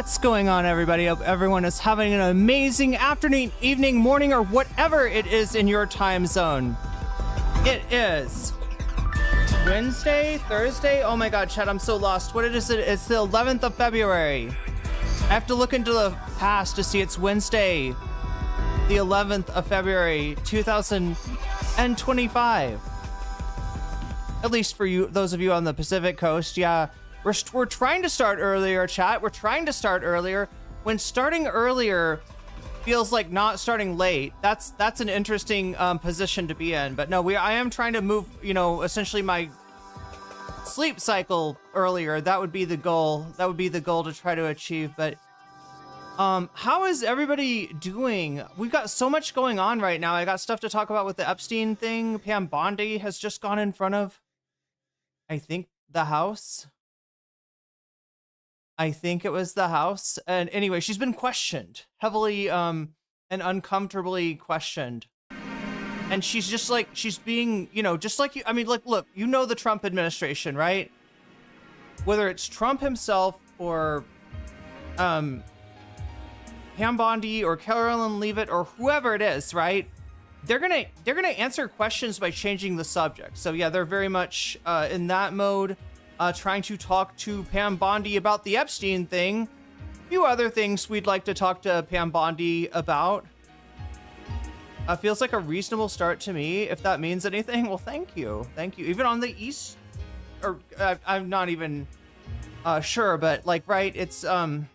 What's going on, everybody? Hope everyone is having an amazing afternoon, evening, morning, or whatever it is in your time zone. It is Wednesday, Thursday. Oh my god, Chad, I'm so lost. What is it? It's the 11th of February. I have to look into the past to see it's Wednesday, the 11th of February, 2025. At least for you, those of you on the Pacific Coast, yeah. We're trying to start earlier, chat. We're trying to start earlier. When starting earlier feels like not starting late, that's an interesting position to be in. But no, I am trying to move, essentially my sleep cycle earlier. That would be the goal. That would be the goal to try to achieve. But how is everybody doing? We've got so much going on right now. I got stuff to talk about with the Epstein thing. Pam Bondi has just gone in front of, I think, the House. I think it was the House. And anyway, she's been questioned heavily and uncomfortably questioned. And she's just like, she's being, just like you. I mean, like, look, the Trump administration, right? Whether it's Trump himself or Pam Bondi or Carolyn Leavitt or whoever it is, right? They're gonna answer questions by changing the subject. So yeah, they're very much in that mode. Trying to talk to Pam Bondi about the Epstein thing. A few other things we'd like to talk to Pam Bondi about. Feels like a reasonable start to me. If that means anything, well, thank you. Thank you. Even on the East, or I'm not even sure, but like, right, it's, I'm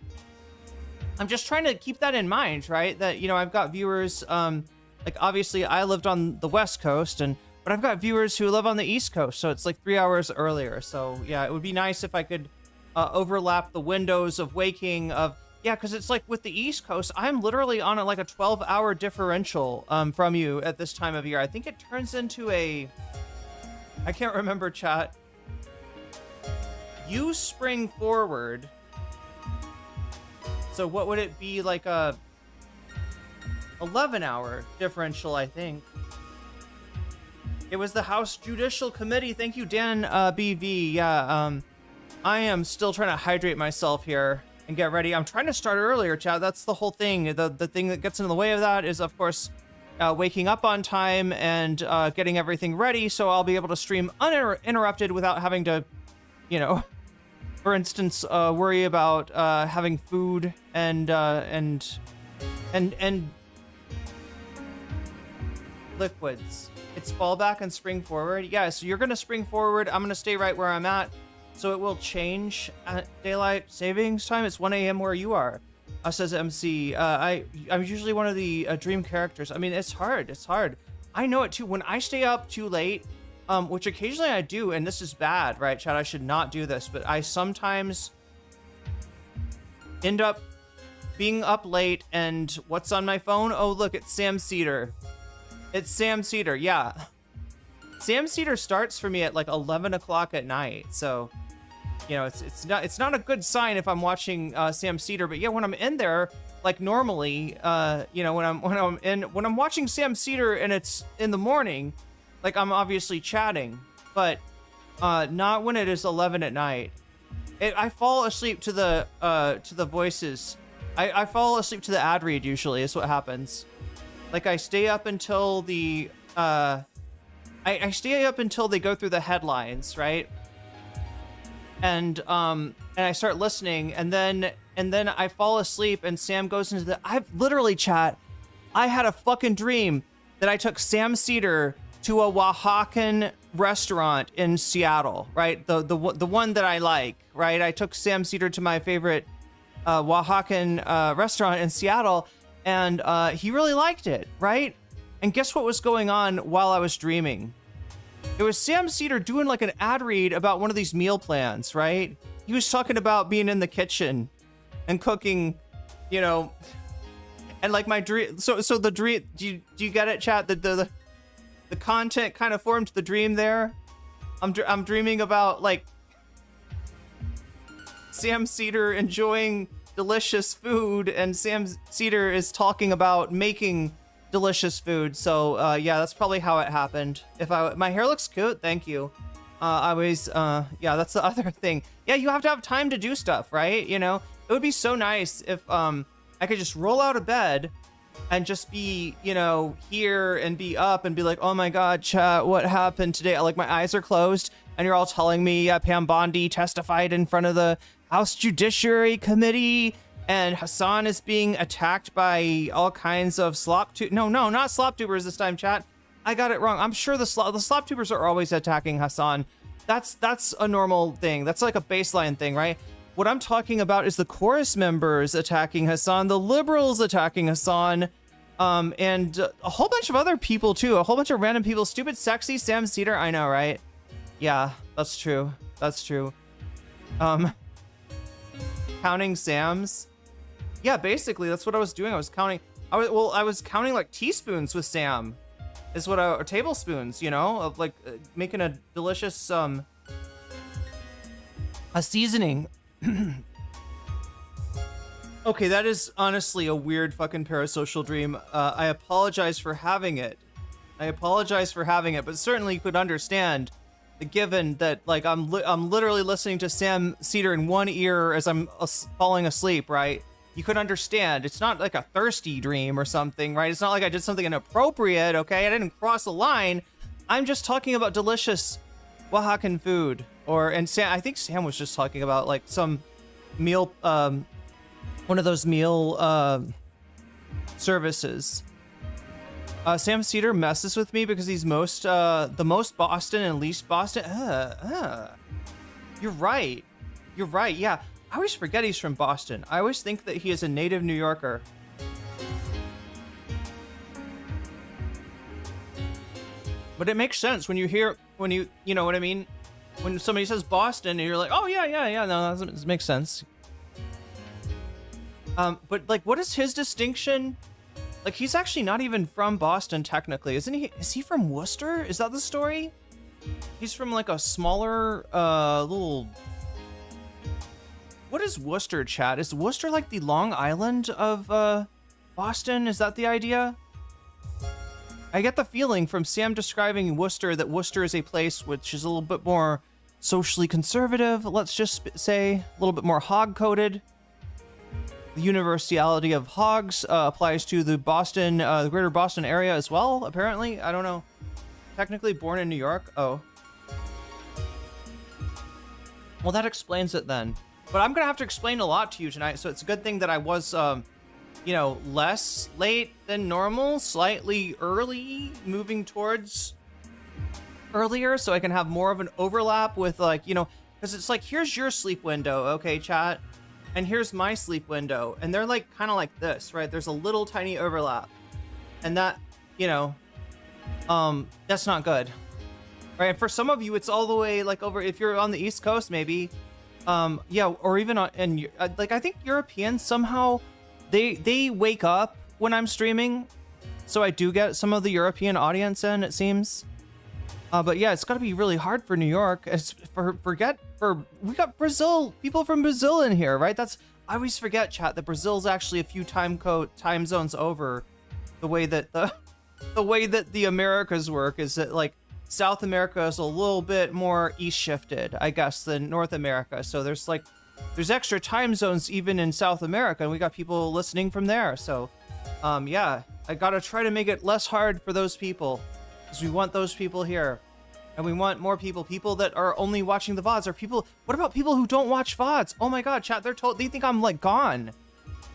just trying to keep that in mind, right? That, I've got viewers, like obviously I lived on the West Coast but I've got viewers who live on the East Coast, so it's like 3 hours earlier. So yeah, it would be nice if I could overlap the windows of waking because it's like with the East Coast, I'm literally on like a 12-hour differential from you at this time of year. I think it turns into I can't remember, chat. You spring forward. So what would it be, like a 11-hour differential, I think. It was the House Judicial Committee. Thank you, Dan BV. Yeah, I am still trying to hydrate myself here and get ready. I'm trying to start earlier, chat. That's the whole thing. The thing that gets in the way of that is, of course, waking up on time and getting everything ready so I'll be able to stream uninterrupted without having to, for instance, worry about having food and liquids. It's fall back and spring forward. Yeah, so you're going to spring forward. I'm going to stay right where I'm at. So it will change at daylight savings time. It's 1 a.m. where you are, says MC. I'm usually one of the dream characters. I mean, it's hard. It's hard. I know it too. When I stay up too late, which occasionally I do, and this is bad, right, Chad? I should not do this, but I sometimes end up being up late, and what's on my phone? Oh, look, it's Sam Cedar. It's Sam Cedar, yeah. Sam Cedar starts for me at like 11 o'clock at night, so it's not a good sign if I'm watching Sam Cedar. But yeah, when I'm in there, like normally, when I'm watching Sam Cedar and it's in the morning, like I'm obviously chatting, but not when it is 11 at night. I fall asleep to the voices. I fall asleep to the ad read usually. Is what happens. Like I stay up until the I stay up until they go through the headlines, right? And I start listening, and then I fall asleep, and Sam goes into the. I've literally, chat. I had a fucking dream that I took Sam Cedar to a Oaxacan restaurant in Seattle, right? The one that I like, right? I took Sam Cedar to my favorite Oaxacan restaurant in Seattle. And he really liked it, right? And guess what was going on while I was dreaming? It was Sam Cedar doing like an ad read about one of these meal plans, right? He was talking about being in the kitchen and cooking, and like my dream. So the dream. Do you get it, chat? The content kind of formed the dream there. I'm dreaming about like Sam Cedar enjoying delicious food, and Sam Cedar is talking about making delicious food. So yeah, that's probably how it happened. My hair looks good, thank you. Yeah, that's the other thing. Yeah, you have to have time to do stuff, right? It would be so nice if I could just roll out of bed and just be, you know, here and be up and be like, oh my God, chat, what happened today? Like my eyes are closed and you're all telling me Pam Bondi testified in front of the House Judiciary Committee and Hasan is being attacked by all kinds of not slop tubers this time, chat. I got it wrong. I'm sure the slop tubers are always attacking Hasan. That's a normal thing. That's like a baseline thing, right? What I'm talking about is the chorus members attacking Hasan, the liberals attacking Hasan, and a whole bunch of other people too. A whole bunch of random people. Stupid, sexy Sam Cedar. I know, right? Yeah, that's true. That's true. Counting Sams. Yeah, basically that's what I was doing. I was counting. I was counting like teaspoons with Sam. Is what or tablespoons, you know, of like making a delicious a seasoning. Okay, that is honestly a weird fucking parasocial dream. I apologize for having it. But certainly you could understand, given that like I'm literally listening to Sam Cedar in one ear as I'm falling asleep, right? You could understand. It's not like a thirsty dream or something, right? It's not like I did something inappropriate, okay? I didn't cross a line. I'm just talking about delicious Oaxacan food. I think Sam was just talking about like some meal, one of those meal services. Sam Cedar messes with me because he's the most Boston and least Boston. You're right. Yeah. I always forget he's from Boston. I always think that he is a native New Yorker. But it makes sense when you know what I mean? When somebody says Boston and you're like, oh yeah, no, that makes sense. But like, what is his distinction? Like, he's actually not even from Boston technically, isn't he? Is he from Worcester? Is that the story? He's from like a smaller, little... What is Worcester, chat? Is Worcester like the Long Island of Boston? Is that the idea? I get the feeling from Sam describing Worcester that Worcester is a place which is a little bit more socially conservative, let's just say, a little bit more hog-coded. The universality of hogs applies to the greater Boston area as well, apparently. I don't know. Technically born in New York. Oh. Well, that explains it then. But I'm going to have to explain a lot to you tonight, so it's a good thing that I was, less late than normal, slightly early, moving towards earlier, so I can have more of an overlap with, like, because it's like, here's your sleep window, okay, chat? And here's my sleep window. And they're, like, kind of like this, right? There's a little tiny overlap. And that, that's not good. Right? And for some of you, it's all the way, like, over, if you're on the East Coast, maybe... yeah, or even I think Europeans somehow they wake up when I'm streaming, so I do get some of the European audience in, it seems. But yeah, it's got to be really hard for New York. We got Brazil, people from Brazil in here, right? I always forget, chat, that Brazil's actually a few time zones over. The way that the Americas work is that, like, South America is a little bit more east shifted, I guess, than North America. So there's extra time zones even in South America, and we got people listening from there. So, yeah, I gotta try to make it less hard for those people, because we want those people here, and we want more people that are only watching the VODs. What about people who don't watch VODs? Oh my God, chat, they think I'm like gone.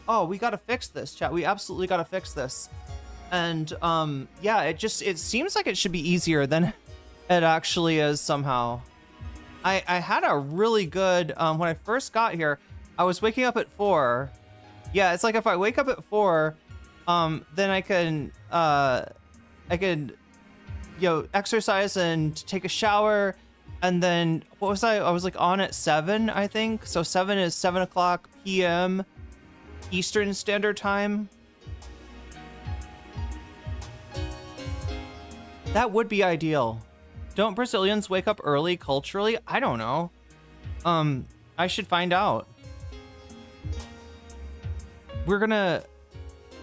Oh, we gotta fix this, chat. We absolutely gotta fix this. And yeah, it seems like it should be easier than it actually is somehow. I had a really good, when I first got here, I was waking up at 4. Yeah, it's like if I wake up at 4, then I can exercise and take a shower, and then, what was I was like on at 7, I think. So 7 is 7 o'clock p.m. Eastern Standard Time. That would be ideal. Don't Brazilians wake up early culturally? I don't know. I should find out. We're gonna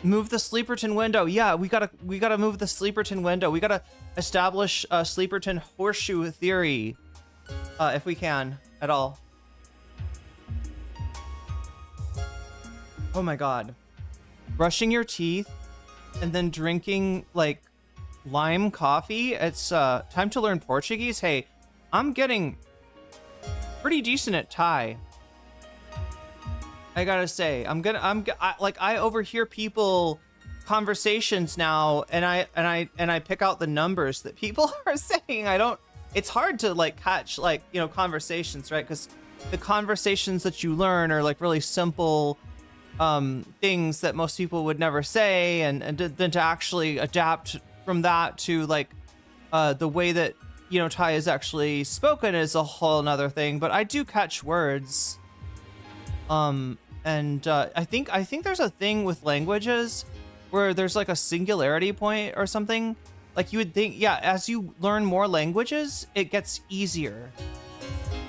move the Sleeperton window. Yeah, we gotta move the Sleeperton window. We gotta establish a Sleeperton horseshoe theory, if we can at all. Oh my God. Brushing your teeth and then drinking like lime coffee. It's time to learn Portuguese. Hey, I'm getting pretty decent at Thai. I gotta say, I overhear people conversations now, and I pick out the numbers that people are saying. It's hard to like catch like, you know, conversations, right? Because the conversations that you learn are like really simple things that most people would never say, and then to actually adapt from that to like the way that, you know, Thai is actually spoken is a whole nother thing. But I do catch words. I think there's a thing with languages where there's like a singularity point or something. Like you would think, yeah, as you learn more languages, it gets easier.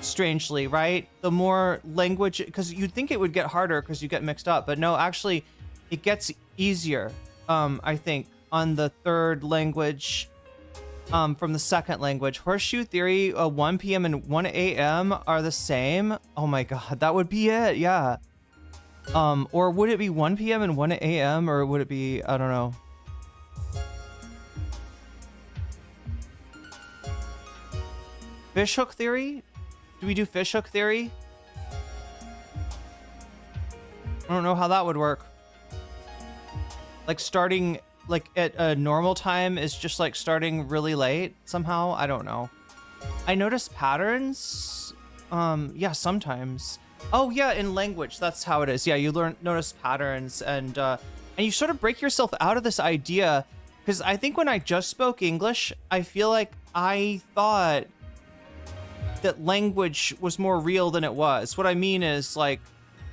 Strangely, right? The more language, because you'd think it would get harder because you get mixed up, but no, actually, it gets easier. I think on the third language, from the second language. Horseshoe theory, 1 p.m. and 1 a.m. are the same. Oh my God, that would be it. Yeah. Or would it be 1 p.m. and 1 a.m. or would it be, I don't know. Fishhook theory? Do we do fishhook theory? I don't know how that would work. Like starting like at a normal time is just like starting really late somehow. I don't know. I notice patterns. Yeah, sometimes. Oh yeah, in language, that's how it is. Yeah, you notice patterns, and you sort of break yourself out of this idea, because I think when I just spoke English, I feel like I thought that language was more real than it was. What I mean is, like,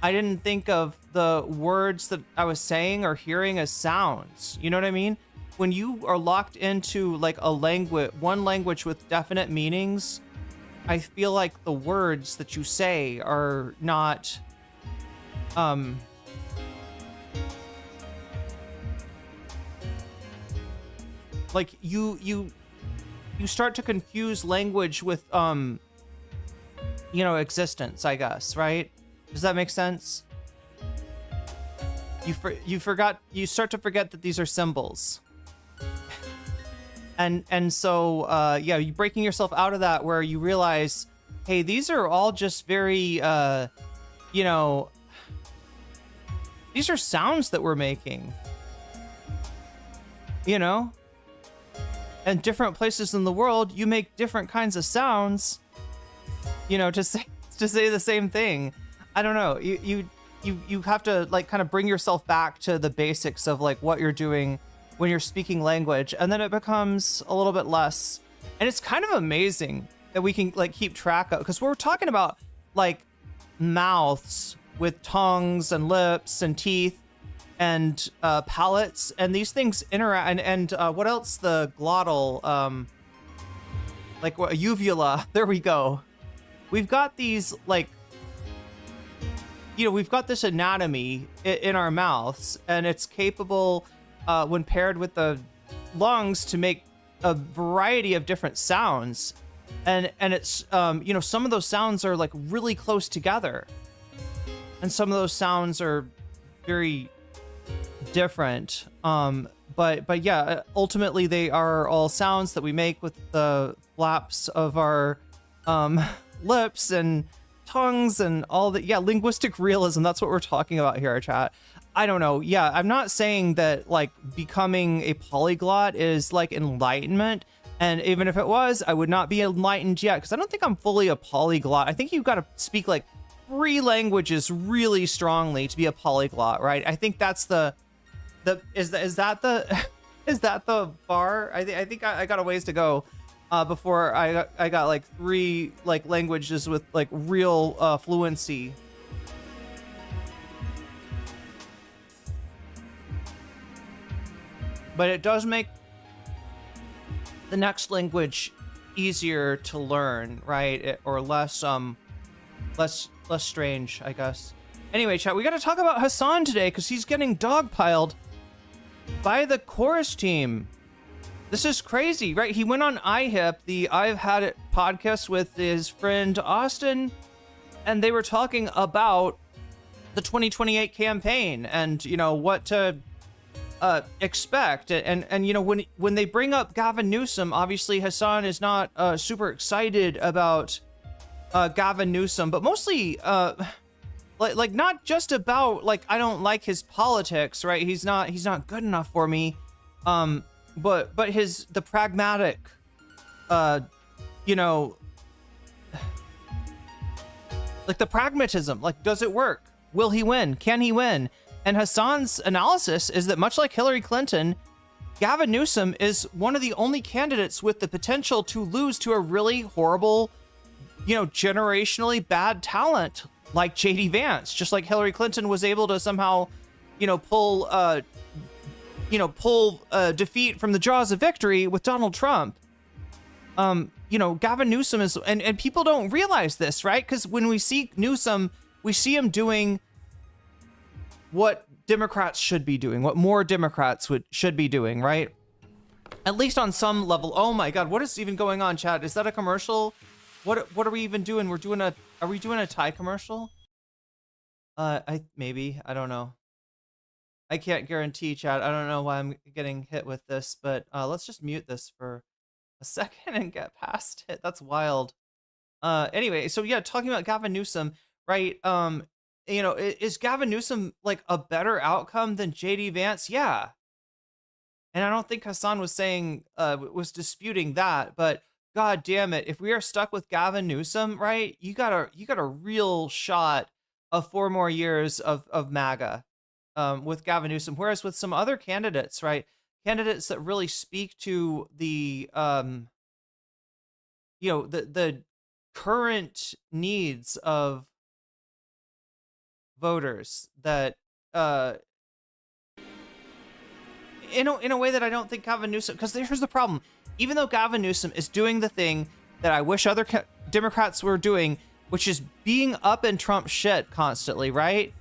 I didn't think of the words that I was saying or hearing as sounds. You know what I mean? When you are locked into like a language, one language with definite meanings, I feel like the words that you say are not, like you start to confuse language with, you know, existence, I guess, right? Does that make sense? You start to forget that these are symbols. And so, yeah, you breaking yourself out of that where you realize, hey, these are all just very, you know, these are sounds that we're making, you know? And different places in the world, you make different kinds of sounds, you know, to say the same thing. I don't know. You have to like kind of bring yourself back to the basics of like what you're doing when you're speaking language, and then it becomes a little bit less. And it's kind of amazing that we can like keep track of, because we're talking about like mouths with tongues and lips and teeth and palates, and these things interact, and what else? The glottal, like what, uvula. There we go. We've got these like, you know, we've got this anatomy in our mouths, and it's capable, when paired with the lungs, to make a variety of different sounds. And it's, you know, some of those sounds are like really close together, and some of those sounds are very different. But yeah, ultimately they are all sounds that we make with the flaps of our lips and tongues and all that. Yeah, linguistic realism, that's what we're talking about here, chat. I don't know. Yeah, I'm not saying that like becoming a polyglot is like enlightenment, and even if it was, I would not be enlightened yet, because I don't think I'm fully a polyglot. I think you've got to speak like 3 languages really strongly to be a polyglot, right? I think that's is that the bar? I think I got a ways to go before I got like 3 like languages with like real fluency. But it does make the next language easier to learn, right? Or less strange, I guess. Anyway, chat, we got to talk about Hasan today, because he's getting dogpiled by the chorus team. This is crazy, right? He went on IHIP, the I've Had It podcast, with his friend Austin, and they were talking about the 2028 campaign and, you know, what to expect. And you know, when they bring up Gavin Newsom, obviously Hasan is not super excited about Gavin Newsom, but mostly like not just about like I don't like his politics, right? He's not good enough for me. But the pragmatic, you know, like the pragmatism, like, does it work? Will he win? Can he win? And Hasan's analysis is that much like Hillary Clinton, Gavin Newsom is one of the only candidates with the potential to lose to a really horrible, you know, generationally bad talent like JD Vance, just like Hillary Clinton was able to somehow, you know, pull defeat from the jaws of victory with Donald Trump. You know, Gavin Newsom is, and people don't realize this, right? Because when we see Newsom, we see him doing what Democrats should be doing, what more Democrats should be doing, right? At least on some level. Oh my God, what is even going on, chat? Is that a commercial? What are we even doing? Are we doing a Thai commercial? I don't know. I can't guarantee, chat. I don't know why I'm getting hit with this, but let's just mute this for a second and get past it. That's wild. Anyway, so yeah, talking about Gavin Newsom, right? You know, is Gavin Newsom like a better outcome than JD Vance? Yeah. And I don't think Hasan was saying, was disputing that, but God damn it. If we are stuck with Gavin Newsom, right, you got a real shot of 4 more years of MAGA with Gavin Newsom. Whereas with some other candidates, right, candidates that really speak to the, you know, the current needs of voters that, in a way that I don't think Gavin Newsom, because here's the problem. Even though Gavin Newsom is doing the thing that I wish other Democrats were doing, which is being up in Trump shit constantly, right?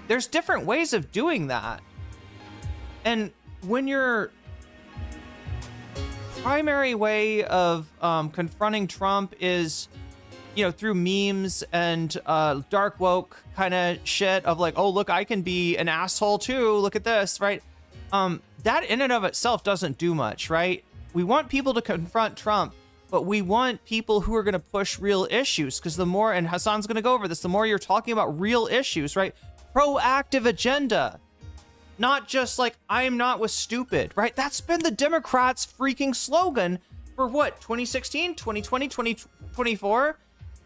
There's different ways of doing that. And when your primary way of confronting Trump is, you know, through memes and dark woke kind of shit of like, oh, look, I can be an asshole too. Look at this, right? That in and of itself doesn't do much, right? We want people to confront Trump, but we want people who are going to push real issues, because the more, and Hasan's going to go over this, the more you're talking about real issues, right? Proactive agenda. Not just like, I'm not with stupid, right? That's been the Democrats' freaking slogan for what, 2016, 2020, 2024?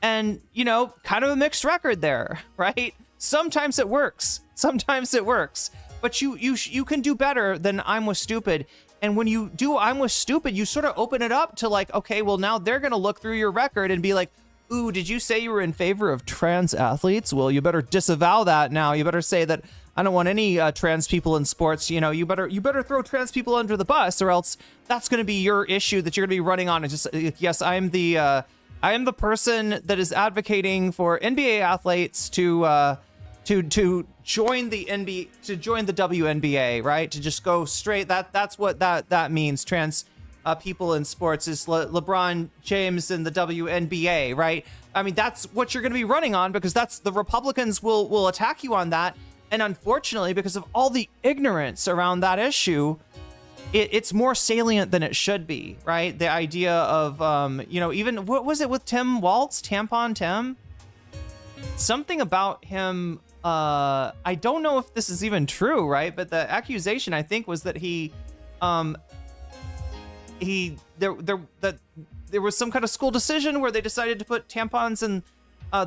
And, you know, kind of a mixed record there, right? Sometimes it works. Sometimes it works. But you can do better than I'm with stupid. And when you do I'm with stupid, you sort of open it up to like, okay, well, now they're going to look through your record and be like, ooh, did you say you were in favor of trans athletes? Well, you better disavow that now. You better say that I don't want any trans people in sports. You know, you better throw trans people under the bus, or else that's going to be your issue that you're going to be running on. And just, yes, I am the person that is advocating for NBA athletes to join the NBA, to join the WNBA, right? To just go straight. That's what that means. Trans people in sports is LeBron James in the WNBA, right? I mean, that's what you're going to be running on, because that's the Republicans will attack you on that. And unfortunately, because of all the ignorance around that issue, it's more salient than it should be, right? The idea of, you know, even what was it with Tim Waltz, Tampon Tim? Something about him. I don't know if this is even true, right? But the accusation, I think, was that there was some kind of school decision where they decided to put tampons in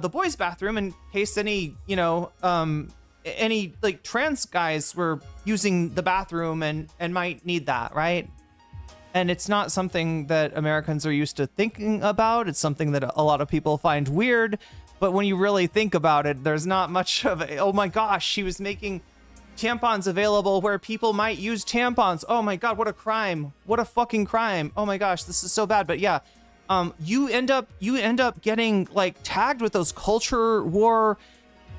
the boys' bathroom in case any, you know, any like trans guys were using the bathroom and might need that, right? And it's not something that Americans are used to thinking about. It's something that a lot of people find weird. But when you really think about it, there's not much of a, oh my gosh, she was making tampons available where people might use tampons. Oh my God, what a crime. What a fucking crime. Oh my gosh, this is so bad. But yeah, you end up getting like tagged with those culture war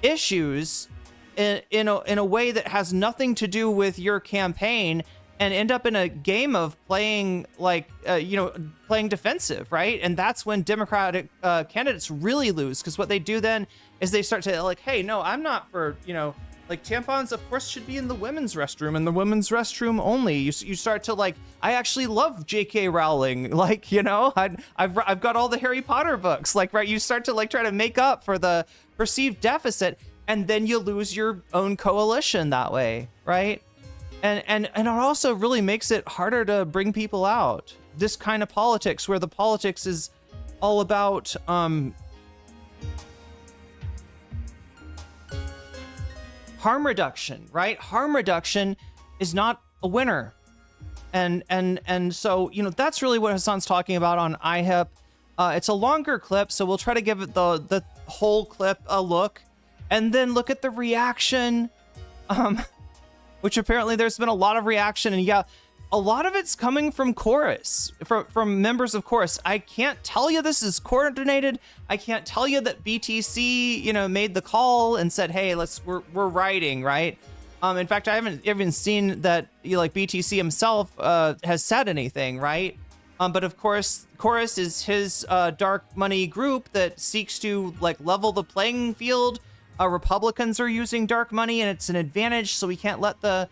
issues in a way that has nothing to do with your campaign. and end up in a game of playing like, playing defensive, right? And that's when Democratic candidates really lose, because what they do then is they start to like, hey, no, I'm not for, like tampons, of course, should be in the women's restroom and the women's restroom only. You start to like, I actually love J.K. Rowling. Like, I've got all the Harry Potter books. Like, right, you start to like try to make up for the perceived deficit, and then you lose your own coalition that way, right? And it also really makes it harder to bring people out. This kind of politics, where the politics is all about harm reduction, right? Harm reduction is not a winner. And so, that's really what Hasan's talking about on IHIP. It's a longer clip, so we'll try to give it the whole clip a look, and then look at the reaction, which apparently there's been a lot of reaction, and yeah, a lot of it's coming from Chorus, from members of Chorus. I can't tell you this is coordinated. I can't tell you that BTC, made the call and said, hey, we're writing, right? In fact, I haven't even seen that, like BTC himself has said anything, right? But of course, Chorus is his dark money group that seeks to like level the playing field. Republicans are using dark money, and it's an advantage, so we can't let the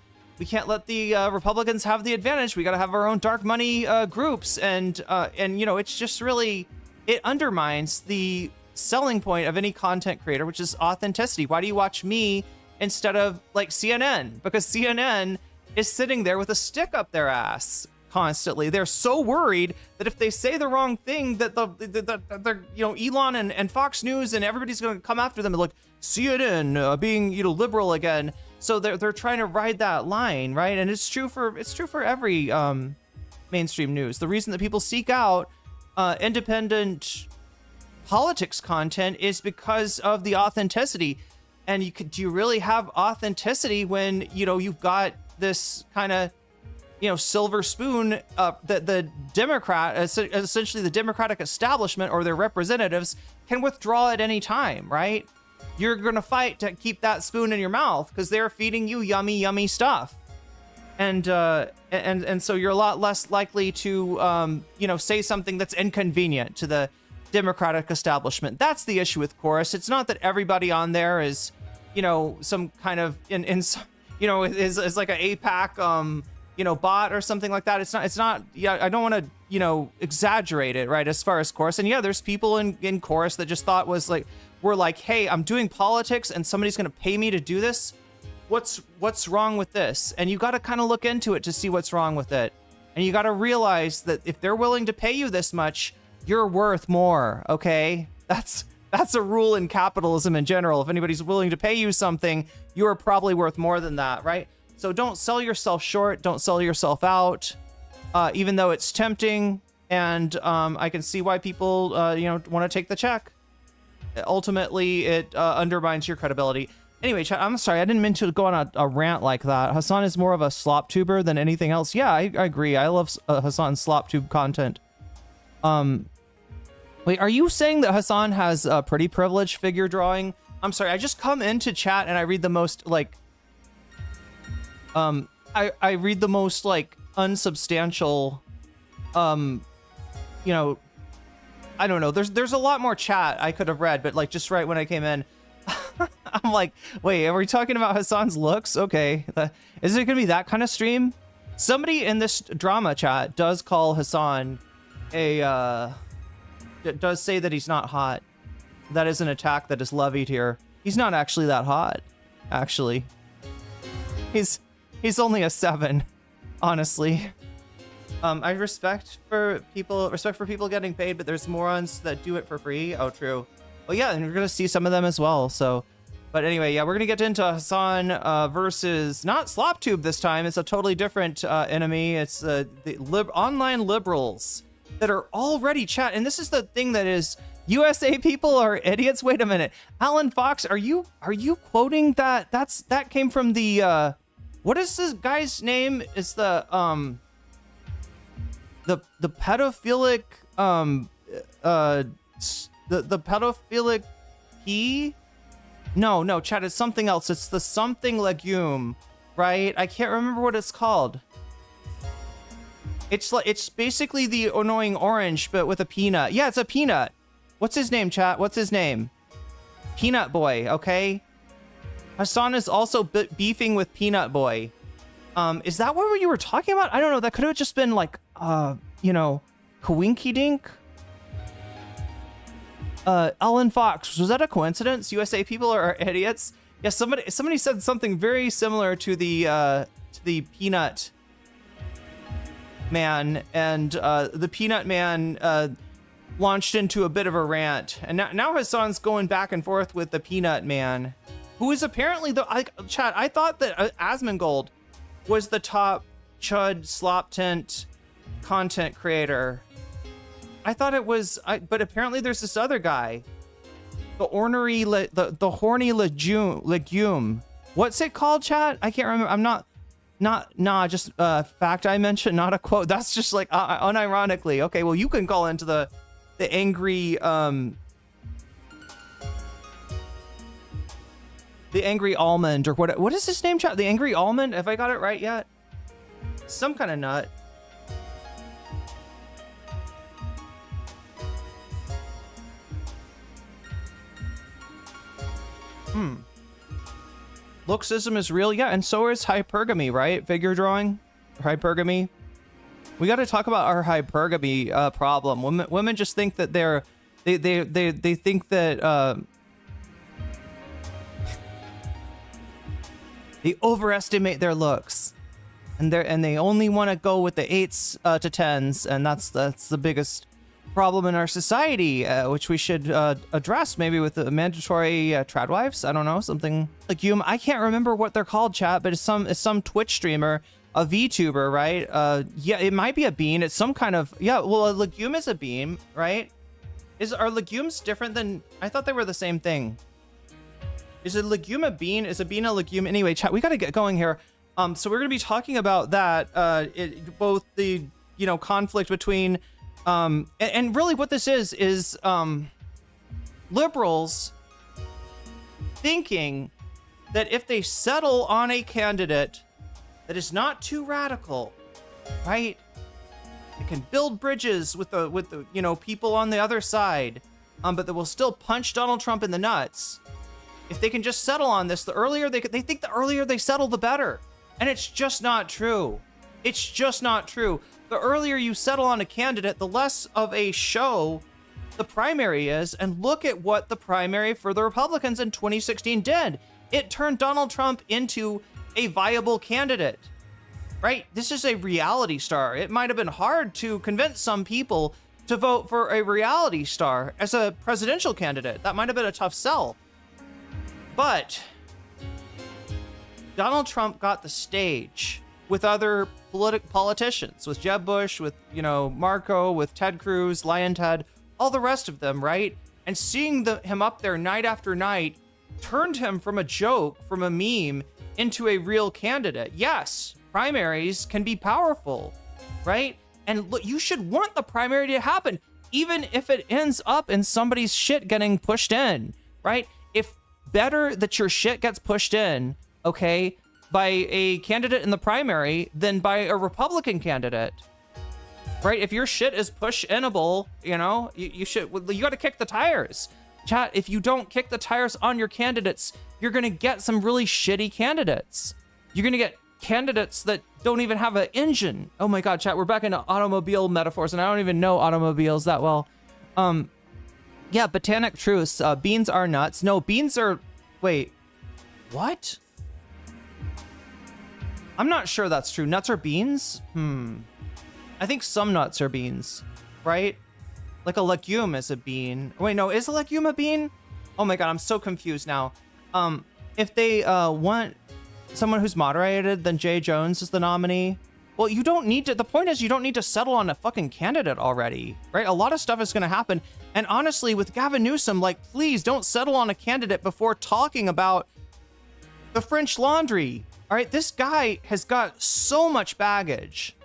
Republicans have the advantage. We got to have our own dark money groups, and it's just really, it undermines the selling point of any content creator, which is authenticity. Why do you watch me instead of like CNN? Because CNN is sitting there with a stick up their ass constantly. They're so worried that if they say the wrong thing, that they're Elon and Fox News and everybody's going to come after them and look, CNN being liberal again. So they're trying to ride that line, right? And it's true for every mainstream news. The reason that people seek out independent politics content is because of the authenticity. And do you really have authenticity when you've got this kind of silver spoon that the Democrat, essentially the Democratic establishment or their representatives, can withdraw at any time, right? You're going to fight to keep that spoon in your mouth because they're feeding you yummy, yummy stuff. And so you're a lot less likely to, say something that's inconvenient to the Democratic establishment. That's the issue with Chorus. It's not that everybody on there is, some kind of, is like an APAC, bot or something like that. It's not, yeah, I don't want to, exaggerate it, right, as far as Chorus. And yeah, there's people in Chorus that just thought we're like, hey, I'm doing politics and somebody's going to pay me to do this. What's wrong with this? And you got to kind of look into it to see what's wrong with it. And you got to realize that if they're willing to pay you this much, you're worth more. Okay. That's a rule in capitalism in general. If anybody's willing to pay you something, you are probably worth more than that, right? So don't sell yourself short. Don't sell yourself out, even though it's tempting. And I can see why people, want to take the check. Ultimately, it undermines your credibility. Anyway, Chad, I'm sorry. I didn't mean to go on a rant like that. Hasan is more of a slop tuber than anything else. Yeah, I agree. I love Hasan's slop tube content. Wait, are you saying that Hasan has a pretty privileged figure drawing? I'm sorry. I just come into chat and I read the most like... I read the most like unsubstantial, I don't know. There's a lot more chat I could have read, but like just right when I came in, I'm like, wait, are we talking about Hasan's looks? Okay. Is it going to be that kind of stream? Somebody in this drama chat does call Hasan does say that he's not hot. That is an attack that is levied here. He's not actually that hot, actually. He's only a 7, honestly. I respect for people getting paid, but there's morons that do it for free. Oh, true. Well, yeah, and we're gonna see some of them as well. So, but anyway, yeah, we're gonna get into Hasan versus not SlopTube this time. It's a totally different enemy. It's the online liberals that are already chat. And this is the thing that is USA people are idiots. Wait a minute, Alan Fox, are you quoting that? That came from the what is this guy's name? It's the pedophilic the pedophilic no chat, it's something else. It's the something legume, right? I can't remember what it's called. It's basically the annoying orange, but with a peanut. Yeah, it's a peanut. What's his name, chat? What's his name? Peanut Boy, okay? Hasan is also beefing with Peanut Boy. Is that what you were talking about? I don't know. That could have just been like, you know, Kawinky Dink. Ellen Fox. Was that a coincidence? USA people are idiots. Yeah, somebody said something very similar to the Peanut Man, and the Peanut Man launched into a bit of a rant, and now Hasan's going back and forth with the Peanut Man, who is apparently chat. I thought that Asmongold was the top Chud slop tent content creator. I thought it was, but apparently there's this other guy, the ornery, the horny legume. What's it called, chat? I can't remember. I'm not just fact I mentioned, not a quote. That's just like unironically. Okay, well you can call into the angry the angry almond, or what is his name, chat? The angry almond? Have I got it right yet? Some kind of nut. Looksism is real, yeah, and so is hypergamy, right? Figure drawing, hypergamy. We got to talk about our hypergamy problem. Women just think that they think that they overestimate their looks, and they only want to go with the 8s to 10s, and that's the biggest problem in our society, which we should address maybe with the mandatory tradwives. I don't know, something like you. I can't remember what they're called, chat, but it's some Twitch streamer, a VTuber, right? Yeah, it might be a bean. It's some kind of, yeah. Well, a legume is a bean, right? Are legumes different than? I thought they were the same thing. Is a legume a bean? Is a bean a legume? Anyway, chat, we got to get going here. So we're gonna be talking about that. Both the conflict between. And really what this is liberals thinking that if they settle on a candidate that is not too radical, right? They can build bridges with the people on the other side, but they will still punch Donald Trump in the nuts. If they can just settle on this, the earlier they think the earlier they settle, the better. And it's just not true. It's just not true. The earlier you settle on a candidate, the less of a show the primary is. And look at what the primary for the Republicans in 2016 did. It turned Donald Trump into a viable candidate, right? This is a reality star. It might have been hard to convince some people to vote for a reality star as a presidential candidate. That might have been a tough sell. But Donald Trump got the stage with other politicians, with Jeb Bush, with, Marco, with Ted Cruz, Lion Ted, all the rest of them, right? And seeing him up there night after night turned him from a joke, from a meme, into a real candidate. Yes, primaries can be powerful, right? And look, you should want the primary to happen, even if it ends up in somebody's shit getting pushed in, right? If better that your shit gets pushed in, okay, by a candidate in the primary than by a Republican candidate, right? If your shit is push-inable, you got to kick the tires. Chat, if you don't kick the tires on your candidates, you're going to get some really shitty candidates. You're going to get candidates that don't even have an engine. Oh my God, chat, we're back into automobile metaphors, and I don't even know automobiles that well. Yeah, botanic truths. Beans are nuts. No, beans are... Wait, what? I'm not sure that's true. Nuts are beans? I think some nuts are beans, right? Like a legume is a bean. Wait, no, is a legume a bean? Oh my God, I'm so confused now. If they want someone who's moderated, then Jay Jones is the nominee. Well, you don't need to, the point is you don't need to settle on a fucking candidate already, right? A lot of stuff is gonna happen. And honestly, with Gavin Newsom, like, please don't settle on a candidate before talking about the French Laundry. All right, this guy has got so much baggage.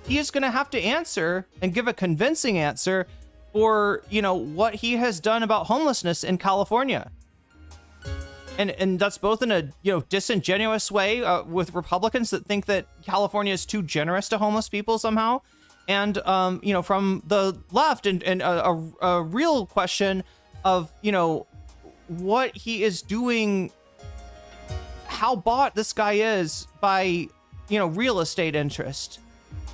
He is going to have to answer and give a convincing answer for, what he has done about homelessness in California. And that's both in a, you know, disingenuous way with Republicans that think that California is too generous to homeless people somehow, and you know, from the left, and a real question of, you know, what he is doing, how bought this guy is by, you know, real estate interest,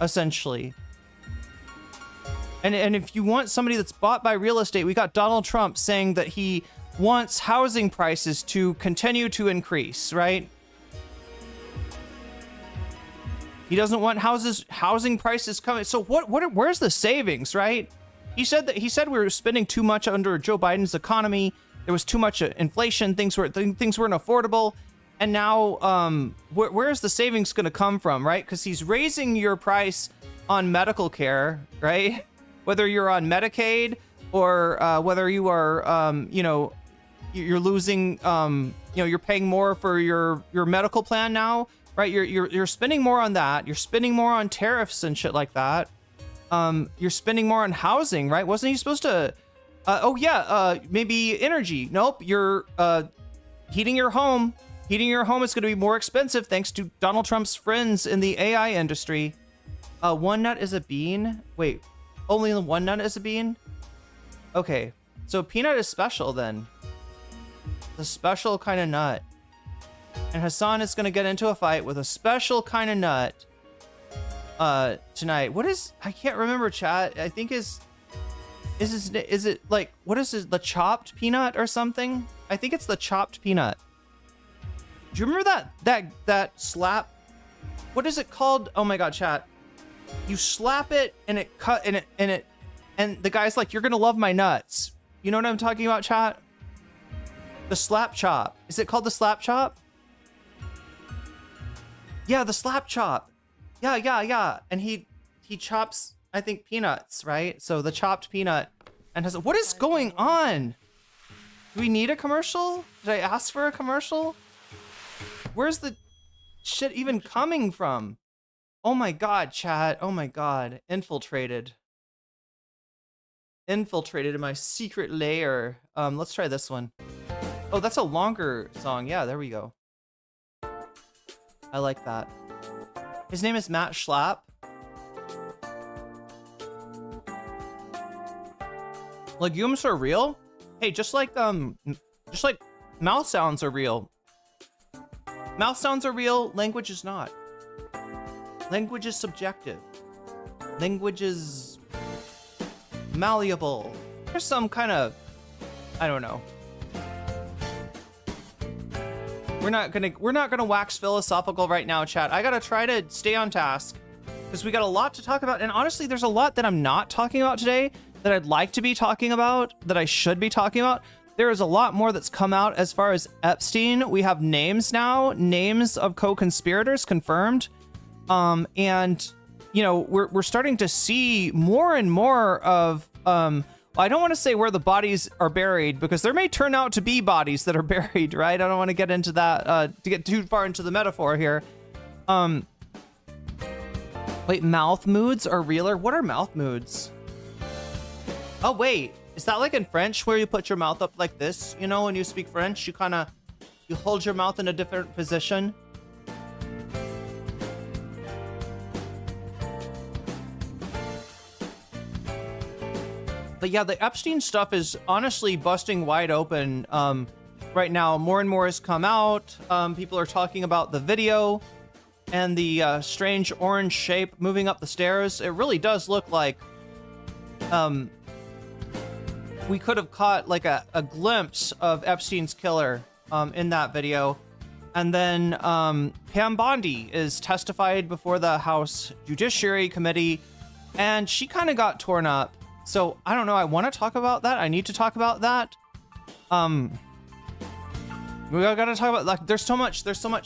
essentially. And if you want somebody that's bought by real estate, we got Donald Trump saying that he wants housing prices to continue to increase, right? He doesn't want housing prices coming. So where's the savings, right? He said we were spending too much under Joe Biden's economy. There was too much inflation. Things weren't affordable. And now, where's the savings going to come from, right? Because he's raising your price on medical care, right? Whether you're on Medicaid or whether you are, you know, you're losing, you know, you're paying more for your medical plan now, right? You're spending more on that. You're spending more on tariffs and shit like that. You're spending more on housing, right? Wasn't he supposed to? Maybe energy. Nope. You're heating your home. Heating your home is going to be more expensive thanks to Donald Trump's friends in the AI industry. One nut is a bean. Wait, only one nut is a bean? Okay, so peanut is special then. The special kind of nut. And Hasan is going to get into a fight with a special kind of nut tonight. What is, I can't remember, chat. I think is it like, what is it, the chopped peanut or something? I think it's the chopped peanut. Do you remember that slap? What is it called? Oh my god, chat. You slap it and it cut and the guy's like, you're gonna love my nuts. You know what I'm talking about, chat? The slap chop. Is it called the slap chop? Yeah, the slap chop. Yeah. And he chops, I think, peanuts, right? So the chopped peanut. And has, what is going on? Do we need a commercial? Did I ask for a commercial? Where's the shit even coming from? Oh my god, chat. Oh my god. Infiltrated in my secret lair. Let's try this one. Oh, that's a longer song. Yeah, there we go. I like that. His name is Matt Schlapp. Legumes are real? Hey, just like mouth sounds are real. Mouth sounds are real, language is not. Language is subjective. Language is malleable. There's some kind of, I don't know. We're not gonna wax philosophical right now, chat. I gotta try to stay on task because we got a lot to talk about, and honestly, there's a lot that I'm not talking about today that I'd like to be talking about, that I should be talking about. There is a lot more that's come out as far as Epstein. We have names now, names of co-conspirators confirmed. And you know, we're starting to see more and more of, I don't want to say where the bodies are buried because there may turn out to be bodies that are buried, right? I don't want to get into that, to get too far into the metaphor here. Wait, mouth moods are realer? What are mouth moods? Oh, wait. Is that like in French where you put your mouth up like this? You know, when you speak French, you hold your mouth in a different position. But yeah, the Epstein stuff is honestly busting wide open right now. More and more has come out. People are talking about the video and the strange orange shape moving up the stairs. It really does look like we could have caught like a glimpse of Epstein's killer in that video. And then Pam Bondi is testified before the House Judiciary Committee, and she kind of got torn up. So I don't know. I want to talk about that. I need to talk about that. We gotta talk about, like, there's so much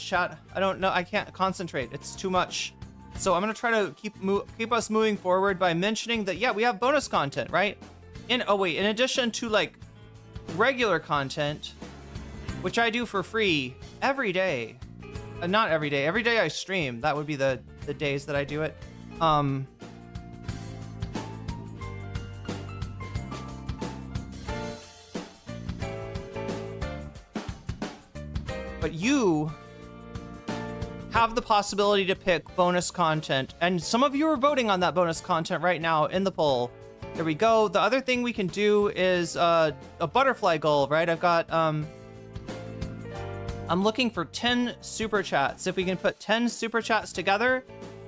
chat. I don't know. I can't concentrate. It's too much. So I'm gonna try to keep us moving forward by mentioning that, yeah, we have bonus content, right? In addition to like regular content, which I do for free every day. Not every day. Every day I stream. That would be the days that I do it. but you have the possibility to pick bonus content, and some of you are voting on that bonus content right now in the poll. There we go. The other thing we can do is a butterfly goal, right? I've got I'm looking for 10 super chats. If we can put 10 super chats together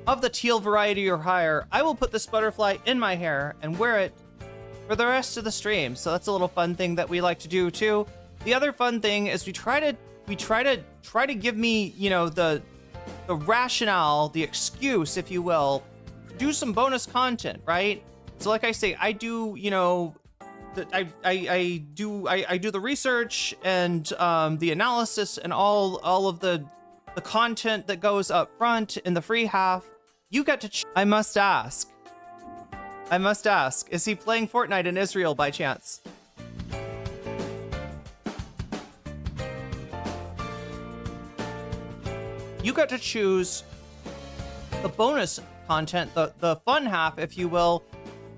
of the teal variety or higher, I will put this butterfly in my hair and wear it for the rest of the stream. So that's a little fun thing that we like to do too. The other fun thing is we try to give me, you know, the rationale, the excuse, if you will, to do some bonus content, right? So like I say, I do, you know, I do the research and the analysis and all of the content that goes up front in the free half. You get to I must ask, is he playing Fortnite in Israel by chance? You get to choose the bonus content, the fun half, if you will,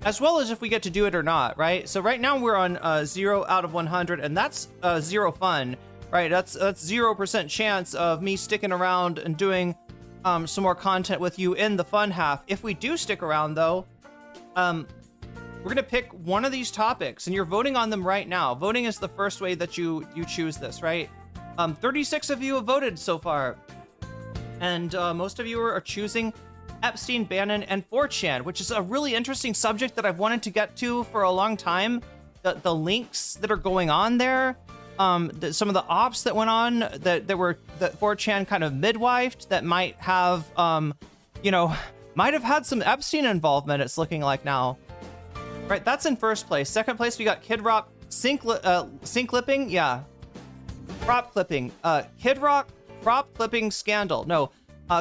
as well as if we get to do it or not, right? So right now we're on 0 out of 100, and that's 0 fun, right? That's 0% chance of me sticking around and doing some more content with you in the fun half. If we do stick around, though, we're gonna pick one of these topics, and you're voting on them right now. Voting is the first way that you choose this, right? 36 of you have voted so far, and most of you are choosing Epstein, Bannon, and 4chan, which is a really interesting subject that I've wanted to get to for a long time. The links that are going on there, some of the ops that went on that 4chan kind of midwifed that might have, you know, might have had some Epstein involvement. It's looking like now, right? That's in first place. Second place, we got Kid Rock sync clipping, yeah, prop clipping, Kid Rock prop clipping scandal. No.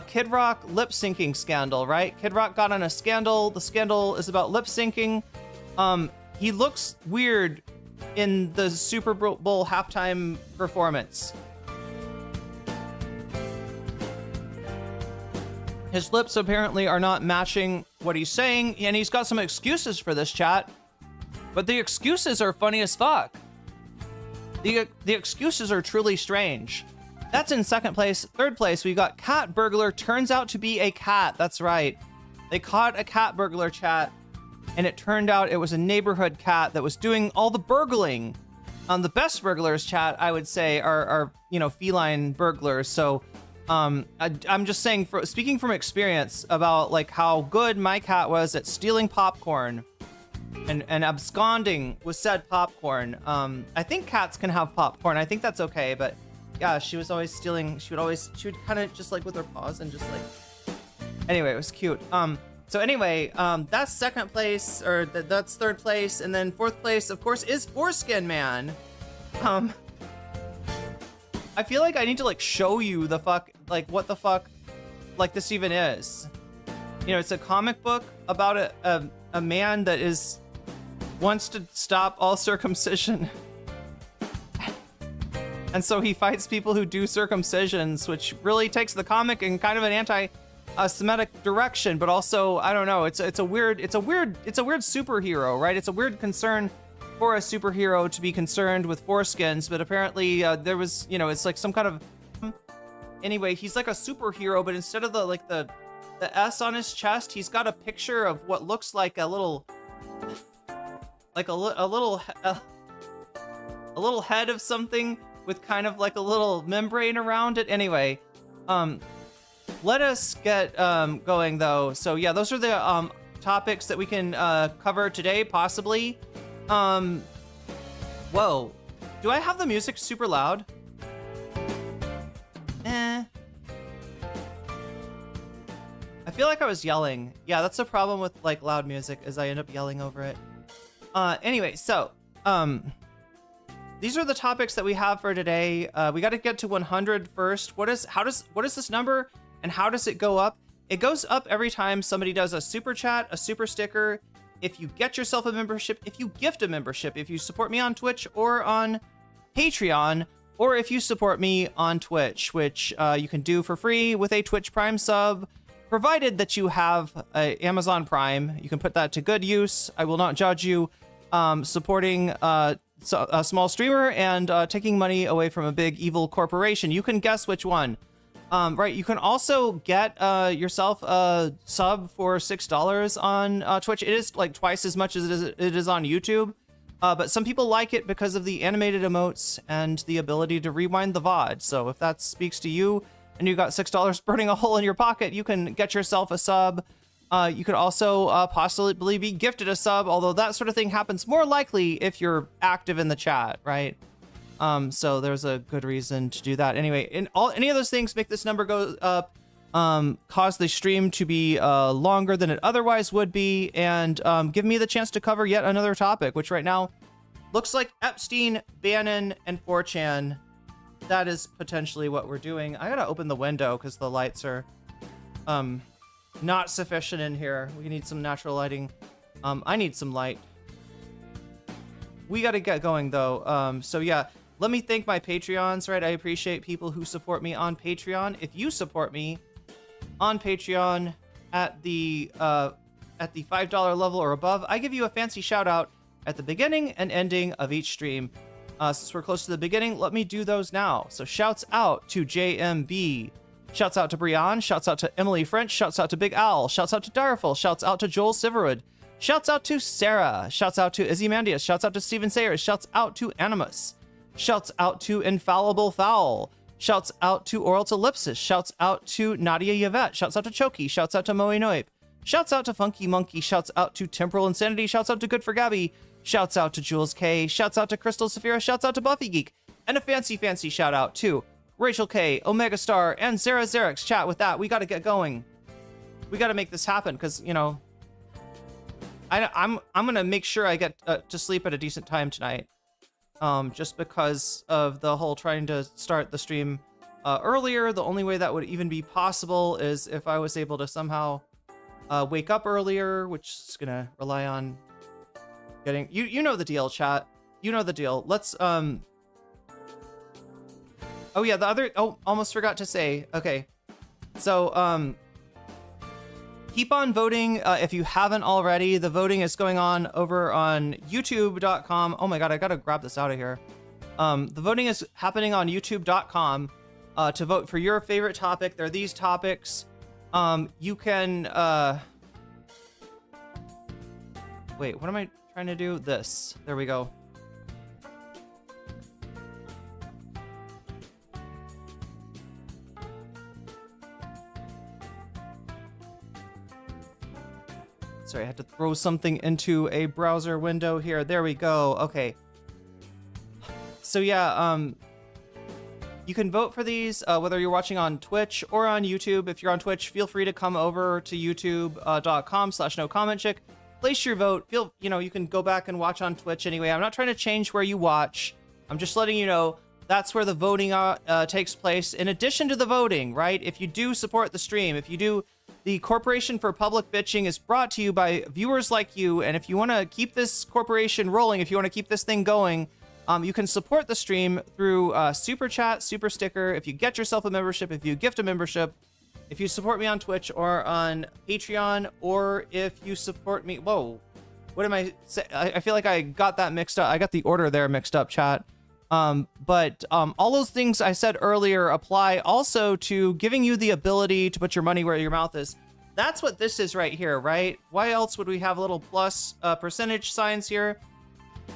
Kid Rock lip syncing scandal, right? Kid Rock got on a scandal. The scandal is about lip syncing. He looks weird in the Super Bowl halftime performance. His lips apparently are not matching what he's saying, and he's got some excuses for this, chat. But the excuses are funny as fuck. The excuses are truly strange. That's in second place. Third place, we got cat burglar turns out to be a cat. That's right. They caught a cat burglar, chat, and it turned out it was a neighborhood cat that was doing all the burgling. The best burglars, chat, I would say, are you know, feline burglars. So I'm just saying, speaking from experience about like how good my cat was at stealing popcorn and absconding with said popcorn. I think cats can have popcorn. I think that's okay, but yeah, she was always stealing. She would kind of just like with her paws and just like, anyway, it was cute. So anyway, that's second place, or that's third place. And then fourth place, of course, is Foreskin Man. I feel like I need to like show you the fuck, like what the fuck, like this even is. You know, it's a comic book about a man that wants to stop all circumcision. And so he fights people who do circumcisions, which really takes the comic in kind of an anti-Semitic direction, but also, I don't know, it's a weird superhero, right? It's a weird concern for a superhero to be concerned with foreskins, but apparently there was, you know, it's like some kind of, anyway, he's like a superhero, but instead of the S on his chest, he's got a picture of what looks like a little head of something with kind of like a little membrane around it. Anyway, let us get going though. So yeah, those are the topics that we can cover today, possibly. Whoa, do I have the music super loud? I feel like I was yelling. Yeah, that's the problem with like loud music, is I end up yelling over it. Anyway, so these are the topics that we have for today. We got to get to 100 first. What is this number and how does it go up? It goes up every time somebody does a super chat, a super sticker, if you get yourself a membership, if you gift a membership, if you support me on Twitch or on Patreon, or if you support me on Twitch, which you can do for free with a Twitch Prime sub, provided that you have Amazon Prime. You can put that to good use. I will not judge you. Supporting a small streamer and taking money away from a big evil corporation. You can guess which one. Right, you can also get yourself a sub for $6 on Twitch. It is like twice as much as it is on YouTube, but some people like it because of the animated emotes and the ability to rewind the VOD. So if that speaks to you and you got $6 burning a hole in your pocket, you can get yourself a sub. You could also possibly be gifted a sub, although that sort of thing happens more likely if you're active in the chat, right? So there's a good reason to do that. Anyway, any of those things make this number go up, cause the stream to be longer than it otherwise would be, and give me the chance to cover yet another topic, which right now looks like Epstein, Bannon, and 4chan. That is potentially what we're doing. I gotta open the window because the lights are not sufficient in here. We need some natural lighting. I need some light. We gotta get going though. So yeah. Let me thank my Patreons, right? I appreciate people who support me on Patreon. If you support me on Patreon at the $5 level or above, I give you a fancy shout out at the beginning and ending of each stream. Since we're close to the beginning, let me do those now. So shouts out to JMB, shouts out to Brian, shouts out to Emily French, shouts out to Big Owl, shouts out to Direful, shouts out to Joel Siverwood, shouts out to Sarah, shouts out to Izzy Mandius, shouts out to Steven Sayers, shouts out to Animus, shouts out to Infallible Fowl, shouts out to Oral to Ellipsis, shouts out to Nadia Yvette, shouts out to Choki, shouts out to Moe Noip, shouts out to Funky Monkey, shouts out to Temporal Insanity, shouts out to Good for Gabby, shouts out to Jules K, shouts out to Crystal Saphira, shouts out to Buffy Geek, and a fancy shout out to Rachel K, Omega Star, and Zara Xerix. Chat, with that, we gotta get going. We gotta make this happen, because, you know, I'm gonna make sure I get to sleep at a decent time tonight. Just because of the whole trying to start the stream earlier. The only way that would even be possible is if I was able to somehow wake up earlier, which is gonna rely on getting you know the deal, chat. You know the deal. Let's oh yeah, almost forgot to say. Okay, so keep on voting if you haven't already. The voting is going on over on youtube.com. Oh my god, I gotta grab this out of here. The voting is happening on youtube.com to vote for your favorite topic. There are these topics. You can wait, what am I trying to do? This. There we go. Sorry, I had to throw something into a browser window here. There we go. Okay. So yeah, you can vote for these, whether you're watching on Twitch or on YouTube. If you're on Twitch, feel free to come over to youtube.com/nocommentchick. Place your vote. You can go back and watch on Twitch anyway. I'm not trying to change where you watch. I'm just letting you know that's where the voting takes place. In addition to the voting, right? If you do support the stream, if you do, the Corporation for Public Bitching is brought to you by viewers like you, and if you want to keep this corporation rolling, if you want to keep this thing going, you can support the stream through Super Chat, Super Sticker, if you get yourself a membership, if you gift a membership, if you support me on Twitch or on Patreon, or if you support me... Whoa, what am I saying? I feel like I got that mixed up. I got the order there mixed up, chat. But all those things I said earlier apply also to giving you the ability to put your money where your mouth is. That's what this is right here, right? Why else would we have little plus percentage signs here?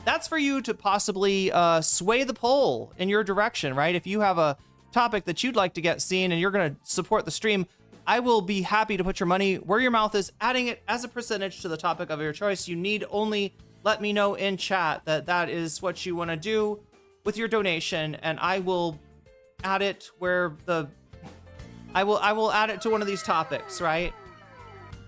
That's for you to possibly sway the poll in your direction, right? If you have a topic that you'd like to get seen and you're going to support the stream, I will be happy to put your money where your mouth is, adding it as a percentage to the topic of your choice. You need only let me know in chat that that is what you want to do with your donation, and I will add it where I will add it to one of these topics, right?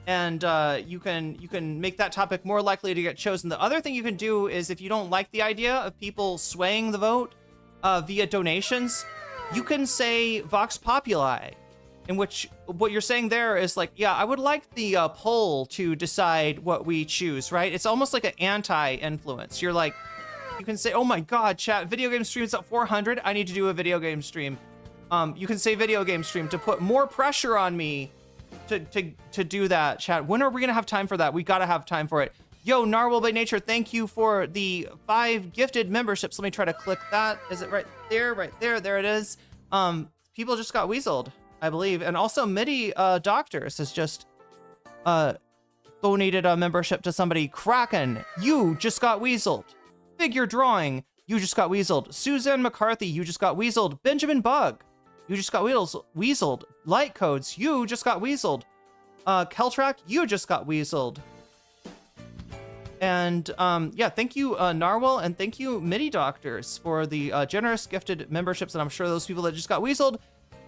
And you can make that topic more likely to get chosen. The other thing you can do is, if you don't like the idea of people swaying the vote via donations, you can say Vox Populi, in which what you're saying there is like, yeah, I would like the poll to decide what we choose, right? It's almost like an anti-influence. You're like, you can say, oh my god, chat, video game stream is at 400. I need to do a video game stream. You can say video game stream to put more pressure on me to do that, chat. When are we gonna have time for that? We gotta have time for it. Yo, Narwhal by Nature, thank you for the 5 gifted memberships. Let me try to click that. Is it right there? Right there. There it is. People just got weaseled, I believe. And also MIDI Doctors has just donated a membership to somebody. Kraken, you just got weaseled. Figure Drawing, you just got weaseled. Suzanne McCarthy, you just got weaseled. Benjamin Bug, you just got weaseled. Light Codes, you just got weaseled. Keltrack, you just got weaseled. And yeah, thank you, Narwhal, and thank you, MIDI Doctors, for the generous gifted memberships. And I'm sure those people that just got weaseled,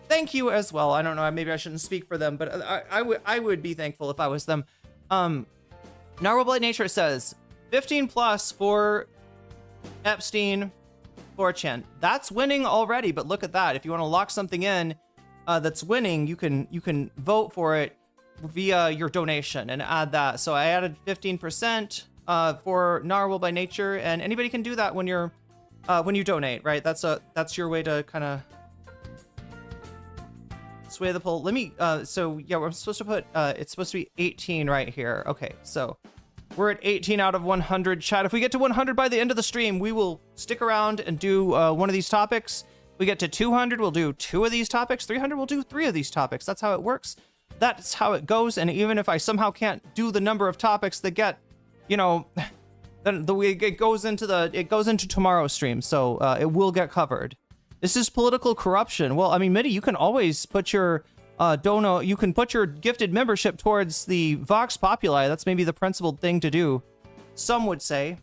thank you as well. I don't know, maybe I shouldn't speak for them, but I would be thankful if I was them. Narwhal by Nature says 15 plus for Epstein, 4chan. That's winning already, but look at that. If you want to lock something in that's winning, you can vote for it via your donation and add that. So I added 15% for Narwhal by Nature, and anybody can do that when you're when you donate, right? That's your way to kind of sway the poll. Let me so yeah, we're supposed to put it's supposed to be 18 right here. Okay, so we're at 18 out of 100. Chat, if we get to 100 by the end of the stream, we will stick around and do one of these topics. We get to 200, we'll do 2 of these topics. 300, we'll do 3 of these topics. That's how it works. That's how it goes. And even if I somehow can't do the number of topics that get, you know, then it goes into tomorrow's stream. So it will get covered. This is political corruption. Well, I mean, MIDI, you can always put your you can put your gifted membership towards the Vox Populi. That's maybe the principled thing to do, some would say.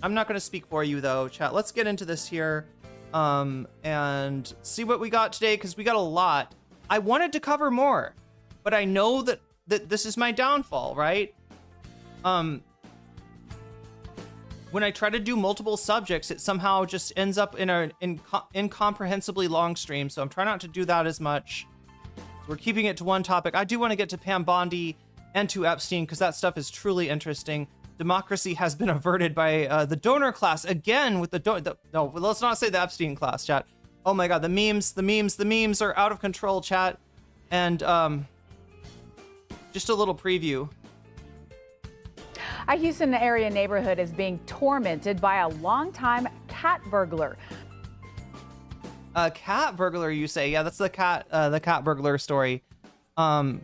I'm not going to speak for you, though, chat. Let's get into this here and see what we got today, because we got a lot. I wanted to cover more, but I know that this is my downfall, right? When I try to do multiple subjects, it somehow just ends up in an incomprehensibly long stream, so I'm trying not to do that as much. We're keeping it to one topic. I do want to get to Pam Bondi and to Epstein, because that stuff is truly interesting. Democracy has been averted by the donor class again with no, let's not say the Epstein class, chat. Oh my God, the memes are out of control, chat. And just a little preview. A Houston area neighborhood is being tormented by a longtime cat burglar. A cat burglar, you say? Yeah, that's the cat burglar story. Oh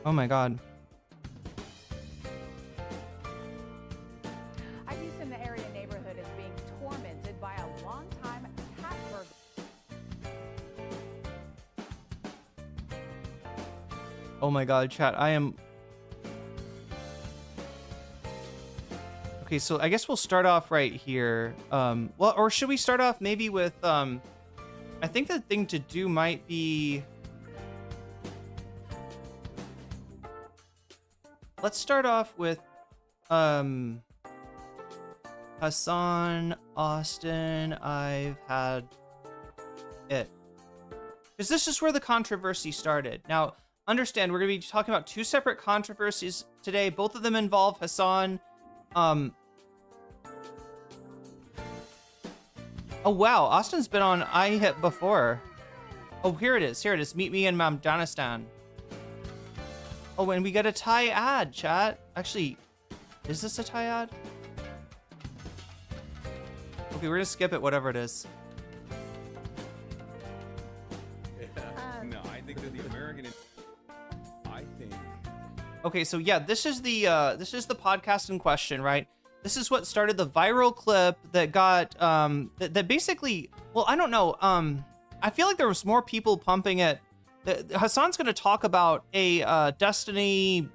my God. A Houston area neighborhood is being tormented by a longtime cat burglar. Oh my God, chat, I am... Okay, so I guess we'll start off right here. Well, or should we start off maybe with, I think the thing to do might be... Let's start off with, Hasan, Austin, I've had it. Because this is where the controversy started. Now, understand, we're going to be talking about 2 separate controversies today. Both of them involve Hasan. Oh wow, Austin's been on IHIP before. Oh, here it is. Meet me in Afghanistan. Oh, and we get a Thai ad, chat. Actually, is this a Thai ad? Okay, we're gonna skip it, whatever it is. No, I think that the American... I think... Okay, so yeah, this is the podcast in question, right? This is what started the viral clip that got that basically, well, I don't know. I feel like there was more people pumping it. Hasan's going to talk about a Destiny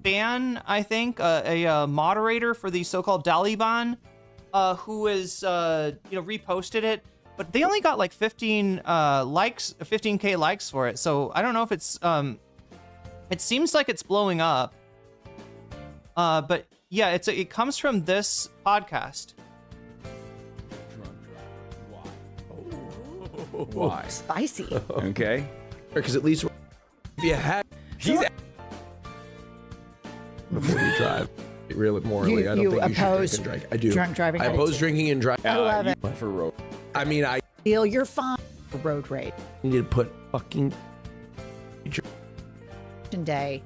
fan, I think, a moderator for the so-called Taliban, who is reposted it, but they only got like 15k likes for it. So I don't know if it's it seems like it's blowing up. But yeah, it comes from this podcast. Why? Oh. Why? Spicy. Okay. Because at least if you had before you drive, really morally, I don't think you should drink and drive. I do. Drunk driving. I oppose drinking and driving. I love it. For road. I mean, I feel you're fine. for road rage. You need to put fucking Day.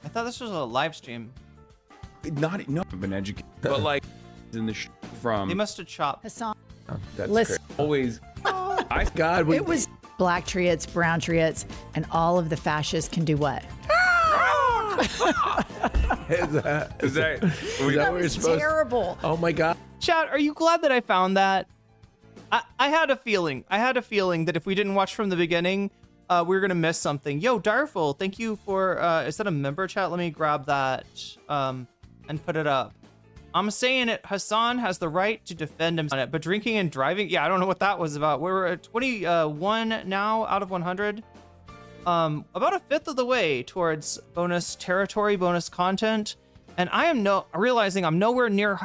I thought this was a live stream. Not no, I've been educated, but like in the from. They must have chopped. Hasan. That's Listen. crazy. Always. God. It was black triots, brown triots, and all of the fascists can do what? Is that what you're supposed? Terrible. Oh my God. Chad, are you glad that I found that? I had a feeling. I had a feeling that if we didn't watch from the beginning, we were gonna miss something. Yo, Darful, thank you for. Is that a member chat? Let me grab that and put it up. I'm saying it. Hasan has the right to defend himself, but drinking and driving. Yeah, I don't know what that was about. We're at 21 now out of 100. About a fifth of the way towards bonus territory, bonus content, and I am realizing I'm nowhere near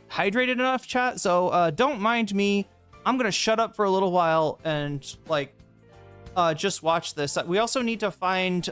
hydrated enough, chat. So don't mind me. I'm gonna shut up for a little while and like just watch this. We also need to find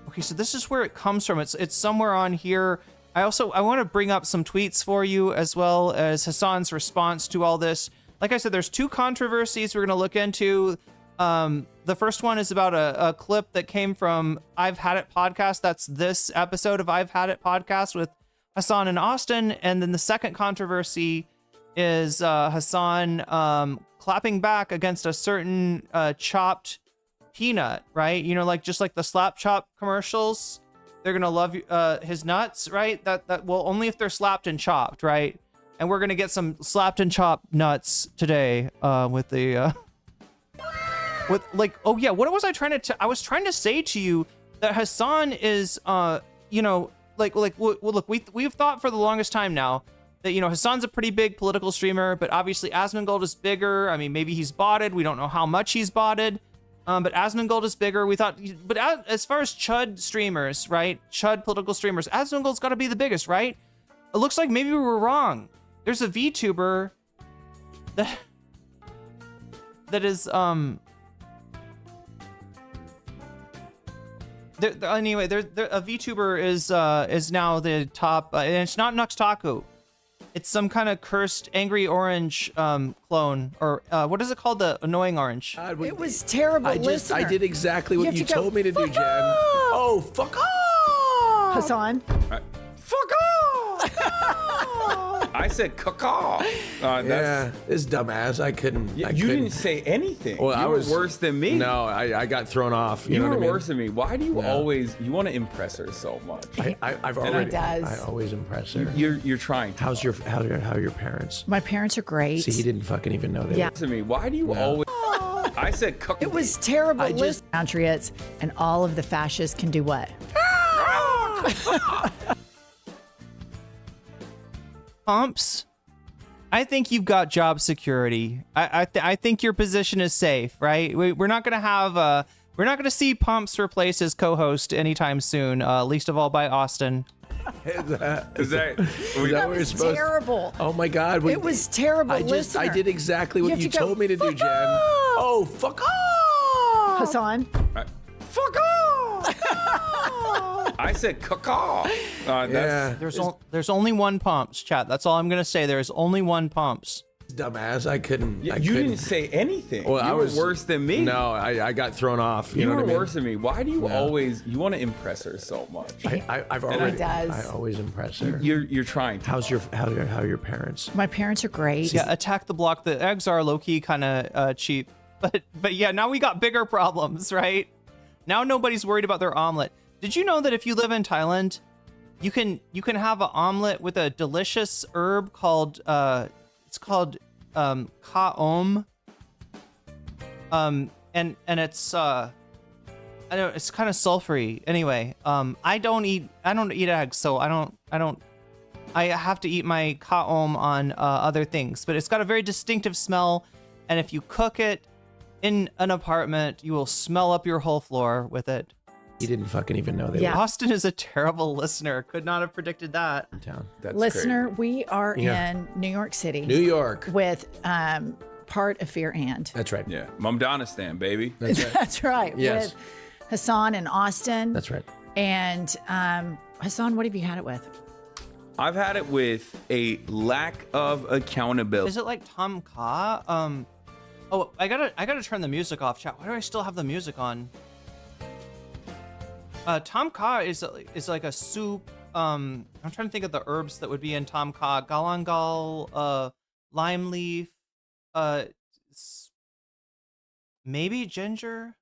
Okay, so this is where it comes from. It's somewhere on here. I want to bring up some tweets for you as well as Hasan's response to all this. Like I said, there's two controversies we're going to look into. The first one is about a clip that came from I've Had It podcast. That's this episode of I've Had It podcast with Hasan and Austin. And then the second controversy is Hasan clapping back against a certain chopped peanut, right? You know, like just like the slap chop commercials. They're gonna love his nuts, right? That well, only if they're slapped and chopped, right? And we're gonna get some slapped and chopped nuts today with the with like, oh yeah, what was I trying to? I was trying to say to you that Hasan is you know, like look, we've thought for the longest time now that, you know, Hasan's a pretty big political streamer, but obviously Asmongold is bigger. I mean, maybe he's botted. We don't know how much he's botted. But Asmongold is bigger. We thought, but as far as Chud streamers, right? Chud political streamers, Asmongold's got to be the biggest, right? It looks like maybe we were wrong. There's a VTuber that is anyway. There a VTuber is now the top, and it's not Nuxtaku. It's some kind of cursed angry orange clone, or what is it called? The annoying orange. God, It was terrible. I did exactly what you told me to do, Jen. Oh, fuck off! Hasan. Fuck off! I said caca. Yeah, this dumbass. I couldn't. You I couldn't. didn't say anything. Well, you I was were worse than me. No, I got thrown off. You know were what I mean? worse than me. Why do you always want to impress her so much? I've already. does. I always impress her. You're trying. How are your parents? My parents are great. See, he didn't fucking even know they Yeah. To me, why do you always? I said caca. It was terrible. Brown triots, and all of the fascists can do what? Pumps, I think you've got job security. I think your position is safe, right? We're not gonna have we're not gonna see Pumps replace his co-host anytime soon. Least of all by Austin. Is that what you're supposed? Terrible. Oh my God! It was terrible. I did exactly what you told me to do, Jen. Oh, fuck off! Hasan. Fuck off! I said caca. Yeah, There's only one Pumps, chat. That's all I'm gonna say. There's only one Pumps. dumbass. I couldn't. You didn't say anything. Well, you were worse than me. No, I got thrown off. You know were what I mean? worse than me. Why do you always want to impress her so much? I've already. does. I always impress her. You're trying. How are your parents? My parents are great. Yeah, attack the block. The eggs are low key kind of cheap, but yeah, now we got bigger problems, right? Now nobody's worried about their omelet. Did you know that if you live in Thailand, you can have an omelet with a delicious herb called it's called ka om, and it's I don't, it's kind of sulfury. Anyway, I don't eat eggs, so I have to eat my ka om on other things, but it's got a very distinctive smell, and if you cook it in an apartment, you will smell up your whole floor with it. He didn't fucking even know they Yeah. were Austin is a terrible listener. Could not have predicted that. in town. That's Listener, crazy. we are Yeah. in New York City. New York. With part of Fear and. That's right. Yeah, Mumdanistan, baby. That's right. That's right. Yes. With Hasan and Austin. That's right. And Hasan, what have you had it with? I've had it with a lack of accountability. Is it like Tom Ka? Oh, I gotta turn the music off, chat. Why do I still have the music on? Tom Ka is like a soup. I'm trying to think of the herbs that would be in Tom Ka. Galangal, lime leaf, maybe ginger.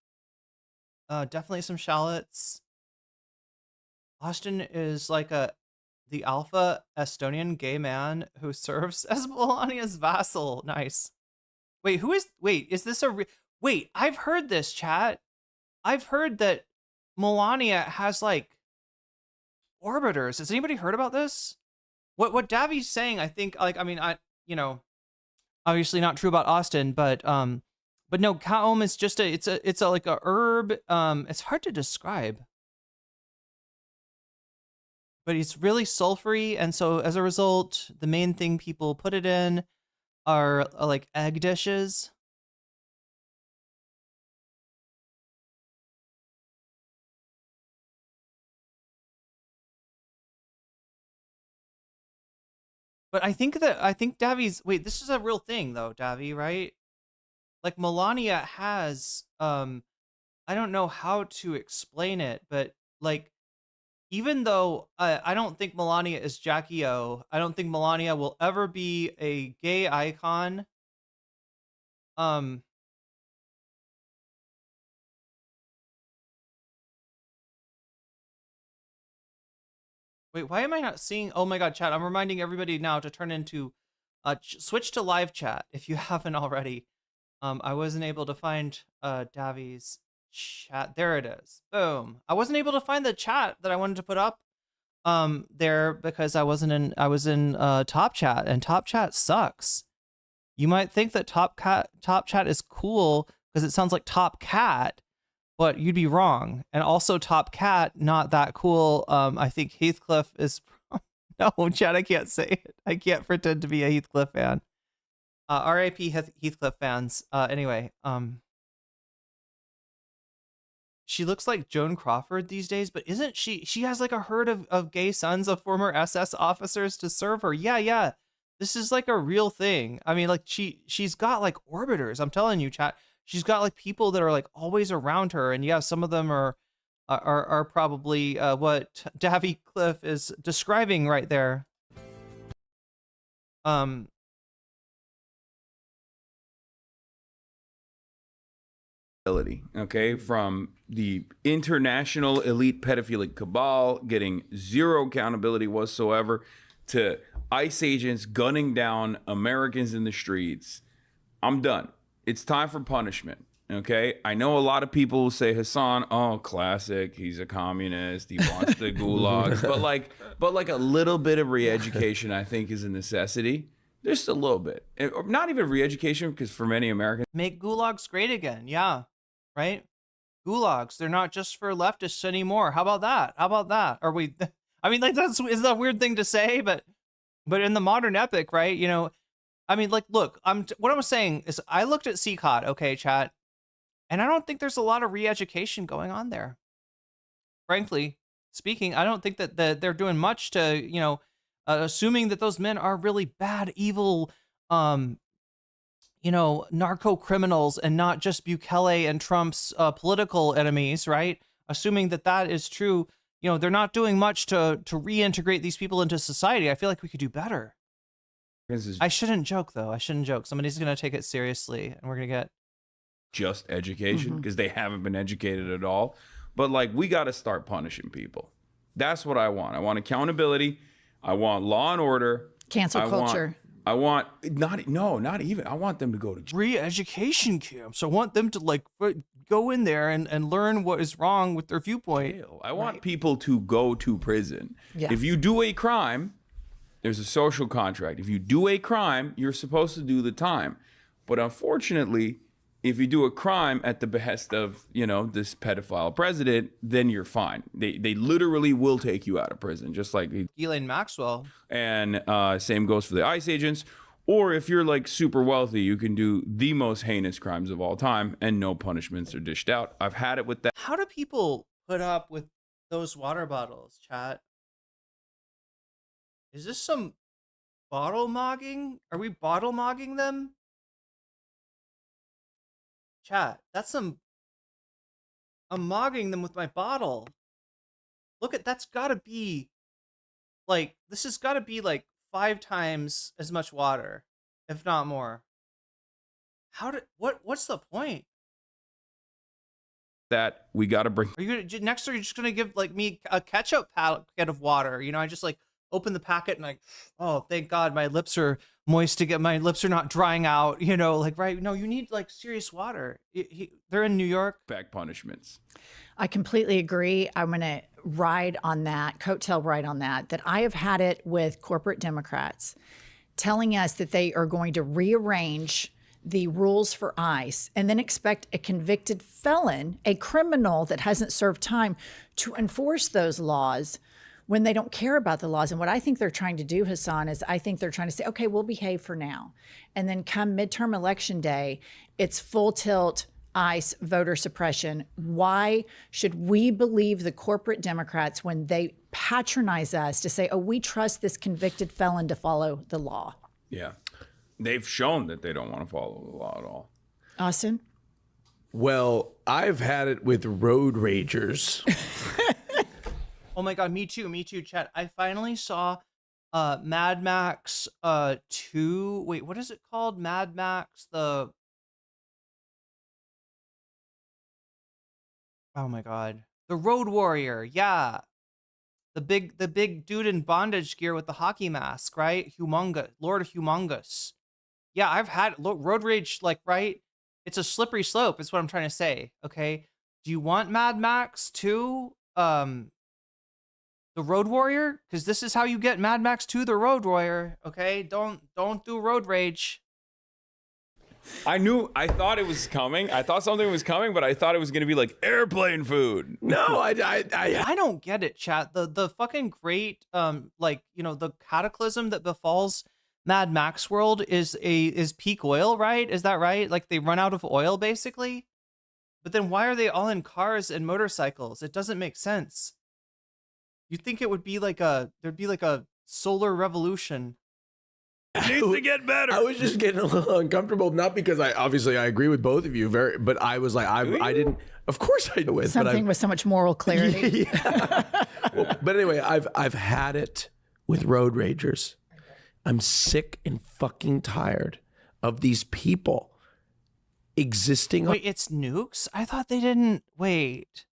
Definitely some shallots. Austin is like the alpha Estonian gay man who serves as Melania's vassal. Nice. Wait, is this wait, I've heard this, chat. I've heard that Melania has like orbiters. Has anybody heard about this? What Davi's saying, I think, like, I mean, obviously not true about Austin, but no, kaom is just it's a like a herb. It's hard to describe. But it's really sulfury, and so as a result, the main thing people put it in are like egg dishes. But I think Davi's, wait, this is a real thing though, Davi, right? Like Melania has, I don't know how to explain it, but like, even though I don't think Melania is Jackie O, I don't think Melania will ever be a gay icon. Wait, why am I not seeing? Oh my God, chat! I'm reminding everybody now to turn into, switch to live chat if you haven't already. I wasn't able to find Davi's chat. There it is. Boom. I wasn't able to find the chat that I wanted to put up there because I was in Top Chat, and Top Chat sucks. You might think that Top Chat is cool because it sounds like Top Cat, but you'd be wrong. And also Top Cat, not that cool. I think Heathcliff is no, chat, I can't say it. I can't pretend to be a Heathcliff fan. RIP Heathcliff fans. Anyway, she looks like Joan Crawford these days, but isn't she has like a herd of gay sons of former SS officers to serve her. Yeah. This is like a real thing. I mean, like she's got like orbiters. I'm telling you, chat. She's got like people that are like always around her, and yeah, some of them are probably what Davy Cliff is describing right there. Okay, from the international elite pedophilic cabal getting zero accountability whatsoever to ICE agents gunning down Americans in the streets. I'm done. It's time for punishment. Okay, I know a lot of people will say Hasan, oh, classic, he's a communist, he wants the gulags, but like a little bit of re-education I think is a necessity. Just a little bit, not even re-education, because for many Americans, make gulags great again. Yeah, right. Gulags, they're not just for leftists anymore. How about that? Are we? I mean, like is that a weird thing to say, but in the modern epic, right? You know, I mean, like, look, what I'm saying is I looked at CCOT, okay, chat, and I don't think there's a lot of re-education going on there. Frankly speaking, I don't think that they're doing much to, you know, assuming that those men are really bad, evil, you know, narco criminals and not just Bukele and Trump's political enemies, right? Assuming that is true, you know, they're not doing much to reintegrate these people into society. I feel like we could do better. I shouldn't joke, though. I shouldn't joke. Somebody's going to take it seriously, and we're going to get just education because they haven't been educated at all. But like, we got to start punishing people. That's what I want. I want accountability. I want law and order. Cancel culture. I want not even. I want them to go to re-education camps. I want them to like go in there and learn what is wrong with their viewpoint. I want people to go to prison. Yeah. If you do a crime, there's a social contract. If you do a crime, you're supposed to do the time. But unfortunately, if you do a crime at the behest of, you know, this pedophile president, then you're fine. They literally will take you out of prison, just like Ghislaine Maxwell. And same goes for the ICE agents. Or if you're like super wealthy, you can do the most heinous crimes of all time and no punishments are dished out. I've had it with that. How do people put up with those water bottles, chat? Is this some bottle mogging? Are we bottle mogging them? Chat, I'm mogging them with my bottle. Look at, that's gotta be, like, this has gotta be like 5 times as much water, if not more. What's the point? That we got to bring. Are you gonna, next are you just gonna give like me a ketchup packet of water? You know, I just like open the packet and like, oh, thank God my lips are moist to get, my lips are not drying out, you know, like, right? No, you need like serious water. They're in New York. Back punishments. I completely agree. I'm going to ride on that, coattail ride on that I have had it with corporate Democrats telling us that they are going to rearrange the rules for ICE and then expect a convicted felon, a criminal that hasn't served time, to enforce those laws when they don't care about the laws. And what I think they're trying to do, Hasan, is I think they're trying to say, okay, we'll behave for now. And then come midterm election day, it's full tilt ICE voter suppression. Why should we believe the corporate Democrats when they patronize us to say, oh, we trust this convicted felon to follow the law? Yeah. They've shown that they don't want to follow the law at all. Austin? Well, I've had it with road ragers. Oh my God, me too, chat. I finally saw Mad Max 2. Wait, what is it called? Mad Max oh my God. The Road Warrior. Yeah. The big dude in bondage gear with the hockey mask, right? Humongous. Lord Humongous. Yeah, I've had road rage, like, right? It's a slippery slope, is what I'm trying to say. Okay. Do you want Mad Max 2? The Road Warrior? Because this is how you get Mad Max 2, the Road Warrior. Okay. Don't do road rage. I thought it was coming. I thought something was coming, but I thought it was going to be like airplane food. No, I don't get it, chat. The fucking great, like, you know, the cataclysm that befalls Mad Max world is peak oil, right? Is that right? Like they run out of oil basically. But then why are they all in cars and motorcycles? It doesn't make sense. You'd think it would be like there'd be like a solar revolution. It needs to get better. I was just getting a little uncomfortable, not because I agree with both of you but I was like, I didn't, of course I do. Something with so much moral clarity. Yeah. Well, but anyway, I've had it with road ragers. I'm sick and fucking tired of these people existing. Wait, it's nukes? I thought they didn't. Wait.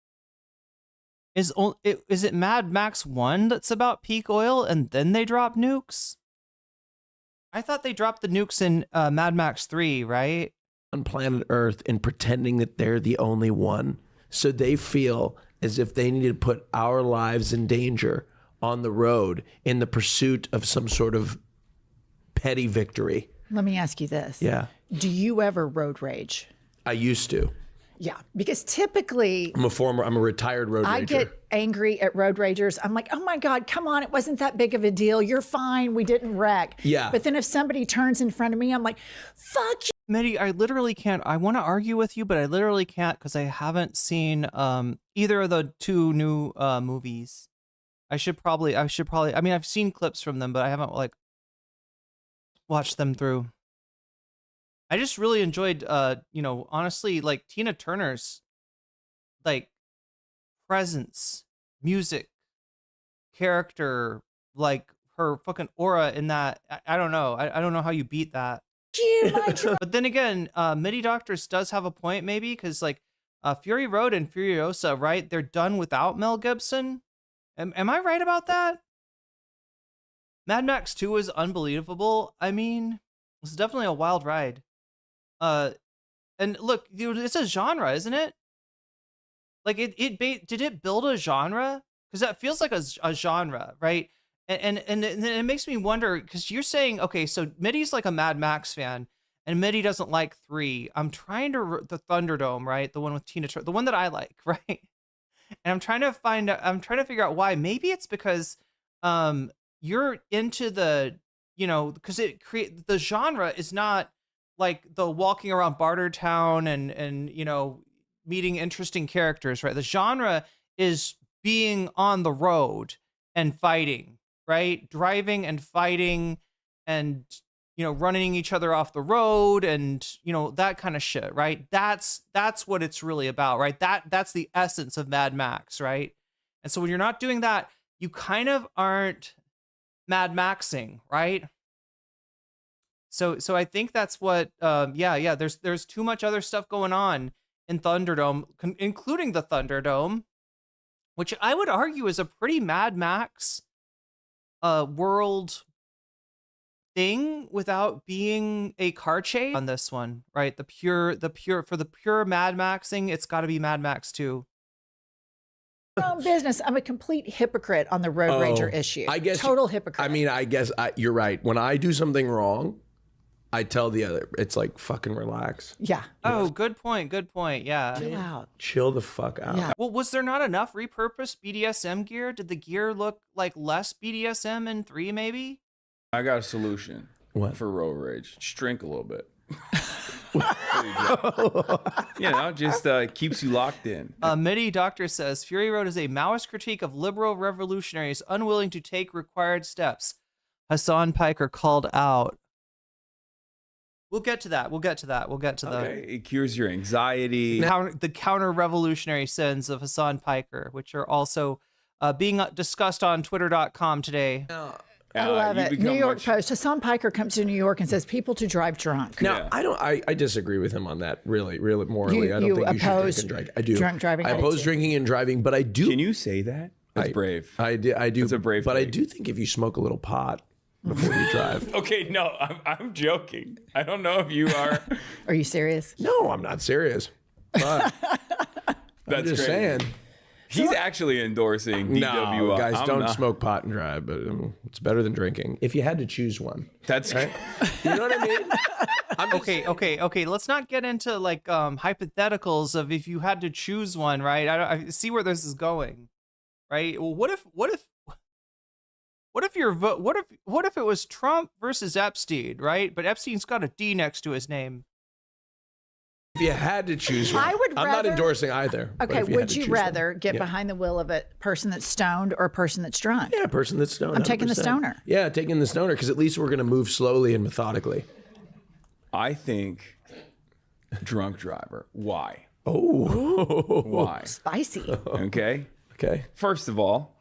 Is it Mad Max 1 that's about peak oil and then they drop nukes? I thought they dropped the nukes in Mad Max 3, right? On planet Earth and pretending that they're the only one. So they feel as if they need to put our lives in danger on the road in the pursuit of some sort of petty victory. Let me ask you this. Yeah. Do you ever road rage? I used to. Yeah, because typically I'm a retired road rager. I get angry at road ragers. I'm like, oh my God, come on. It wasn't that big of a deal. You're fine. We didn't wreck. Yeah. But then if somebody turns in front of me, I'm like, fuck you. Mitty, I literally can't. I want to argue with you, but I literally can't because I haven't seen either of the 2 new movies. I should probably, I mean, I've seen clips from them, but I haven't like watched them through. I just really enjoyed, you know, honestly, like Tina Turner's, like, presence, music, character, like her fucking aura in that. I don't know. I don't know how you beat that. But then again, MIDI Doctors does have a point, maybe, because like Fury Road and Furiosa, right? They're done without Mel Gibson. Am I right about that? Mad Max 2 is unbelievable. I mean, it's definitely a wild ride. And look, dude, it's a genre, isn't it? Like did it build a genre? Because that feels like a genre, right? And it makes me wonder, because you're saying, okay, so Mitty's like a Mad Max fan, and Mitty doesn't like 3. I'm trying to the Thunderdome, right? The one with Tina Turner, the one that I like, right? And I'm trying to figure out why. Maybe it's because you're into the, you know, because the genre is not like the walking around Bartertown and you know, meeting interesting characters, right? The genre is being on the road and fighting, right? Driving and fighting and, running each other off the road and, that kind of shit, right? That's what it's really about, right? That's the essence of Mad Max, right? And so when you're not doing that, you kind of aren't Mad Maxing, right? So I think that's what, there's too much other stuff going on in Thunderdome, including the Thunderdome, which I would argue is a pretty Mad Max world thing without being a car chase on this one, right? For the pure Mad Maxing, it's got to be Mad Max 2. Business. I'm a complete hypocrite on the Road Rager issue. I guess total hypocrite. I mean, you're right. When I do something wrong, I tell the other. It's like fucking relax. Yeah. Oh, good point. Good point. Yeah. Chill out. Chill the fuck out. Yeah. Well, was there not enough repurposed BDSM gear? Did the gear look like less BDSM in 3 maybe? I got a solution. What? For road rage? Just drink a little bit. Just keeps you locked in. Midi Doctor says Fury Road is a Maoist critique of liberal revolutionaries unwilling to take required steps. Hasan Piker called out. We'll get to that. Okay. It cures your anxiety. The counter-revolutionary sins of Hasan Piker, which are also being discussed on Twitter.com today. I love it. New York Post. Hasan Piker comes to New York and says people to drive drunk. Now, I disagree with him on that, really morally. I don't think you should drink and drive. I do. Drunk driving? I oppose drinking and driving, but I do. Can you say that? That's brave. I do. It's a brave But thing. I do think if you smoke a little pot before you drive. Okay, no, I'm joking. I don't know if you are. Are you serious? No, I'm not serious. But That's I'm just crazy. saying. He's actually endorsing DWI. No, guys, I'm don't not. smoke pot and drive, but it's better than drinking. If you had to choose one. That's right. You know what I mean? Okay. Let's not get into like hypotheticals of if you had to choose one, right? I see where this is going, right? Well, what if it was Trump versus Epstein, right? But Epstein's got a D next to his name. If you had to choose one, I'm not not endorsing either. but Okay, if would had to you choose rather one. get Yeah. behind the wheel of a person that's stoned or a person that's drunk? Yeah, a person that's stoned. I'm taking the 100%. stoner. Yeah, taking the stoner because at least we're going to move slowly and methodically. I think drunk driver. Why? Oh. Why? Spicy. Okay. Okay. First of all,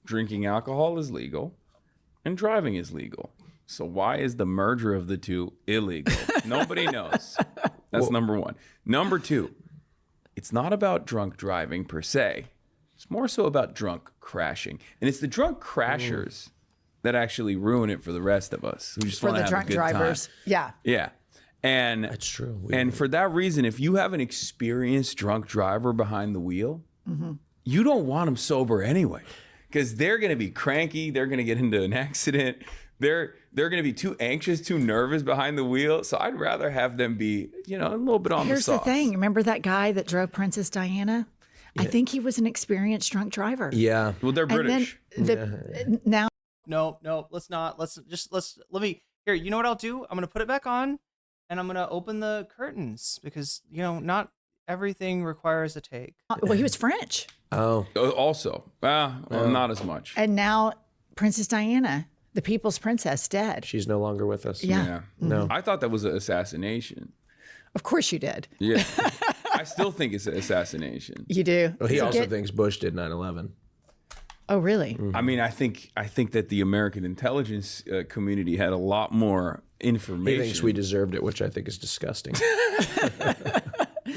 drinking alcohol is legal and driving is legal. So why is the merger of the two illegal? Nobody knows. That's number one. Number two, it's not about drunk driving per se. It's more so about drunk crashing. And it's the drunk crashers that actually ruin it for the rest of us who just For want to the have drunk a good drivers. time. Yeah. Yeah. And That's true. And for that reason, if you have an experienced drunk driver behind the wheel, you don't want them sober anyway, because they're going to be cranky. They're going to get into an accident. They're going to be too anxious, too nervous behind the wheel. So I'd rather have them be, a little bit on Here's the the sauce. thing. Remember that guy that drove Princess Diana? I think he was an experienced drunk driver. Yeah. Well, they're And British. then now No, let's not. Let me here. You know what I'll do? I'm gonna put it back on, and I'm gonna open the curtains because not everything requires a take. well, he was French. Oh. Also, not as much. And now Princess Diana, the people's princess, dead. She's no longer with us. Yeah. Yeah. No. I thought that was an assassination. Of course you did. Yeah. I still think it's an assassination. You do. Well, he So also get- thinks Bush did 9/11. Oh, really? I mean, I think that the American intelligence community had a lot more He information. thinks we deserved it, which I think is disgusting.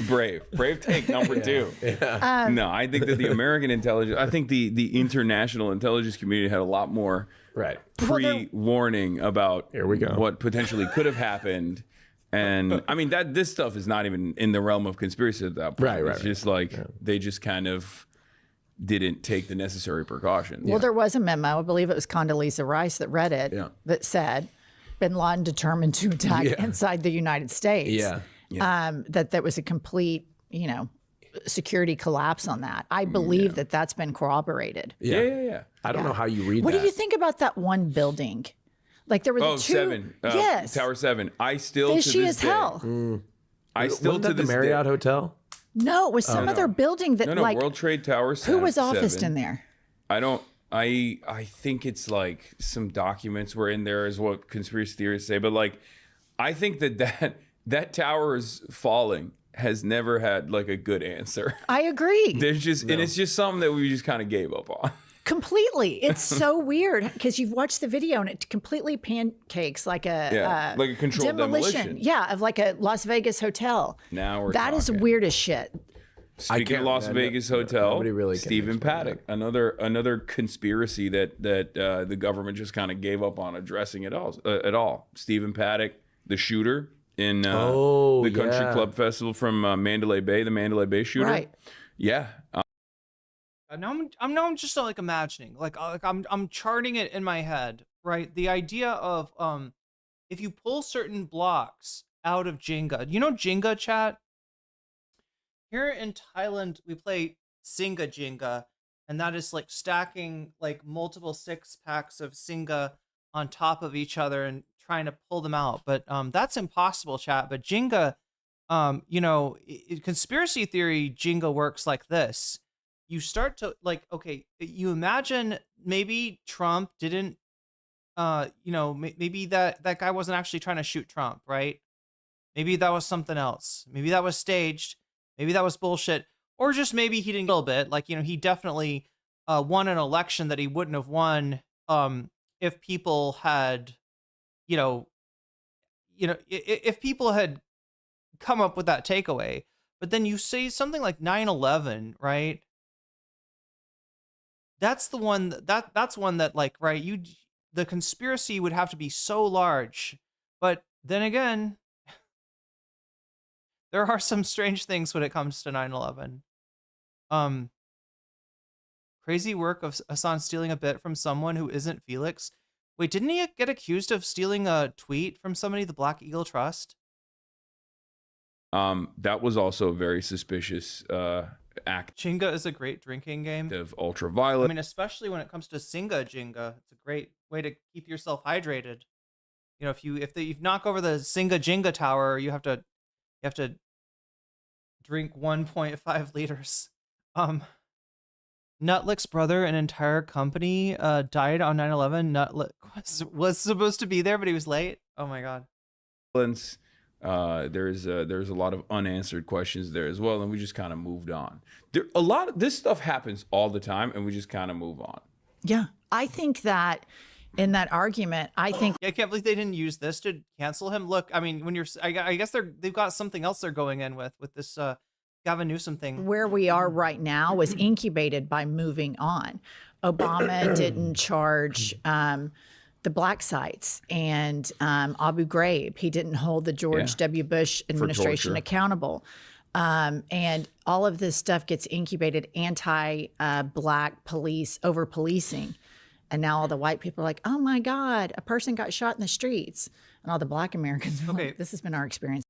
brave take number two. No, I think that the American intelligence, I think the international intelligence community had a lot more Right. pre-warning about Here we go. what potentially could have happened. And I mean this stuff is not even in the realm of conspiracy at that point. Right, It's just like they just kind of didn't take the necessary precautions. Well, there was a memo. I believe it was Condoleezza Rice that read it that said Bin Laden determined to attack inside the United States. Yeah. That was a complete, security collapse on that. I believe that that's been corroborated. Yeah. I don't know how you read What that. do you think about that one building? Like there were the Oh, two. 7. Yes. Tower 7. I still Fishy to this as day, hell. I still Wasn't to that the this Marriott day, Hotel? No, it was some other building that No, like World Trade Tower 7. who was officed in there? I don't I think it's like some documents were in there is what conspiracy theorists say, but like I think that tower is falling has never had like a good answer. I agree. There's just and it's just something that we just kind of gave up on. Completely. It's so weird because you've watched the video and it completely pancakes like a like a controlled demolition. Yeah, of like a Las Vegas hotel. Now we're That is talking. weird as shit. Speaking of Las Vegas Hotel, nobody really can Stephen explain Paddock, another conspiracy that the government just kind of gave up on addressing at all. Stephen Paddock, the shooter in the Country Club Festival from Mandalay Bay, the Mandalay Bay shooter. Right. Yeah. Now I'm just like imagining, like I'm charting it in my head, right? The idea of if you pull certain blocks out of Jenga, you know Jenga, chat. Here in Thailand, we play Singa Jenga, and that is like stacking like multiple 6-packs of Singa on top of each other and trying to pull them out. But that's impossible, chat. But Jenga, you know, conspiracy theory Jenga works like this. You start to like, okay, you imagine maybe Trump didn't, you know, maybe that guy wasn't actually trying to shoot Trump, right? Maybe that was something else. Maybe that was staged. Maybe that was bullshit. Or just maybe he didn't get a little bit. Like, you know, he definitely won an election that he wouldn't have won if people had, you know, if people had come up with that takeaway. But then you say something like 9/11, right? That's the one that's one that like, right, the conspiracy would have to be so large. But then again, there are some strange things when it comes to 9/11. Crazy work of Hasan stealing a bit from someone who isn't Felix. Wait, didn't he get accused of stealing a tweet from somebody, the Black Eagle Trust? That was also a very suspicious act Jenga is a great drinking game. of ultraviolet. I mean, especially when it comes to Singa Jenga, it's a great way to keep yourself hydrated. You know, if you knock over the Singa Jenga tower, you have to drink 1.5 liters. Nutlick's brother, an entire company, died on 9/11. Nutlick was supposed to be there, but he was late. Oh my god. There's a lot of unanswered questions there as well, and we just kind of moved on. This stuff happens all the time, and we just kind of move on. Yeah. I think that in that argument, I think Yeah, I can't believe they didn't use this to cancel him. Look, I mean, when I guess they've got something else they're going in with this Gavin Newsom thing. where we are right now was incubated by moving on. Obama didn't charge the black sites and Abu Ghraib. He didn't hold the George W. Bush administration torture. accountable. And all of this stuff gets incubated, anti-black police, over-policing. And now all the white people are like, oh my God, a person got shot in the streets. And all the black Americans are Okay. like, this has been our experience.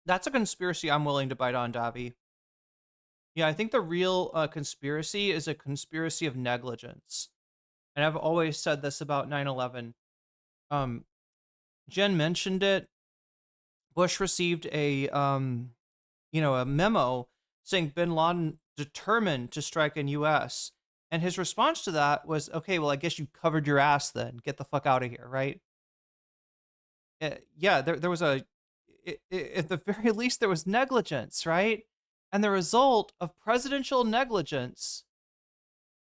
That's a conspiracy I'm willing to bite on, Davi. Yeah, I think the real conspiracy is a conspiracy of negligence. And I've always said this about 9/11. Jen mentioned it. Bush received a memo saying bin Laden determined to strike in U.S. And his response to that was, okay, well, I guess you covered your ass then. Get the fuck out of here, right? Yeah, there was at the very least, there was negligence, right? And the result of presidential negligence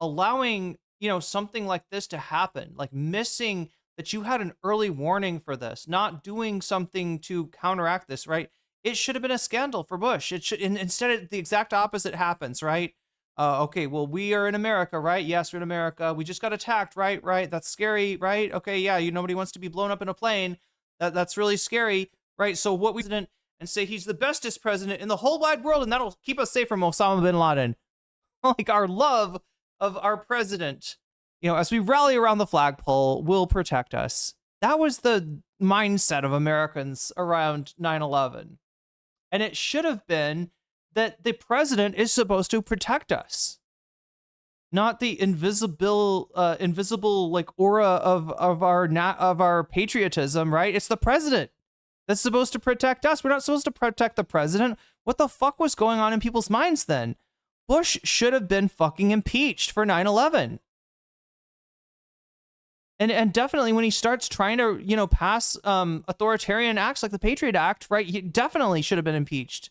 allowing, something like this to happen, like missing that you had an early warning for this, not doing something to counteract this, right? It should have been a scandal for Bush. It should, instead, the exact opposite happens, right? Okay, well, we are in America, right? Yes, we're in America. We just got attacked, right? Right. That's scary, right? Okay, yeah, nobody wants to be blown up in a plane. That's really scary, right? So what we didn't and say he's the bestest president in the whole wide world, and that'll keep us safe from Osama bin Laden. Like our love of our president, as we rally around the flagpole, will protect us. That was the mindset of Americans around 9/11. And it should have been that the president is supposed to protect us, not the invisible like aura of our patriotism, right? It's the president that's supposed to protect us. We're not supposed to protect the president. What the fuck was going on in people's minds then? Bush should have been fucking impeached for 9/11. And definitely when he starts trying to, pass authoritarian acts like the Patriot Act, right? He definitely should have been impeached.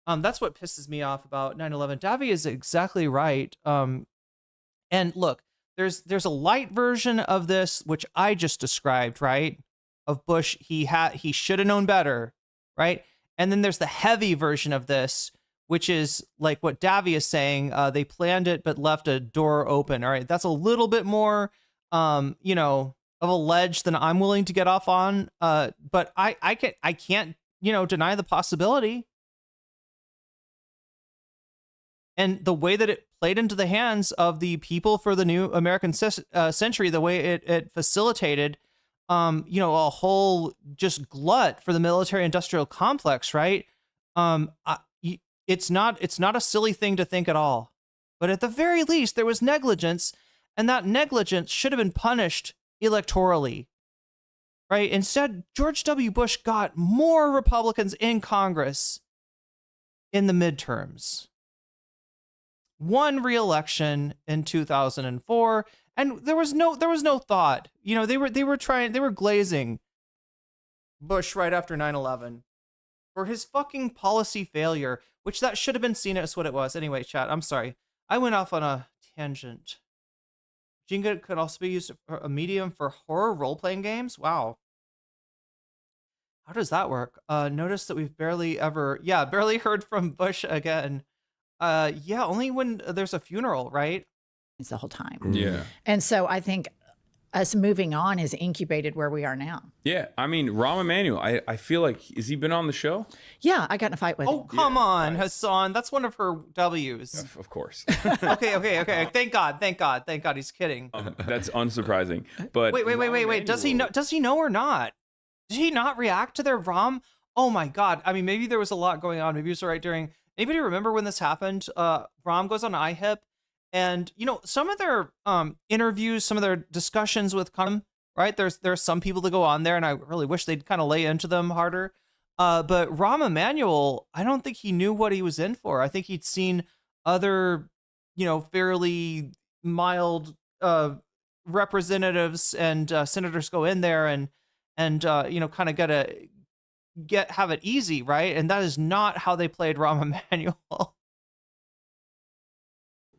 That's what pisses me off about 9/11. Davy is exactly right. And look, there's a light version of this which I just described, right? Of Bush, he should have known better, right? And then there's the heavy version of this, which is like what Davy is saying. They planned it but left a door open. All right, that's a little bit more, of a ledge than I'm willing to get off on. But I can't, deny the possibility. And the way that it played into the hands of the people for the new American century, the way it facilitated, a whole just glut for the military-industrial complex, right? It's not a silly thing to think at all. But at the very least, there was negligence, and that negligence should have been punished electorally, right? Instead, George W. Bush got more Republicans in Congress in the midterms. Won re-election in 2004, and there was no thought. They were glazing Bush right after 9/11 for his fucking policy failure, which that should have been seen as what it was. Anyway, chat, I'm sorry. I went off on a tangent. Jenga could also be used for a medium for horror role-playing games. Wow. How does that work? Notice that we've barely heard from Bush again. Only when there's a funeral, right? It's the whole time. Yeah. And so I think us moving on has incubated where we are now. Yeah. I mean, Rahm Emanuel, I feel like, has he been on the show? Yeah, I got in a fight with him. Oh, come on, Hasan. That's one of her W's. Of course. Okay. Thank God. He's kidding. That's unsurprising. But Wait. Does he know or not? Did he not react to their Rahm? Oh my God. I mean, maybe there was a lot going on. Maybe it was right during. Anybody remember when this happened? Rahm goes on IHIP, and some of their interviews, some of their discussions with right? There's some people that go on there, and I really wish they'd kind of lay into them harder. But Rahm Emanuel, I don't think he knew what he was in for. I think he'd seen other, fairly mild representatives and senators go in there and kind of have it easy, right? And that is not how they played Rahm Emanuel.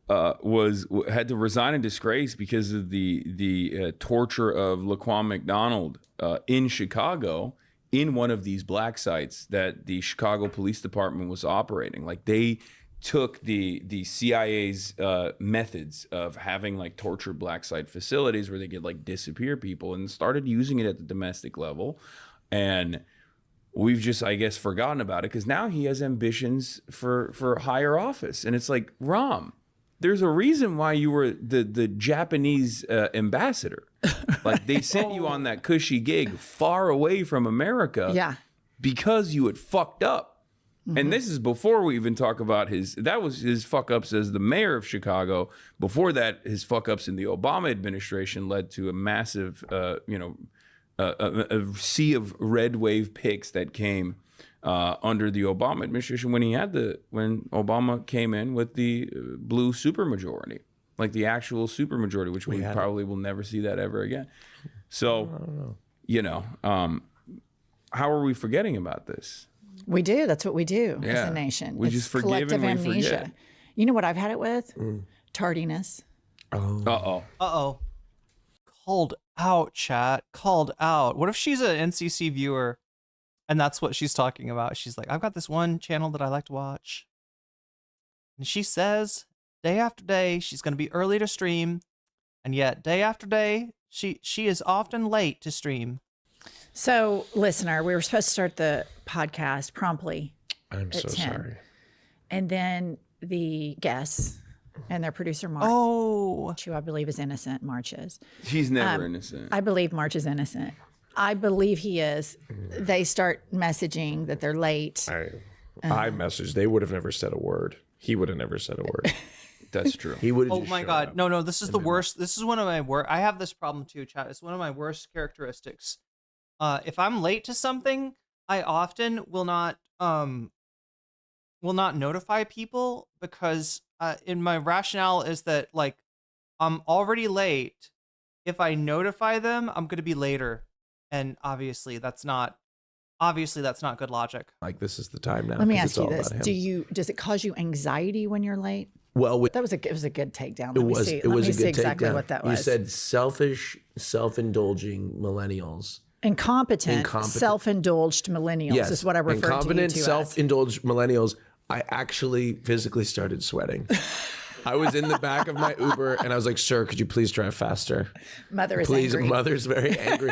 Had to resign in disgrace because of the torture of Laquan McDonald in Chicago in one of these black sites that the Chicago Police Department was operating. Like, they took the CIA's methods of having like tortured black site facilities where they could like disappear people and started using it at the domestic level. And we've just, I guess, forgotten about it because now he has ambitions for higher office. And it's like, Rahm, there's a reason why you were the Japanese ambassador. Like, they sent you on that cushy gig far away from America because you had fucked up. Mm-hmm. And this is before we even talk about his fuck ups as the mayor of Chicago. Before that, his fuck ups in the Obama administration led to a massive, a sea of red wave picks that came under the Obama administration when Obama came in with the blue supermajority, like the actual supermajority, which we probably will never see that ever again. So, how are we forgetting about this? We do. That's what we do as a nation. We just forgive collective and we amnesia. forget. You know what I've had it with? Tardiness. Oh. Uh-oh. Called out, chat. Called out. What if she's an NCC viewer and that's what she's talking about? She's like, I've got this one channel that I like to watch. And she says day after day she's going to be early to stream. And yet day after day she is often late to stream. So, listener, we were supposed to start the podcast promptly. I'm so 10. sorry. And then the guests and their producer, Mark, who I believe is innocent, March is. He's never innocent. I believe March is innocent. I believe he is. They start messaging that they're late. I messaged. They would have never said a word. He would have never said a word. That's true. He would have. Oh my God. No, this is the worst. This is one of my worst. I have this problem too, chat. It's one of my worst characteristics. If I'm late to something, I often will not notify people because in my rationale is that like I'm already late if I notify them, I'm going to be later. And obviously that's not good logic. Like, this is the time now. Let me 'cause ask it's you all this: about him. does it cause you anxiety when you're late? Well, It was a good takedown. it was a good exactly takedown. what that was. You said selfish, self-indulging millennials. Incompetent, self-indulged millennials is what I referred to you Incompetent, to as. self-indulged millennials. I actually physically started sweating. I was in the back of my Uber and I was like, "Sir, could you please drive faster?" Mother is Please, angry. mother's very angry.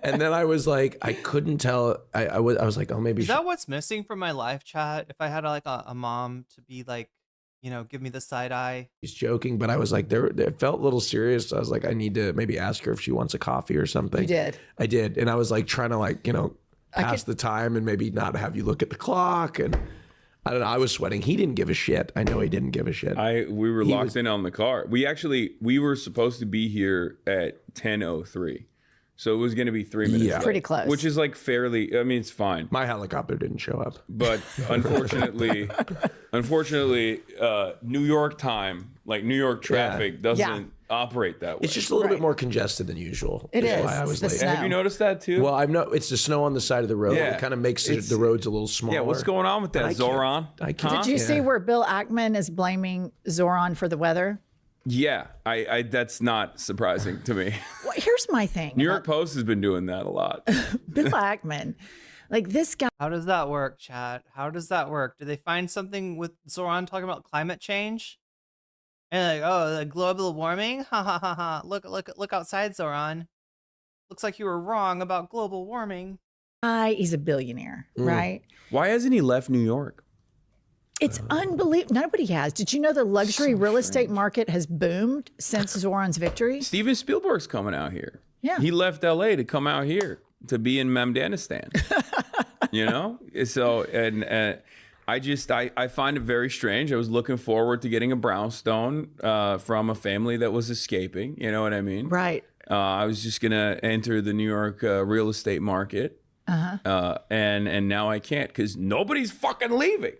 And then I was like, I couldn't tell. I was like, oh, maybe. Is that what's missing from my life chat? If I had like a mom to be like, give me the side eye. She's joking, but I was like, it felt a little serious. I was like, I need to maybe ask her if she wants a coffee or something. You did. I did. And I was like trying to pass the time and maybe not have you look at the clock. And I don't know. I was sweating. He didn't give a shit. I know he didn't give a shit. We were locked in on the car. We were supposed to be here at 10:03. So it was going to be 3 minutes late, pretty close. Which is like fairly, I mean, it's fine. My helicopter didn't show up. But unfortunately, New York time, like New York traffic, doesn't operate that way. It's just a little bit more congested than usual. It is. Why I was The late. snow. Have you noticed that too? Well, it's the snow on the side of the road. Yeah. It kind of makes the roads a little smaller. Yeah, what's going on with that, Zoran? I can't. Did you see where Bill Ackman is blaming Zoran for the weather? Yeah, I that's not surprising to me. Well, here's my thing. New York Post has been doing that a lot. Bill Ackman, like this guy. How does that work, chat? How does that work? Did they find something with Zoran talking about climate change? And like, oh, the global warming? Ha ha ha ha. Look outside, Zoran. Looks like you were wrong about global warming. He's a billionaire, right? Why hasn't he left New York? It's unbelievable. Nobody has. Did you know the luxury real estate market has boomed since Zoran's victory? Steven Spielberg's coming out here. Yeah. He left LA to come out here to be in Memdanistan. So, and I find it very strange. I was looking forward to getting a brownstone from a family that was escaping. You know what I mean? Right. I was just going to enter the New York real estate market. And now I can't because nobody's fucking leaving.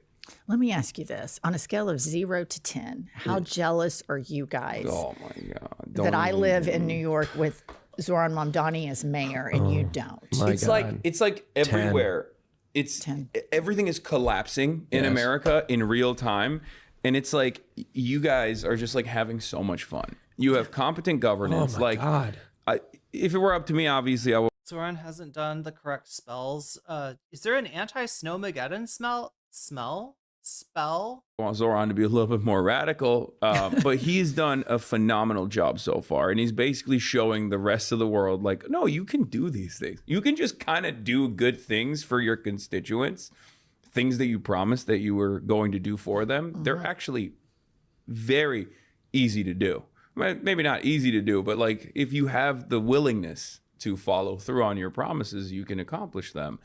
Let me ask you this. On a scale of 0 to 10, how jealous are you guys Oh my God. that I live in New York with Zoran Mamdani as mayor and you don't? It's like everywhere. It's 10. Everything is collapsing in America in real time. And it's like you guys are just like having so much fun. You have competent governance. Oh my God. If it were up to me, obviously I would. Zoran hasn't done the correct spells. Is there an anti-Snowmageddon spell? I want Zoran to be a little bit more radical, but he's done a phenomenal job so far. And he's basically showing the rest of the world, like, no, you can do these things. You can just kind of do good things for your constituents, things that you promised that you were going to do for them. They're actually very easy to do. Maybe not easy to do, but like if you have the willingness to follow through on your promises, you can accomplish them.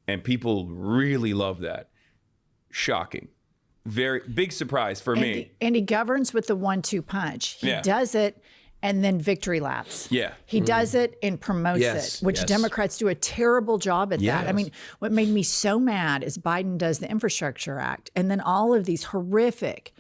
And people really love that. Shocking. Very big surprise for me. And he governs with the 1-2 punch. He does it and then victory laps. Yeah. He does it and promotes it, which Democrats do a terrible job at that. I mean, what made me so mad is Biden does the Infrastructure Act and then all of these horrific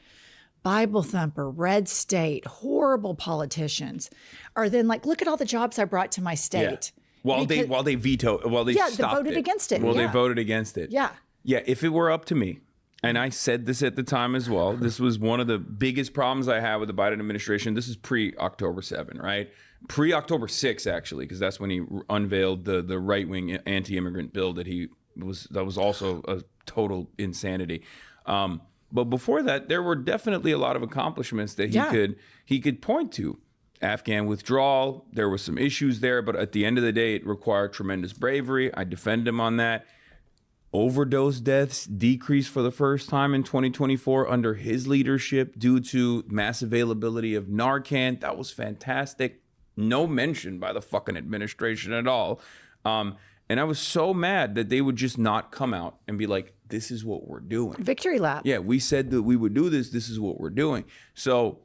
Bible thumper, red state, horrible politicians are then like, look at all the jobs I brought to my state. While they stopped they voted against it. They voted against it. Yeah. Yeah, if it were up to me, and I said this at the time as well, this was one of the biggest problems I had with the Biden administration. This is pre-October 7, right? Pre-October 6, actually, because that's when he unveiled the right-wing anti-immigrant bill that was also a total insanity. But before that, there were definitely a lot of accomplishments that he could point to. Afghan withdrawal, there were some issues there, but at the end of the day, it required tremendous bravery. I defend him on that. Overdose deaths decreased for the first time in 2024 under his leadership due to mass availability of Narcan. That was fantastic. No mention by the fucking administration at all. And I was so mad that they would just not come out and be like, this is what we're doing. Victory lap. Yeah, we said that we would do this. This is what we're doing. So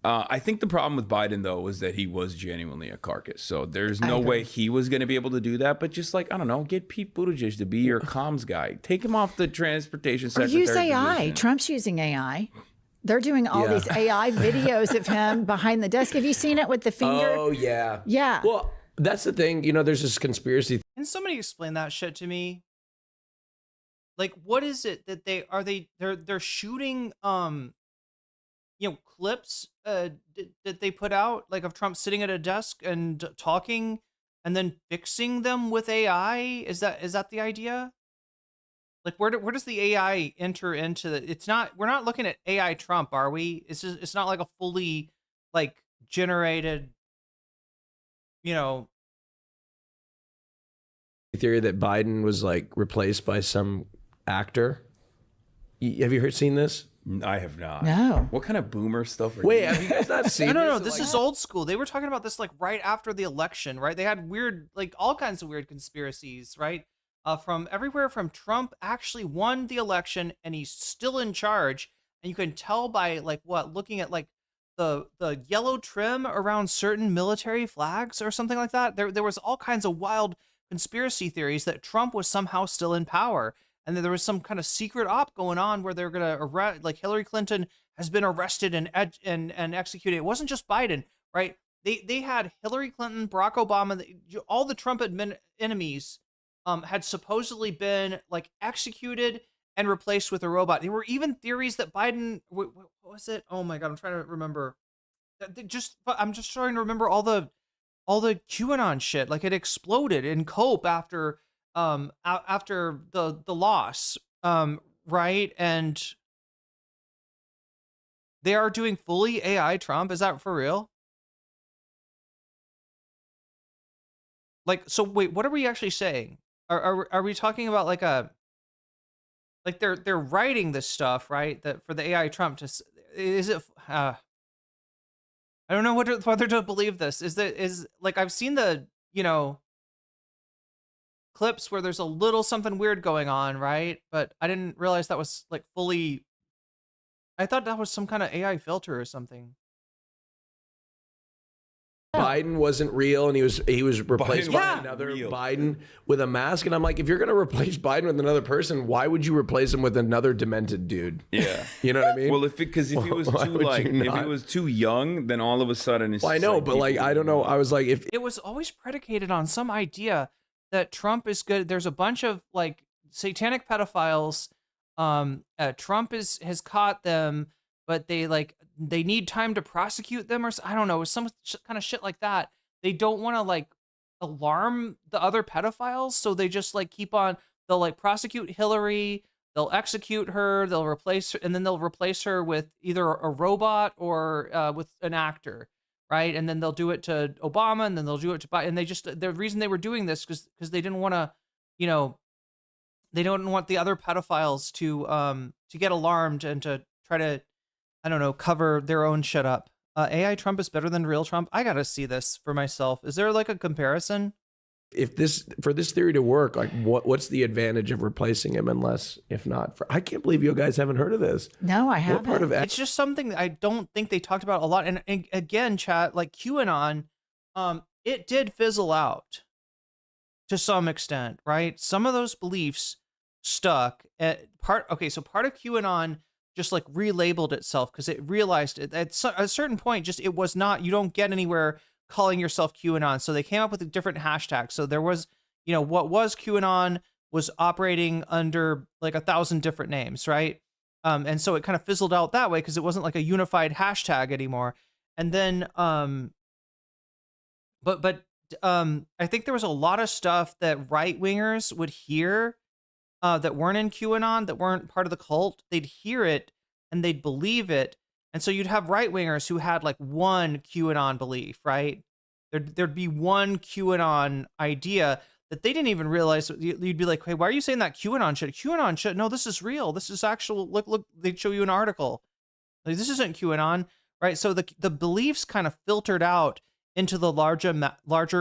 I think the problem with Biden, though, was that he was genuinely a carcass. So there's no way he was going to be able to do that. But just like, I don't know, get Pete Buttigieg to be your comms guy. Take him off the transportation Or secretary use AI. position. Trump's using AI. They're doing all Yeah. these AI videos of him behind the desk. Have you seen it with the finger? Oh, yeah. Yeah. Well, that's the thing. You know, there's this conspiracy. Can somebody explain that shit to me? Like, what is it that they're shooting clips that they put out, like, of Trump sitting at a desk and talking and then fixing them with AI? Is that the idea? Like, where does the AI enter into the? It's not. We're not looking at AI Trump, are we? It's not like a fully like generated, you know. Theory that Biden was like replaced by some actor. Have you seen this? I have not. No. What kind of boomer stuff are Wait, you? have you guys not seen No. this? This is old school. They were talking about this like right after the election, right? They had weird, like all kinds of weird conspiracies, right? From everywhere from Trump actually won the election and he's still in charge, and you can tell by like looking at like the yellow trim around certain military flags or something like that. There was all kinds of wild conspiracy theories that Trump was somehow still in power, and that there was some kind of secret op going on where they're gonna arrest, like Hillary Clinton has been arrested and executed. It wasn't just Biden, right? They had Hillary Clinton, Barack Obama, all the Trump enemies had supposedly been like executed and replaced with a robot. There were even theories that Biden, what was it? Oh my God, I'm trying to remember. I'm just trying to remember all the QAnon shit. Like, it exploded in Cope after after the loss, right? And they are doing fully AI Trump. Is that for real? Like, so wait, what are we actually saying? Are we talking about like they're writing this stuff, right? That for the AI Trump to is it? I don't know whether to believe this. Is like, I've seen the clips where there's a little something weird going on, right? But I didn't realize that was like fully. I thought that was some kind of AI filter or something. Biden wasn't real, and he was replaced Biden by wasn't another real. Biden with a mask. And I'm like, if you're gonna replace Biden with another person, why would you replace him with another demented dude? Yeah. You know what I mean? Well, because if he was Why too would like, you if he not? was too young, then all of a sudden it's. Well, I just know, like but like, people- I don't know. I was like, if It was always predicated on some idea that Trump is good. There's a bunch of like satanic pedophiles. Trump has caught them, but they need time to prosecute them, or I don't know, some kind of shit like that. They don't want to like alarm the other pedophiles, so they just like keep on. They'll like prosecute Hillary, they'll execute her, they'll replace her, and then they'll replace her with either a robot or with an actor, right? And then they'll do it to Obama, and then they'll do it to Biden. And the reason they were doing this because they didn't want to, they don't want the other pedophiles to get alarmed and to try to, I don't know, cover their own shit up. AI Trump is better than real Trump. I gotta see this for myself. Is there like a comparison? for this theory to work, like what's the advantage of replacing him unless if not for? I can't believe you guys haven't heard of this. No, I What haven't. part of It's just something that I don't think they talked about a lot. And again, chat, like QAnon, it did fizzle out to some extent, right? Some of those beliefs stuck. Part of QAnon just like relabeled itself because it realized at a certain point, just it was not. You don't get anywhere calling yourself QAnon, so they came up with a different hashtag. So there was, what was QAnon was operating under like 1,000 different names, right? And so it kind of fizzled out that way because it wasn't like a unified hashtag anymore. And then, but I think there was a lot of stuff that right wingers would hear that weren't in QAnon, that weren't part of the cult. They'd hear it and they'd believe it. And so you'd have right wingers who had like one QAnon belief, right? There'd be one QAnon idea that they didn't even realize. You'd be like, hey, why are you saying that QAnon shit? QAnon shit? No, this is real. This is actual. Look, they'd show you an article. Like, this isn't QAnon, right? So the beliefs kind of filtered out into the larger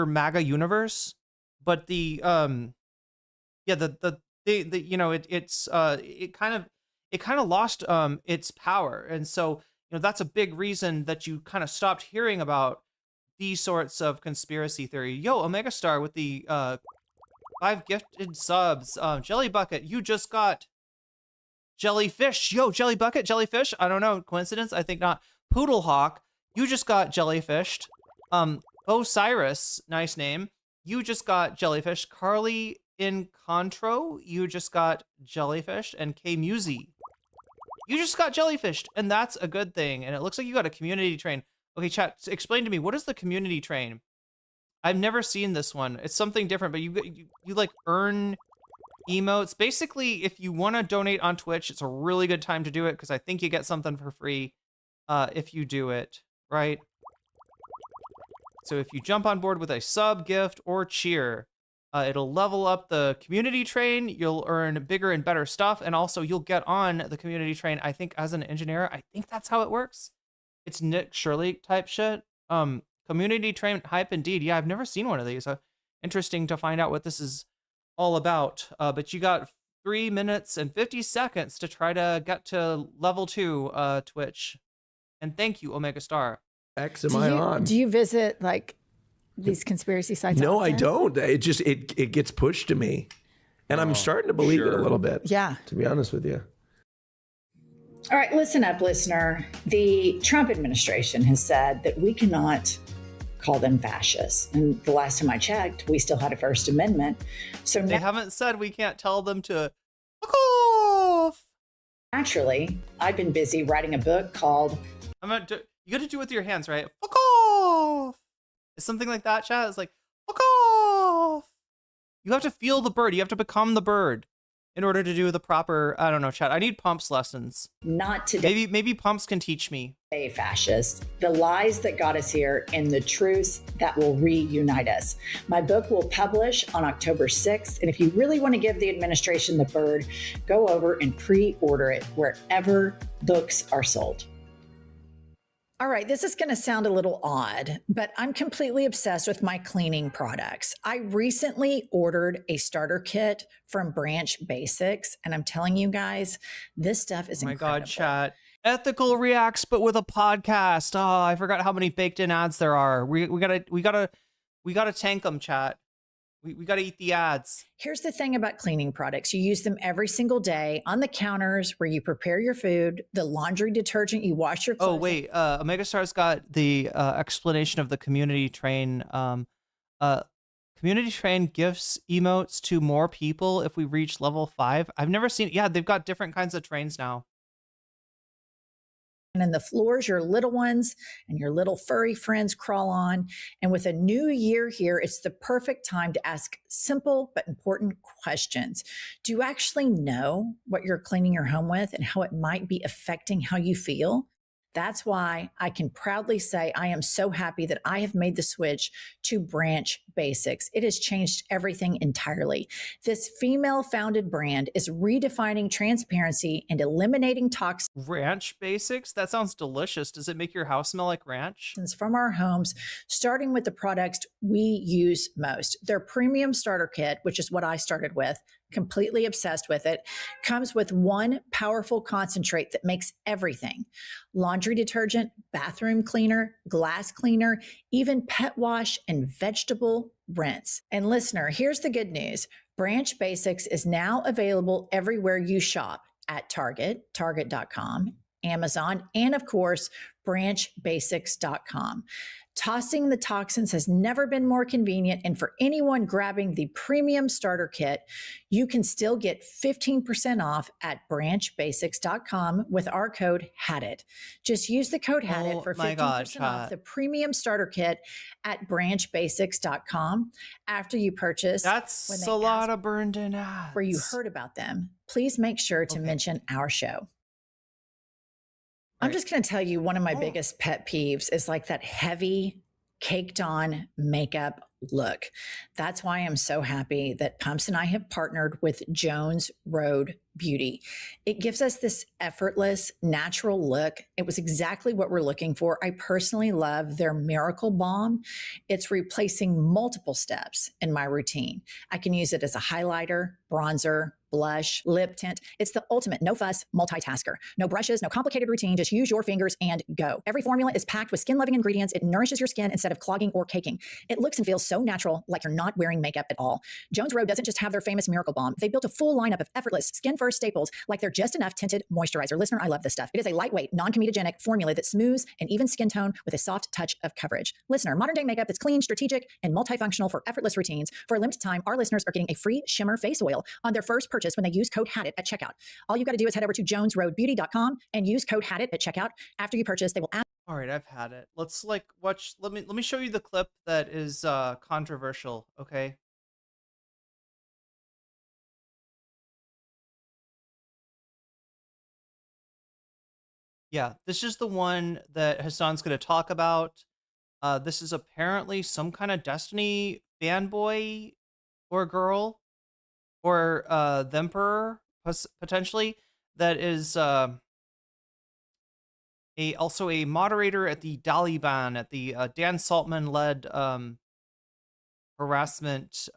MAGA universe, but it kind of lost its power. And so, that's a big reason that you kind of stopped hearing about these sorts of conspiracy theory. Yo, Omega Star with the 5 gifted subs. Jelly Bucket, you just got Jellyfish. Yo, Jelly Bucket, Jellyfish. I don't know. Coincidence? I think not. Poodlehawk, you just got jellyfished. Osiris, nice name. You just got jellyfish. Carly in Contro, you just got jellyfished. And K Musi, you just got jellyfished. And that's a good thing. And it looks like you got a community train. Okay, chat, explain to me, what is the community train? I've never seen this one. It's something different, but you like earn emotes. Basically, if you want to donate on Twitch, it's a really good time to do it because I think you get something for free if you do it, right? So if you jump on board with a sub, gift, or cheer, it'll level up the community train. You'll earn bigger and better stuff, and also you'll get on the community train, I think, as an engineer. I think that's how it works. It's Nick Shirley type shit. Community train hype indeed. Yeah, I've never seen one of these. Interesting to find out what this is all about. But you got 3 minutes and 50 seconds to try to get to level 2 Twitch. And thank you, Omega Star. X, am I on? Do you visit like these conspiracy sites? No, I often? don't. It just it gets pushed to me, and I'm starting to believe it a little bit. Yeah, to be honest with you. All right, listen up, listener. The Trump administration has said that we cannot call them fascists. And the last time I checked, we still had a First Amendment. So they haven't said we can't tell them to fuck off. Naturally, I've been busy writing a book called you got to do it with your hands, right? Fuck off. It's something like that, chat. It's like, fuck off. You have to feel the bird. You have to become the bird in order to do the proper, I don't know, chat. I need Pumps lessons. Not today. Maybe Pumps can teach me. Fascist, the lies that got us here, and the truths that will reunite us. My book will publish on October 6th. And if you really want to give the administration the bird, go over and pre-order it wherever books are sold. All right, this is going to sound a little odd, but I'm completely obsessed with my cleaning products. I recently ordered a starter kit from Branch Basics, and I'm telling you guys, this stuff is incredible. Oh my God, chat. Ethical reacts, but with a podcast. Oh, I forgot how many baked-in ads there are. We gotta tank them, chat. We gotta eat the ads. Here's the thing about cleaning products. You use them every single day on the counters where you prepare your food, the laundry detergent, you wash your clothes. Oh, wait. Omega Star's got the explanation of the community train. Community train gifts emotes to more people if we reach level 5. I've never seen. Yeah, they've got different kinds of trains now. And the floors your little ones and your little furry friends crawl on. And with a new year here, it's the perfect time to ask simple but important questions. Do you actually know what you're cleaning your home with and how it might be affecting how you feel? That's why I can proudly say I am so happy that I have made the switch to Branch Basics. It has changed everything entirely. This female-founded brand is redefining transparency and eliminating toxins. Ranch Basics? That sounds delicious. Does it make your house smell like ranch? From our homes, starting with the products we use most. Their premium starter kit, which is what I started with, completely obsessed with it, comes with one powerful concentrate that makes everything. Laundry detergent, bathroom cleaner, glass cleaner, even pet wash and vegetable rinse. And listener, here's the good news. Branch Basics is now available everywhere you shop at Target, target.com, Amazon, and of course, branchbasics.com. Tossing the toxins has never been more convenient, and for anyone grabbing the premium starter kit, you can still get 15% off at branchbasics.com with our code HADIT. Just use the code HADIT for 15% off the premium starter kit at branchbasics.com after you purchase. That's a lot of burned in ads. Where you heard about them, please make sure to mention our show. I'm just going to tell you one of my biggest pet peeves is like that heavy caked on makeup look. That's why I'm so happy that Pumps and I have partnered with Jones Road Beauty. It gives us this effortless, natural look. It was exactly what we're looking for. I personally love their Miracle Balm. It's replacing multiple steps in my routine. I can use it as a highlighter, bronzer, blush, lip tint. It's the ultimate no fuss multitasker. No brushes, no complicated routine. Just use your fingers and go. Every formula is packed with skin-loving ingredients. It nourishes your skin instead of clogging or caking. It looks and feels so natural, like you're not wearing makeup at all. Jones Road doesn't just have their famous Miracle Balm. They built a full lineup of effortless skin-first staples like their Just Enough tinted moisturizer. Listener, I love this stuff. It is a lightweight, non-comedogenic formula that smooths an even skin tone with a soft touch of coverage. Listener, modern day makeup that's clean, strategic, and multifunctional for effortless routines. For a limited time, our listeners are getting a free shimmer face oil on their first purchase when they use code HADIT at checkout. All you got to do is head over to jonesroadbeauty.com and use code HADIT at checkout. After you purchase, they will ask. All right, I've had it. Let's like watch. Let me show you the clip that is controversial. Okay. Yeah, this is the one that Hasan's going to talk about. This is apparently some kind of Destiny fanboy or girl or the Emperor potentially that is also a moderator at the Taliban at the Dan Saltman led harassment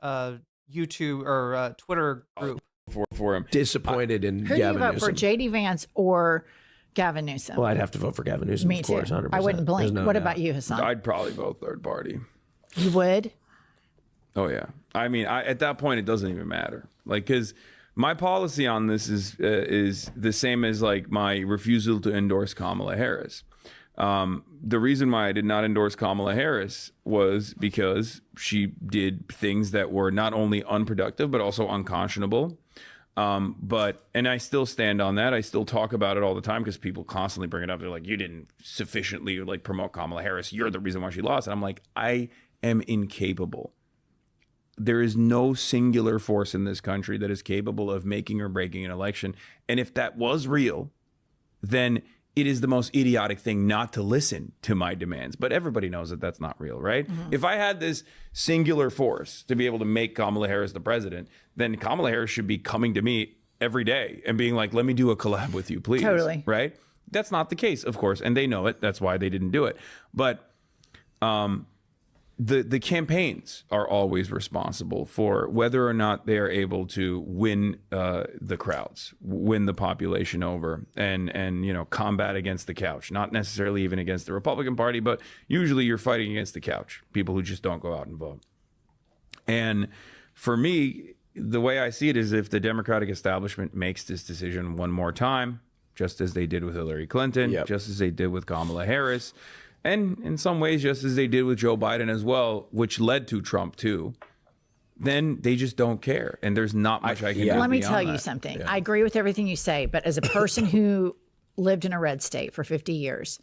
YouTube or Twitter group. For him. Disappointed in Who do you Gavin vote Newsom. for, J.D. Vance or Gavin Newsom? Well, I'd have to vote for Gavin Newsom, Me of course, too. 100%. I wouldn't blink. There's no What doubt. about you, Hasan? I'd probably vote third party. You would? Oh yeah. I mean, at that point, it doesn't even matter. Like, because my policy on this is the same as like my refusal to endorse Kamala Harris. The reason why I did not endorse Kamala Harris was because she did things that were not only unproductive but also unconscionable. And I still stand on that. I still talk about it all the time because people constantly bring it up. They're like, you didn't sufficiently like promote Kamala Harris. You're the reason why she lost. And I'm like, I am incapable. There is no singular force in this country that is capable of making or breaking an election. And if that was real, then it is the most idiotic thing not to listen to my demands. But everybody knows that that's not real, right? Mm-hmm. If I had this singular force to be able to make Kamala Harris the president, then Kamala Harris should be coming to me every day and being like, let me do a collab with you, please. Totally. Right? That's not the case, of course. And they know it. That's why they didn't do it. But the campaigns are always responsible for whether or not they are able to win the crowds, win the population over, and you know, combat against the couch. Not necessarily even against the Republican Party, but usually you're fighting against the couch, people who just don't go out and vote. And for me, the way I see it is if the Democratic establishment makes this decision one more time, just as they did with Hillary Clinton, Yep. just as they did with Kamala Harris, and in some ways, just as they did with Joe Biden as well, which led to Trump too, then they just don't care. And there's not much I can do. Let me beyond tell you that. something. I agree with everything you say, but as a person who lived in a red state for 50 years,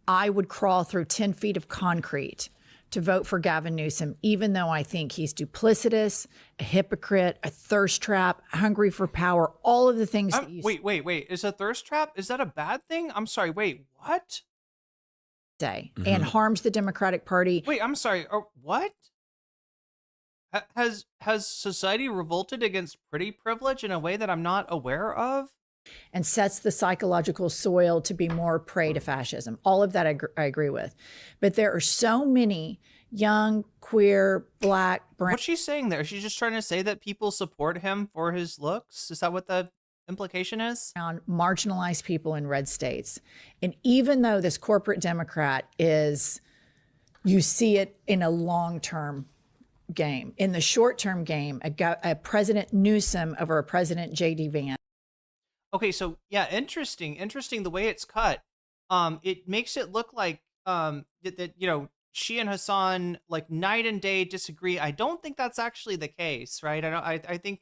I would crawl through 10 feet of concrete to vote for Gavin Newsom, even though I think he's duplicitous, a hypocrite, a thirst trap, hungry for power, all of the things that you Wait. Is a thirst trap? Is that a bad thing? I'm sorry. Wait, what? say, and harms the Democratic Party. Wait, I'm sorry. What? Has society revolted against pretty privilege in a way that I'm not aware of? And sets the psychological soil to be more prey to fascism. All of that I agree with. But there are so many young, queer, black, brown. What's she saying there? She's just trying to say that people support him for his looks? Is that what the implication is? Marginalized people in red states. And even though this corporate Democrat is, you see it in a long-term game. In the short-term game, a President Newsom over a President J.D. Vance. Okay, so yeah, interesting the way it's cut. It makes it look like that you know, she and Hasan like night and day disagree. I don't think that's actually the case, right? I think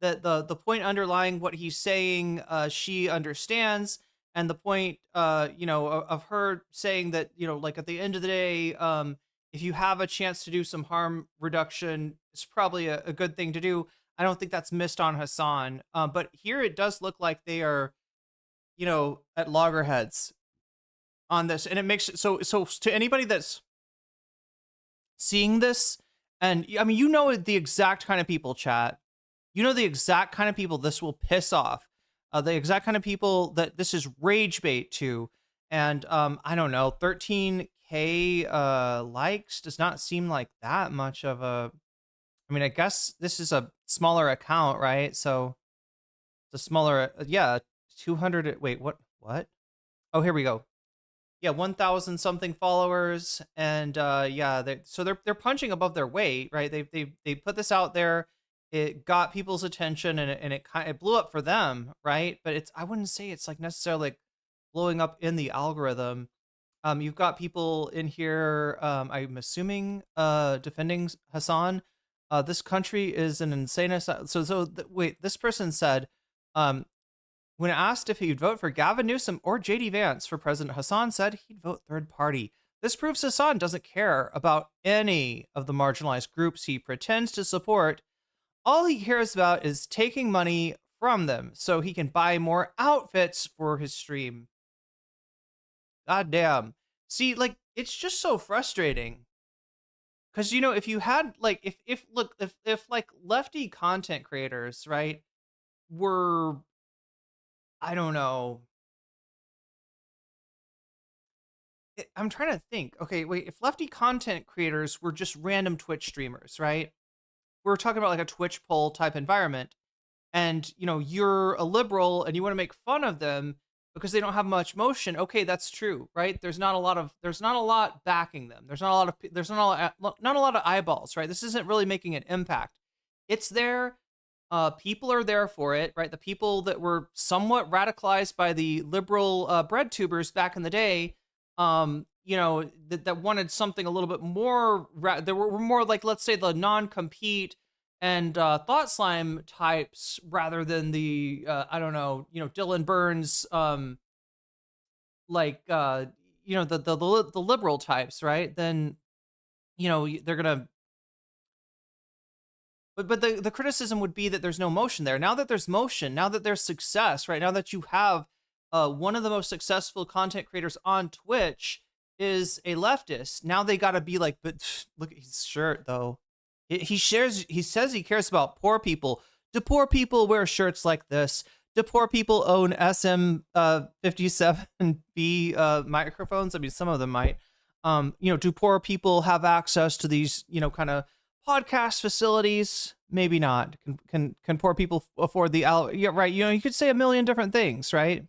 that the point underlying what he's saying, she understands, and the point, you know, of her saying that, you know, like at the end of the day, if you have a chance to do some harm reduction, it's probably a good thing to do. I don't think that's missed on Hasan, but here it does look like they are, you know, at loggerheads on this, and it makes it so to anybody that's seeing this, and I mean, you know, the exact kind of people, chat. You know the exact kind of people this will piss off, the exact kind of people that this is rage bait to, and I don't know, 13K likes does not seem like that much of a. I mean, I guess this is a smaller account, right? So the smaller, yeah, 200. Wait, what? Oh, here we go. Yeah, 1,000 something followers, and yeah, they're punching above their weight, right? They put this out there, it got people's attention, and it blew up for them, right? But I wouldn't say it's like necessarily like blowing up in the algorithm. You've got people in here, I'm assuming, defending Hasan. This country is an insane wait, this person said, when asked if he'd vote for Gavin Newsom or JD Vance for president, Hasan said he'd vote third party. This proves Hasan doesn't care about any of the marginalized groups he pretends to support. All he cares about is taking money from them so he can buy more outfits for his stream. God damn. See, like, it's just so frustrating. Because, you know, if you had, like, if like lefty content creators, right, were, I don't know. I'm trying to think. Okay, wait, if lefty content creators were just random Twitch streamers, right? We're talking about like a Twitch poll type environment. And, you know, you're a liberal and you want to make fun of them because they don't have much motion. Okay, that's true, right? There's not a lot backing them. There's not a lot of eyeballs, right? This isn't really making an impact. It's there. People are there for it, right? The people that were somewhat radicalized by the liberal bread tubers back in the day, you know, that wanted something a little bit more, there were more like, let's say, the non-compete and thought slime types rather than the, I don't know, you know, Dylan Burns, like, you know, the liberal types, right? Then, you know, they're going to, But the criticism would be that there's no motion there. Now that there's motion, now that there's success, right? Now that you have one of the most successful content creators on Twitch is a leftist. Now they got to be like, but look at his shirt though. He says he cares about poor people. Do poor people wear shirts like this? Do poor people own SM57B microphones? I mean, some of them might. You know, do poor people have access to these, you know, kind of podcast facilities? Maybe not. Can poor people afford the yeah, right? You know, you could say a million different things, right?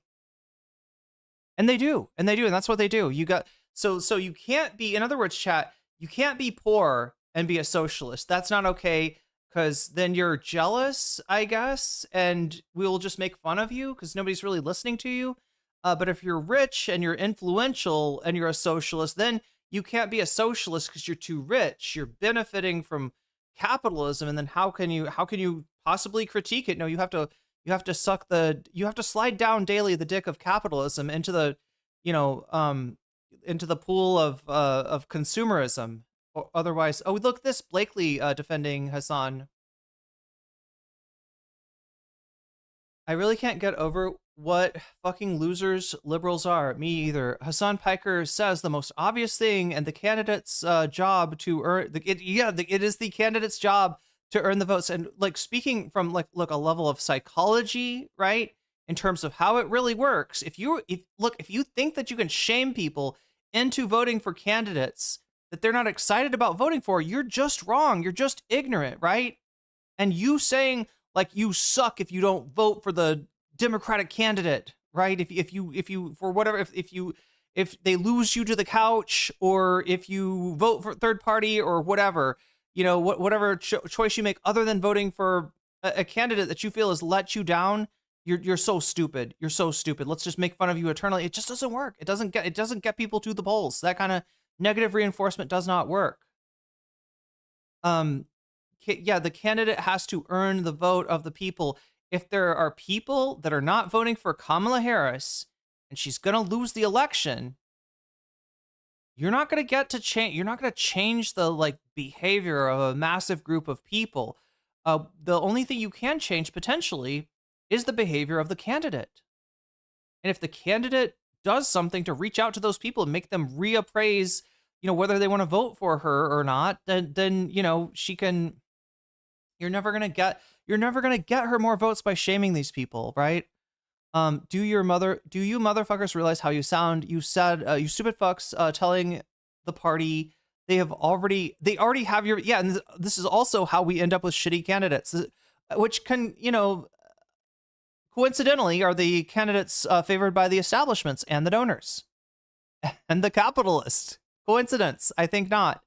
And they do, and that's what they do. You got so you can't be, in other words, chat, you can't be poor and be a socialist. That's not okay, because then you're jealous, I guess, and we'll just make fun of you because nobody's really listening to you. But if you're rich and you're influential and you're a socialist, then you can't be a socialist because you're too rich. You're benefiting from capitalism, and then how can you possibly critique it? No, you have to slide down daily the dick of capitalism into the, you know, into the pool of consumerism. Or otherwise, oh look, this Blakely defending Hasan. I really can't get over what fucking losers liberals are. Me either. Hasan Piker says the most obvious thing, and the candidate's job to earn it is the candidate's job to earn the votes. And like, speaking from like, look, a level of psychology, right? In terms of how it really works. If you think that you can shame people into voting for candidates that they're not excited about voting for, you're just wrong. You're just ignorant, right? And you saying like you suck if you don't vote for the Democratic candidate, right? If you for whatever, if they lose you to the couch, or if you vote for third party or whatever, you know, whatever choice you make other than voting for a candidate that you feel has let you down, you're so stupid. You're so stupid. Let's just make fun of you eternally. It just doesn't work. It doesn't get people to the polls. That kind of negative reinforcement does not work. Yeah, the candidate has to earn the vote of the people. If there are people that are not voting for Kamala Harris and she's going to lose the election, you're not going to get to change. You're not going to change the like behavior of a massive group of people. The only thing you can change potentially is the behavior of the candidate. And if the candidate does something to reach out to those people and make them reappraise, you know, whether they want to vote for her or not, then you know, she can. You're never gonna get her more votes by shaming these people, right? Do you motherfuckers realize how you sound? You said, you stupid fucks, telling the party they already have your, yeah, and this is also how we end up with shitty candidates. which can, coincidentally are the candidates favored by the establishments and the donors and the capitalists. Coincidence? I think not.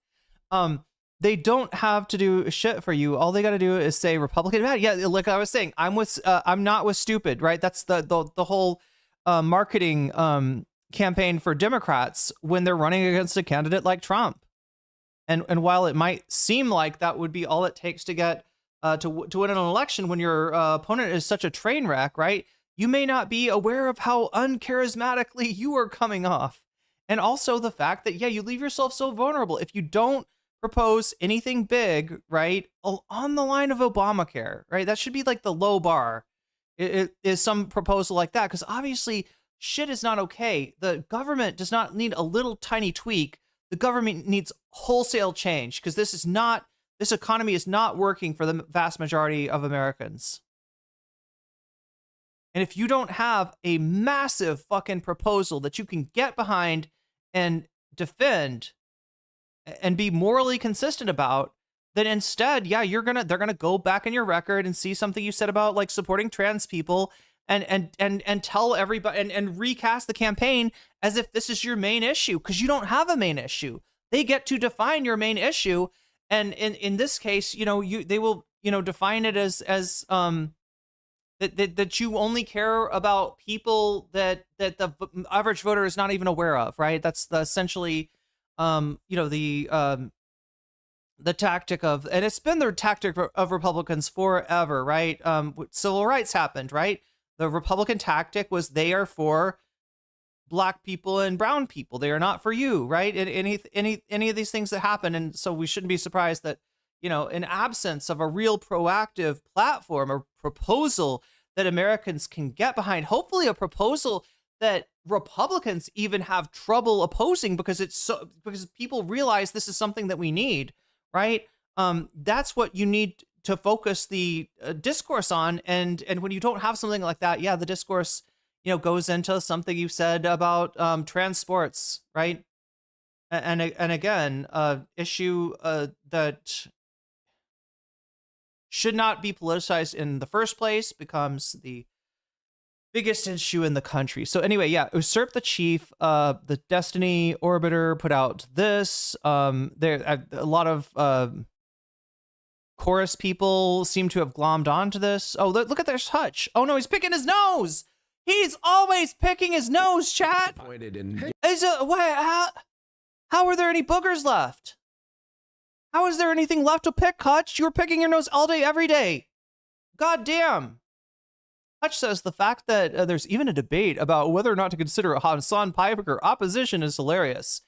They don't have to do shit for you. All they got to do is say Republican bad. Yeah, like I was saying, I'm not with stupid, right? That's the whole marketing campaign for Democrats when they're running against a candidate like Trump. And while it might seem like that would be all it takes to get to win an election when your opponent is such a train wreck, right? You may not be aware of how uncharismatically you are coming off. And also the fact that, yeah, you leave yourself so vulnerable. If you don't propose anything big, right, on the line of Obamacare, right? That should be like the low bar. It is some proposal like that, because obviously shit is not okay. The government does not need a little tiny tweak. The government needs wholesale change, because this economy is not working for the vast majority of Americans. And if you don't have a massive fucking proposal that you can get behind and defend and be morally consistent about, then instead, yeah, they're gonna go back in your record and see something you said about like supporting trans people and tell everybody and recast the campaign as if this is your main issue, because you don't have a main issue. They get to define your main issue, and in this case, they will define it as that you only care about people that the average voter is not even aware of, right? That's essentially the tactic of, and it's been the tactic of Republicans forever, right? Civil rights happened, right? The Republican tactic was they are for black people and brown people. They are not for you, right? And any of these things that happen. And so we shouldn't be surprised that, in absence of a real proactive platform or proposal that Americans can get behind, hopefully a proposal that Republicans even have trouble opposing because people realize this is something that we need, right? That's what you need to focus the discourse on. And when you don't have something like that, yeah, the discourse, goes into something you said about trans sports, right? And again, issue that should not be politicized in the first place becomes the biggest issue in the country. So anyway, yeah, Usurp the Chief, the Destiny Orbiter put out this. A lot of chorus people seem to have glommed onto this. Oh, look at this Hutch. Oh no, he's picking his nose. He's always picking his nose, chat. Pointed in. How are there any boogers left? How is there anything left to pick, Hutch? You were picking your nose all day, every day. God damn. Hutch says the fact that there's even a debate about whether or not to consider Hasan Piker opposition is hilarious.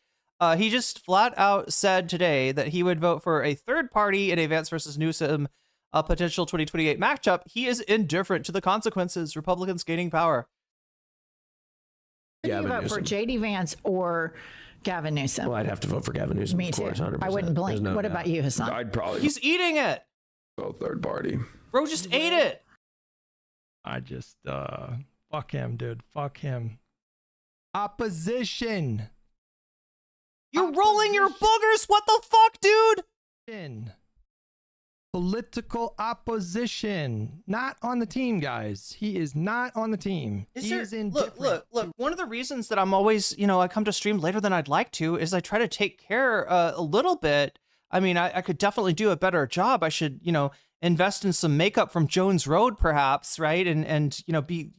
He just flat out said today that he would vote for a third party in a Vance versus Newsom potential 2028 matchup. He is indifferent to the consequences. Republicans gaining power. Would you vote for J.D. Vance or Gavin Newsom? Well, I'd have to vote for Gavin Newsom. Me of course, too. 100%. I wouldn't blink. No What doubt. about you, Hasan? I'd probably He's eating it. go third party. Bro just ate it. I just fuck him, dude. Fuck him. Opposition. You're rolling your boogers. What the fuck, dude? Political opposition. Not on the team, guys. He is not on the team. He is indifferent. Look. One of the reasons that I'm always, I come to stream later than I'd like to is I try to take care a little bit. I mean, I could definitely do a better job. I should, invest in some makeup from Jones Road, perhaps, right? And be,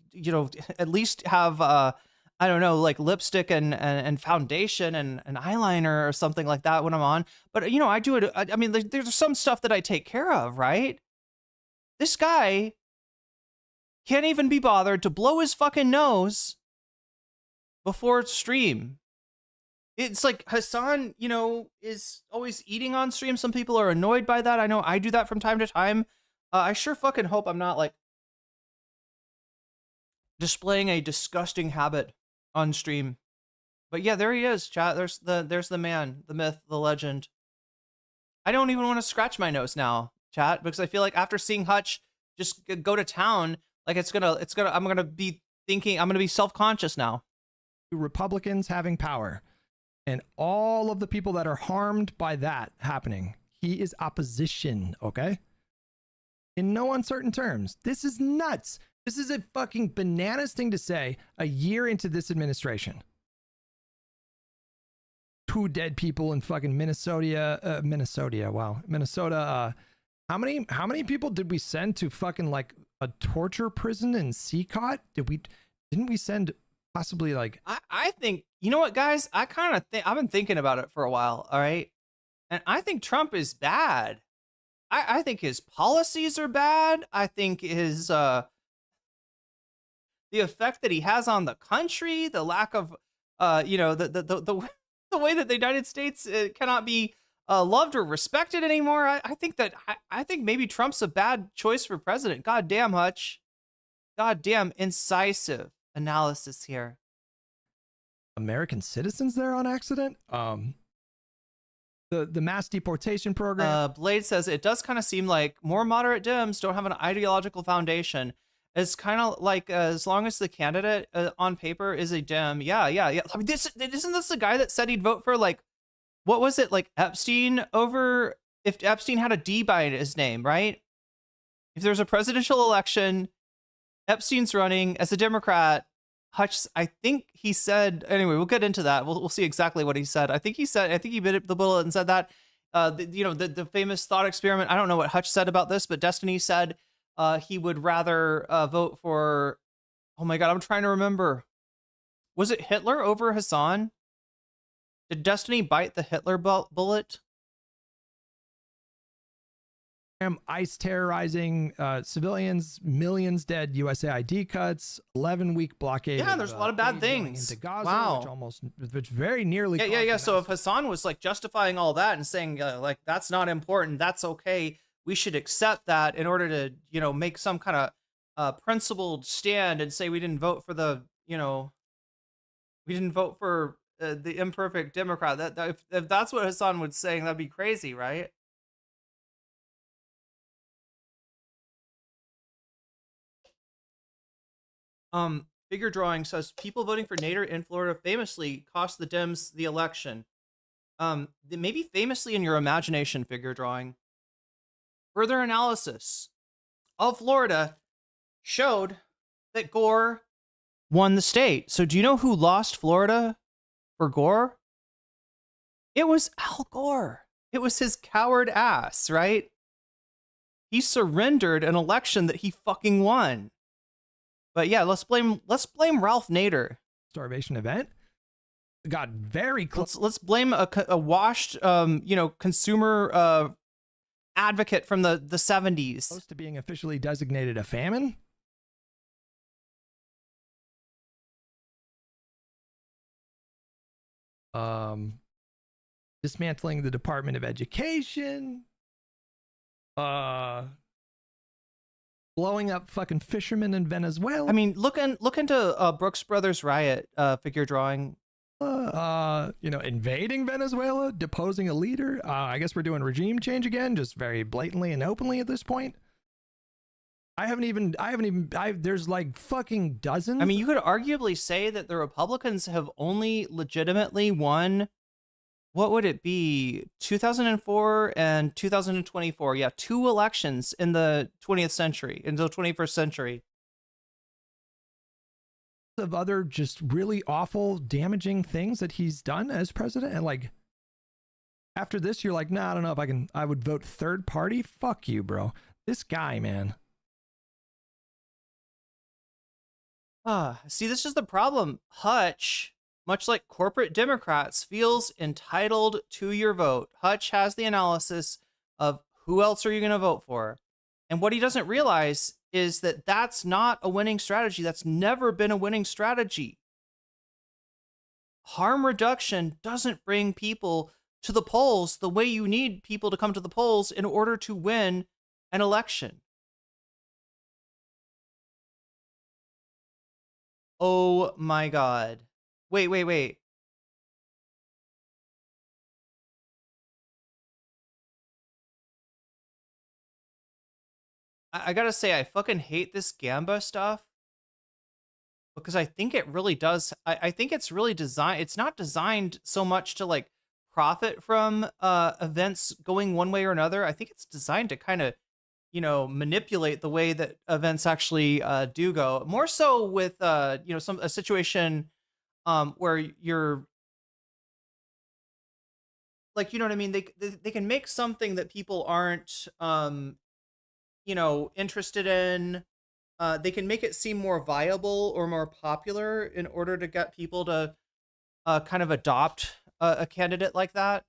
at least have, I don't know, like lipstick and foundation and eyeliner or something like that when I'm on. But, I do it. I mean, there's some stuff that I take care of, right? This guy can't even be bothered to blow his fucking nose before stream. It's like Hasan, is always eating on stream. Some people are annoyed by that. I know I do that from time to time. I sure fucking hope I'm not like displaying a disgusting habit on stream. But yeah, there he is, chat. There's the man, the myth, the legend. I don't even want to scratch my nose now, chat, because I feel like after seeing Hutch just go to town, like I'm gonna be self-conscious now. Republicans having power. And all of the people that are harmed by that happening. He is opposition, okay? in no uncertain terms. This is nuts. This is a fucking bananas thing to say a year into this administration. 2 dead people in fucking Minnesota. Wow. Minnesota. How many people did we send to fucking like a torture prison in Seacott? Didn't we send possibly like... I think, you know what, guys? I kind of think, I've been thinking about it for a while, all right? And I think Trump is bad. I think his policies are bad. I think his, the effect that he has on the country, the lack of, you know, the way that the United States cannot be loved or respected anymore. I think maybe Trump's a bad choice for president. God damn, Hutch. God damn, incisive analysis here. American citizens there on accident? The mass deportation program. Blade says it does kind of seem like more moderate Dems don't have an ideological foundation. It's kind of like as long as the candidate on paper is a Dem, yeah. I mean, isn't this the guy that said he'd vote for, like, what was it, like Epstein over, if Epstein had a D by his name, right? If there's a presidential election, Epstein's running as a Democrat. Hutch, I think he said, anyway, we'll get into that. We'll see exactly what he said. I think he bit the bullet and said that, the famous thought experiment. I don't know what Hutch said about this, but Destiny said he would rather vote for, oh my God, I'm trying to remember. Was it Hitler over Hasan? Did Destiny bite the Hitler bullet? ICE terrorizing civilians, millions dead, USAID cuts, 11-week blockade. Yeah, there's a lot of bad things. Into Gaza, Wow. which very nearly. Yeah. So if Hasan was like justifying all that and saying like that's not important, that's okay, we should accept that in order to, you know, make some kind of principled stand and say we didn't vote for the, you know, we didn't vote for the imperfect Democrat. That if that's what Hasan was saying, that'd be crazy, right? Figure drawing says people voting for Nader in Florida famously cost the Dems the election. Maybe famously in your imagination, figure drawing. Further analysis of Florida showed that Gore won the state. So do you know who lost Florida for Gore? It was Al Gore. It was his coward ass, right? He surrendered an election that he fucking won. But yeah, let's blame Ralph Nader. Starvation event got very close. Let's blame a washed, consumer advocate from the 70s. Close to being officially designated a famine. Dismantling the Department of Education. Blowing up fucking fishermen in Venezuela. I mean, look into Brooks Brothers riot figure drawing. Invading Venezuela, deposing a leader. I guess we're doing regime change again, just very blatantly and openly at this point. There's like fucking dozens. I mean, you could arguably say that the Republicans have only legitimately won, what would it be, 2004 and 2024. Yeah, 2 elections in the 20th century, in the 21st century. Of other just really awful, damaging things that he's done as president. And like, after this, you're like, nah, I don't know if I would vote third party. Fuck you, bro. This guy, man. See, this is the problem. Hutch, much like corporate Democrats, feels entitled to your vote. Hutch has the analysis of who else are you going to vote for? And what he doesn't realize is that that's not a winning strategy. That's never been a winning strategy. Harm reduction doesn't bring people to the polls the way you need people to come to the polls in order to win an election. Oh my God. Wait. I gotta say, I fucking hate this Gamba stuff because I think it really does. I think it's really designed. It's not designed so much to like profit from events going one way or another. I think it's designed to kind of, you know, manipulate the way that events actually do go. More so with you know, a situation where you're like, you know what I mean? They can make something that people aren't you know, interested in. They can make it seem more viable or more popular in order to get people to kind of adopt a candidate like that.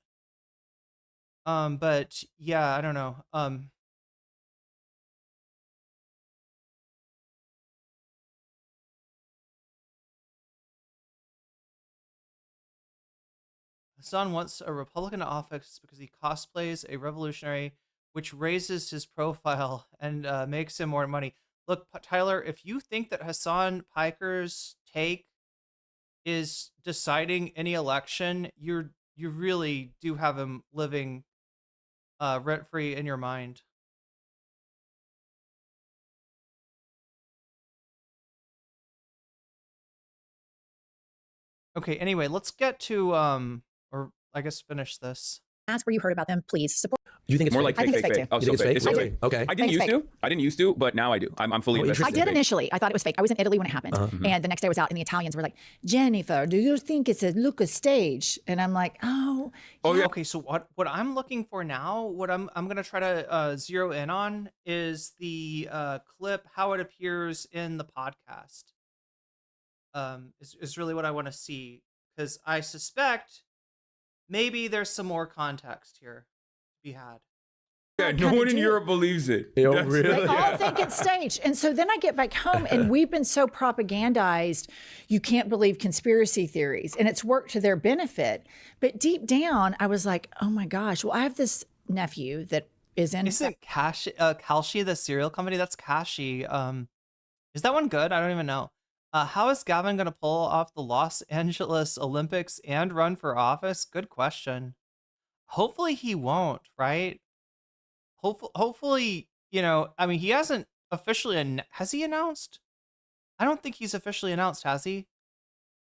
But yeah, I don't know. Hasan wants a Republican office because he cosplays a revolutionary, which raises his profile and makes him more money. Look, Tyler, if you think that Hasan Piker's take is deciding any election, you really do have him living rent free in your mind. Okay, anyway, let's get to or I guess finish this. Ask where you heard about them. Please support. Do you think it's More fake? like I think fake, it's fake, fake fake. Oh, You so think fake. it's It's so fake? fake. Okay. I didn't It's used fake. to. I didn't used to, but now I do. I'm fully Oh, invested. I in did fake. initially. I thought it was fake. I was in Italy when it happened. And the next day I was out and the Italians were like, Jennifer, do you think it's a look a stage? And I'm like, oh, Yeah. Okay, so what I'm looking for now, what I'm gonna try to zero in on is the clip, how it appears in the podcast. Is really what I want to see, because I suspect maybe there's some more context here to be had. Yeah, no kinda one in do. Europe believes it. Oh, That's- really? They all think it's staged. And so then I get back home and we've been so propagandized, you can't believe conspiracy theories. And it's worked to their benefit. But deep down, I was like, oh my gosh, well, I have this nephew that is in. Isn't Kalshi the cereal company? That's Kashi. Is that one good? I don't even know. How is Gavin gonna pull off the Los Angeles Olympics and run for office? Good question. Hopefully he won't, right? Hopefully, you know, I mean, he hasn't officially, has he announced? I don't think he's officially announced, has he?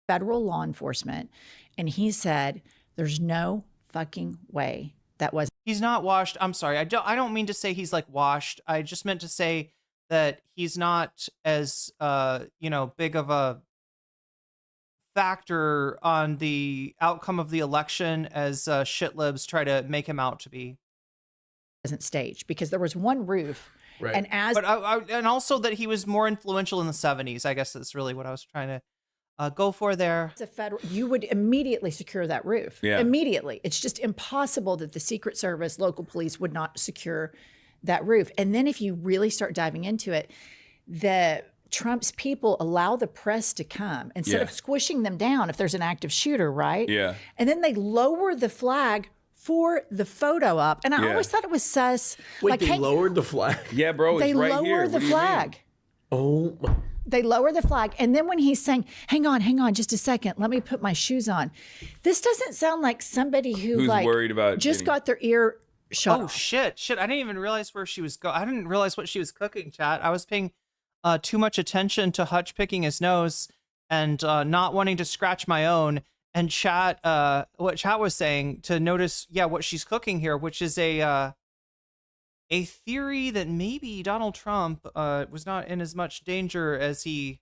Federal law enforcement. And he said, there's no fucking way that was. He's not washed. I'm sorry. I don't mean to say he's like washed. I just meant to say that he's not as you know, big of a factor on the outcome of the election as shitlibs try to make him out to be. Wasn't staged because there was one roof. Right. And as But and also that he was more influential in the 70s. I guess that's really what I was trying to go for there. a federal, you would immediately secure that roof. Yeah. Immediately. It's just impossible that the Secret Service, local police would not secure that roof. And then if you really start diving into it, the Trump's people allow the press to come instead of Yeah. squishing them down if there's an active shooter, right? Yeah. And then they lower the flag for the photo up. And I Yeah. always thought it was sus. Wait, like, they hey, lowered the flag. Yeah, bro, they it's right lower here. the What do you mean? flag. Oh, my. They lower the flag. And then when he's saying, hang on, just a second, let me put my shoes on. This doesn't sound like somebody who Who's like worried about just getting- got their ear shot Oh off. shit! I didn't even realize where she was I didn't realize what she was cooking, chat. I was paying too much attention to Hutch picking his nose and not wanting to scratch my own. And chat, what chat was saying to notice, yeah, what she's cooking here, which is a theory that maybe Donald Trump was not in as much danger as he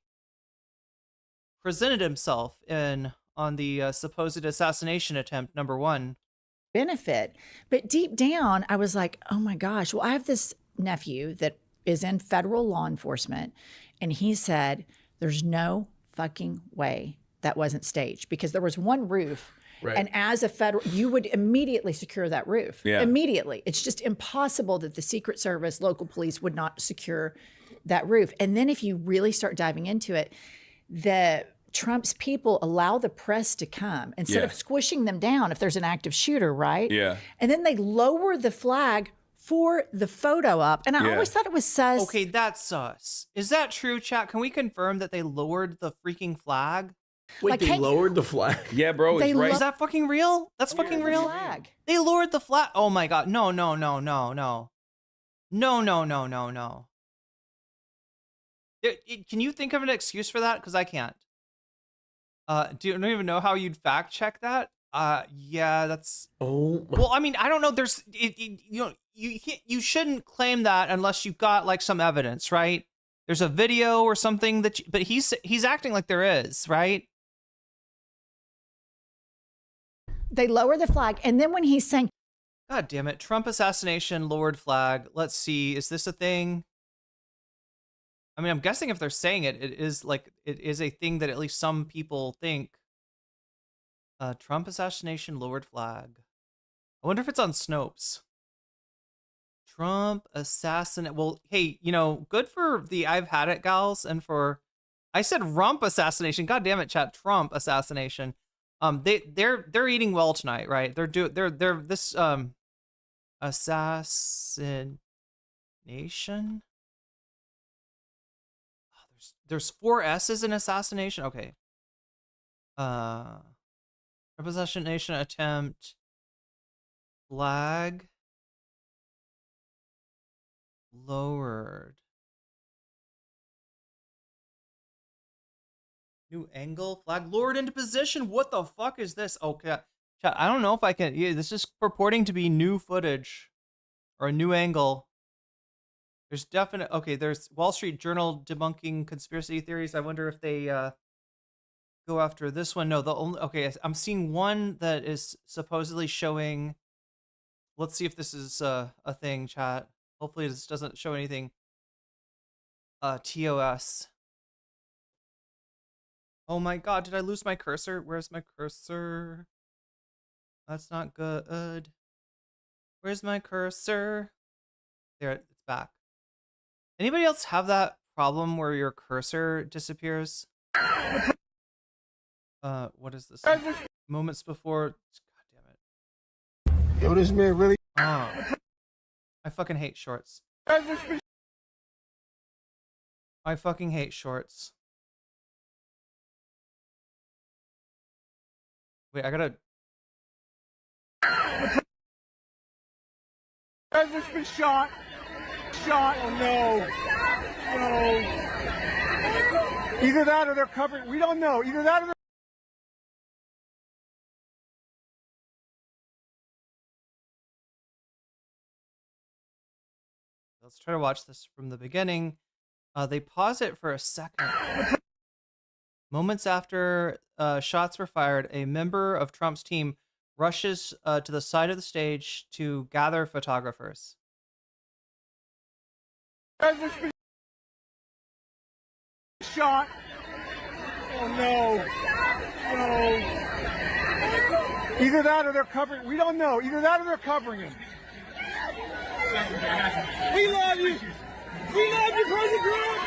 presented himself in on the supposed assassination attempt #1. benefit. But deep down, I was like, oh my gosh, well, I have this nephew that is in federal law enforcement. And he said, there's no fucking way that wasn't staged because there was one roof. Right. And as a federal, you would immediately secure that roof. Yeah. Immediately. It's just impossible that the Secret Service, local police would not secure that roof. And then if you really start diving into it, the Trump's people allow the press to come instead Yeah. of squishing them down if there's an active shooter, right? Yeah. And then they lower the flag for the photo up. And I Yeah. always thought it was sus. Okay, that's sus. Is that true, chat? Can we confirm that they lowered the freaking flag? Wait, Like, they hey- lowered the flag. Yeah, bro, They it's right. Is that fucking real? That's fucking The real? flag. They lowered the flag. Oh my god. No. Can you think of an excuse for that? Because I can't. Do you don't even know how you'd fact check that? Yeah, that's Oh, my. well. I mean, I don't know. There's, you know, you shouldn't claim that unless you've got like some evidence, right? There's a video or something that, but he's acting like there is, right? They lower the flag, and then when he's saying, God damn it, Trump assassination, lowered flag. Let's see, is this a thing? I mean, I'm guessing if they're saying it, it is a thing that at least some people think. Trump assassination, lowered flag. I wonder if it's on Snopes. Trump assassinate. Well, hey, you know, good for the I've had it gals, and for I said rump assassination. God damn it, chat. Trump assassination. They're eating well tonight, right? They're this assassination. Oh, there's 4 S's in assassination. Okay. Assassination attempt. Flag lowered. New angle. Flag lowered into position. What the fuck is this? Okay. Chat, I don't know if I can. Yeah, this is purporting to be new footage or a new angle. There's definite. Okay, there's Wall Street Journal debunking conspiracy theories. I wonder if they go after this one. No, the only. Okay, I'm seeing one that is supposedly showing. Let's see if this is a thing, chat. Hopefully this doesn't show anything. TOS. Oh my god, did I lose my cursor? Where's my cursor? That's not good. Where's my cursor? There, it's back. Anybody else have that problem where your cursor disappears? What is this? Moments before. God damn it. Yo, this man really. Oh. I fucking hate shorts. I fucking hate shorts. Wait, I gotta. President's been shot. Shot. Oh no. No. Either that or they're covering. We don't know. Either that or they're. Let's try to watch this from the beginning. They pause it for a second. Moments after shots were fired, a member of Trump's team rushes to the side of the stage to gather photographers. Shot. Oh no. No. Either that or they're covering. We don't know. Either that or they're covering him. We love you. We love you, President Trump.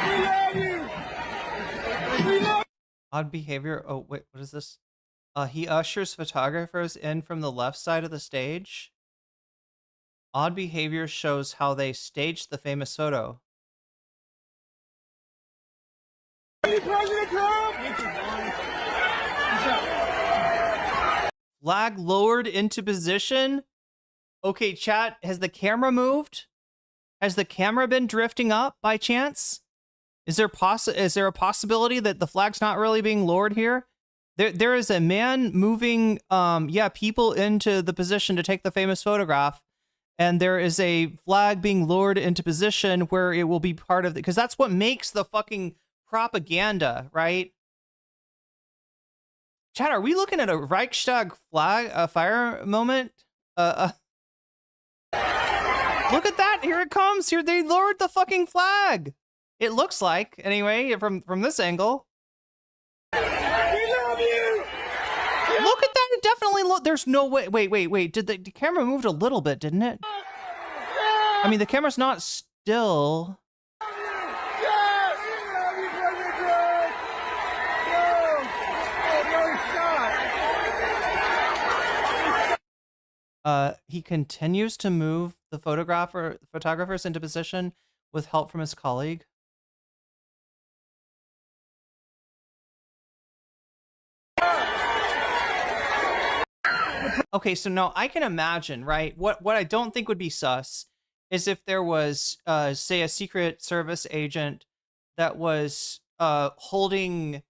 We love you. We love you. Odd behavior. Oh, wait, what is this? He ushers photographers in from the left side of the stage. Odd behavior shows how they staged the famous photo. President Trump. Flag lowered into position. Okay, chat, has the camera moved? Has the camera been drifting up by chance? Is there a possibility that the flag's not really being lowered here? There is a man moving people into the position to take the famous photograph, and there is a flag being lowered into position where it will be part of the, because that's what makes the fucking propaganda, right? Chat, are we looking at a Reichstag flag fire moment? Look at that! Here it comes! Here they lowered the fucking flag. It looks like, anyway, from this angle. We love you. Look at that! It definitely there's no way. Wait. Did the camera moved a little bit, didn't it? I mean, the camera's not still. Yes. We love you, President Trump. No. He continues to move the photographers into position with help from his colleague. Okay, so now I can imagine, right? What I don't think would be sus is if there was, say, a Secret Service agent that was holding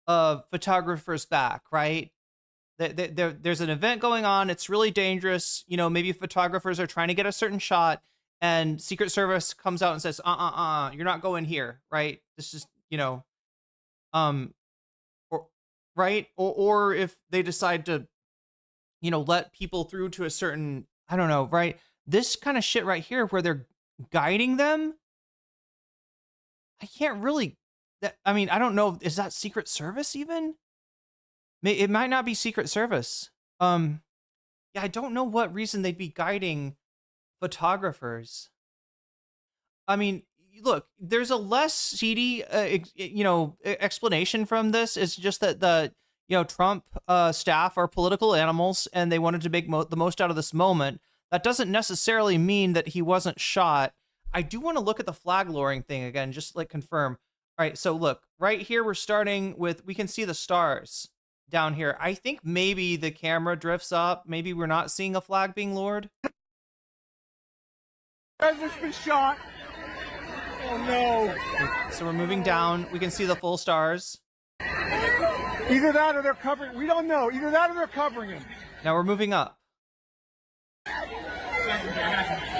photographers back, right? There's an event going on. It's really dangerous. You know, maybe photographers are trying to get a certain shot, and Secret Service comes out and says, you're not going here, right? This is, you know, or right, or if they decide to, you know, let people through to a certain, I don't know, right? This kind of shit right here, where they're guiding them. I can't really. I mean, I don't know. Is that Secret Service even? It might not be Secret Service. Yeah, I don't know what reason they'd be guiding photographers. I mean, look, there's a less seedy, explanation from this. It's just that the, Trump staff are political animals, and they wanted to make the most out of this moment. That doesn't necessarily mean that he wasn't shot. I do want to look at the flag lowering thing again, just like confirm. All right, so look, right here, we're starting with, we can see the stars down here. I think maybe the camera drifts up. Maybe we're not seeing a flag being lowered. President's been shot. Oh no. So we're moving down. We can see the full stars. Either that or they're covering. We don't know. Either that or they're covering him. Now we're moving up.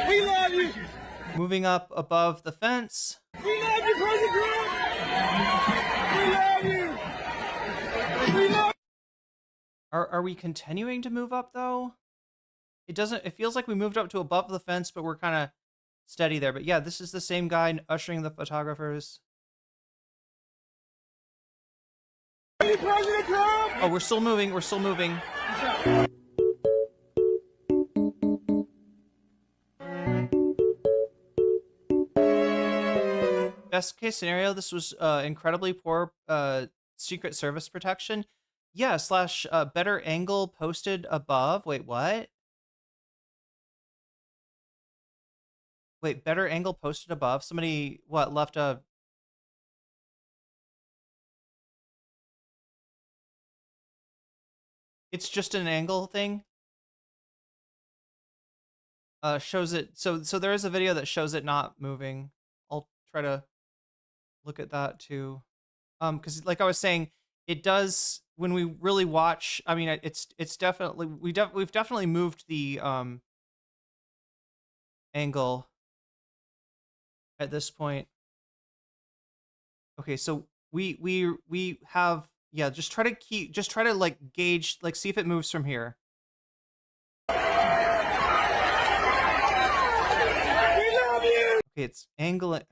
We love you. Moving up above the fence. We love you, President Trump. We love you. We love. Are we continuing to move up though? It doesn't. It feels like we moved up to above the fence, but we're kind of steady there. But yeah, this is the same guy ushering the photographers. President Trump. Oh, we're still moving. We're still moving. Best case scenario, this was incredibly poor Secret Service protection. Yeah, slash better angle posted above. Wait, what? Wait, better angle posted above. Somebody, what, left a... It's just an angle thing. Shows it. So there is a video that shows it not moving. I'll try to look at that too. Because like I was saying, it does when we really watch. I mean, it's definitely we've definitely moved the angle at this point. Okay, so we have. Yeah, just try to like gauge, like see if it moves from here. We love you. Okay, it's angling.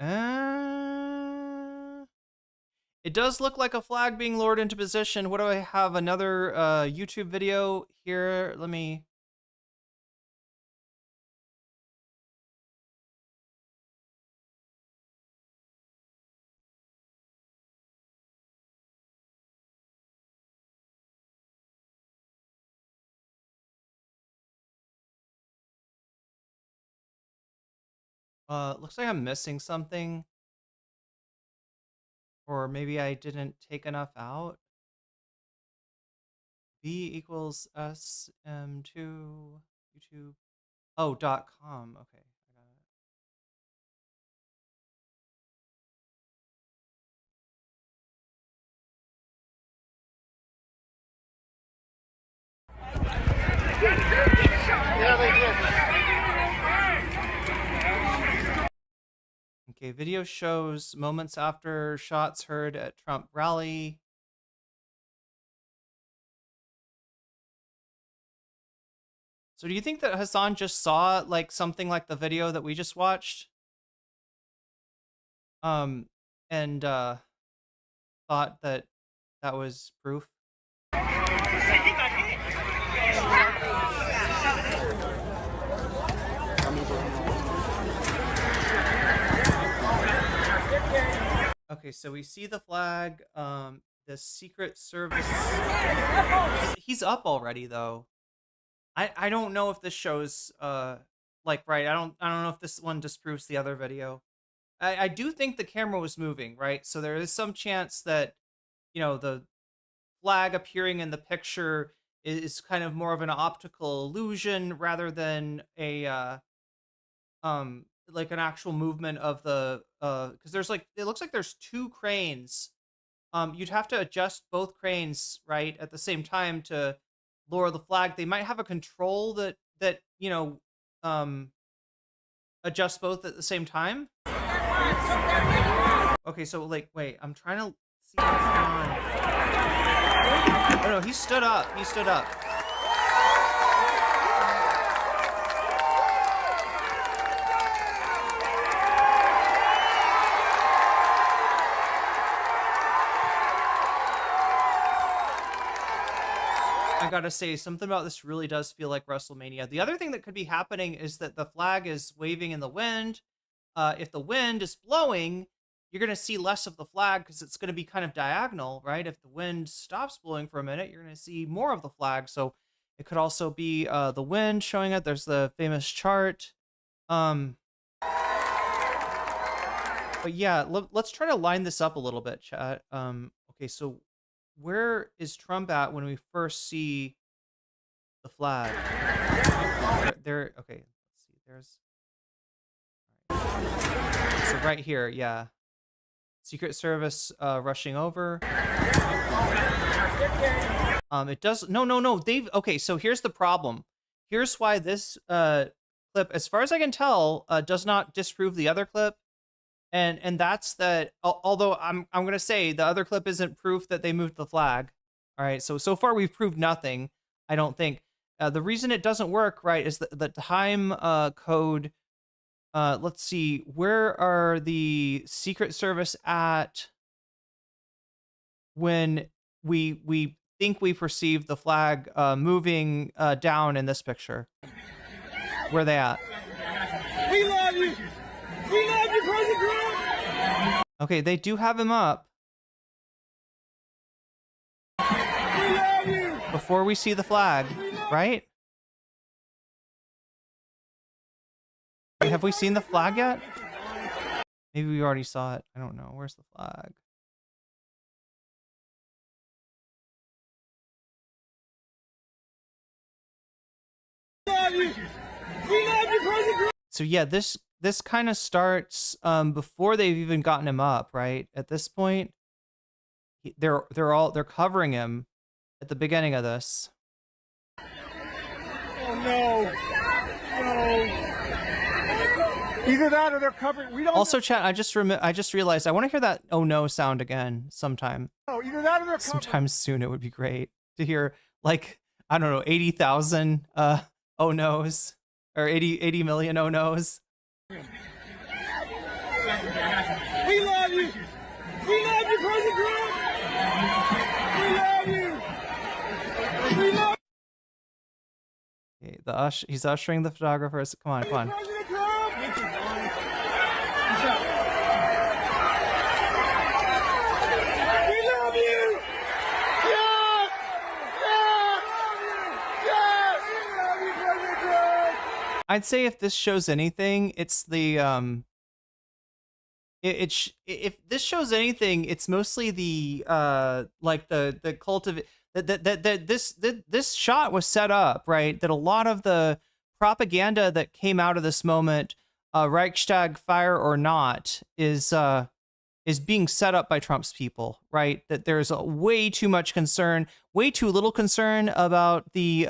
It does look like a flag being lowered into position. What do I have? Another YouTube video here. Let me. Looks like I'm missing something. Or maybe I didn't take enough out. B equals SM2 YouTube. Oh, .com. Okay, I got it. Okay, video shows moments after shots heard at Trump rally. So do you think that Hasan just saw like something like the video that we just watched? And thought that that was proof? Okay, so we see the flag. The Secret Service. He's up already, though. I don't know if this shows like right. I don't know if this one disproves the other video. I do think the camera was moving, right? So there is some chance that the flag appearing in the picture is kind of more of an optical illusion rather than a like an actual movement of the because there's like it looks like there's two cranes. You'd have to adjust both cranes right at the same time to lower the flag. They might have a control that you know adjusts both at the same time. Okay, so like, wait, I'm trying to see what's going on. Oh no, he stood up. He stood up. I gotta say, something about this really does feel like WrestleMania. The other thing that could be happening is that the flag is waving in the wind. If the wind is blowing, you're gonna see less of the flag because it's gonna be kind of diagonal, right? If the wind stops blowing for a minute, you're gonna see more of the flag. So it could also be the wind showing it. There's the famous chart. But yeah, let's try to line this up a little bit, chat. Okay, so where is Trump at when we first see the flag? There. Okay, let's see. There's. So right here, yeah. Secret Service rushing over. It does. No. Okay, so here's the problem. Here's why this clip, as far as I can tell, does not disprove the other clip. And that's that. Although I'm gonna say the other clip isn't proof that they moved the flag. All right. So far we've proved nothing. I don't think. The reason it doesn't work, right, is the time code. Let's see. Where are the Secret Service at when we think we perceive the flag moving down in this picture? Where are they at? We love you. We love you, President Trump. Okay, they do have him up. We love you. Before we see the flag, right? Wait, have we seen the flag yet? Maybe we already saw it. I don't know. Where's the flag? We love you. We love you, President Trump. So yeah, this kind of starts before they've even gotten him up, right? At this point, they're covering him at the beginning of this. Oh no. Either that or they're covering. We don't. Also, chat. I just realized I want to hear that "oh no" sound again sometime. know. Either that or they're covering. Sometime soon, it would be great to hear, like, I don't know, 80,000 oh no's or 80 million oh no's. We love you. We love you, President Trump. We love you. We love Okay, he's ushering the photographers. Come on. President Trump. We love you. Yes. Yes. Yes. We love you, President Trump. I'd say if this shows anything, it's the if this shows anything, it's mostly the like the cult of this shot was set up, right? That a lot of the propaganda that came out of this moment, Reichstag fire or not, is being set up by Trump's people, right? That there's way too much concern, way too little concern about the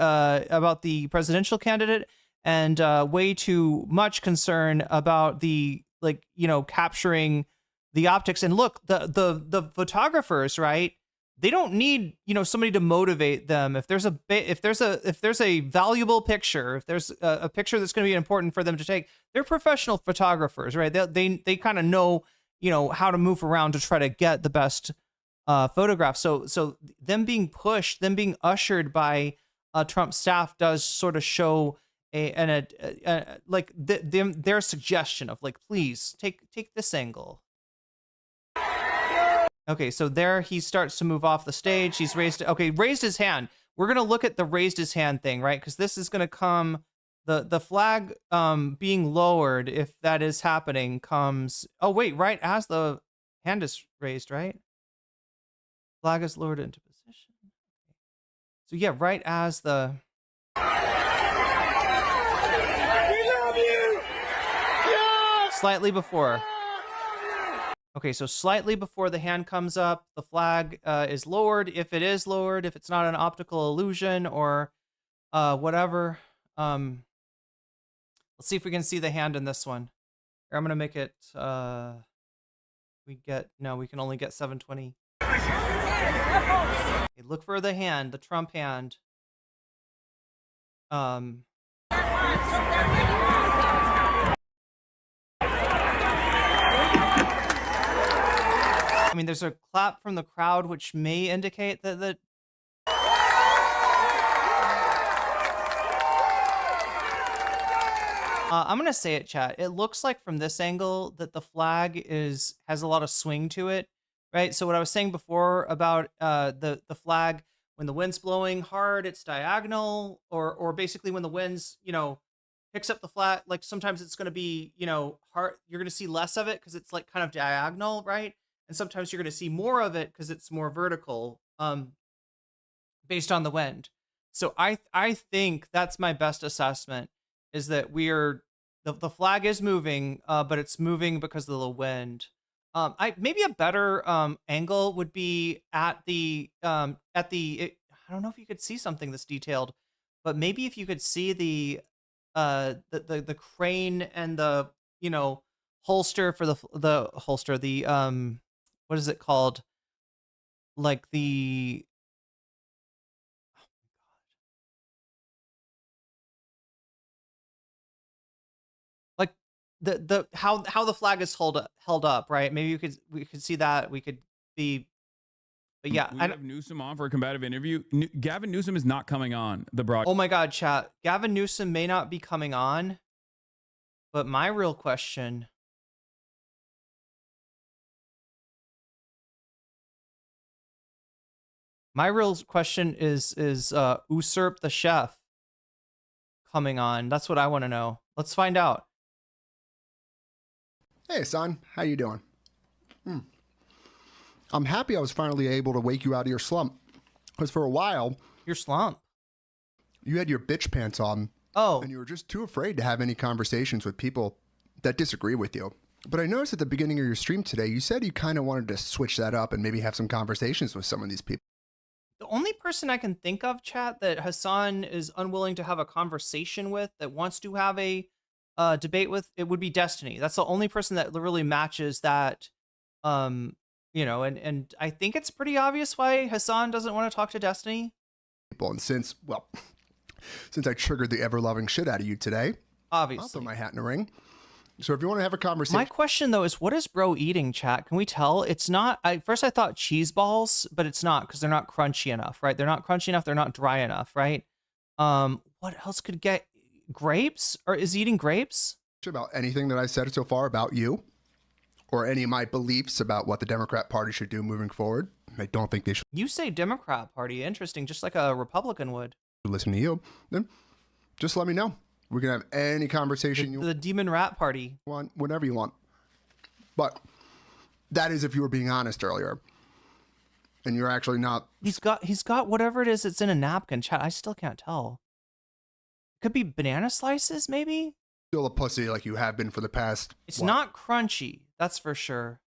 presidential candidate, and way too much concern about the, like, you know, capturing the optics. And look, the photographers, right? They don't need, you know, somebody to motivate them. If there's a valuable picture, if there's a picture that's going to be important for them to take, they're professional photographers, right? They kind of know, you know, how to move around to try to get the best photograph. So them being pushed, them being ushered by Trump's staff does sort of show like their suggestion of, like, please take this angle. Okay, so there he starts to move off the stage. He's raised his hand. We're gonna look at the raised his hand thing, right? Because this is gonna come, the flag being lowered, if that is happening, comes. Oh wait, right as the hand is raised, right? Flag is lowered into position. So yeah, right as the. We love you. Yes. Slightly before. Okay, so slightly before the hand comes up, the flag is lowered. If it is lowered, if it's not an optical illusion or whatever. Let's see if we can see the hand in this one. Here, I'm gonna make it. We can only get 720. Okay, look for the hand, the Trump hand. I mean, there's a clap from the crowd, which may indicate that I'm gonna say it, chat. It looks like from this angle that the flag has a lot of swing to it, right? So what I was saying before about the flag, when the wind's blowing hard, it's diagonal, or basically when the wind's picks up the flag, like sometimes it's gonna be hard. You're gonna see less of it because it's like kind of diagonal, right? And sometimes you're gonna see more of it because it's more vertical, based on the wind. So I think that's my best assessment. Is that the flag is moving, but it's moving because of the wind. Maybe a better angle would be at the I don't know if you could see something this detailed, but maybe if you could see the crane and the holster for the holster, the what is it called? Like the the how the flag is held up, right? Maybe we could see that. We could be, but yeah. We have Newsom on for a combative interview. Gavin Newsom is not coming on the broadcast. Oh my God, chat. Gavin Newsom may not be coming on, but my real question. Is Usurp the Chef coming on? That's what I want to know. Let's find out. Hey, son. How you doing? I'm happy I was finally able to wake you out of your slump. Because for a while... Your slump? You had your bitch pants on. Oh. And you were just too afraid to have any conversations with people that disagree with you. But I noticed at the beginning of your stream today, you said you kind of wanted to switch that up and maybe have some conversations with some of these people. The only person I can think of, chat, that Hasan is unwilling to have a conversation with, that wants to have a debate with, it would be Destiny. That's the only person that really matches that, and I think it's pretty obvious why Hasan doesn't want to talk to Destiny. And since I triggered the ever-loving shit out of you today, obviously, I'll throw my hat in the ring. So if you want to have a conversation... My question, though, is what is bro eating, chat? Can we tell? It's not... First, I thought cheese balls, but it's not, because they're not crunchy enough, right? They're not crunchy enough. They're not dry enough, right? What else could get... Grapes? Or is he eating grapes? About anything that I've said so far about you, or any of my beliefs about what the Democrat Party should do moving forward. I don't think they should... You say Democrat Party. Interesting. Just like a Republican would. Listen to you. Then just let me know. We can have any conversation you want. The Demon Rat Party. Want, whatever you want. But that is if you were being honest earlier. And you're actually not. He's got whatever it is that's in a napkin. Chat, I still can't tell. Could be banana slices, maybe? Still a pussy like you have been for the past... It's not crunchy. That's for sure.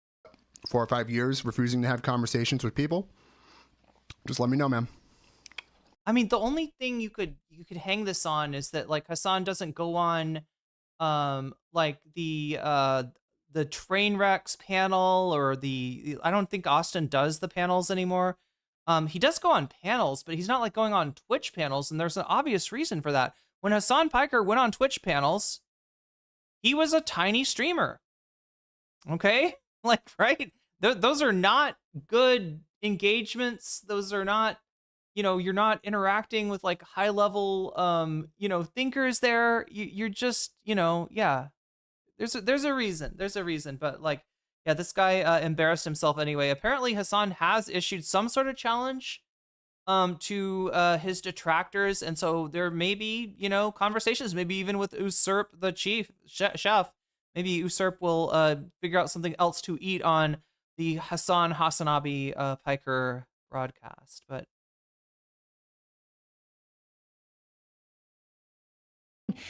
4 or 5 years refusing to have conversations with people. Just let me know, man. I mean, the only thing you could hang this on is that like Hasan doesn't go on like the train wrecks panel or I don't think Austin does the panels anymore. He does go on panels, but he's not like going on Twitch panels, and there's an obvious reason for that. When Hasan Piker went on Twitch panels, he was a tiny streamer. Okay? Like, right? Those are not good engagements. Those are not, you're not interacting with like high level, thinkers there. You're just, yeah, there's a reason. But like, yeah, this guy embarrassed himself anyway. Apparently Hasan has issued some sort of challenge to his detractors. And so there may be, conversations, maybe even with Usurp the chef. Maybe Usurp will figure out something else to eat on the Hasanabi Piker broadcast. But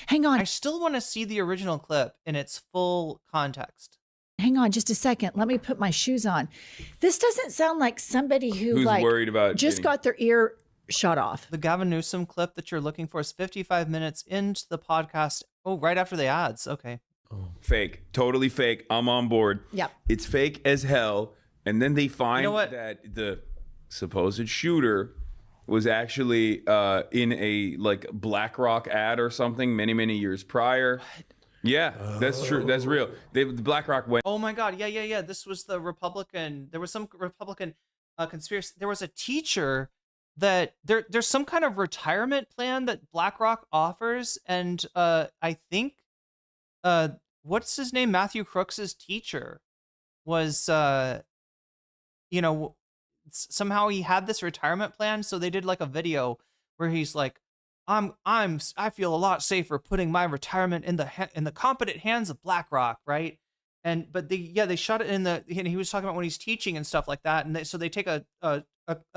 hang on. I still want to see the original clip in its full context. hang on just a second. Let me put my shoes on. This doesn't sound like somebody Who's like worried about just getting- got their ear shut off. The Gavin Newsom clip that you're looking for is 55 minutes into the podcast. Oh, right after the ads. Okay. Fake. Totally fake. I'm on board. Yep. It's fake as hell. And then they find what? that the supposed shooter was actually in a like BlackRock ad or something many years prior. Yeah, that's true. That's real. The BlackRock went. Oh my God. Yeah. This was the Republican. There was some Republican conspiracy. There was a teacher that there's some kind of retirement plan that BlackRock offers. And I think, what's his name? Matthew Crooks's teacher was, somehow he had this retirement plan. So they did like a video where he's like, I feel a lot safer putting my retirement in the competent hands of BlackRock, right? But they shot it and he was talking about when he's teaching and stuff like that, and so they take a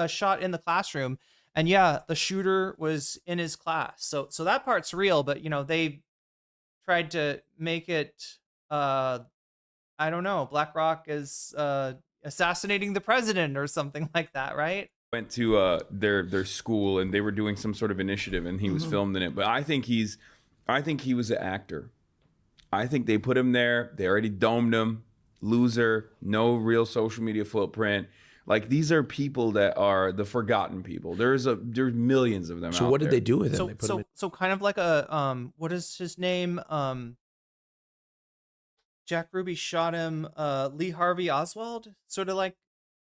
shot in the classroom, and the shooter was in his class. So that part's real, but they tried to make it I don't know, BlackRock is assassinating the president or something like that, right? Went to their school and they were doing some sort of initiative and he was filmed in it. But I think he was an actor. I think they put him there. They already domed him. Loser, no real social media footprint. Like, these are people that are the forgotten people. There's millions of them. So out what did there. they do with him? They put him in- So kind of like a what is his name? Jack Ruby shot him. Lee Harvey Oswald, sort of like.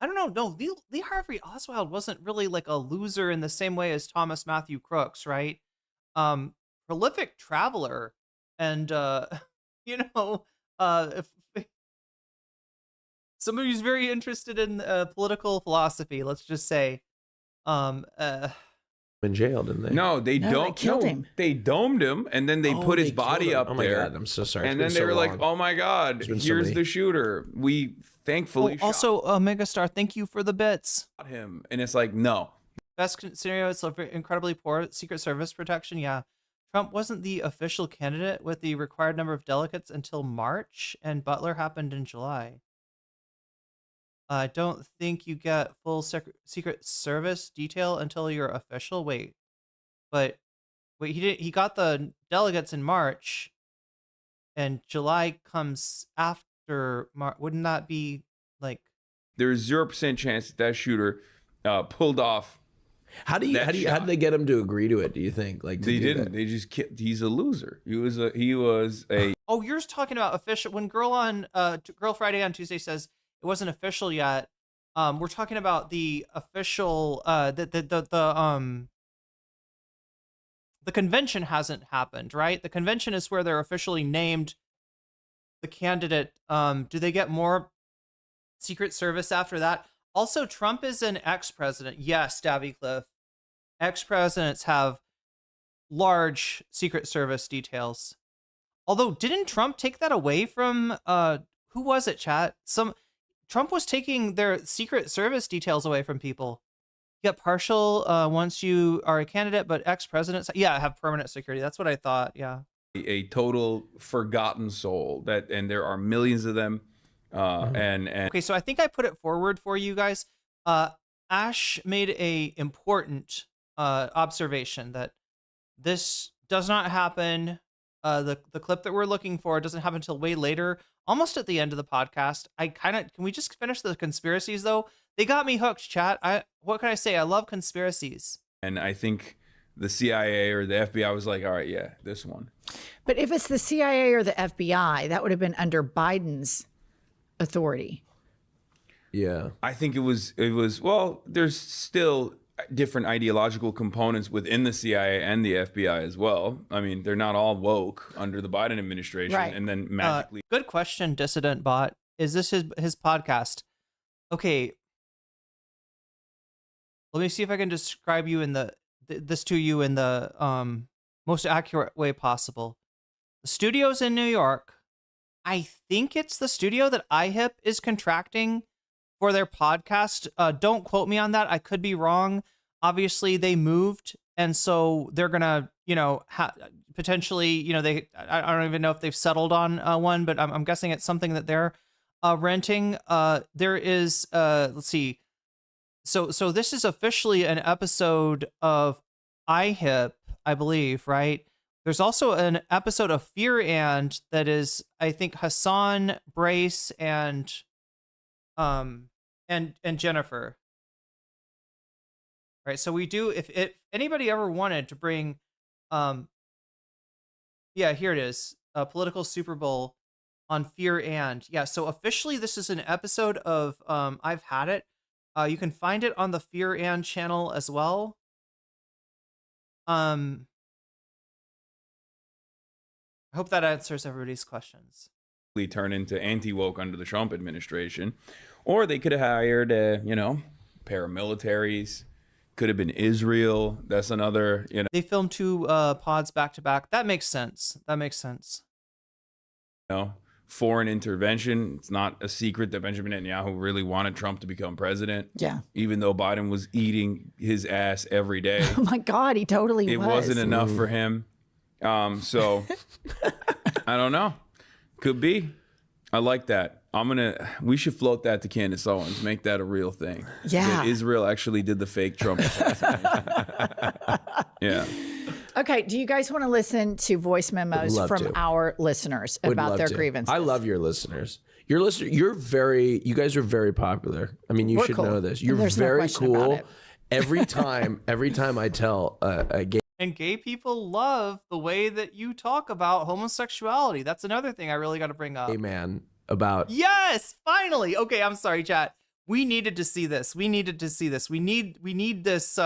I don't know. No, Lee Harvey Oswald wasn't really like a loser in the same way as Thomas Matthew Crooks, right? Prolific traveler, and if somebody who's very interested in political philosophy, let's just say, in jail, didn't they? No, they killed him. They domed him, and then they put his body up Oh my there. God, I'm so sorry. And It's then been they so were long. like, "Oh my God, There's been so here's many. the shooter." We thankfully also Megastar, thank you for the bits. shot him, and it's like, no. Best scenario is incredibly poor Secret Service protection. Yeah. Trump wasn't the official candidate with the required number of delegates until March, and Butler happened in July. I don't think you get full Secret Service detail until you're official. Wait, he got the delegates in March, and July comes after March. Wouldn't that be like? There's 0% chance that shooter pulled off. How did they get him to agree to it? Do you think? Like, They didn't. They just he's a loser. He was a. Oh, you're talking about official. When Girl Friday on Tuesday says it wasn't official yet, we're talking about the official. The convention hasn't happened, right? The convention is where they're officially named the candidate. Do they get more Secret Service after that? Also, Trump is an ex-president. Yes, Davy Cliff. Ex-presidents have large Secret Service details. Although, didn't Trump take that away from, who was it, chat? Trump was taking their Secret Service details away from people. You get partial once you are a candidate, but ex-presidents, have permanent security. That's what I thought, yeah. A total forgotten soul, and there are millions of them. And okay, so I think I put it forward for you guys. Ash made a important observation that this does not happen. The clip that we're looking for doesn't happen until way later, almost at the end of the podcast. Can we just finish the conspiracies though? They got me hooked, chat. What can I say? I love conspiracies. And I think the CIA or the FBI was like, all right, yeah, this one. But if it's the CIA or the FBI, that would have been under Biden's authority. Yeah. I think it was well, there's still different ideological components within the CIA and the FBI as well. I mean, they're not all woke under the Biden administration. Right. And then magically Good question, Dissident Bot. Is this his podcast? Okay. Let me see if I can describe you in this to you in the most accurate way possible. The studio's in New York. I think it's the studio that IHIP is contracting for their podcast. Don't quote me on that. I could be wrong. Obviously, they moved, and so they're gonna, potentially, I don't even know if they've settled on one, but I'm guessing it's something that they're renting. There is let's see. So this is officially an episode of IHIP, I believe, right? There's also an episode of Fear and that is, I think, Hasan, Brace, and Jennifer. Right. So we do, if anybody ever wanted to bring yeah, here it is. Political Super Bowl on Fear and. Yeah, so officially this is an episode of I've Had It. You can find it on the Fear and channel as well. I hope that answers everybody's questions. Turn into anti-woke under the Trump administration. Or they could have hired, paramilitaries. Could have been Israel. That's another, They filmed 2 pods back to back. That makes sense. Foreign intervention. It's not a secret that Benjamin Netanyahu really wanted Trump to become president. Yeah. Even though Biden was eating his ass every day. Oh my God, he totally It was. wasn't enough for him. So I don't know. Could be. I like that. We should float that to Candace Owens, make that a real thing. Yeah. That Israel actually did the fake Trump assassination. Yeah. Okay, do you guys want to listen to voice memos love from to. our listeners Would about love their to. grievances? I love your listeners. You guys are very popular. I mean, you We're should cool. know this. And You're there's no very question about cool. it. Every time I tell a gay And gay people love the way that you talk about homosexuality. That's another thing I really got to bring up. man about Yes, finally. Okay, I'm sorry, chat. We needed to see this. We need this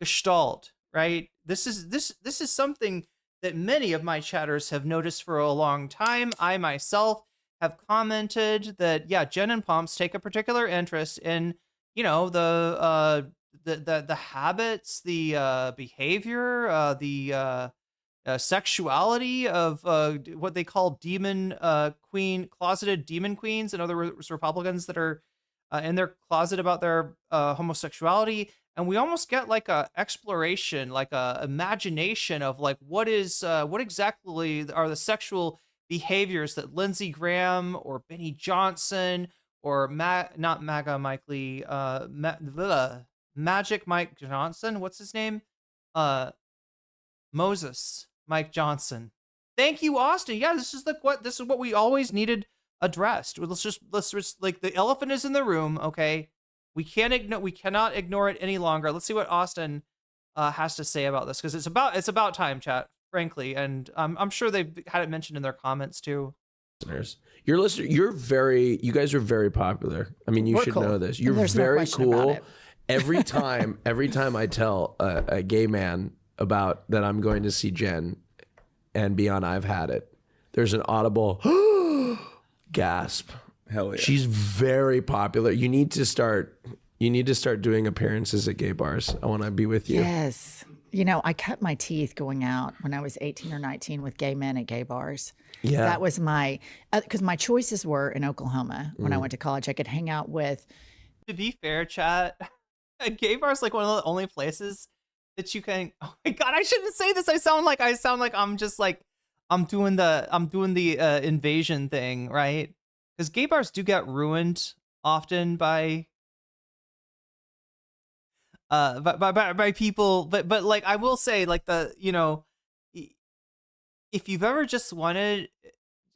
gestalt, right? This is something that many of my chatters have noticed for a long time. I myself have commented that Jen and Pomps take a particular interest in, the habits, the behavior, the sexuality of what they call closeted demon queens. In other words, Republicans that are in their closet about their homosexuality. And we almost get like a exploration, like a imagination of like what exactly are the sexual behaviors that Lindsey Graham or Benny Johnson or not MAGA Mike Lee, Magic Mike Johnson, what's his name? Moses Mike Johnson. Thank you, Austin. Yeah, this is what we always needed addressed. Let's just like the elephant is in the room, okay? We cannot ignore it any longer. Let's see what Austin has to say about this, because it's about time, chat, frankly, and I'm sure they've had it mentioned in their comments too. listeners. You guys are very popular. I mean, you We're should cool. know this. And You're there's no very question about cool. it. Every time I tell a gay man about that I'm going to see Jen and be on I've Had It, there's an audible gasp. Hell yeah. She's very popular. You need to start doing appearances at gay bars. I want to be with you. Yes. I cut my teeth going out when I was 18 or 19 with gay men at gay bars. Yeah. That was my, because my choices were in Oklahoma when I went to college. I could hang out with. To be fair, chat, a gay bar is like one of the only places that you can. Oh my god, I shouldn't say this. I sound like I'm just like I'm doing the invasion thing, right? Because gay bars do get ruined often by people, but like I will say, like if you've ever just wanted,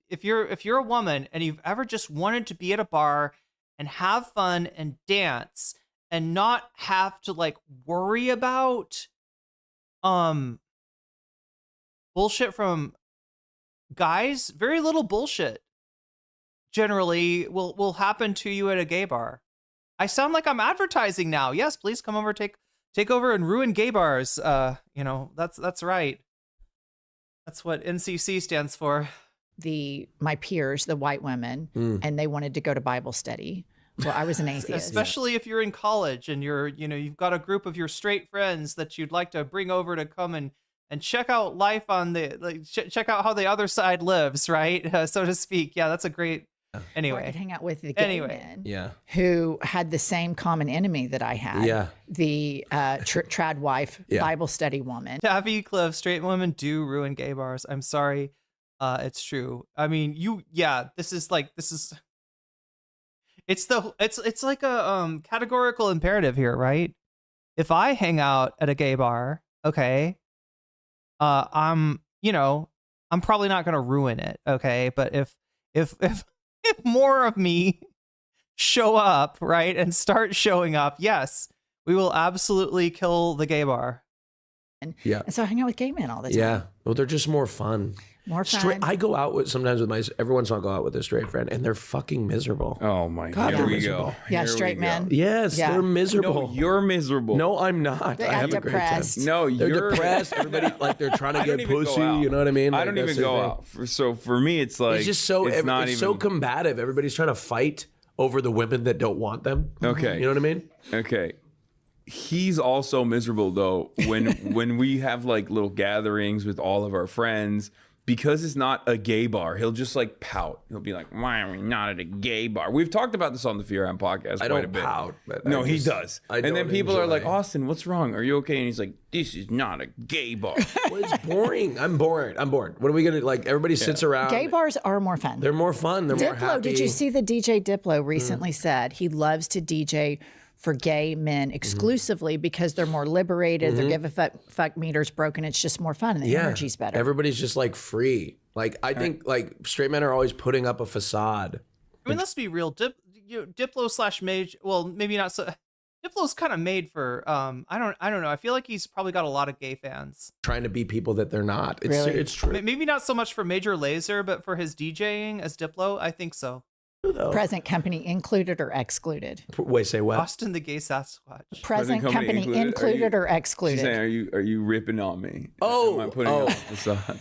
if you're a woman and you've ever just wanted to be at a bar and have fun and dance and not have to like worry about bullshit from guys, very little bullshit generally will happen to you at a gay bar. I sound like I'm advertising now. Yes, please come over, take over and ruin gay bars. That's right. That's what NCC stands for. My peers, the white women, and they wanted to go to Bible study. Well, I was an atheist. Especially if you're in college and you've got a group of your straight friends that you'd like to bring over to come and check out life on check out how the other side lives, right? So to speak. Yeah, that's a great. Anyway, I could hang out with the gay men who had the same common enemy that I had. Yeah. The trad wife Bible study woman. Taffy Cliff, straight women do ruin gay bars. I'm sorry. It's true. I mean, this is It's like a categorical imperative here, right? If I hang out at a gay bar, okay, I'm probably not gonna ruin it, okay? But if more of me show up, right, and start showing up, yes, we will absolutely kill the gay bar. Yeah. And so I hang out with gay men all the time. Yeah. Well, they're just more fun. More fun. I go out with sometimes with every once in a while I go out with a straight friend and they're fucking miserable. Oh my God, God. they're Here we miserable. go. Yeah, Here straight we go. men. Yes, Yeah. they're miserable. No, you're miserable. No, I'm not. They I act have depressed. a great time. No, They're you're depressed. Everybody like they're trying to I don't get even go pussy. out. You know what I mean? I Like, don't even that's their go thing. out. So for me, it's like It's just so it's not it's even so combative. Everybody's trying to fight over the women that don't want them. Okay. You know what I mean? Okay. He's also miserable though when we have like little gatherings with all of our friends, because it's not a gay bar. He'll just like pout. He'll be like, "Why are we not at a gay bar?" We've talked about this on the Fear Am podcast I quite a don't bit. pout, but No, I he just- does. I And then don't people are like, enjoy. "Austin, what's wrong? Are you okay?" And he's like, "This is not a gay bar." Well, it's boring. I'm bored. What are we gonna like? Everybody sits around. Gay bars are more fun. They're more fun. They're more Diplo, happy. did you see the DJ Diplo recently said he loves to DJ for gay men exclusively because they're more liberated, their give a fuck meter's broken, it's just more fun and the energy's better. Everybody's just like free. Like I think like straight men are always putting up a facade. I mean, let's be real. Diplo / Mage. Well, maybe not so. Diplo's kind of made for. I don't know. I feel like he's probably got a lot of gay fans. Trying to be people that they're not. It's Really? it's true. Maybe not so much for Major Lazer, but for his DJing as Diplo, I think so. Though. Present company included or excluded? Wait, say what? Austin the Gay Sasquatch. Present company included or She's excluded? saying, are you ripping on me? Oh, Am I putting oh. up a facade?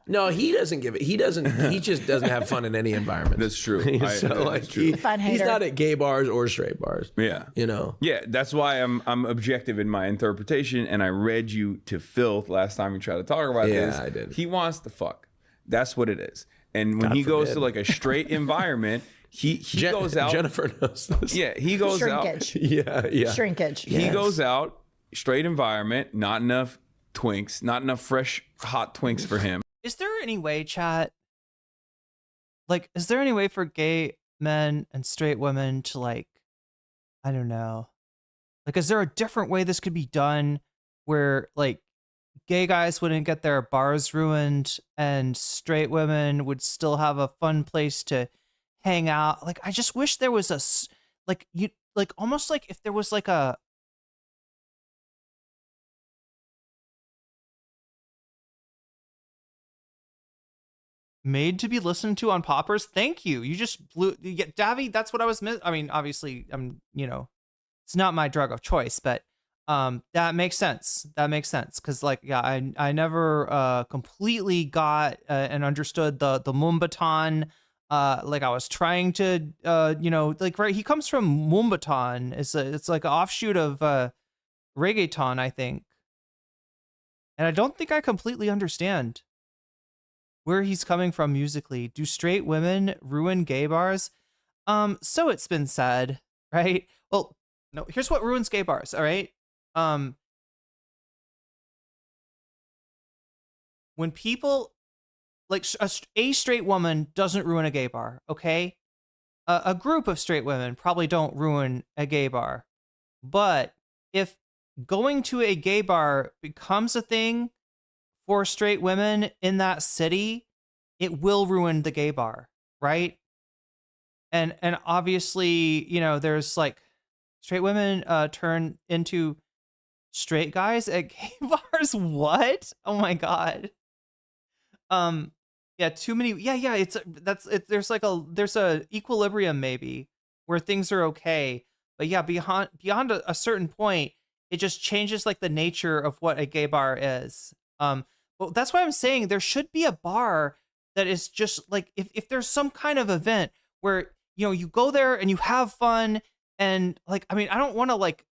No, he doesn't give it. He doesn't. He just doesn't have fun in any environment. That's true. So like that's true. Fun he's hater. not at gay bars or straight bars. Yeah. You know. Yeah, that's why I'm objective in my interpretation, and I read you to filth last time we tried to talk about Yeah, this. I did. He wants to fuck. That's what it is. And when God he goes to forbid. like a straight environment, he goes out. Jennifer knows this. Yeah, he goes Shrinkage. Yeah. Shrinkage. out. He goes out, straight environment, not enough twinks, not enough fresh hot twinks for him. Is there any way, chat? Like, is there any way for gay men and straight women to like, I don't know, like, is there a different way this could be done where like gay guys wouldn't get their bars ruined and straight women would still have a fun place to hang out? Like, I just wish there was almost like if there was like a made to be listened to on poppers. Thank you. You just blew. Davy, that's what I was. I mean, obviously, it's not my drug of choice, but that makes sense. That makes sense because, like, yeah, I never completely got and understood the Moombahton. Like I was trying to, like, right. He comes from Moombahton. It's like an offshoot of reggaeton, I think, and I don't think I completely understand where he's coming from musically. Do straight women ruin gay bars? So it's been said, right? Well, no, here's what ruins gay bars, all right? When people, like a straight woman doesn't ruin a gay bar, okay? A group of straight women probably don't ruin a gay bar. But if going to a gay bar becomes a thing for straight women in that city, it will ruin the gay bar, right? And obviously, there's like straight women turn into straight guys at gay bars. What? Oh my god. Yeah, too many. Yeah. There's a equilibrium maybe where things are okay, but yeah, beyond a certain point, it just changes like the nature of what a gay bar is. Well, that's why I'm saying there should be a bar that is just like, if there's some kind of event where, you go there and you have fun and like, I mean, I don't want to like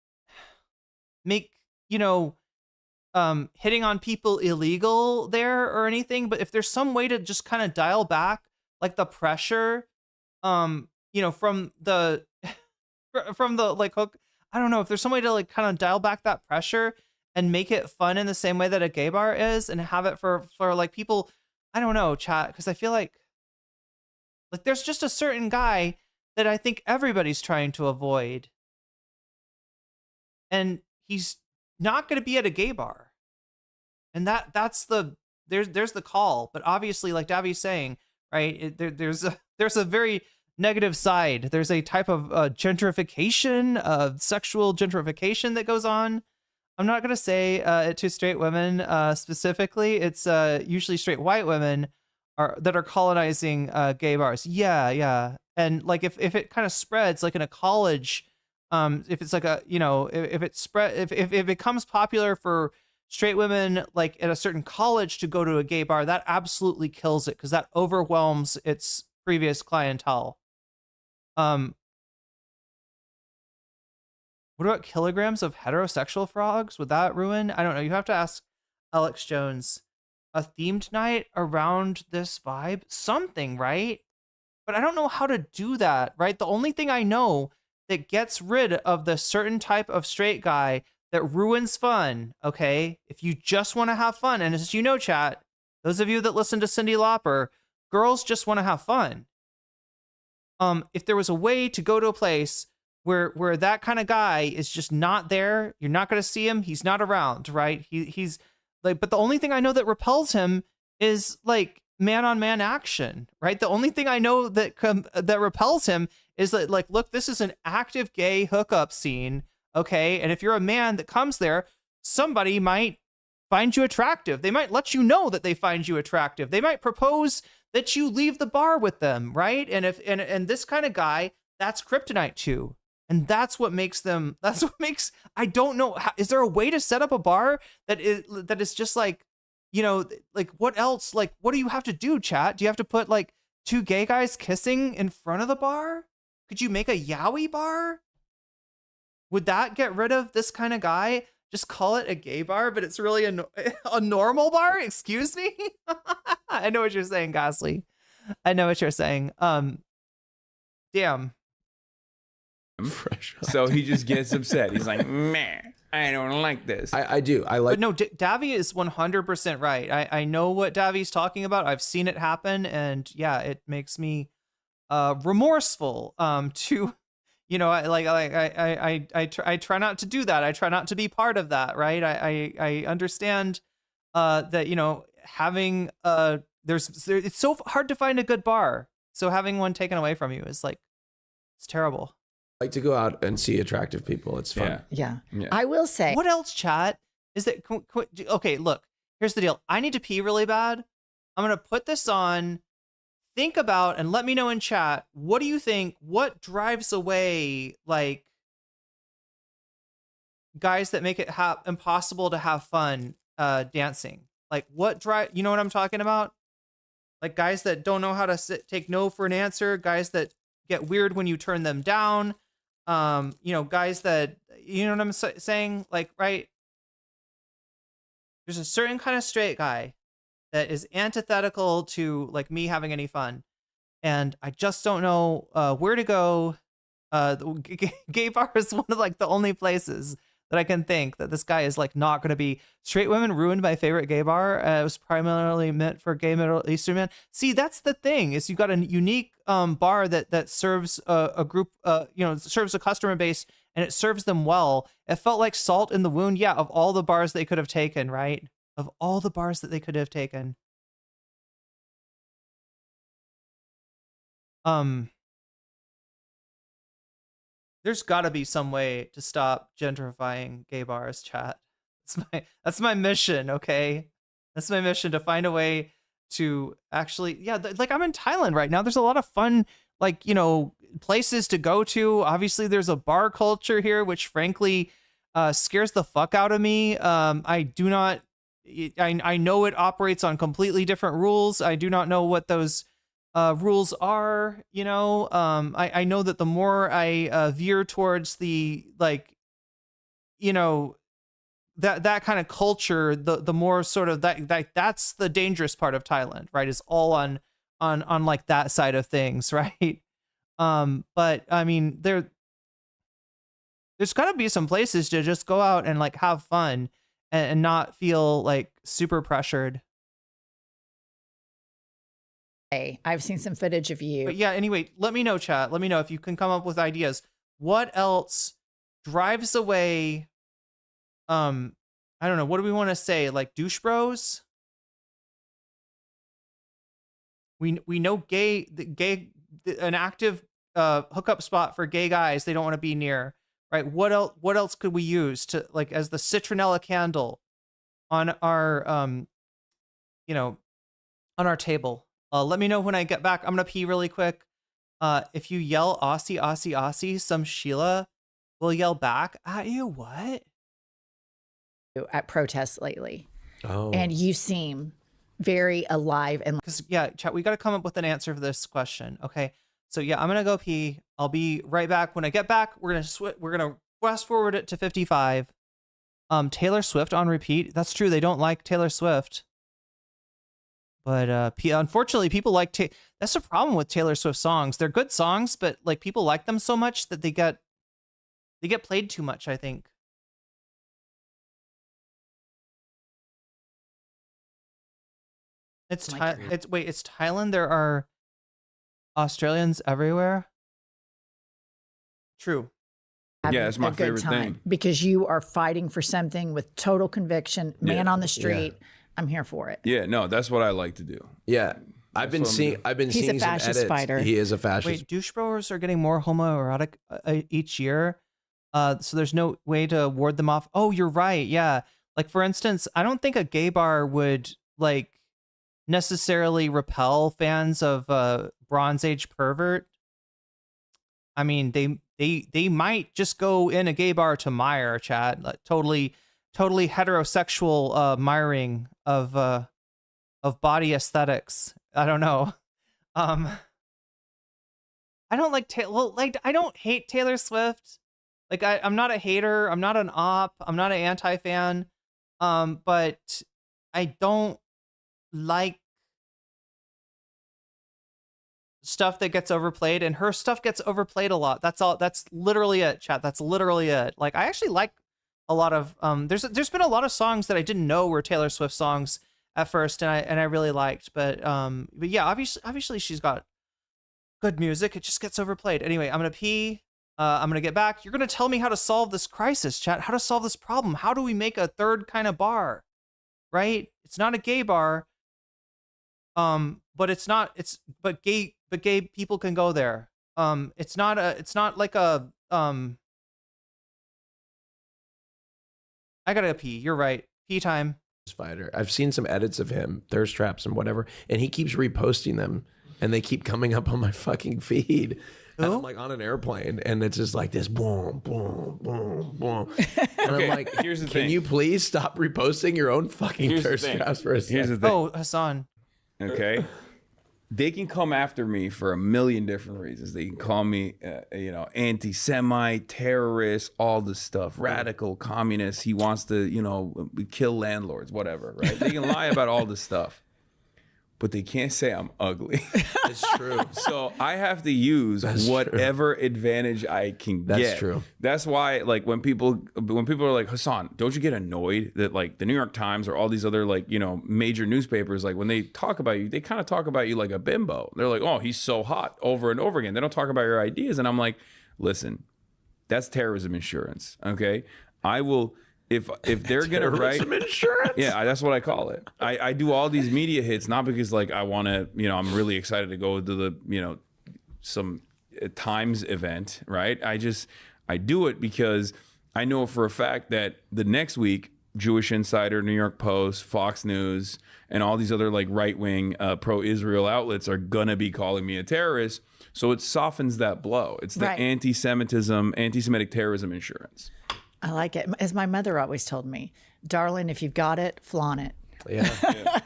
make, hitting on people illegal there or anything, but if there's some way to just kind of dial back like the pressure, from the like hook, I don't know if there's some way to like kind of dial back that pressure and make it fun in the same way that a gay bar is, and have it for like people, I don't know, chat, because I feel like there's just a certain guy that I think everybody's trying to avoid. And he's not going to be at a gay bar. And that's the there's the call. But obviously, like Davi's saying, right, there's a very negative side. There's a type of gentrification, of sexual gentrification that goes on. I'm not going to say it to straight women specifically. It's usually straight white women that are colonizing gay bars. Yeah. And like if it kind of spreads, like in a college, if it's like if it becomes popular for straight women, like at a certain college, to go to a gay bar, that absolutely kills it because that overwhelms its previous clientele. What about kilograms of heterosexual frogs? Would that ruin? I don't know. You have to ask Alex Jones. A themed night around this vibe? Something, right? But I don't know how to do that, right? The only thing I know that gets rid of the certain type of straight guy that ruins fun, okay? If you just want to have fun, and as you know, chat, those of you that listen to Cyndi Lauper, girls just want to have fun. If there was a way to go to a place where that kind of guy is just not there, you're not going to see him, he's not around, right? He's like, but the only thing I know that repels him is like man-on-man action, right? The only thing I know that repels him is that, like, look, this is an active gay hookup scene, okay? And if you're a man that comes there, somebody might find you attractive. They might let you know that they find you attractive. They might propose that you leave the bar with them, right? And if and this kind of guy, that's kryptonite too. And that's what makes, I don't know, is there a way to set up a bar that is just like, like what else? Like, what do you have to do, chat? Do you have to put like two gay guys kissing in front of the bar? Could you make a yaoi bar? Would that get rid of this kind of guy? Just call it a gay bar, but it's really a normal bar? Excuse me? I know what you're saying, Ghastly. I know what you're saying. Damn. Fresh. So he just gets upset. He's like, man, I don't like this. I do. I like. But no, Davi is 100% right. I know what Davi's talking about. I've seen it happen, and yeah, it makes me remorseful. To, I try not to do that. I try not to be part of that. Right. I understand that having it's so hard to find a good bar. So having one taken away from you is like, it's terrible. Like to go out and see attractive people. It's fun. Yeah. I will say. What else, chat? Is that okay? Look, here's the deal. I need to pee really bad. I'm gonna put this on. Think about and let me know in chat. What do you think? What drives away like guys that make it impossible to have fun dancing? Like what drive? You know what I'm talking about? Like guys that don't know how to take no for an answer. Guys that get weird when you turn them down. Guys that, you know what I'm saying? Like, right? There's a certain kind of straight guy that is antithetical to like me having any fun. And I just don't know where to go. The gay bar is one of like the only places that I can think that this guy is like not going to be. Straight women ruined my favorite gay bar. It was primarily meant for gay Middle Eastern men. See, that's the thing is you got a unique bar that serves a group, serves a customer base and it serves them well. It felt like salt in the wound. Yeah. Of all the bars they could have taken, right? Of all the bars that they could have taken. There's got to be some way to stop gentrifying gay bars, chat. That's my mission, okay? That's my mission, to find a way to actually, like I'm in Thailand right now. There's a lot of fun, like, places to go to. Obviously, there's a bar culture here, which frankly scares the fuck out of me. I know it operates on completely different rules. I do not know what those rules are, I know that the more I veer towards the like, that kind of culture, the more sort of that's the dangerous part of Thailand, right? Is all on like that side of things, right? But I mean, there's got to be some places to just go out and like have fun and not feel like super pressured. Hey, I've seen some footage of you. But yeah, anyway, let me know, chat. Let me know if you can come up with ideas. What else drives away, I don't know, what do we want to say? Like douche bros? We know an active hookup spot for gay guys they don't want to be near, right? What else could we use to, like, as the citronella candle on our on our table? Let me know when I get back. I'm gonna pee really quick. If you yell Aussie, Aussie, Aussie, some Sheila will yell back at you. What? At protests lately. Oh. And you seem very alive and Because yeah, chat, we got to come up with an answer for this question. Okay, so yeah, I'm gonna go pee. I'll be right back. When I get back, we're gonna fast forward it to 55. Taylor Swift on repeat. That's true. They don't like Taylor Swift, but unfortunately, people like that's the problem with Taylor Swift songs. They're good songs, but like people like them so much that they get played too much, I think. It's Thailand. There are Australians everywhere. True. Yeah, it's my favorite thing. Because you are fighting for something with total conviction, man on the street. Yeah. I'm here for it. Yeah, no, that's what I like to do. Yeah. I've been seeing He's a fascist some edits. fighter. He is a fascist. Wait, douche bros are getting more homoerotic each year. So there's no way to ward them off. Oh, you're right. Yeah. Like, for instance, I don't think a gay bar would like necessarily repel fans of Bronze Age pervert. I mean, they might just go in a gay bar to mire, chat. Like, totally heterosexual miring of body aesthetics. I don't know. I don't like I don't hate Taylor Swift. Like, I'm not a hater. I'm not an op. I'm not an anti-fan. But I don't like stuff that gets overplayed, and her stuff gets overplayed a lot. That's all. That's literally it, chat. That's literally it. Like, I actually like a lot of there's been a lot of songs that I didn't know were Taylor Swift songs at first, and I really liked. But yeah, obviously she's got good music. It just gets overplayed. Anyway, I'm gonna pee. I'm gonna get back. You're gonna tell me how to solve this crisis, chat. How to solve this problem? How do we make a third kind of bar? Right? It's not a gay bar. But gay people can go there. It's not like a I gotta pee. You're right. Pee time. Fighter. I've seen some edits of him, thirst traps and whatever, and he keeps reposting them, and they keep coming up on my fucking feed. And I'm like on an airplane, and it's just like this boom, boom, boom, boom. And I'm like, here's the can thing. you please stop reposting your own fucking thirst traps for a second? Here's the thing. Oh, Hasan. Okay. They can come after me for a million different reasons. They can call me, anti-Semite, terrorist, all this stuff, radical, communist. He wants to, kill landlords, whatever, right? They can lie about all this stuff, but they can't say I'm ugly. It's true. So I have to use whatever advantage I can get. That's true. That's why, like, when people are like, Hasan, don't you get annoyed that, like, the New York Times or all these other, like, major newspapers, like, when they talk about you, they kind of talk about you like a bimbo. They're like, oh, he's so hot, over and over again. They don't talk about your ideas. And I'm like, listen, that's terrorism insurance. Okay. I will. If they're gonna write insurance, yeah, that's what I call it. I do all these media hits not because, like, I want to, I'm really excited to go to the, some Times event, right? I do it because I know for a fact that the next week, Jewish Insider, New York Post, Fox News, and all these other, like, right-wing pro-Israel outlets are gonna be calling me a terrorist. So it softens that blow. It's the anti-Semitic terrorism insurance. I like it. As my mother always told me, darling, if you've got it, flaunt it. Yeah.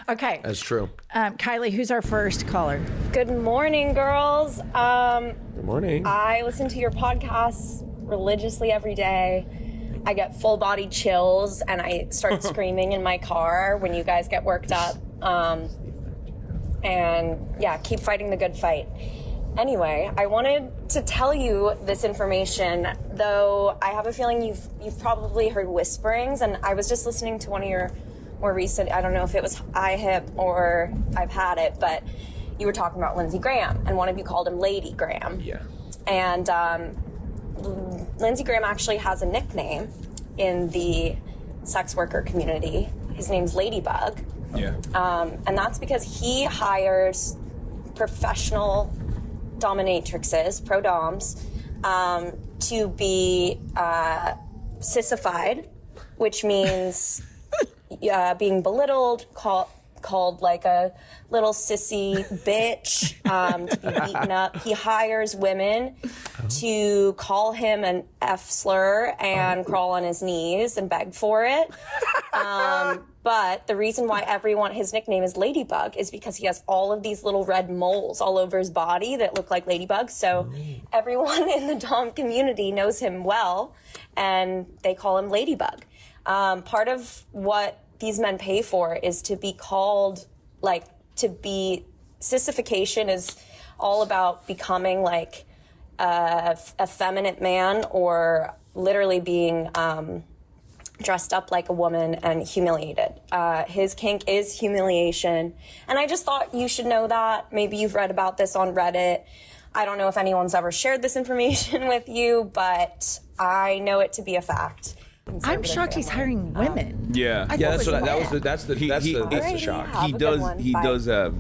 Okay. That's true. Kylie, who's our first caller? Good morning, girls. Good morning. I listen to your podcasts religiously every day. I get full body chills and I start screaming in my car when you guys get worked up. And yeah, keep fighting the good fight. Anyway, I wanted to tell you this information, though I have a feeling you've probably heard whisperings, and I was just listening to one of your more recent, I don't know if it was IHIP or I've had it, but you were talking about Lindsey Graham, and one of you called him Lady Graham. Yeah. And Lindsey Graham actually has a nickname in the sex worker community. His name's Ladybug. Yeah. And that's because he hires professional dominatrixes, pro-doms, to be sissified, which means being belittled, called like a little sissy bitch, to be beaten up. He hires women to call him an F slur and crawl on his knees and beg for it. But the reason why his nickname is Ladybug is because he has all of these little red moles all over his body that look like ladybugs. So everyone in the Dom community knows him well, and they call him Ladybug. Part of what these men pay for is to be called, sissification is all about becoming like a feminine man, or literally being dressed up like a woman and humiliated. His kink is humiliation. And I just thought you should know that. Maybe you've read about this on Reddit. I don't know if anyone's ever shared this information with you, but I know it to be I'm fact. Conservative shocked he's family. hiring women. Yeah. I Yeah, thought that's the shock. Have He a good does. one. He Bye. does have.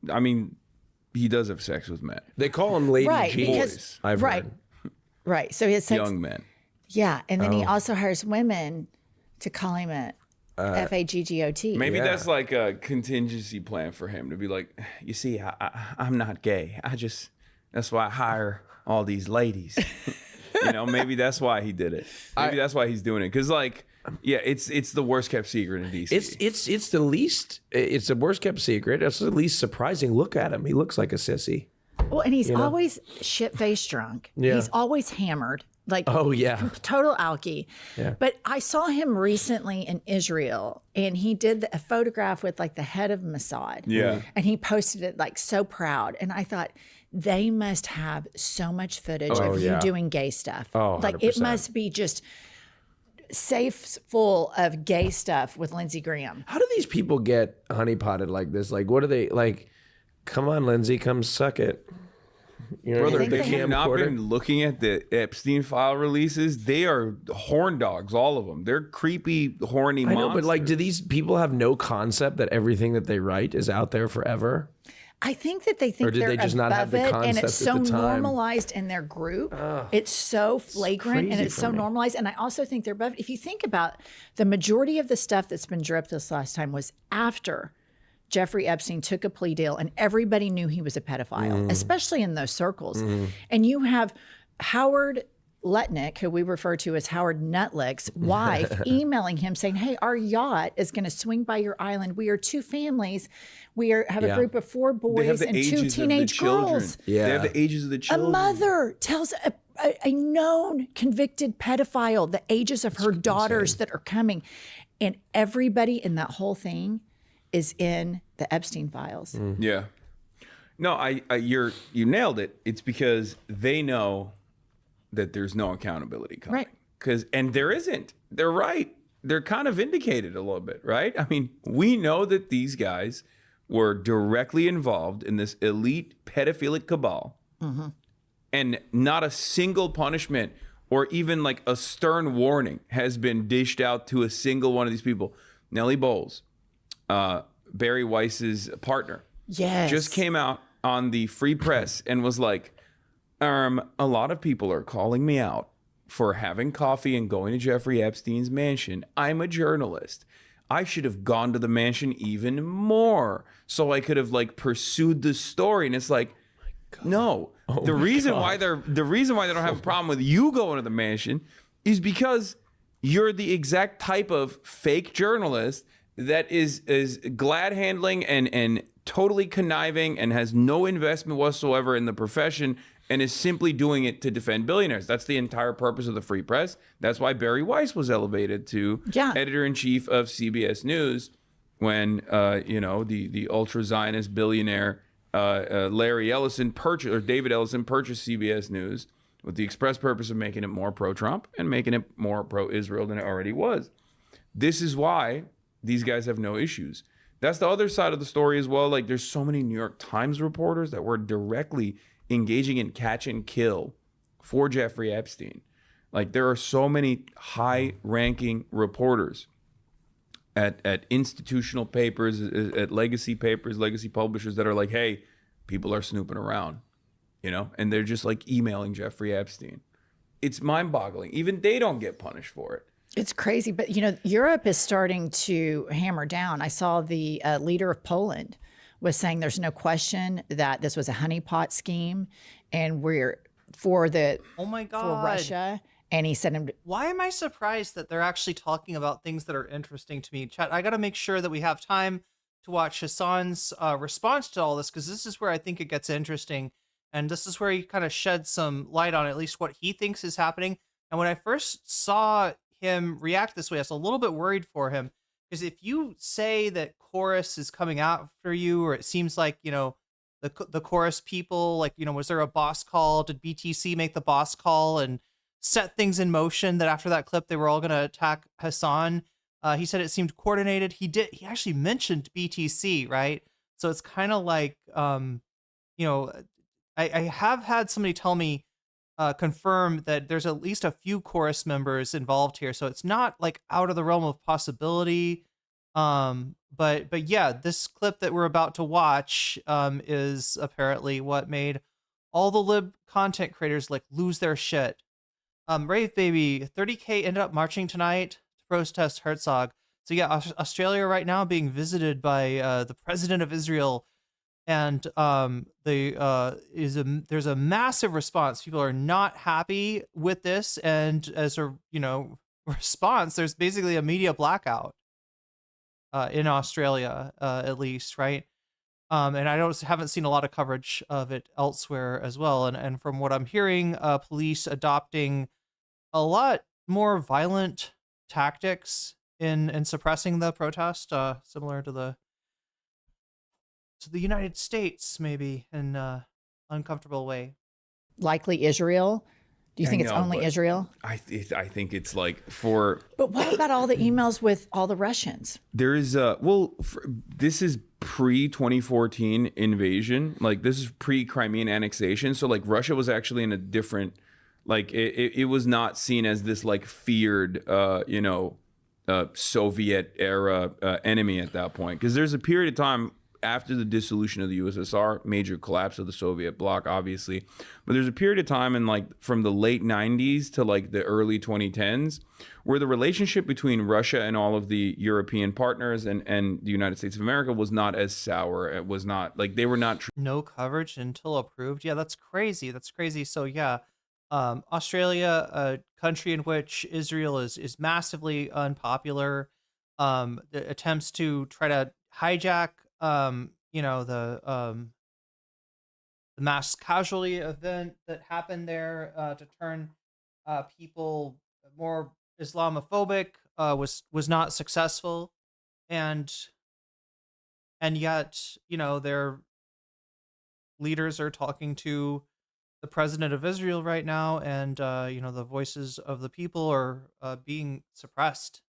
I mean, he does have sex with men, They call him Lady Right, G. because- I've right. heard. Right. So he has sex. young men. Yeah. And then he Oh. also hires women to call him a F-A-G-G-O-T. Maybe Yeah. that's like a contingency plan for him to be like, you see, I'm not gay. That's why I hire all these ladies. Maybe that's why he did it. Maybe that's why he's doing it. Because it's the worst kept secret in DC. It's the worst kept secret. It's the least surprising. Look at him. He looks like a sissy. Well, and he's always shit-faced drunk. Yeah. He's always hammered. Like, Oh, yeah. total alky. Yeah. But I saw him recently in Israel, and he did a photograph with like the head of Mossad. Yeah. And he posted it like so proud. And I thought, they must have so much footage of you yeah. doing gay stuff. Oh, like it 100%. must be just safes full of gay stuff with Lindsey Graham. How do these people get honeypotted like this? Like, what are they like? Come on, Lindsay, come suck it. Brother, think if they you've not been looking at the Epstein file releases, they are horn dogs, all of them. They're creepy, horny I monsters. know, but like, do these people have no concept that everything that they write is out there forever? I think that they think Or did they're they just above not have the it, and concept it's at so the time? normalized in their group. It's so flagrant and crazy it's for so me. normalized. And I also think they're above. If you think about the majority of the stuff that's been dripped this last time was after Jeffrey Epstein took a plea deal, and everybody knew he was a pedophile, especially in those circles. And you have Howard Letnick, who we refer to as Howard Nutlick's wife, emailing him saying, "Hey, our yacht is going to swing by your island. We are two families. We have a group of 4 They have boys the and 2 ages of the teenage children. girls." Yeah. They have the ages of the A children. mother tells a known convicted pedophile the ages of her daughters that are coming. And everybody in that whole thing is in the Epstein files. Yeah. No, you nailed it. It's because they know that there's no accountability coming. Right. And there isn't. They're right. They're kind of vindicated a little bit, right? I mean, we know that these guys were directly involved in this elite pedophilic cabal, and not a single punishment or even like a stern warning has been dished out to a single one of these people. Nellie Bowles, Barry Weiss's partner, Yes. just came out on the Free Press and was like, a lot of people are calling me out for having coffee and going to Jeffrey Epstein's mansion. I'm a journalist. I should have gone to the mansion even more so I could have like pursued the story. And it's like, no. The reason why they don't have a problem with you going to the mansion is because you're the exact type of fake journalist that is glad handling and totally conniving and has no investment whatsoever in the profession and is simply doing it to defend billionaires. That's the entire purpose of the Free Press. That's why Barry Weiss was elevated to editor-in-chief of CBS News when the ultra-Zionist billionaire Larry Ellison David Ellison purchased CBS News with the express purpose of making it more pro-Trump and making it more pro-Israel than it already was. This is why these guys have no issues. That's the other side of the story as well. Like, there's so many New York Times reporters that were directly engaging in catch and kill for Jeffrey Epstein. Like, there are so many high-ranking reporters at institutional papers, at legacy papers, legacy publishers that are like, hey, people are snooping around, you know? And they're just like emailing Jeffrey Epstein. It's mind-boggling. Even they don't get punished for it. It's crazy, but you know, Europe is starting to hammer down. I saw the leader of Poland was saying there's no question that this was a honeypot scheme, and we're for the Oh my God. for Russia. And he said, Why am I surprised that they're actually talking about things that are interesting to me? Chat, I got to make sure that we have time to watch Hasan's response to all this, because this is where I think it gets interesting. And this is where he kind of sheds some light on at least what he thinks is happening. And when I first saw him react this way, I was a little bit worried for him, because if you say that Chorus is coming after you, or it seems like, you know, the Chorus people, like, you know, was there a boss call? Did BTC make the boss call and set things in motion that after that clip they were all going to attack Hasan? He said it seemed coordinated. He actually mentioned BTC, right? So it's kind of like, you know, I have had somebody tell me, confirm that there's at least a few Chorus members involved here, so it's not like out of the realm of possibility. But yeah, this clip that we're about to watch is apparently what made all the lib content creators like lose their shit. Rave Baby, 30K ended up marching tonight to protest Herzog. So yeah, Australia right now being visited by the president of Israel, and there's a massive response. People are not happy with this, and as a response, there's basically a media blackout in Australia, at least, right? And I haven't seen a lot of coverage of it elsewhere as well. And from what I'm hearing, police adopting a lot more violent tactics in suppressing the protest, similar to the United States, maybe in an uncomfortable way. likely Israel. Do you think it's only Israel? I think it's like for. But what about all the emails with all the Russians? There is this is pre-2014 invasion. Like, this is pre-Crimean annexation. So like Russia was actually in a different, like it was not seen as this like feared, Soviet era enemy at that point. Because there's a period of time after the dissolution of the USSR, major collapse of the Soviet bloc, obviously. But there's a period of time in like from the late 90s to like the early 2010s where the relationship between Russia and all of the European partners and the United States of America was not as sour. It was not like they were not. No coverage until approved. Yeah, that's crazy. That's crazy. So yeah, Australia, a country in which Israel is massively unpopular, the attempts to try to hijack the mass casualty event that happened there to turn people more Islamophobic was not successful, and yet their leaders are talking to the president of Israel right now, and the voices of the people are being suppressed.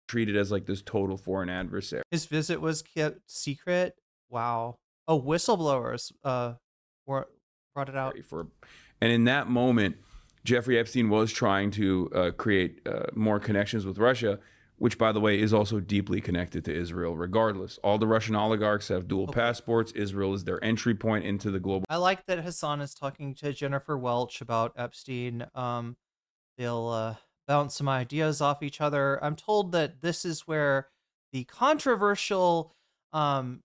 Treated as like this total foreign adversary. His visit was kept secret. Wow. Oh, whistleblowers brought it out. And in that moment, Jeffrey Epstein was trying to create more connections with Russia, which, by the way, is also deeply connected to Israel. Regardless, all the Russian oligarchs have dual passports. Israel is their entry point into the global. I like that Hasan is talking to Jennifer Welch about Epstein. They'll bounce some ideas off each other. I'm told that this is where the controversial, the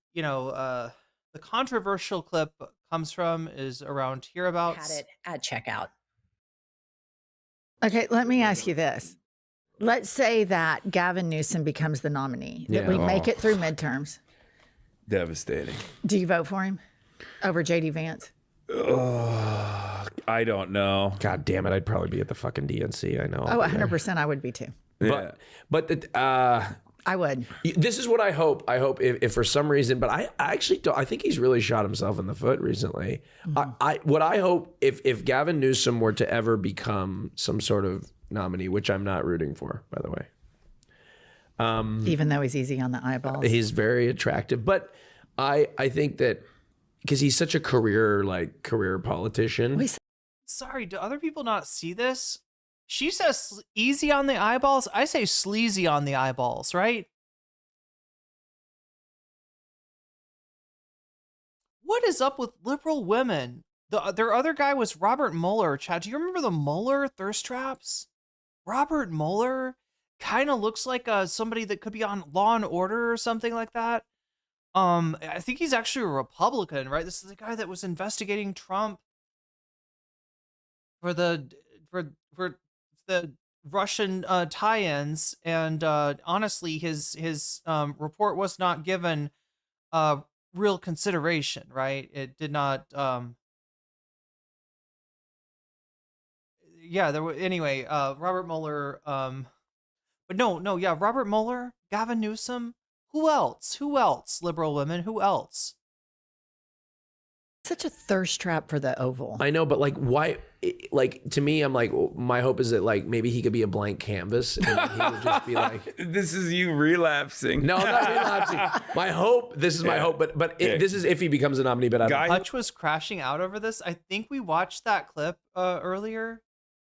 controversial clip comes from, is around hereabouts. Had it at checkout. Okay, let me ask you this. Let's say that Gavin Newsom becomes the nominee, that we make it through midterms. Devastating. Do you vote for him over JD Vance? I don't know. God damn it. I'd probably be at the fucking DNC. I know. Oh, 100% I would be too. Yeah. But I would. This is what I hope. I hope if for some reason, but I actually don't. I think he's really shot himself in the foot recently. Mm-hmm. What I hope if Gavin Newsom were to ever become some sort of nominee, which I'm not rooting for, by the way, Even though he's easy on the eyeballs. He's very attractive, but I think that because he's such a career politician. Sorry, do other people not see this? She says easy on the eyeballs. I say sleazy on the eyeballs, right? What is up with liberal women? Their other guy was Robert Mueller. Chad, do you remember the Mueller thirst traps? Robert Mueller kind of looks like somebody that could be on Law and Order or something like that. I think he's actually a Republican, right? This is the guy that was investigating Trump for the Russian tie-ins, and honestly, his report was not given real consideration, right? It did not. Yeah, there were anyway. Robert Mueller. But no, yeah, Robert Mueller, Gavin Newsom. Who else? Who else? Liberal women. Who else? Such a thirst trap for the Oval. I know, but like, why? Like, to me, I'm like, my hope is that like maybe he could be a blank canvas, and then he would just be like, "This is you relapsing." No, I'm not relapsing. My hope. This is my hope, but this is if he becomes a nominee. But Hutch was crashing out over this. I think we watched that clip earlier.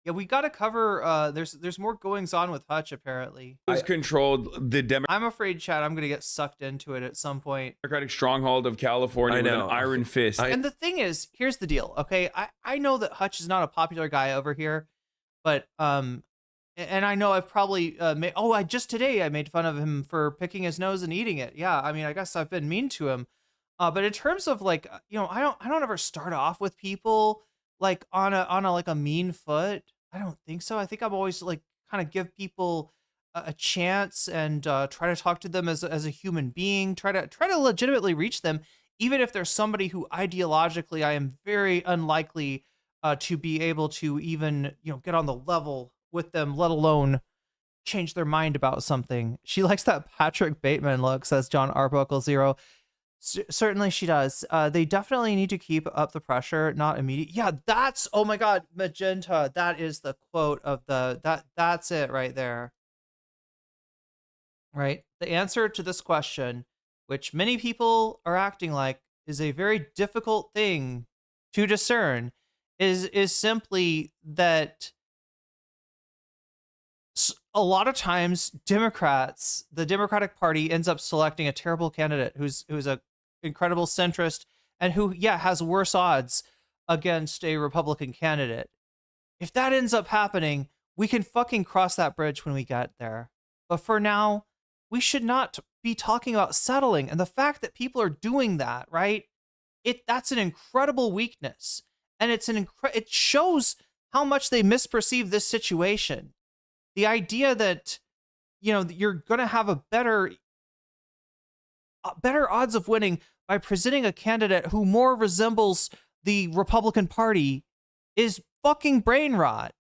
Yeah, we got to cover. There's more goings on with Hutch apparently. Was controlled the I'm afraid, Chad, I'm gonna get sucked into it at some point. Democratic stronghold of California with an iron fist. And the thing is, here's the deal. Okay, I know that Hutch is not a popular guy over here, but and I know I've probably made. Oh, today I made fun of him for picking his nose and eating it. Yeah, I mean, I guess I've been mean to him. But in terms of like, I don't ever start off with people like on a like a mean foot. I don't think so. I think I'm always like kind of give people a chance and try to talk to them as a human being, try to legitimately reach them, even if there's somebody who ideologically I am very unlikely to be able to even, get on the level with them, let alone change their mind about something. She likes that Patrick Bateman look, says John Arbuckle Zero. Certainly she does. They definitely need to keep up the pressure, not immediate. Yeah, that's, oh my God, Magenta. That is the quote of that's it right there. Right? The answer to this question, which many people are acting like is a very difficult thing to discern, is simply that a lot of times the Democratic Party ends up selecting a terrible candidate who's a incredible centrist and who has worse odds against a Republican candidate. If that ends up happening, we can fucking cross that bridge when we get there. But for now, we should not be talking about settling. And the fact that people are doing that, right? That's an incredible weakness. And it shows how much they misperceive this situation. The idea that, you're going to have a better odds of winning by presenting a candidate who more resembles the Republican Party is fucking brain rot.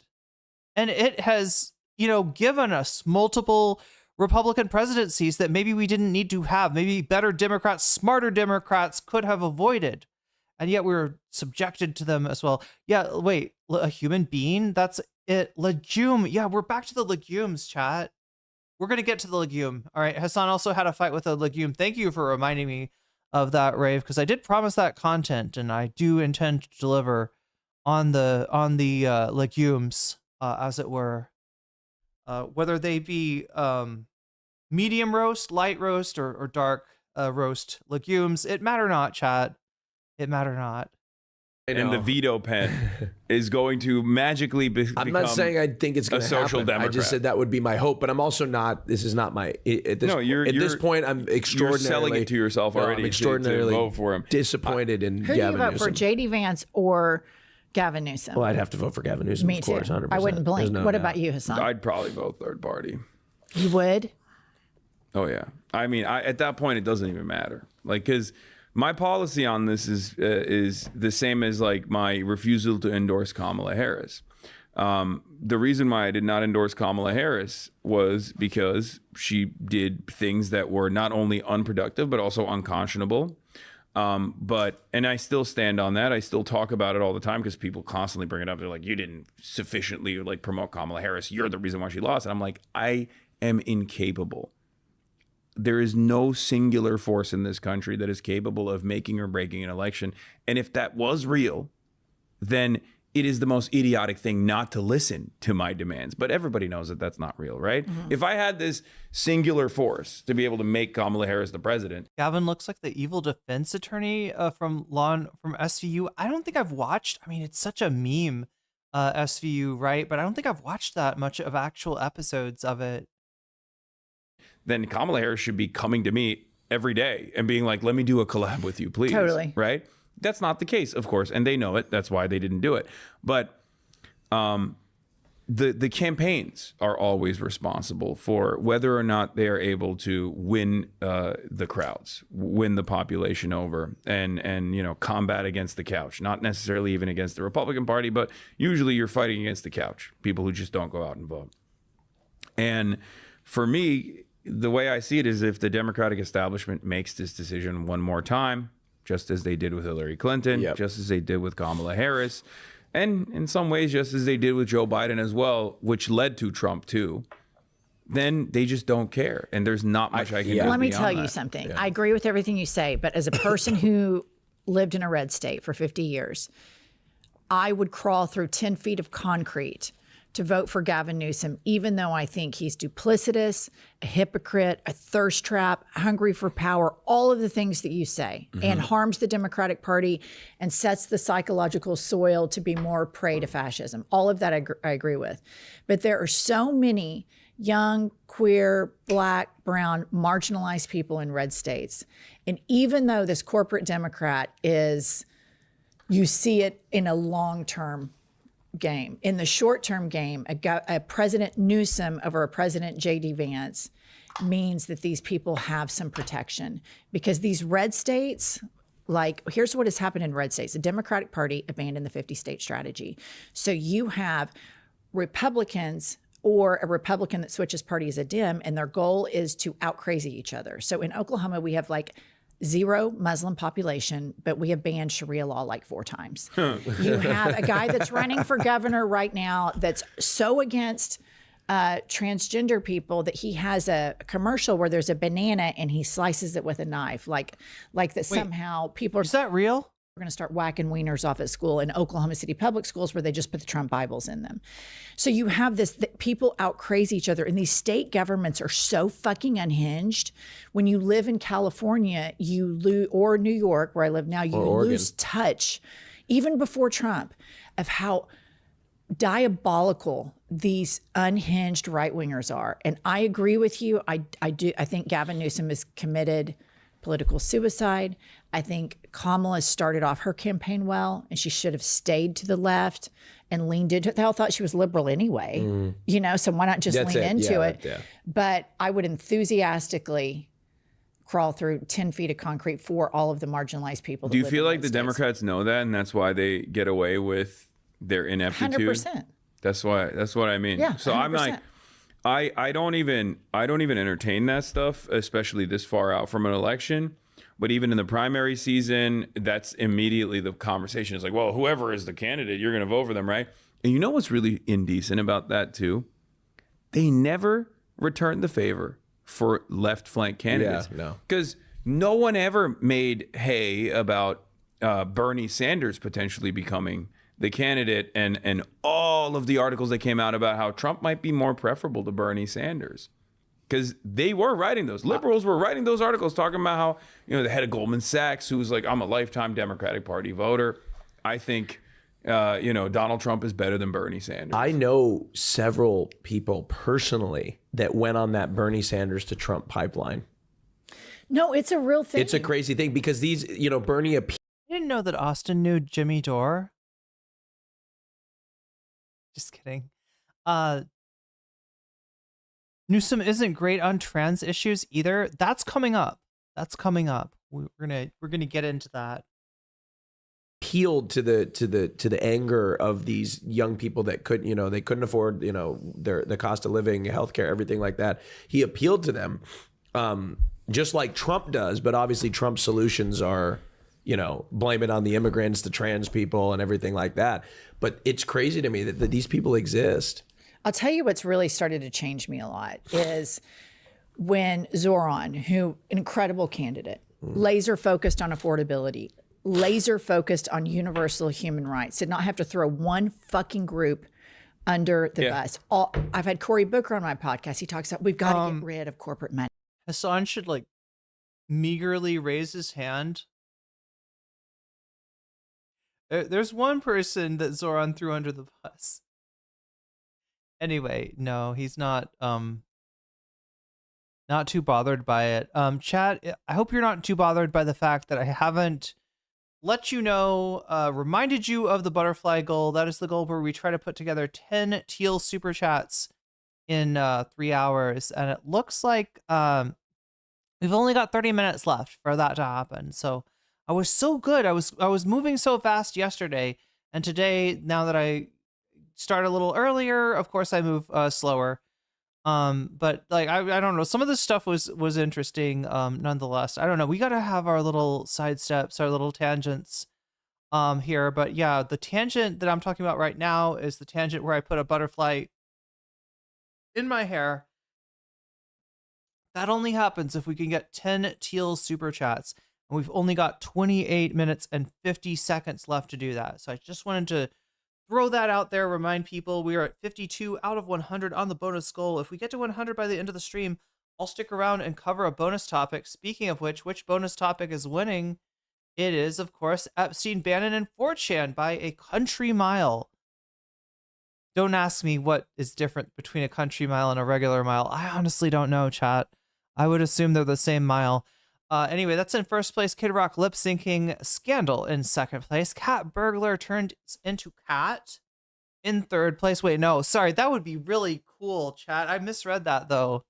And it has, given us multiple Republican presidencies that maybe we didn't need to have. Maybe better Democrats, smarter Democrats could have avoided. And yet we're subjected to them as well. Yeah, wait, a human being? That's it. Legume. Yeah, we're back to the legumes, chat. We're going to get to the legume. All right, Hasan also had a fight with a legume. Thank you for reminding me of that, Rave, because I did promise that content, and I do intend to deliver on the legumes, as it were. Whether they be medium roast, light roast, or dark roast legumes, it matter not, chat. It matter not. And the veto pen is going to magically become. I'm not saying I think it's going to happen. Social Democrat. I just said that would be my hope, but I'm also not. This is not my. At this point, I'm extraordinarily. You're selling it to yourself already. I'm extraordinarily to vote for him. Disappointed in Who Gavin do you vote Newsom. for, J.D. Vance or Gavin Newsom? Well, I'd have to vote for Gavin Newsom. Me of course, too. 100%. I wouldn't blink. There's no What doubt. about you, Hasan? I'd probably vote third party. You would? Oh yeah. I mean, at that point, it doesn't even matter. Like, because my policy on this is the same as like my refusal to endorse Kamala Harris. The reason why I did not endorse Kamala Harris was because she did things that were not only unproductive but also unconscionable. And I still stand on that. I still talk about it all the time because people constantly bring it up. They're like, you didn't sufficiently like promote Kamala Harris. You're the reason why she lost. And I'm like, I am incapable there is no singular force in this country that is capable of making or breaking an election. And if that was real, then it is the most idiotic thing not to listen to my demands. But everybody knows that that's not real, right? If I had this singular force to be able to make Kamala Harris the president. Gavin looks like the evil defense attorney from SVU. I don't think I've watched. I mean, it's such a meme, SVU, right? But I don't think I've watched that much of actual episodes of it. Then Kamala Harris should be coming to me every day and being like, let me do a collab with you, please. Totally. Right? That's not the case, of course, and they know it. That's why they didn't do it. But the campaigns are always responsible for whether or not they are able to win the crowds, win the population over, and you know, combat against the couch. Not necessarily even against the Republican Party, but usually you're fighting against the couch, people who just don't go out and vote. And for me, the way I see it is if the Democratic establishment makes this decision one more time, just as they did with Hillary Clinton, just as they did with Kamala Harris, and in some ways just as they did with Joe Biden as well, which led to Trump too, then they just don't care. And there's not much I can do. Let me tell you that. something. I agree with everything you say, but as a person who lived in a red state for 50 years, I would crawl through 10 feet of concrete to vote for Gavin Newsom, even though I think he's duplicitous, a hypocrite, a thirst trap, hungry for power, all of the things that you say, and harms the Democratic Party and sets the psychological soil to be more prey to fascism. All of that I agree with. But there are so many young, queer, black, brown, marginalized people in red states. And even though this corporate Democrat is, you see it in a long-term game. In the short-term game, a President Newsom over a President J.D. Vance means that these people have some protection, because these red states, like, here's what has happened in red states. The Democratic Party abandoned the 50-state strategy. So you have Republicans or a Republican that switches party as a Dem, and their goal is to out-crazy each other. So in Oklahoma, we have like zero Muslim population, but we have banned Sharia law like 4 times. You have a guy that's running for governor right now that's so against transgender people that he has a commercial where there's a banana and he slices it with a knife, like that. Somehow people are— Is that real? We're going to start whacking wieners off at school in Oklahoma City public schools where they just put the Trump Bibles in them. So you have this, people out crazy each other, and these state governments are so fucking unhinged. When you live in California, or New York, where I live now, you lose touch, even before Trump, of how diabolical these unhinged right-wingers are. And I agree with you. I think Gavin Newsom has committed political suicide. I think Kamala started off her campaign well, and she should have stayed to the left and leaned into it. They all thought she was liberal anyway, you know, so why not just lean into it? Yeah. But I would enthusiastically crawl through 10 feet of concrete for all of the marginalized people. Do you feel like the Democrats know that, and that's why they get away with their ineptitude? 100%. That's what I mean. Yeah, so 100%. I'm like, I don't even entertain that stuff, especially this far out from an election. But even in the primary season, that's immediately the conversation is like, well, whoever is the candidate, you're going to vote for them, right? And you know what's really indecent about that too? They never return the favor for left flank candidates. Yeah, no. Because no one ever made hay about Bernie Sanders potentially becoming the candidate, and all of the articles that came out about how Trump might be more preferable to Bernie Sanders. Because they were writing those. Liberals were writing those articles talking about how, you know, the head of Goldman Sachs, who was like, I'm a lifetime Democratic Party voter. I think, you know, Donald Trump is better than Bernie Sanders. I know several people personally that went on that Bernie Sanders to Trump pipeline. No, it's a real thing. It's a crazy thing because these, you know, Bernie I didn't know that Austin knew Jimmy Dore. Just kidding. Newsom isn't great on trans issues either. That's coming up. We're gonna get into that. appealed to the anger of these young people that they couldn't afford, the cost of living, healthcare, everything like that. He appealed to them, just like Trump does. But obviously Trump's solutions are, blame it on the immigrants, the trans people, and everything like that. But it's crazy to me that these people exist. I'll tell you what's really started to change me a lot is when Zoran, who an incredible candidate, laser focused on affordability, laser focused on universal human rights, did not have to throw one fucking group under the bus. I've had Cory Booker on my podcast. He talks about we've got to get rid of corporate money. Hasan should like meagerly raise his hand. There's one person that Zoran threw under the bus. Anyway, no, he's not too bothered by it. Chat, I hope you're not too bothered by the fact that I haven't let you know, reminded you of the butterfly goal. That is the goal where we try to put together 10 teal super chats in 3 hours. And it looks like we've only got 30 minutes left for that to happen. So I was so good. I was moving so fast yesterday. And today, now that I start a little earlier, of course I move slower. But like I don't know, some of this stuff was interesting nonetheless. I don't know, we got to have our little sidesteps, our little tangents here. But yeah, the tangent that I'm talking about right now is the tangent where I put a butterfly in my hair. That only happens if we can get 10 teal super chats, and we've only got 28 minutes and 50 seconds left to do that. So I just wanted to throw that out there, remind people we are at 52 out of 100 on the bonus goal. If we get to 100 by the end of the stream, I'll stick around and cover a bonus topic. Speaking of which bonus topic is winning? It is, of course, Epstein, Bannon, and 4chan by a country mile. Don't ask me what is different between a country mile and a regular mile. I honestly don't know, chat. I would assume they're the same mile. Anyway, that's in first place. Kid Rock lip syncing scandal in second place. Cat burglar turned into cat in third place. Wait, no, sorry. That would be really cool, chat. I misread that though.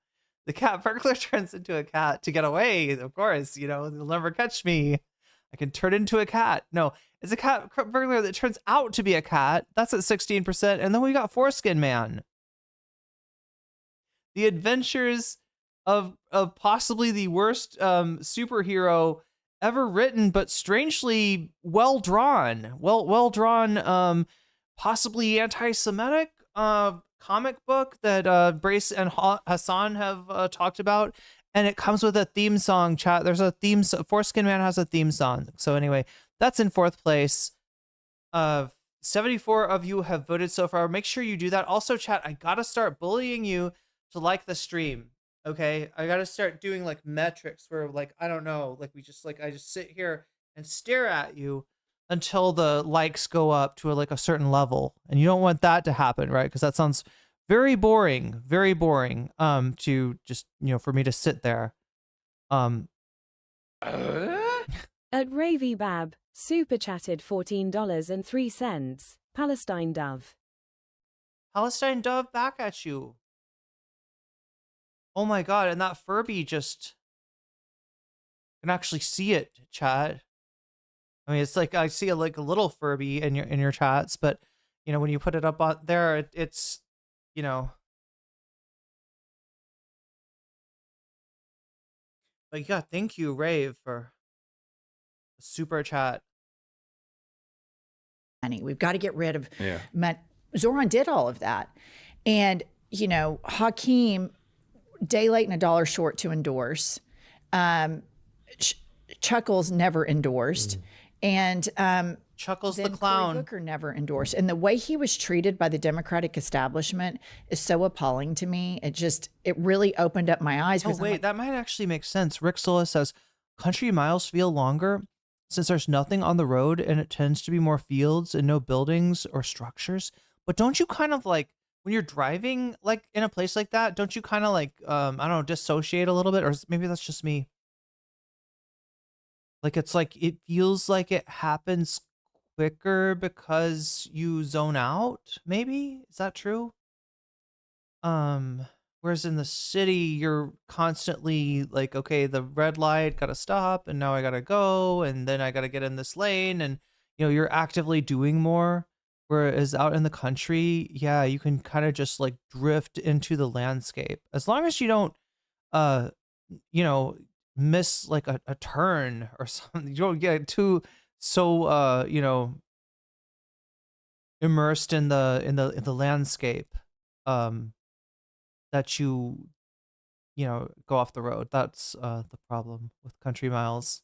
The cat burglar turns into a cat to get away. Of course, you know, they'll never catch me. I can turn into a cat. No, it's a cat burglar that turns out to be a cat. That's at 16%. And then we got Foreskin Man. The adventures of possibly the worst superhero ever written, but strangely well drawn, possibly anti-Semitic comic book that Brace and Hasan have talked about, and it comes with a theme song. Chat, there's a theme. Foreskin Man has a theme song. So anyway, that's in fourth place. 74 of you have voted so far. Make sure you do that. Also, chat, I gotta start bullying you to like the stream. Okay, I gotta start doing like metrics where like, I don't know, like I just sit here and stare at you until the likes go up to like a certain level, and you don't want that to happen, right? Because that sounds very boring to just, you know, for me to sit there. At Ravy Bab, super chatted $14.03. Palestine Dove. Palestine Dove, back at you. Oh my god, and that Furby just can actually see it, chat. I mean, it's like I see like a little Furby in your chats, but you know, when you put it up on there, it's, you know. But yeah, thank you, Rave, for the super chat. We've got to get rid of Zoran did all of that. And, you know, Hakeem, day late and a dollar short to endorse. Chuckles never endorsed. And Chuckles the then clown. Cory Booker never endorsed. And the way he was treated by the Democratic establishment is so appalling to me. It really opened up my eyes. Oh, wait, that might actually make sense. Rick Sola says, country miles feel longer since there's nothing on the road and it tends to be more fields and no buildings or structures. But don't you kind of like, when you're driving like in a place like that, don't you kind of like, I don't know, dissociate a little bit? Or maybe that's just me. Like, it's like, it feels like it happens quicker because you zone out, maybe? Is that true? Whereas in the city, you're constantly like, okay, the red light, gotta stop, and now I gotta go, and then I gotta get in this lane, and, you know, you're actively doing more. Whereas out in the country, yeah, you can kind of just like drift into the landscape. As long as you don't, you know, miss like a turn or something. You don't get too you know, immersed in the landscape that you go off the road. That's the problem with Country Miles.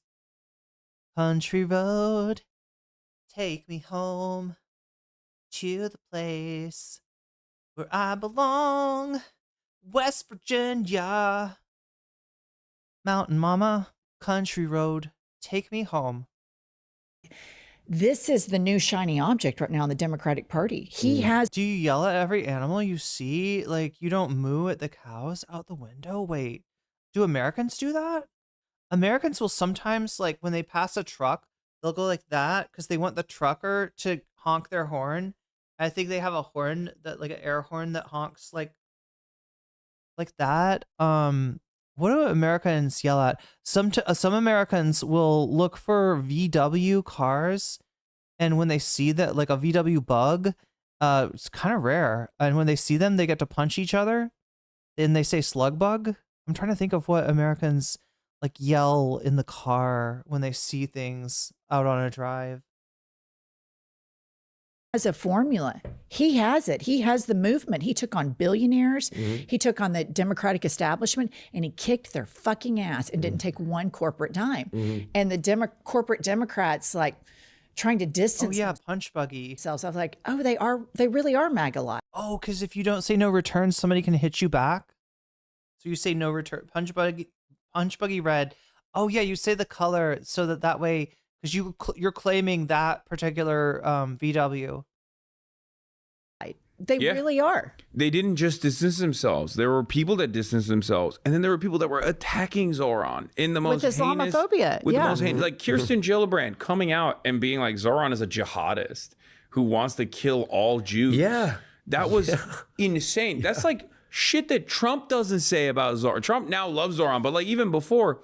Country road, take me home to the place where I belong, West Virginia. Mountain Mama, country road, take me home. This is the new shiny object right now in the Democratic Party. He has. Do you yell at every animal you see? Like, you don't moo at the cows out the window? Wait, do Americans do that? Americans will sometimes, like, when they pass a truck, they'll go like that because they want the trucker to honk their horn. I think they have a horn that, like, an air horn that honks like that. What do Americans yell at? Some Americans will look for VW cars, and when they see that, like a VW Bug, it's kind of rare. And when they see them, they get to punch each other, and they say slug bug. I'm trying to think of what Americans like yell in the car when they see things out on a drive. As a formula. He has it. He has the movement. He took on billionaires. He took on the Democratic establishment, and he kicked their fucking ass and didn't take one corporate dime. And the corporate Democrats, like, trying to distance punch buggy themselves. I was like, oh, they really are MAGA-like. Oh, because if you don't say no return, somebody can hit you back. So you say no return, punch buggy red. Oh yeah, you say the color so that way, because you're claiming that particular VW. They really are. They didn't just distance themselves. There were people that distanced themselves, and then there were people that were attacking Zoran in the most with Islamophobia. The most heinous, like Kirsten Gillibrand coming out and being like, Zoran is a jihadist who wants to kill all Jews. Yeah, that was insane. That's like shit that Trump doesn't say about Zoran. Trump now loves Zoran, but like even before,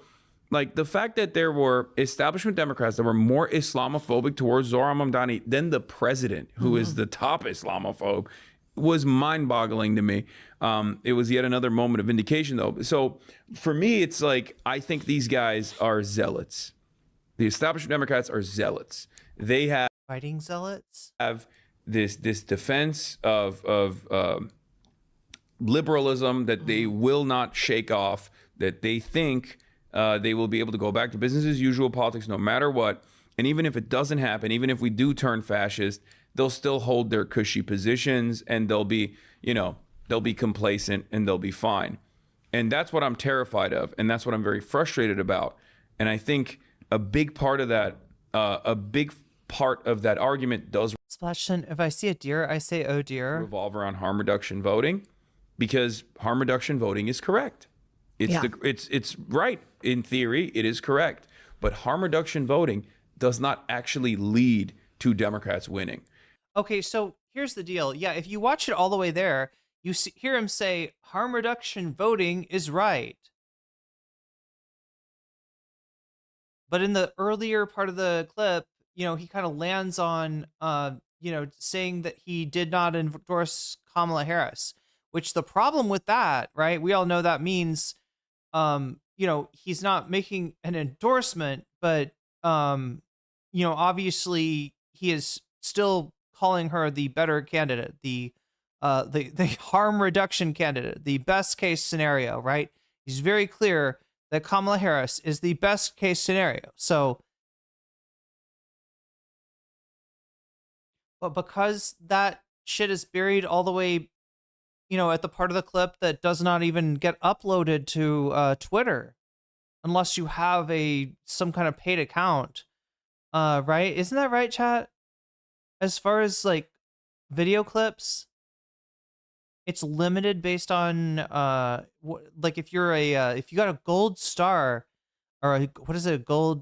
like the fact that there were establishment Democrats that were more Islamophobic towards Zoran Mamdani than the president, who is the top Islamophobe, was mind-boggling to me. It was yet another moment of vindication, though. So for me, it's like, I think these guys are zealots. The establishment Democrats are zealots. They have fighting zealots. Have this defense of liberalism that they will not shake off. That they think they will be able to go back to business as usual politics no matter what. And even if it doesn't happen, even if we do turn fascist, they'll still hold their cushy positions, and they'll be complacent, and they'll be fine. And that's what I'm terrified of, and that's what I'm very frustrated about. And I think a big part of that argument does Splashton, if I see a deer, I say oh dear. Revolve around harm reduction voting, because harm reduction voting is correct. It's right. In theory, it is correct. But harm reduction voting does not actually lead to Democrats winning. Okay, so here's the deal. Yeah, if you watch it all the way there, you hear him say harm reduction voting is right. But in the earlier part of the clip, he kind of lands on, saying that he did not endorse Kamala Harris, which the problem with that, right? We all know that means, he's not making an endorsement, but, obviously he is still calling her the better candidate, the harm reduction candidate, the best case scenario, right? He's very clear that Kamala Harris is the best case scenario. So, but because that shit is buried all the way, at the part of the clip that does not even get uploaded to Twitter, unless you have some kind of paid account, right? Isn't that right, chat? As far as like video clips, it's limited based on like if you're if you got a gold star or what is it, a gold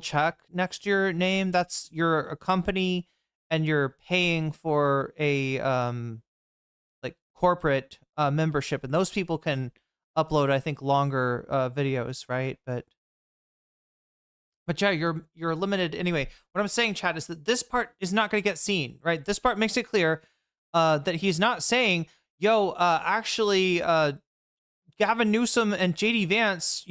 check next to your name, that's you're a company and you're paying for a like corporate membership, and those people can upload, I think, longer videos, right? But yeah, you're limited anyway. What I'm saying, Chad, is that this part is not going to get seen, right? This part makes it clear that he's not saying, actually, Gavin Newsom and JD Vance,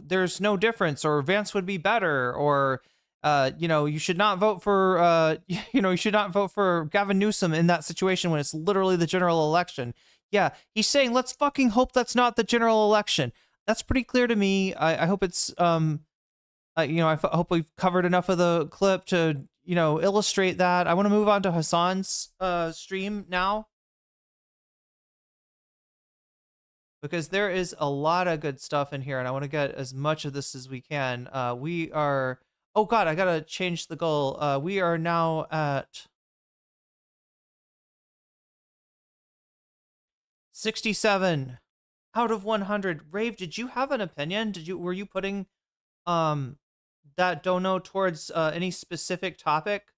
there's no difference, or Vance would be better, or You know, you should not vote for, you should not vote for Gavin Newsom in that situation when it's literally the general election. Yeah, he's saying, let's fucking hope that's not the general election. That's pretty clear to me. I hope it's, I hope we've covered enough of the clip to, illustrate that. I want to move on to Hasan's stream now, because there is a lot of good stuff in here, and I want to get as much of this as we can. We are, oh God, I gotta change the goal. We are now at 67 out of 100. Rave, did you have an opinion? Were you putting that dono towards any specific topic?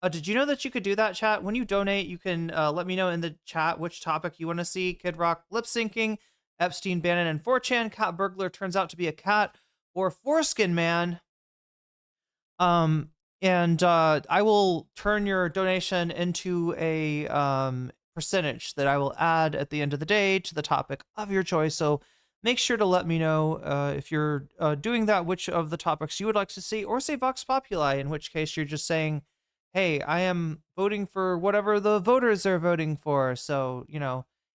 Did you know that you could do that, chat? When you donate, you can let me know in the chat which topic you want to see. Kid Rock lip syncing, Epstein, Bannon, and 4chan, cat burglar turns out to be a cat, or foreskin man. And I will turn your donation into a percentage that I will add at the end of the day to the topic of your choice. So make sure to let me know if you're doing that, which of the topics you would like to see, or say Vox Populi, in which case you're just saying, hey, I am voting for whatever the voters are voting for. So,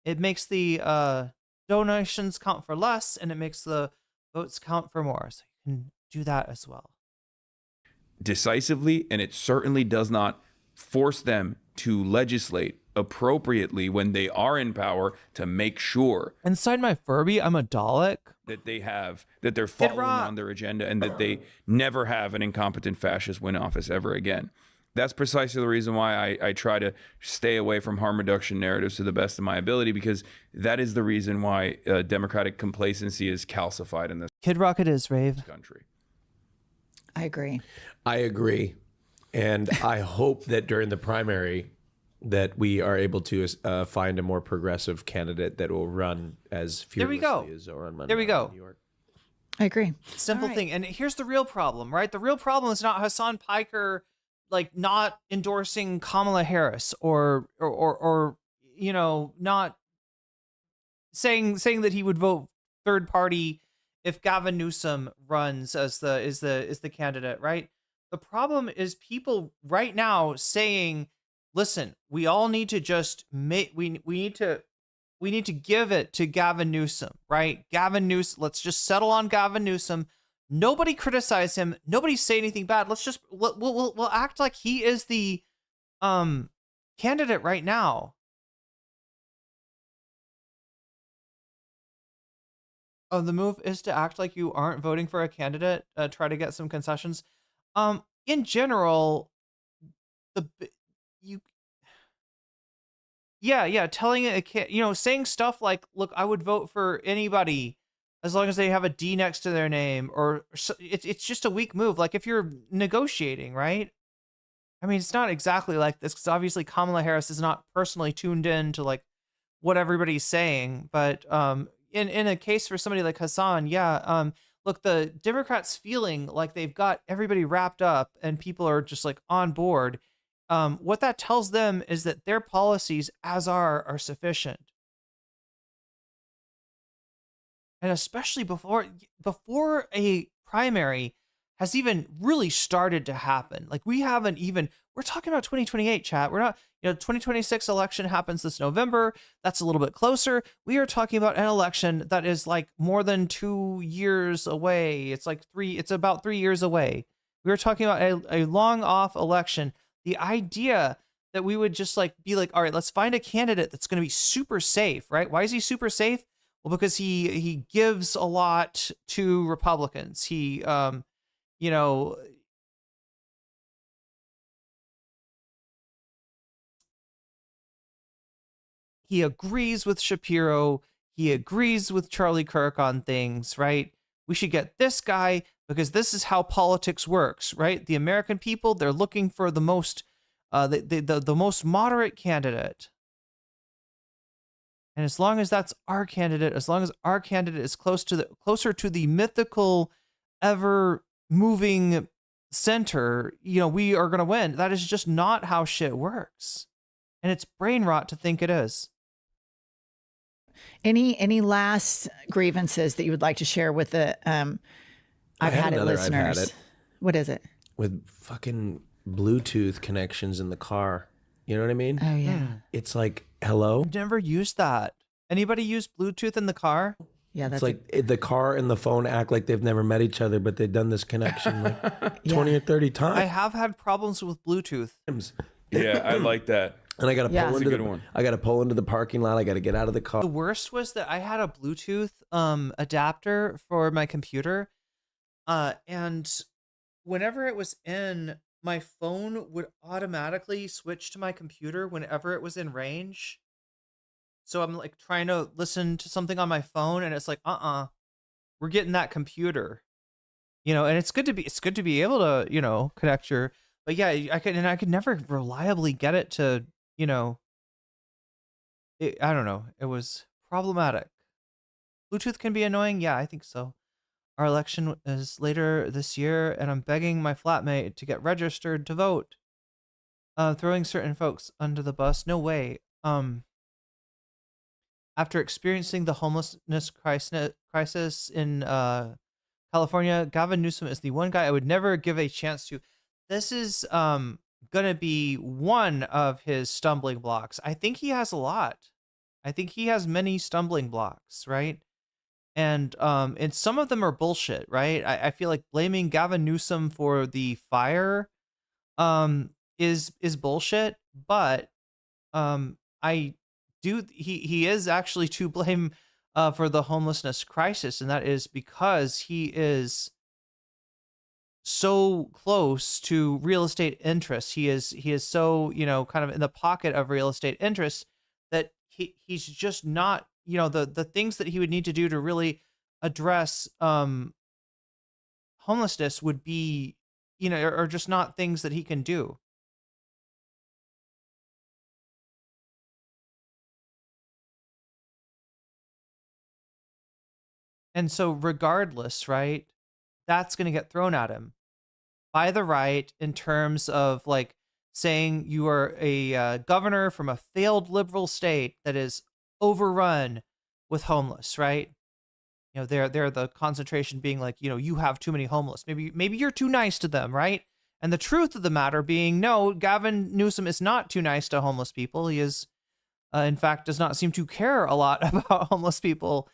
it makes the donations count for less, and it makes the votes count for more. So you can do that as well. Decisively, and it certainly does not force them to legislate appropriately when they are in power to make sure inside my Furby I'm a Dalek that they're following on their agenda, and that they never have an incompetent fascist win office ever again. That's precisely the reason why I try to stay away from harm reduction narratives to the best of my ability, because that is the reason why democratic complacency is calcified in this Kid Rocket is Rave country. I agree. And I hope that during the primary that we are able to find a more progressive candidate that will run as fearlessly as Zoran Mondale in New York. I agree. Simple thing. And here's the real problem, right? The real problem is not Hasan Piker, not endorsing Kamala Harris or not saying that he would vote third party if Gavin Newsom runs as the candidate, right? The problem is people right now saying, listen, we all need to just we need to give it to Gavin Newsom, right? Gavin Newsom, let's just settle on Gavin Newsom. Nobody criticize him. Nobody say anything bad. Let's just we'll act like he is the candidate right now. Oh, the move is to act like you aren't voting for a candidate. Try to get some concessions. In general, telling a kid, saying stuff like, look, I would vote for anybody as long as they have a D next to their name, or it's just a weak move. Like if you're negotiating, right? I mean, it's not exactly like this, because obviously Kamala Harris is not personally tuned in to what everybody's saying. But in a case for somebody like Hasan, look, the Democrats feeling like they've got everybody wrapped up and people are just on board. What that tells them is that their policies are sufficient. And especially before a primary has even really started to happen. We're talking about 2028, chat. We're not, 2026 election happens this November. That's a little bit closer. We are talking about an election that is more than 2 years away. It's about 3 years away. We are talking about a long off election. The idea that we would just be all right, let's find a candidate that's going to be super safe, right? Why is he super safe? Well, because he gives a lot to Republicans. He, he agrees with Shapiro. He agrees with Charlie Kirk on things, right? We should get this guy because this is how politics works, right? The American people, they're looking for the most, the most moderate candidate. And as long as that's our candidate, as long as our candidate is closer to the mythical, ever moving center, we are going to win. That is just not how shit works. And it's brain rot to think it is. Any last grievances that you would like to share with the I've had it listeners? I've had it. What is it? with fucking Bluetooth connections in the car. You know what I mean? Oh yeah. It's like, hello? I've never used that. Anybody use Bluetooth in the car? Yeah, It's that's like the car and the phone act like they've never met each other, but they've done this connection like 20 or 30 times. I have had problems with Bluetooth. Yeah, I like that. And I got to Yeah. pull That's a into good one. I got to pull into the parking lot. I got to get out of the car. The worst was that I had a Bluetooth adapter for my computer, and whenever it was in, my phone would automatically switch to my computer whenever it was in range. So I'm like trying to listen to something on my phone, and it's like, we're getting that computer, and it's good to be able to, connect your, but yeah, I could never reliably get it to, I don't know. It was problematic. Bluetooth can be annoying. Yeah, I think so. Our election is later this year, and I'm begging my flatmate to get registered to vote. Throwing certain folks under the bus. No way. After experiencing the homelessness crisis in California, Gavin Newsom is the one guy I would never give a chance to. This is gonna be one of his stumbling blocks. I think he has a lot. I think he has many stumbling blocks, right? And some of them are bullshit, right? I feel like blaming Gavin Newsom for the fire is bullshit, but I do he is actually to blame for the homelessness crisis, and that is because he is so close to real estate interests. He is so, kind of in the pocket of real estate interests that he's just not, the things that he would need to do to really address homelessness would be, are just not things that he can do. And so regardless, right, that's going to get thrown at him by the right in terms of like saying you are a governor from a failed liberal state that is overrun with homeless, right? They're the concentration being like, you have too many homeless. Maybe you're too nice to them, right? And the truth of the matter being, no, Gavin Newsom is not too nice to homeless people. He is, in fact, does not seem to care a lot about homeless people.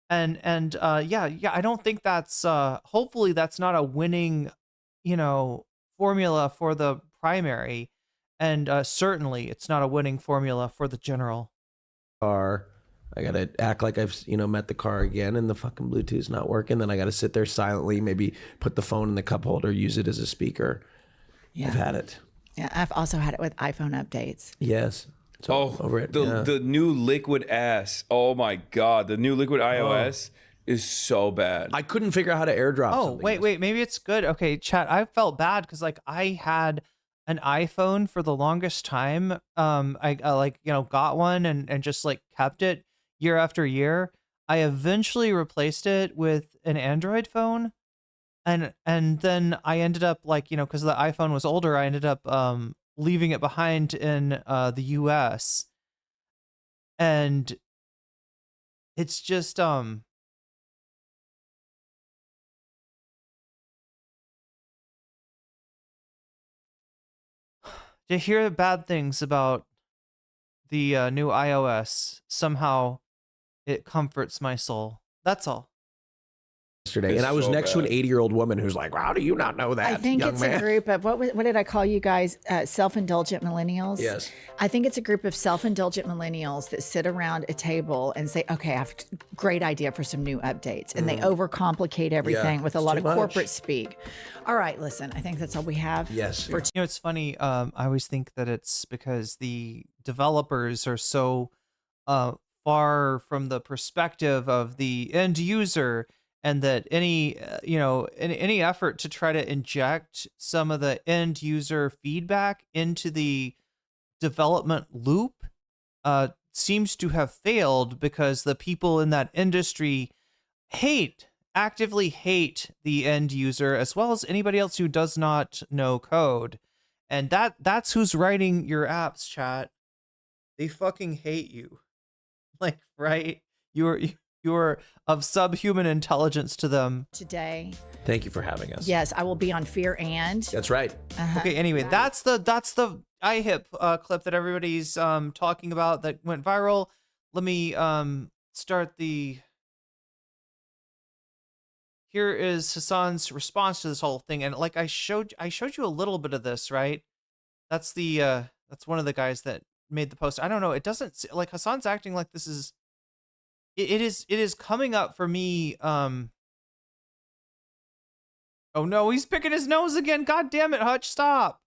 And yeah, I don't think that's hopefully that's not a winning, formula for the primary, and certainly it's not a winning formula for the general. Car. I gotta act like I've met the car again, and the fucking Bluetooth's not working. Then I gotta sit there silently, maybe put the phone in the cup holder, use it as a speaker. Yeah. I've had it. Yeah, I've also had it with iPhone updates. Yes. So over it. The new Liquid ass. Oh my god, the new Liquid iOS is so bad. I couldn't figure out how to airdrop. Oh, wait, maybe it's good. Okay, chat. I felt bad because like I had an iPhone for the longest time. I got one and just like kept it year after year. I eventually replaced it with an Android phone, and then I ended up because the iPhone was older, I ended up leaving it behind in the US, and it's just to hear bad things about the new iOS, somehow it comforts my soul. That's all. Yesterday, and I was next to an 80-year-old woman who's like, "How do you not know that?" I think it's a group of what did I call you guys? Self-indulgent millennials. Yes. I think it's a group of self-indulgent millennials that sit around a table and say, "Okay, I have a great idea for some new updates," and they overcomplicate everything with a lot of corporate speak. All right, listen, I think that's all we have. Yes. It's funny. I always think that it's because the developers are so far from the perspective of the end user, and that any effort to try to inject some of the end user feedback into the development loop seems to have failed, because the people in that industry actively hate the end user, as well as anybody else who does not know code. And that's who's writing your apps, chat. They fucking hate you. Like, right? you're of subhuman intelligence to them. Today. Thank you for having us. Yes, I will be on Fear and. That's right. Okay, anyway, that's the IHIP clip that everybody's talking about that went viral. Let me start the. Here is Hasan's response to this whole thing, and like I showed you a little bit of this, right? That's that's one of the guys that made the post. I don't know. It doesn't like Hasan's acting like this is. It is coming up for me. Oh no, he's picking his nose again. God damn it, Hutch! Stop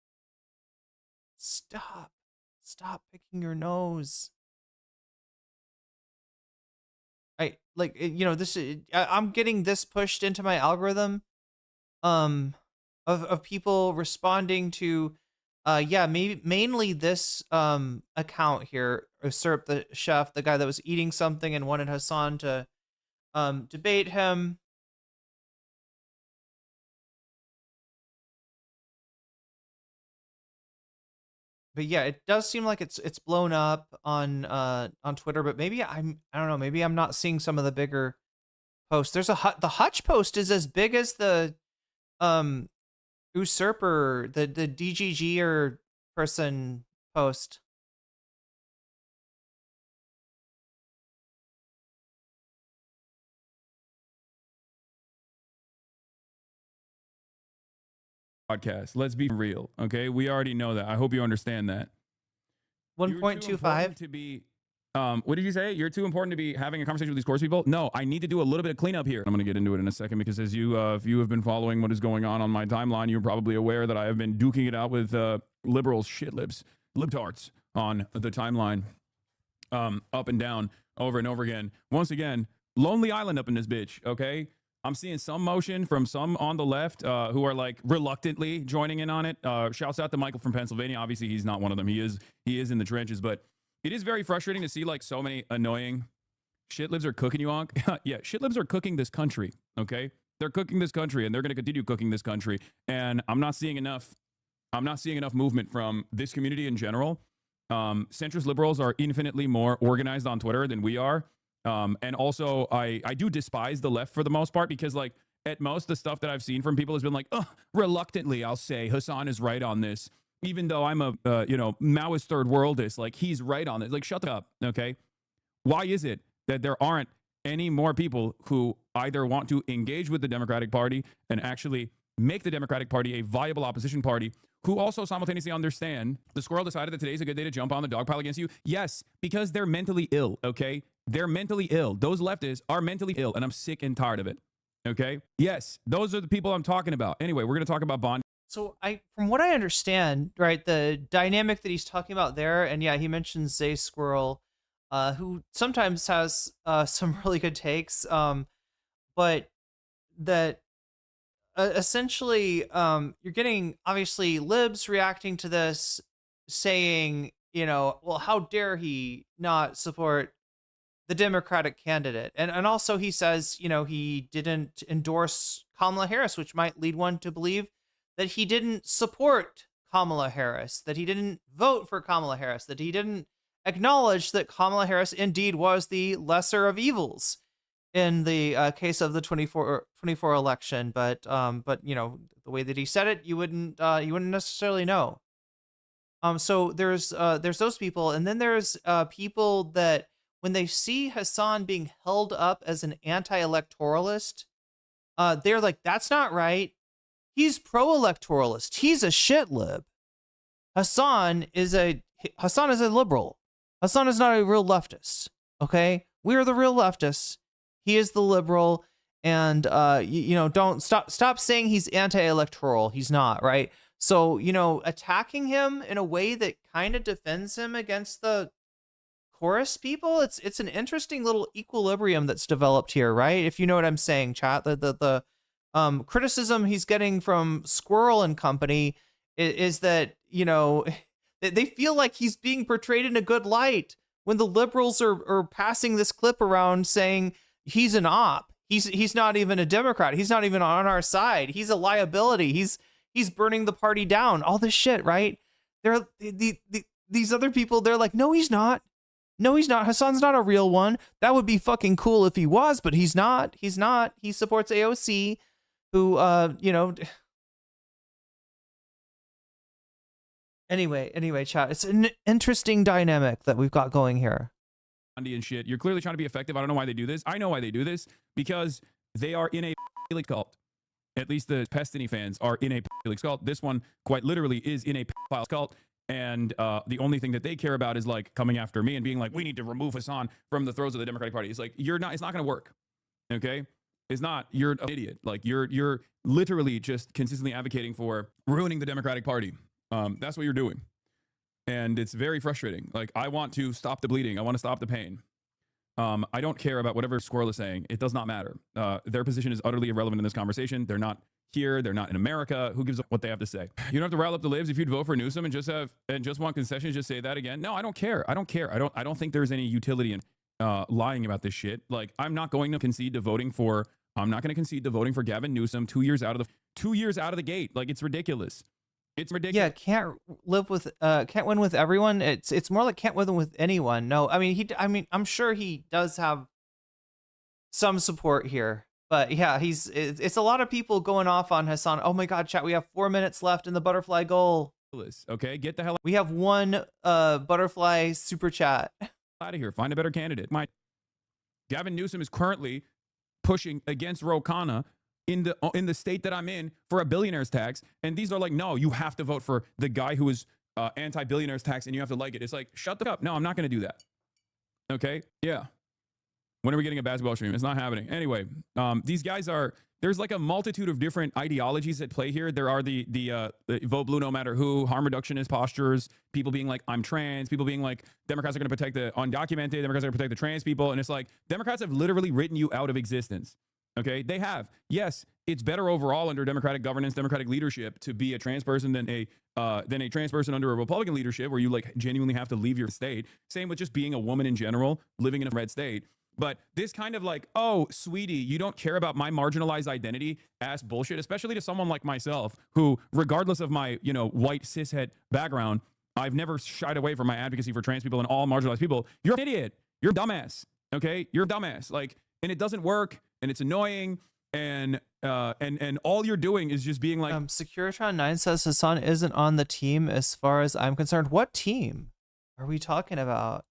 picking your nose. I'm getting this pushed into my algorithm of people responding to mainly this account here, Usurp the Chef, the guy that was eating something and wanted Hasan to debate him. But yeah, it does seem like it's blown up on Twitter, but maybe I don't know, maybe I'm not seeing some of the bigger posts. There's the Hutch post is as big as the usurper, the DGGer person post. Podcast. Let's be real, okay? We already know that. I hope you understand that. 1.25 to be. What did you say? You're too important to be having a conversation with these course people? No, I need to do a little bit of cleanup here. I'm going to get into it in a second because as you, if you have been following what is going on my timeline, you're probably aware that I have been duking it out with liberals, libtards on the timeline, up and down, over and over again. Once again, Lonely Island up in this bitch, okay? I'm seeing some motion from some on the left who are like reluctantly joining in on it. Shouts out to Michael from Pennsylvania. Obviously, he's not one of them. He is in the trenches, but it is very frustrating to see like so many annoying shitlibs are cooking you on. Yeah, shitlibs are cooking this country. Okay, they're cooking this country, and they're going to continue cooking this country. And I'm not seeing enough movement from this community in general. Centrist liberals are infinitely more organized on Twitter than we are. And also, I do despise the left for the most part because, like, at most, the stuff that I've seen from people has been like, reluctantly, I'll say Hasan is right on this, even though I'm a, Maoist third worldist. Like, he's right on this. Like, shut up, okay? Why is it that there aren't any more people who either want to engage with the Democratic Party and actually make the Democratic Party a viable opposition party, who also simultaneously understand the squirrel decided that today's a good day to jump on the dog pile against you? Yes, because they're mentally ill, okay? They're mentally ill. Those leftists are mentally ill, and I'm sick and tired of it, okay? Yes, those are the people I'm talking about. Anyway, we're going to talk about bond. So from what I understand, right, the dynamic that he's talking about there, and yeah, he mentions Zay Squirrel, who sometimes has some really good takes, but that essentially you're getting obviously libs reacting to this saying, well, how dare he not support the Democratic candidate? And also he says, he didn't endorse Kamala Harris, which might lead one to believe that he didn't support Kamala Harris, that he didn't vote for Kamala Harris, that he didn't acknowledge that Kamala Harris indeed was the lesser of evils in the case of the 24 election. But the way that he said it, you wouldn't necessarily know. So there's those people, and then there's people that when they see Hasan being held up as an anti-electoralist, they're like, that's not right. He's pro-electoralist. He's a shit lib. Hasan is a liberal. Hasan is not a real leftist. Okay, we're the real leftists. He is the liberal, and don't stop saying he's anti-electoral. He's not, right? So attacking him in a way that kind of defends him against the chorus people, it's an interesting little equilibrium that's developed here, right? If you know what I'm saying, chat. The criticism he's getting from Squirrel and company is that they feel like he's being portrayed in a good light when the liberals are passing this clip around saying he's an op. He's not even a Democrat. He's not even on our side. He's a liability. He's burning the party down. All this shit, right? These other people, they're like, no, he's not. No, he's not. Hasan's not a real one. That would be fucking cool if he was, but he's not. He's not. He supports AOC, who, you know. Anyway, chat. It's an interesting dynamic that we've got going here. And shit. You're clearly trying to be effective. I don't know why they do this. I know why they do this, because they are in a cult. At least the Pestany fans are in a cult. This one quite literally is in a cult. And the only thing that they care about is like coming after me and being like, we need to remove Hasan from the throes of the Democratic Party. It's like, it's not going to work. Okay. It's not, you're an idiot. Like you're literally just consistently advocating for ruining the Democratic Party. That's what you're doing. And it's very frustrating. Like, I want to stop the bleeding. I want to stop the pain. I don't care about whatever Squirrel is saying. It does not matter. Their position is utterly irrelevant in this conversation. They're not here. They're not in America. Who gives a what they have to say? You don't have to rile up the libs. If you'd vote for Newsom and just want concessions, just say that again. No, I don't care. I don't care. I don't think there's any utility in lying about this shit. Like, I'm not going to concede to voting for Gavin Newsom 2 years out of the gate. Like, it's ridiculous. It's ridiculous. Yeah, can't win with everyone. It's more like can't win with anyone. No, I mean I'm sure he does have some support here. But yeah, it's a lot of people going off on Hasan. Oh my god, chat, we have 4 minutes left in the butterfly goal. Okay, get the hell We have one butterfly super chat. out of here. Find a better candidate. Gavin Newsom is currently pushing against Ro Khanna in the state that I'm in for a billionaire's tax, and these are like, no, you have to vote for the guy who is anti-billionaire's tax, and you have to like it. It's like, shut the fuck up. No, I'm not going to do that. Okay, yeah. When are we getting a basketball stream? It's not happening. Anyway, these guys there's like a multitude of different ideologies at play here. There are the vote blue no matter who, harm reductionist postures, people being like, I'm trans, people being like, Democrats are going to protect the undocumented, Democrats are going to protect the trans people. And it's like, Democrats have literally written you out of existence. Okay, they have. Yes, it's better overall under Democratic governance, Democratic leadership to be a trans person than a trans person under a Republican leadership where you like genuinely have to leave your state. Same with just being a woman in general, living in a red state. But this kind of like, oh, sweetie, you don't care about my marginalized identity ass bullshit, especially to someone like myself, who, regardless of my, white cishet background, I've never shied away from my advocacy for trans people and all marginalized people. You're an idiot. You're a dumbass. Okay? You're a dumbass. Like, and it doesn't work, and it's annoying, and all you're doing is just being like, Securitron9 says Hasan isn't on the team as far as I'm concerned. What team are we talking about?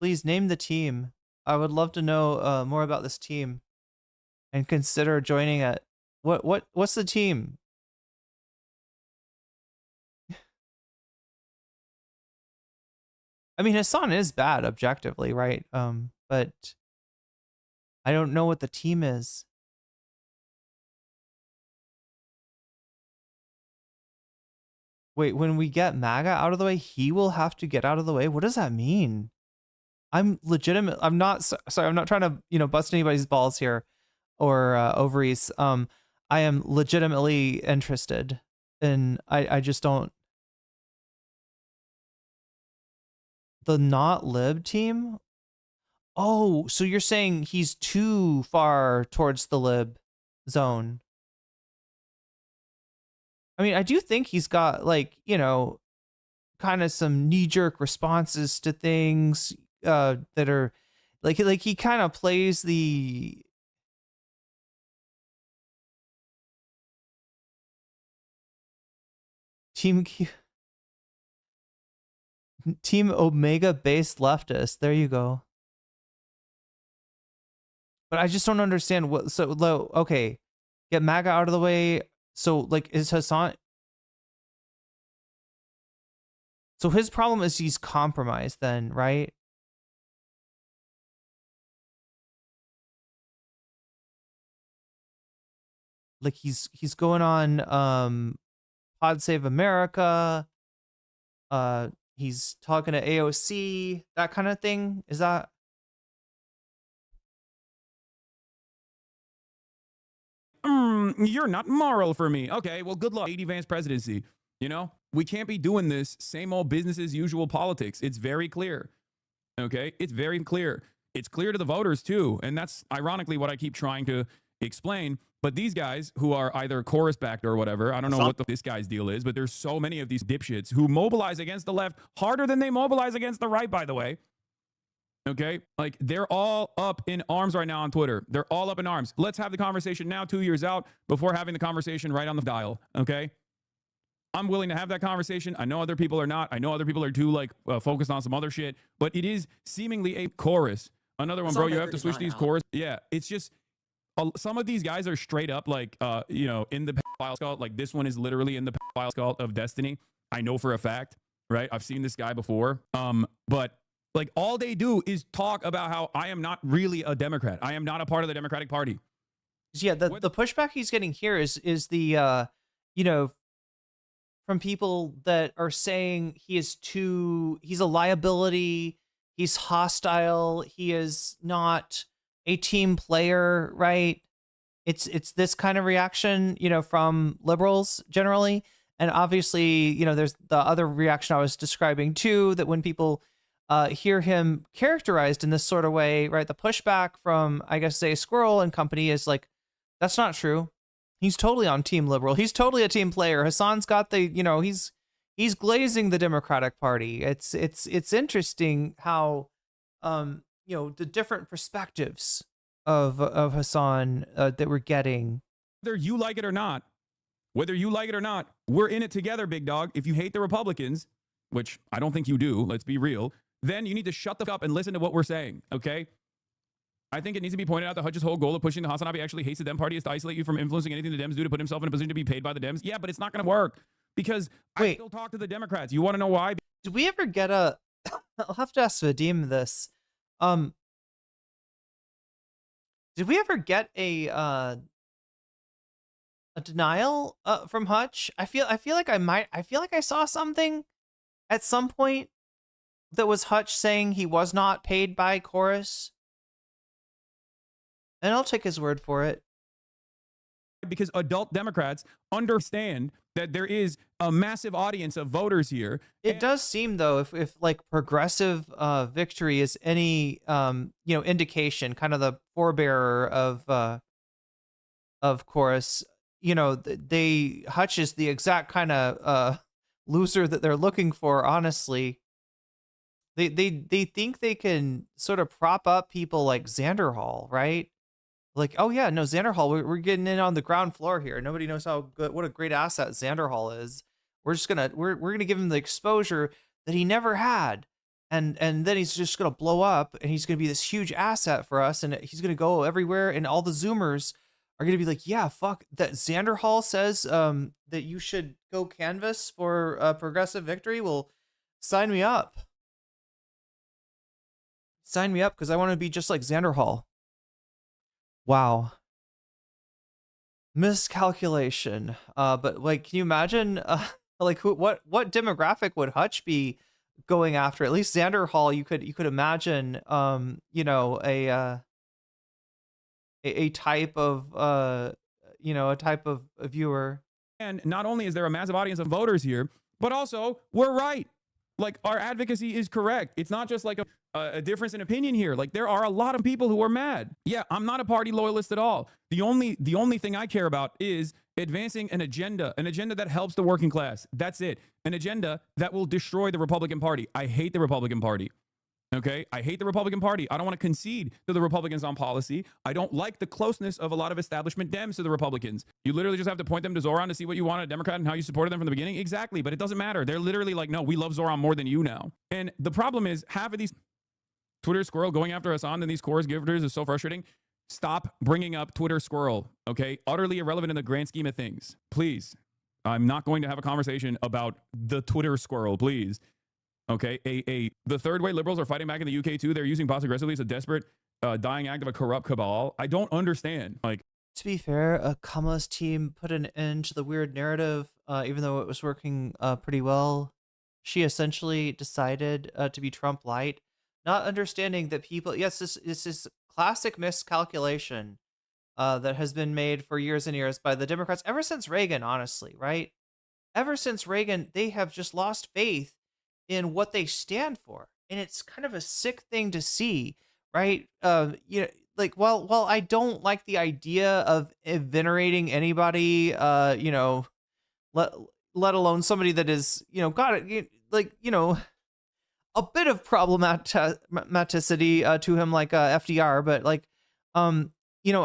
Please name the team. I would love to know more about this team and consider joining it. What's the team? I mean, Hasan is bad objectively, right? But I don't know what the team is. Wait, when we get MAGA out of the way, he will have to get out of the way? What does that mean? I'm legitimate. I'm not sorry. I'm not trying to, bust anybody's balls here or ovaries. I am legitimately interested and I just don't. The not lib team. Oh, so you're saying he's too far towards the lib zone. I mean, I do think he's got like, kind of some knee-jerk responses to things that are like he kind of plays the team Omega based leftist. There you go. But I just don't understand what. So low. Okay, get MAGA out of the way. So like, is Hasan? So his problem is he's compromised then, right? Like he's going on Pod Save America. He's talking to AOC, that kind of thing. Is that? You're not moral for me. Okay, well, good luck. 80 Vance presidency. We can't be doing this same old business as usual politics. It's very clear. Okay, it's very clear. It's clear to the voters too, and that's ironically what I keep trying to explain. But these guys who are either chorus backed or whatever, I don't know what this guy's deal is, but there's so many of these dipshits who mobilize against the left harder than they mobilize against the right, by the way. Okay? Like, they're all up in arms right now on Twitter. They're all up in arms. Let's have the conversation now, 2 years out, before having the conversation right on the dial. Okay? I'm willing to have that conversation. I know other people are not. I know other people are too, like, focused on some other shit. But it is seemingly a chorus. Another one, bro, you have to switch these chorus. Yeah, it's just... some of these guys are straight up like, you know, in the pedophile cult. Like, this one is literally in the pedophile cult of destiny. I know for a fact, right? I've seen this guy before. But like, all they do is talk about how I am not really a Democrat. I am not a part of the Democratic Party. Yeah, the pushback he's getting here is the, you know, from people that are saying he's a liability, he's hostile, he is not a team player, right? It's this kind of reaction, you know, from liberals generally. And obviously, you know, there's the other reaction I was describing too, that when people hear him characterized in this sort of way, right? The pushback from, I guess, say Squirrel and company is like, that's not true. He's totally on team liberal. He's totally a team player. Hasan's got the, you know, he's glazing the Democratic Party. It's interesting how, you know, the different perspectives of Hasan that we're getting. Whether you like it or not, we're in it together, big dog. If you hate the Republicans, which I don't think you do, let's be real, then you need to shut the fuck up and listen to what we're saying, okay? I think it needs to be pointed out that Hutch's whole goal of pushing the Hasan Abi actually hates the Dem party is to isolate you from influencing anything the Dems do to put himself in a position to be paid by the Dems. Yeah, but it's not going to work because I still talk to the Democrats. You want to know why? Did we ever get a... I'll have to ask Vadim this. Did we ever get a denial from Hutch? I feel like I saw something at some point that was Hutch saying he was not paid by Chorus. And I'll take his word for it. Because adult Democrats understand that there is a massive audience of voters here. It does seem, though, if like progressive victory is any you know, indication, kind of the forebearer of Chorus, you know, Hutch is the exact kind of loser that they're looking for. Honestly, they think they can sort of prop up people like Xander Hall, right? Like, oh yeah, no, Xander Hall, we're getting in on the ground floor here. Nobody knows how good, what a great asset Xander Hall is. We're just gonna we're gonna give him the exposure that he never had, and then he's just gonna blow up, and he's gonna be this huge asset for us, and he's gonna go everywhere, and all the Zoomers are gonna be like, yeah, fuck that. Xander Hall says that you should go canvass for progressive victory. Well, sign me up. Sign me up because I want to be just like Xander Hall. Wow. Miscalculation. But like, can you imagine like what demographic would Hutch be going after? At least Xander Hall, you could imagine you know, a type of you know, a type of a viewer. And not only is there a massive audience of voters here, but also we're right. Like, our advocacy is correct. It's not just like a difference in opinion here. Like, there are a lot of people who are mad. Yeah, I'm not a party loyalist at all. The only thing I care about is advancing an agenda that helps the working class. That's it. An agenda that will destroy the Republican Party. I hate the Republican Party. Okay, I hate the Republican Party. I don't want to concede to the Republicans on policy. I don't like the closeness of a lot of establishment Dems to the Republicans. You literally just have to point them to Zoran to see what you want a Democrat and how you supported them from the beginning. Exactly, but it doesn't matter. They're literally like, no, we love Zoran more than you now. And the problem is, half of these Twitter Squirrel going after Hasan and these chorus gifters is so frustrating. Stop bringing up Twitter Squirrel, okay? Utterly irrelevant in the grand scheme of things. Please. I'm not going to have a conversation about the Twitter Squirrel, please. Okay, the third way liberals are fighting back in the UK too. They're using bots aggressively as a desperate, dying act of a corrupt cabal. I don't understand. Like, to be fair, Kamala's team put an end to the weird narrative, even though it was working pretty well. She essentially decided to be Trump light, not understanding that people. Yes, this is classic miscalculation that has been made for years and years by the Democrats ever since Reagan. Honestly, right? Ever since Reagan, they have just lost faith in what they stand for. And it's kind of a sick thing to see, right? You know, like while I don't like the idea of venerating anybody, you know, let alone somebody that is, you know, got it, like, you know, a bit of problematicity to him, like FDR, but like, you know,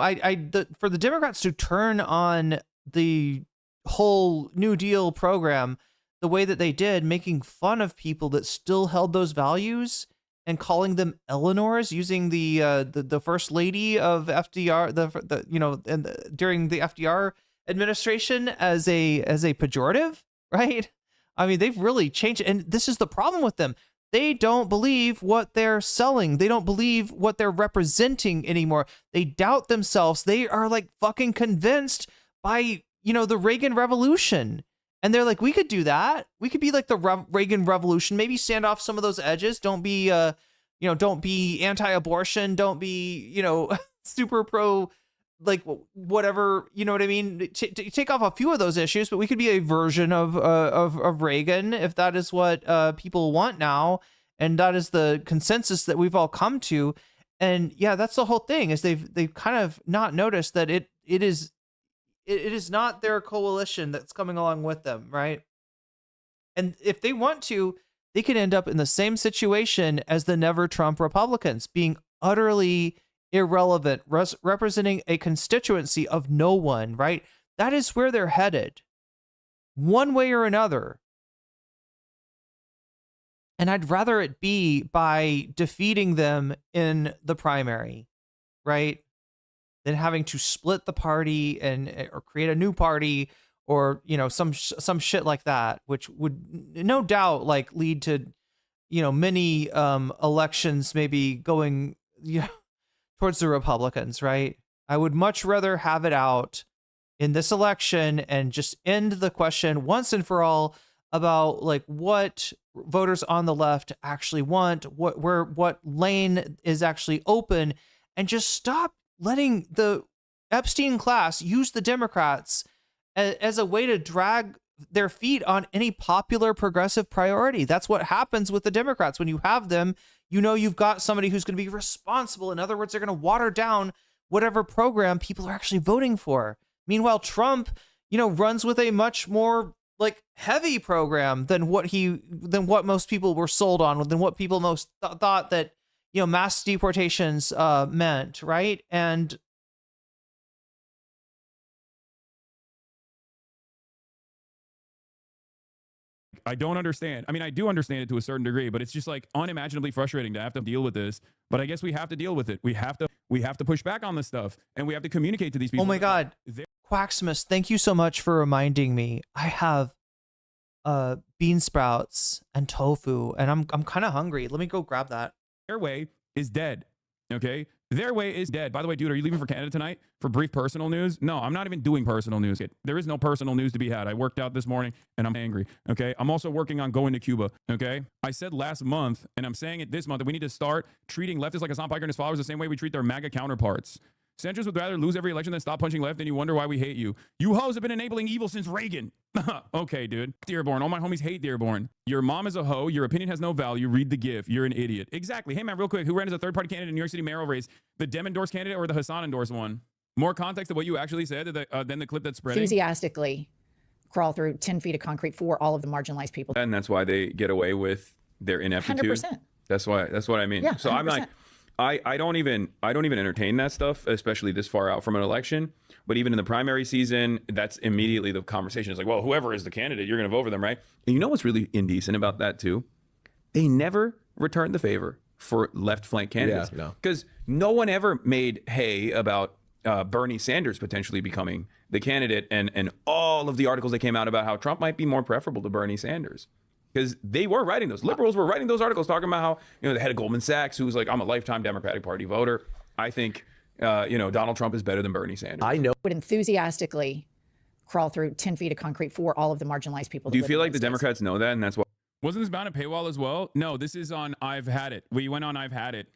for the Democrats to turn on the whole New Deal program the way that they did, making fun of people that still held those values and calling them Eleanors, using the first lady of FDR, the you know, and during the FDR administration as a pejorative, right? I mean, they've really changed, and this is the problem with them. They don't believe what they're selling. They don't believe what they're representing anymore. They doubt themselves. They are like fucking convinced by, you know, the Reagan Revolution. And they're like, we could do that. We could be like the Reagan Revolution, maybe stand off some of those edges. Don't be, you know, don't be anti-abortion. Don't be, you know, super pro, like whatever, you know what I mean? Take off a few of those issues, but we could be a version of Reagan if that is what people want now, and that is the consensus that we've all come to. And yeah, that's the whole thing, is they've kind of not noticed that it is not their coalition that's coming along with them, right? And if they want to, they could end up in the same situation as the Never Trump Republicans, being utterly irrelevant, representing a constituency of no one, right? That is where they're headed, one way or another. And I'd rather it be by defeating them in the primary, right, than having to split the party or create a new party, or, you know, some shit like that, which would no doubt like lead to, you know, many elections maybe going, you know, towards the Republicans, right? I would much rather have it out in this election and just end the question once and for all about like what voters on the left actually want, what lane is actually open, and just stop letting the Epstein class use the Democrats as a way to drag their feet on any popular progressive priority. That's what happens with the Democrats. When you have them, you know you've got somebody who's going to be responsible. In other words, they're going to water down whatever program people are actually voting for. Meanwhile, Trump, you know, runs with a much more like heavy program than what most people were sold on, than what people most thought that, you know, mass deportations meant, right? And I don't understand. I mean, I do understand it to a certain degree, but it's just like unimaginably frustrating to have to deal with this. But I guess we have to deal with it. We have to push back on this stuff, and we have to communicate to these people. Oh my God, Quacksmith, thank you so much for reminding me. I have bean sprouts and tofu, and I'm kind of hungry. Let me go grab that. Their way is dead. Okay, their way is dead. By the way, dude, are you leaving for Canada tonight for brief personal news? No, I'm not even doing personal news. There is no personal news to be had. I worked out this morning and I'm angry. Okay, I'm also working on going to Cuba. Okay, I said last month, and I'm saying it this month, that we need to start treating leftists like Hasan Piker and his followers the same way we treat their MAGA counterparts. Centrists would rather lose every election than stop punching left, and you wonder why we hate you. You hoes have been enabling evil since Reagan. Okay, dude. Dearborn. All my homies hate Dearborn. Your mom is a hoe. Your opinion has no value. Read the GIF. You're an idiot. Exactly. Hey, man, real quick. Who ran as a third-party candidate in New York City mayoral race? The Dem-endorsed candidate or the Hasan-endorsed one? More context of what you actually said than the clip that's spreading. Enthusiastically crawl through 10 feet of concrete for all of the marginalized people. And that's why they get away with their ineptitude. 100%. That's what I mean. Yeah, so 100%. I'm like, I don't even entertain that stuff, especially this far out from an election. But even in the primary season, that's immediately the conversation. It's like, well, whoever is the candidate, you're going to vote for them, right? And you know what's really indecent about that too? They never returned the favor for left flank candidates. Because no one ever made hay about Bernie Sanders potentially becoming the candidate, and all of the articles that came out about how Trump might be more preferable to Bernie Sanders. Because they were writing those. Liberals were writing those articles talking about how, you know, the head of Goldman Sachs, who was like, I'm a lifetime Democratic Party voter. I think, you know, Donald Trump is better than Bernie Sanders. I know. Would enthusiastically crawl through 10 feet of concrete for all of the marginalized people. Do you feel like the Democrats know that, and that's why? Wasn't this bound a paywall as well? No, this is on I've Had It. We went on I've Had It.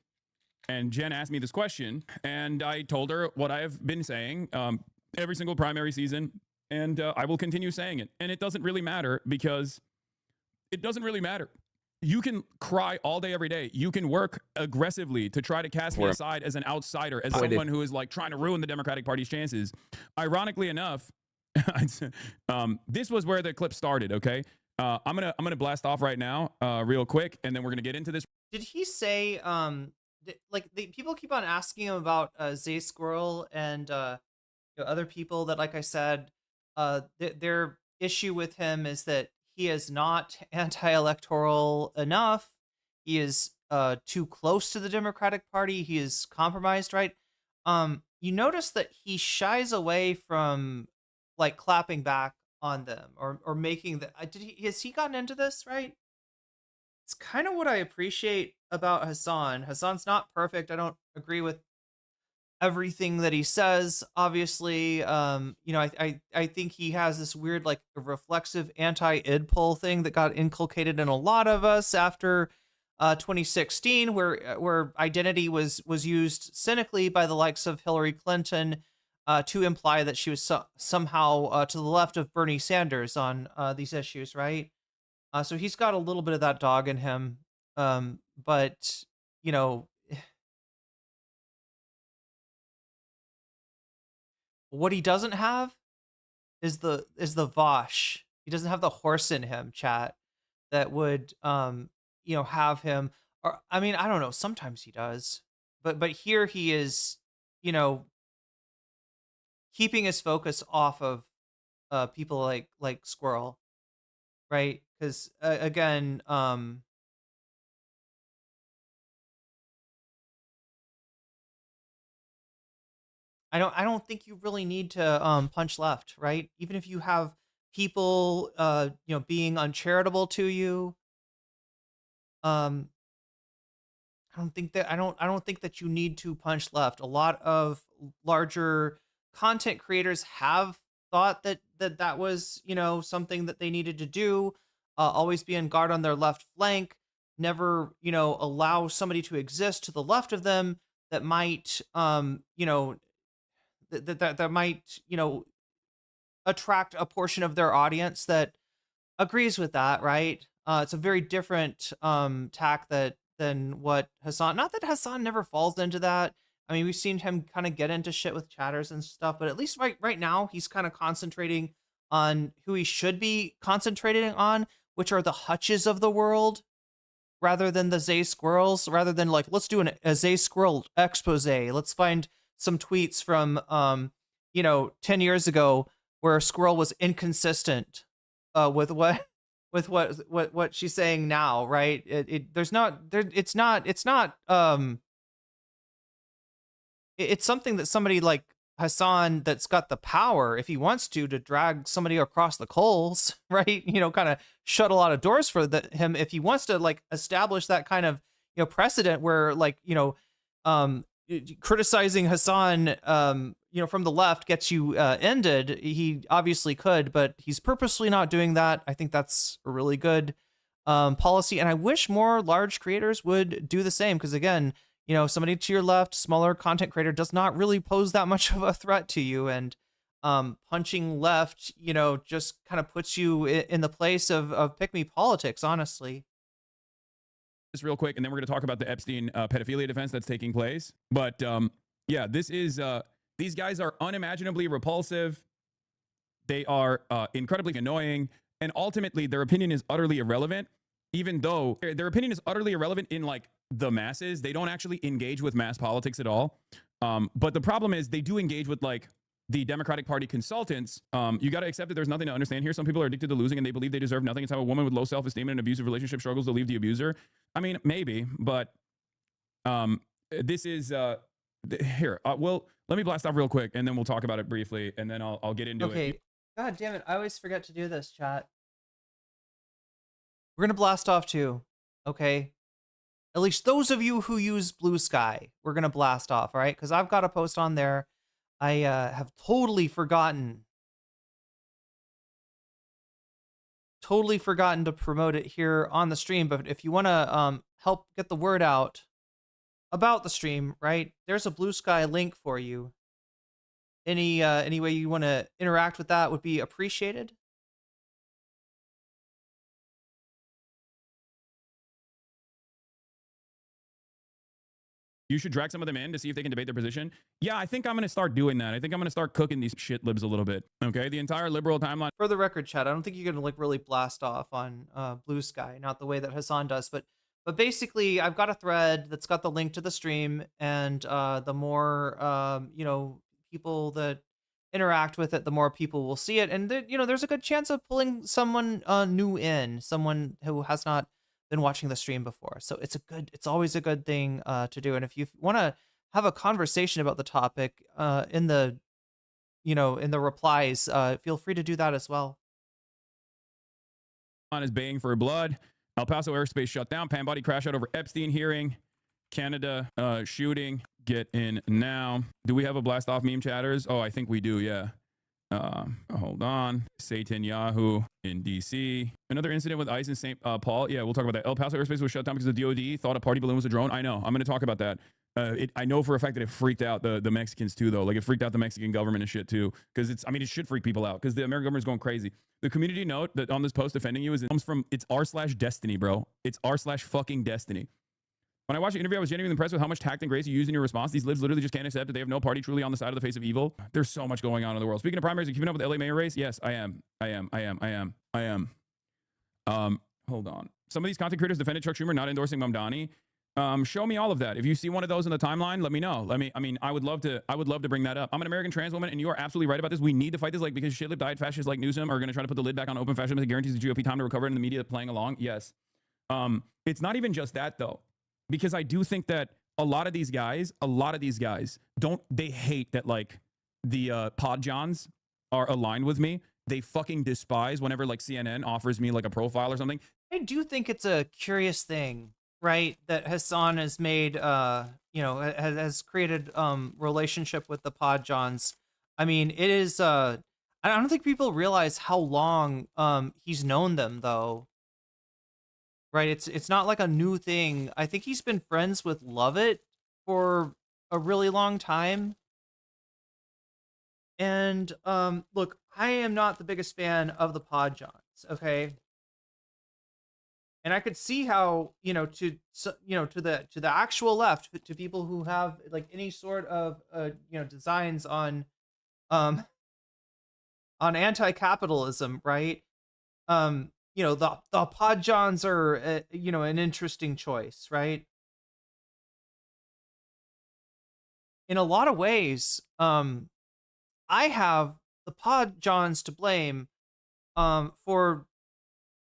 And Jen asked me this question, and I told her what I have been saying every single primary season, and I will continue saying it. And it doesn't really matter, because it doesn't really matter. you can cry all day, every day. You can work aggressively to try to cast me aside as an outsider, as someone who is like trying to ruin the Democratic Party's chances. Ironically enough, this was where the clip started. Okay, I'm gonna blast off right now, real quick, and then we're gonna get into this. Did he say people keep on asking him about Zay Squirrel and other people that, like I said, their issue with him is that he is not anti-electoral enough. He is too close to the Democratic Party. He is compromised, right? You notice that he shies away from like clapping back on them or making the. Has he gotten into this, right? It's kind of what I appreciate about Hasan. Hasan's not perfect. I don't agree with everything that he says, obviously. I think he has this weird like reflexive anti-id poll thing that got inculcated in a lot of us after 2016, where identity was used cynically by the likes of Hillary Clinton to imply that she was somehow to the left of Bernie Sanders on these issues, right? So he's got a little bit of that dog in him, but what he doesn't have is the Vosh. He doesn't have the horse in him, chat, that would have him. Or I mean, I don't know. Sometimes he does, but here he is, keeping his focus off of people like Squirrel, right? Because again, I don't think you really need to punch left, right? Even if you have people being uncharitable to you, I don't think that you need to punch left. A lot of larger content creators have thought that was something that they needed to do. Always be on guard on their left flank. Never allow somebody to exist to the left of them that might that might attract a portion of their audience that agrees with that, right? It's a very different tack than what Hasan. Not that Hasan never falls into that. I mean, we've seen him kind of get into shit with chatters and stuff, but at least right now he's kind of concentrating on who he should be concentrating on, which are the Hutches of the world, rather than the Zay Squirrels. Rather than like, let's do a Zay Squirrel expose. Let's find some tweets from 10 years ago where Squirrel was inconsistent with what she's saying now, right? It's something that somebody like Hasan, that's got the power, if he wants to drag somebody across the coals, right? Kind of shut a lot of doors for him. If he wants to like establish that kind of precedent where like criticizing Hasan from the left gets you ended, he obviously could, but he's purposely not doing that. I think that's a really good policy, and I wish more large creators would do the same, because again, somebody to your left, smaller content creator, does not really pose that much of a threat to you, and punching left just kind of puts you in the place of pick me politics, honestly. Real quick, and then we're going to talk about the Epstein pedophilia defense that's taking place. But yeah, this is these guys are unimaginably repulsive. They are incredibly annoying, and ultimately their opinion is utterly irrelevant. Even though their opinion is utterly irrelevant in like the masses, they don't actually engage with mass politics at all. But the problem is they do engage with like the Democratic Party consultants. You got to accept that there's nothing to understand here. Some people are addicted to losing and they believe they deserve nothing. It's how a woman with low self-esteem and an abusive relationship struggles to leave the abuser. I mean, maybe, but this is here. Well, let me blast off real quick and then we'll talk about it briefly and then I'll get into it. Okay. God damn it. I always forget to do this, chat. We're going to blast off too. Okay. At least those of you who use Blue Sky, we're going to blast off, all right? Because I've got a post on there. I have totally forgotten to promote it here on the stream. But if you want to help get the word out about the stream, right, there's a Blue Sky link for you. Any way you want to interact with that would be appreciated. You should drag some of them in to see if they can debate their position. Yeah, I think I'm going to start doing that. I think I'm going to start cooking these shit libs a little bit. Okay, the entire liberal timeline. For the record, Chad, I don't think you're gonna like really blast off on Blue Sky, not the way that Hasan does, but basically, I've got a thread that's got the link to the stream, and the more people that interact with it, the more people will see it, and there's a good chance of pulling someone new in, someone who has not been watching the stream before. So it's always a good thing to do. And if you want to have a conversation about the topic in the replies, feel free to do that as well. Is baying for blood. El Paso airspace shut down. Pan body crash out over Epstein hearing. Canada shooting. Get in now. Do we have a blast off meme chatters? Oh, I think we do. Yeah. Hold on. Satan Yahoo in DC. Another incident with ICE in St. Paul. Yeah, we'll talk about that. El Paso airspace was shut down because the DOD thought a party balloon was a drone. I know. I'm going to talk about that. I know for a fact that it freaked out the Mexicans too, though. Like it freaked out the Mexican government and shit too. Because it should freak people out because the American government is going crazy. The community note that on this post defending you it comes from it's r/destiny, bro. It's r/fucking destiny. When I watched the interview, I was genuinely impressed with how much tact and grace you used in your response. These libs literally just can't accept that they have no party truly on the side of the face of evil. There's so much going on in the world. Speaking of primaries, are you keeping up with the LA mayor race? Yes, I am. Hold on. Some of these content creators defended Chuck Schumer not endorsing Mamdani. Show me all of that. If you see one of those in the timeline, let me know. I would love to bring that up. I'm an American trans woman, and you are absolutely right about this. We need to fight this, because shitlib diet fascists like Newsom are going to try to put the lid back on open fascism that guarantees the GOP time to recover, and the media playing along. Yes. It's not even just that though, because I do think that a lot of these guys they hate that like the pod johns are aligned with me. They fucking despise whenever like CNN offers me like a profile or something. I do think it's a curious thing, right, that Hasan has made, has created relationship with the pod johns. I mean, it is. I don't think people realize how long he's known them, though. Right? It's not like a new thing. I think he's been friends with Lovett for a really long time. And look, I am not the biggest fan of the pod johns. Okay. And I could see how, to the actual left, to people who have like any sort of designs on anti-capitalism, right? The pod johns are an interesting choice, right? In a lot of ways, I have the pod johns to blame for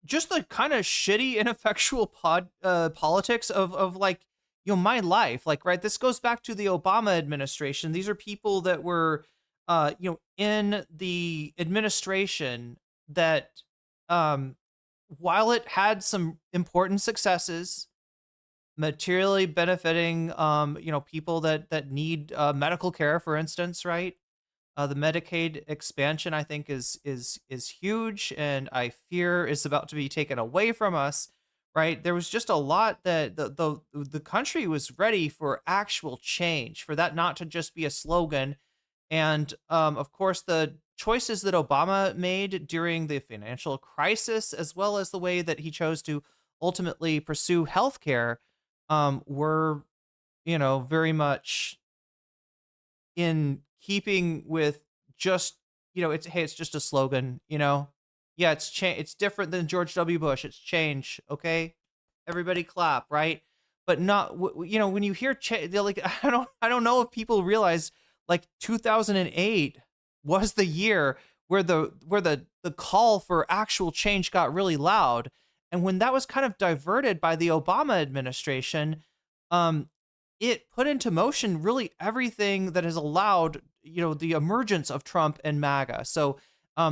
just the kind of shitty, ineffectual politics of like, my life. Like, right, this goes back to the Obama administration. These are people that were, in the administration that, while it had some important successes, materially benefiting, people that need medical care, for instance, right? The Medicaid expansion, I think, is huge, and I fear is about to be taken away from us. Right? There was just a lot that the country was ready for actual change, for that not to just be a slogan. And of course, the choices that Obama made during the financial crisis, as well as the way that he chose to ultimately pursue healthcare, were, very much in keeping with just, it's just a slogan, Yeah, it's different than George W. Bush. It's change. Okay. Everybody clap. Right. But not, when you hear they're like, I don't know if people realize like 2008 was the year where the call for actual change got really loud. And when that was kind of diverted by the Obama administration, it put into motion really everything that has allowed, the emergence of Trump and MAGA. So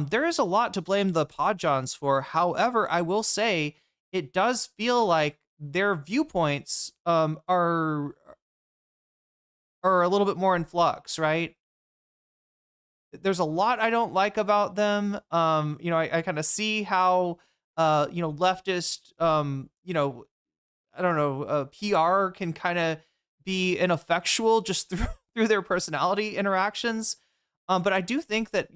there is a lot to blame the pod johns for. However, I will say it does feel like their viewpoints are a little bit more in flux, right? There's a lot I don't like about them. I kind of see how, leftist, I don't know, PR can kind of be ineffectual just through their personality interactions. But I do think that,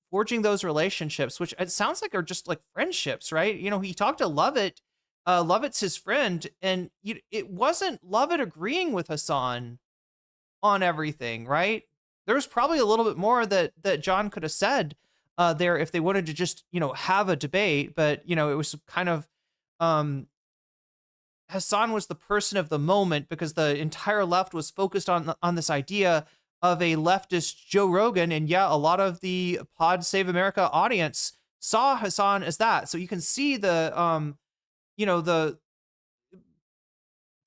forging those relationships, which it sounds like are just like friendships, right? He talked to Lovett Lovett's his friend, and it wasn't Lovett agreeing with Hasan on everything, right? There was probably a little bit more that John could have said there if they wanted to just, have a debate, but, it was kind of, Hasan was the person of the moment because the entire left was focused on this idea of a leftist Joe Rogan. And yeah, a lot of the Pod Save America audience saw Hasan as that. So you can see the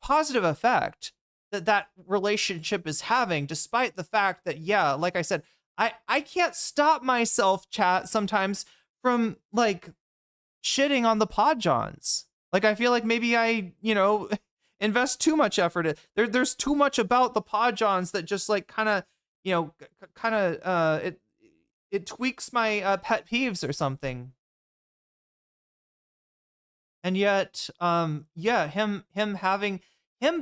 positive effect that relationship is having, despite the fact that, yeah, like I said, I can't stop myself, chat, sometimes from like shitting on the Pod Johns. Like, I feel like maybe I, invest too much effort. There's too much about the Pod Johns that just like kind of, it tweaks my pet peeves or something. And yet, yeah, him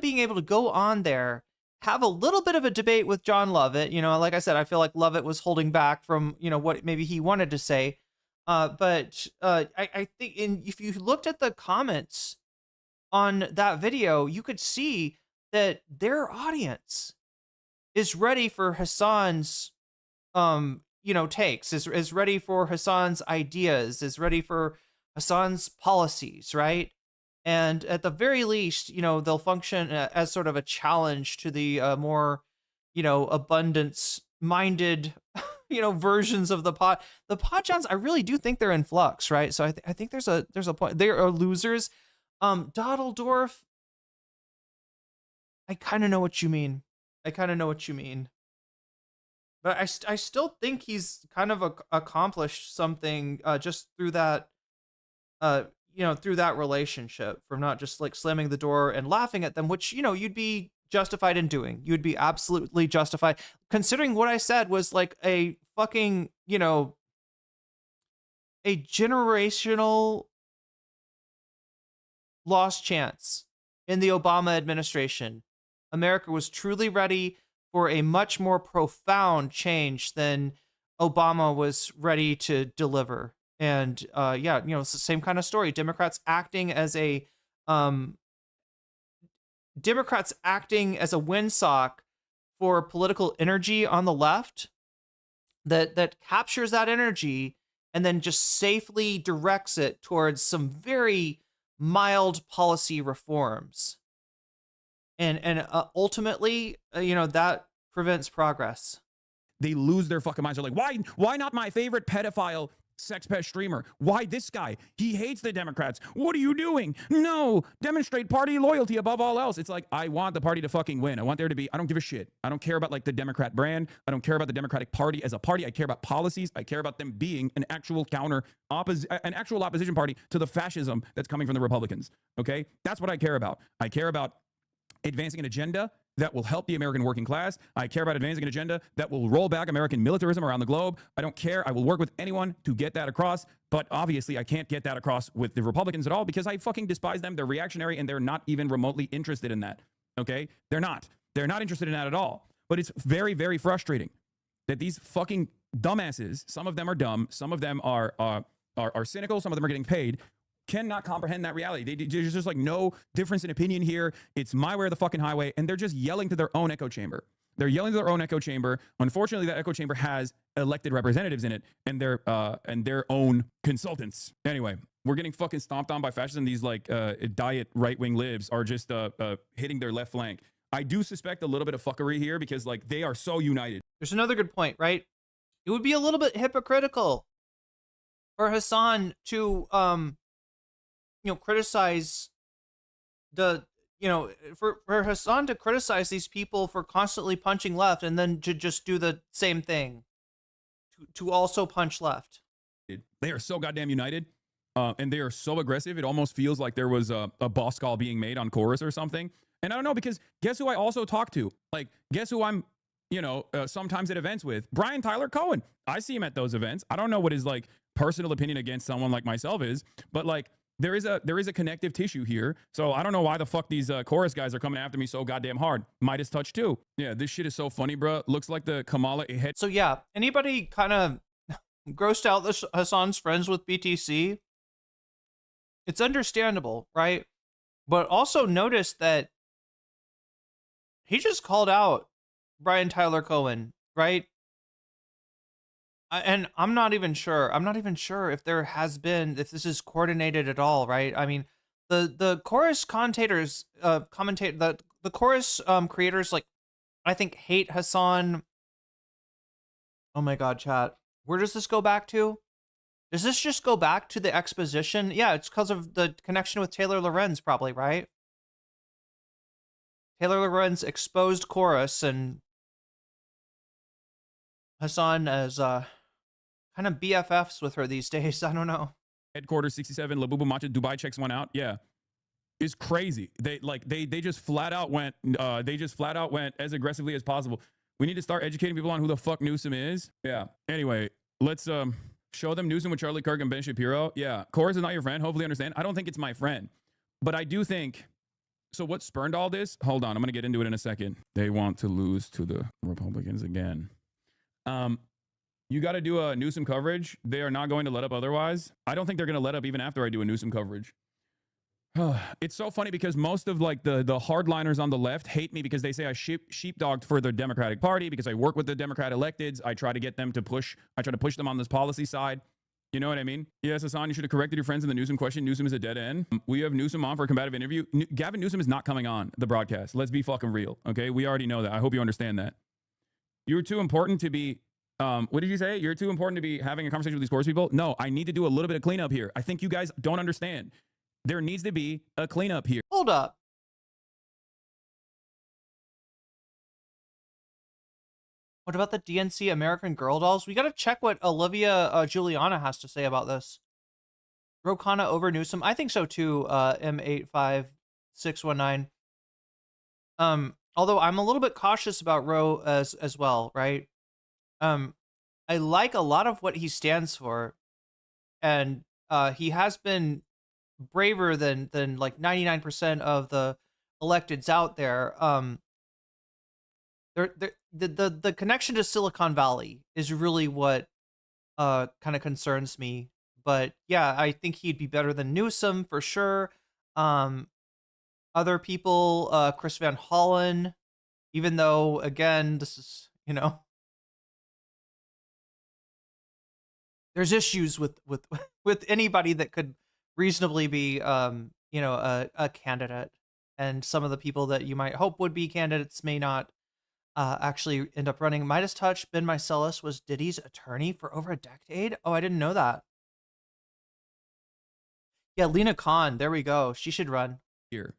being able to go on there, have a little bit of a debate with John Lovett. Like I said, I feel like Lovett was holding back from, what maybe he wanted to say. But I think if you looked at the comments on that video, you could see that their audience is ready for Hasan's, takes, is ready for Hasan's ideas, is ready for Hasan's policies, right? And at the very least, they'll function as sort of a challenge to the more, abundance-minded versions of the Pod Johns. I really do think they're in flux, right? So I think there's a point. They are losers. Dottledorf, I kind of know what you mean. But I still think he's kind of accomplished something just through that, through that relationship, from not just like slamming the door and laughing at them, which, you'd be justified in doing. You'd be absolutely justified, considering what I said was like a fucking, a generational lost chance in the Obama administration. America was truly ready for a much more profound change than Obama was ready to deliver. And yeah, it's the same kind of story. Democrats acting as a windsock for political energy on the left that captures that energy and then just safely directs it towards some very mild policy reforms. And ultimately, that prevents progress. They lose their fucking minds. They're like, why not my favorite pedophile sex pet streamer? Why this guy? He hates the Democrats. What are you doing? No, demonstrate party loyalty above all else. It's like, I want the party to fucking win. I want there to be, I don't give a shit. I don't care about like the Democrat brand. I don't care about the Democratic Party as a party. I care about policies. I care about them being an actual opposition party to the fascism that's coming from the Republicans. Okay? That's what I care about. I care about advancing an agenda that will help the American working class. I care about advancing an agenda that will roll back American militarism around the globe. I don't care. I will work with anyone to get that across. But obviously, I can't get that across with the Republicans at all because I fucking despise them. They're reactionary and they're not even remotely interested in that. Okay? They're not. They're not interested in that at all. But it's very, very frustrating that these fucking dumbasses, some of them are dumb, some of them are cynical, some of them are getting paid, cannot comprehend that reality. There's just like no difference in opinion here. It's my way or the fucking highway. And they're just yelling to their own echo chamber. They're yelling to their own echo chamber. Unfortunately, that echo chamber has elected representatives in it and their own consultants. Anyway, we're getting fucking stomped on by fascism. These like diet right-wing libs are just hitting their left flank. I do suspect a little bit of fuckery here because like they are so united. There's another good point, right? It would be a little bit hypocritical for Hasan to criticize for Hasan to criticize these people for constantly punching left and then to just do the same thing to also punch left. They are so goddamn united and they are so aggressive. It almost feels like there was a boss call being made on chorus or something. And I don't know, because guess who I also talk to? Like, guess who I'm, sometimes at events with? Brian Tyler Cohen. I see him at those events. I don't know what his like personal opinion against someone like myself is, but like, there is a connective tissue here. So I don't know why the fuck these chorus guys are coming after me so goddamn hard. Midas touch too. Yeah, this shit is so funny, bro. Looks like the Kamala head. So yeah, anybody kind of grossed out Hasan's friends with BTC? it's understandable, right? But also notice that he just called out Brian Tyler Cohen, right? And I'm not even sure if there has been, if this is coordinated at all, right? I mean, the chorus commentators, the chorus creators, like, I think hate Hasan. Oh my God, chat. Where does this go back to? Does this just go back to the exposition? Yeah, it's because of the connection with Taylor Lorenz, probably, right? Taylor Lorenz exposed chorus, and Hasan as kind of BFFs with her these days. I don't know. Headquarters 67, Labubu Macha, Dubai checks one out. Yeah. Is crazy. They just flat out went as aggressively as possible. We need to start educating people on who the fuck Newsom is. Yeah. Anyway, let's show them Newsom with Charlie Kirk and Ben Shapiro. Yeah. Chorus is not your friend. Hopefully understand. I don't think it's my friend. But I do think, so what spurned all this? Hold on. I'm going to get into it in a second. They want to lose to the Republicans again. You got to do a Newsom coverage. They are not going to let up otherwise. I don't think they're going to let up even after I do a Newsom coverage. It's so funny because most of like the hardliners on the left hate me because they say I sheepdogged for the Democratic Party because I work with the Democrat electeds. I try to get them to push. I try to push them on this policy side. You know what I mean? Yes, Hasan, you should have corrected your friends in the Newsom question. Newsom is a dead end. We have Newsom on for a combative interview. Gavin Newsom is not coming on the broadcast. Let's be fucking real. Okay. We already know that. I hope you understand that. You're too important to be, what did you say? You're too important to be having a conversation with these course people? No, I need to do a little bit of cleanup here. I think you guys don't understand. There needs to be a cleanup here. Hold up. What about the DNC American Girl dolls? We got to check what Olivia Juliana has to say about this. Ro Khanna over Newsom. I think so too, M85619. Although I'm a little bit cautious about Ro as well, right? I like a lot of what he stands for, and he has been braver than like 99% of the electeds out there. The connection to Silicon Valley is really what kind of concerns me. But yeah, I think he'd be better than Newsom for sure. Other people, Chris Van Hollen, even though again, this is, you know, there's issues with anybody that could reasonably be, you know, a candidate, and some of the people that you might hope would be candidates may not actually end up running. Midas Touch, Ben Mycelis was Diddy's attorney for over a decade. Oh, I didn't know that. Yeah, Lena Khan, there we go. She should run. Here.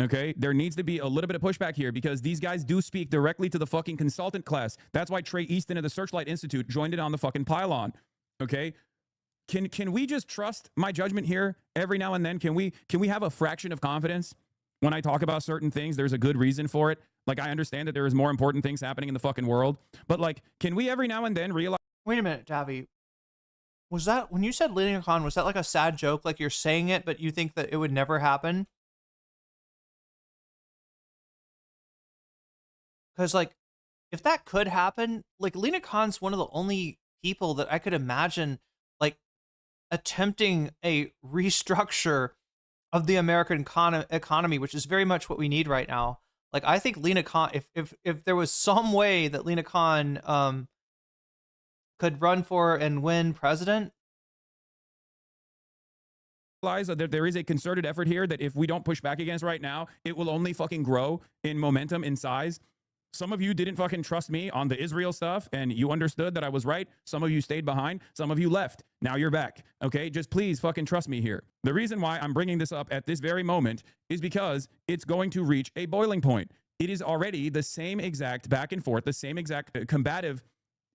Okay, there needs to be a little bit of pushback here because these guys do speak directly to the fucking consultant class. That's why Trey Easton of the Searchlight Institute joined it on the fucking pylon. Okay, can we just trust my judgment here every now and then? Can we have a fraction of confidence when I talk about certain things? There's a good reason for it. Like, I understand that there is more important things happening in the fucking world, but like, can we every now and then realize? Wait a minute, Davi. Was that, when you said Lena Khan, was that like a sad joke? Like you're saying it, but you think that it would never happen? Because like, if that could happen, like Lena Khan's one of the only people that I could imagine like attempting a restructure of the American economy, which is very much what we need right now. Like, I think Lena Khan, if there was some way that Lena Khan could run for and win president. That there is a concerted effort here that if we don't push back against right now, it will only fucking grow in momentum, in size. Some of you didn't fucking trust me on the Israel stuff, and you understood that I was right. Some of you stayed behind. Some of you left. Now you're back. Okay? Just please fucking trust me here. The reason why I'm bringing this up at this very moment is because it's going to reach a boiling point. It is already the same exact back and forth, the same exact combative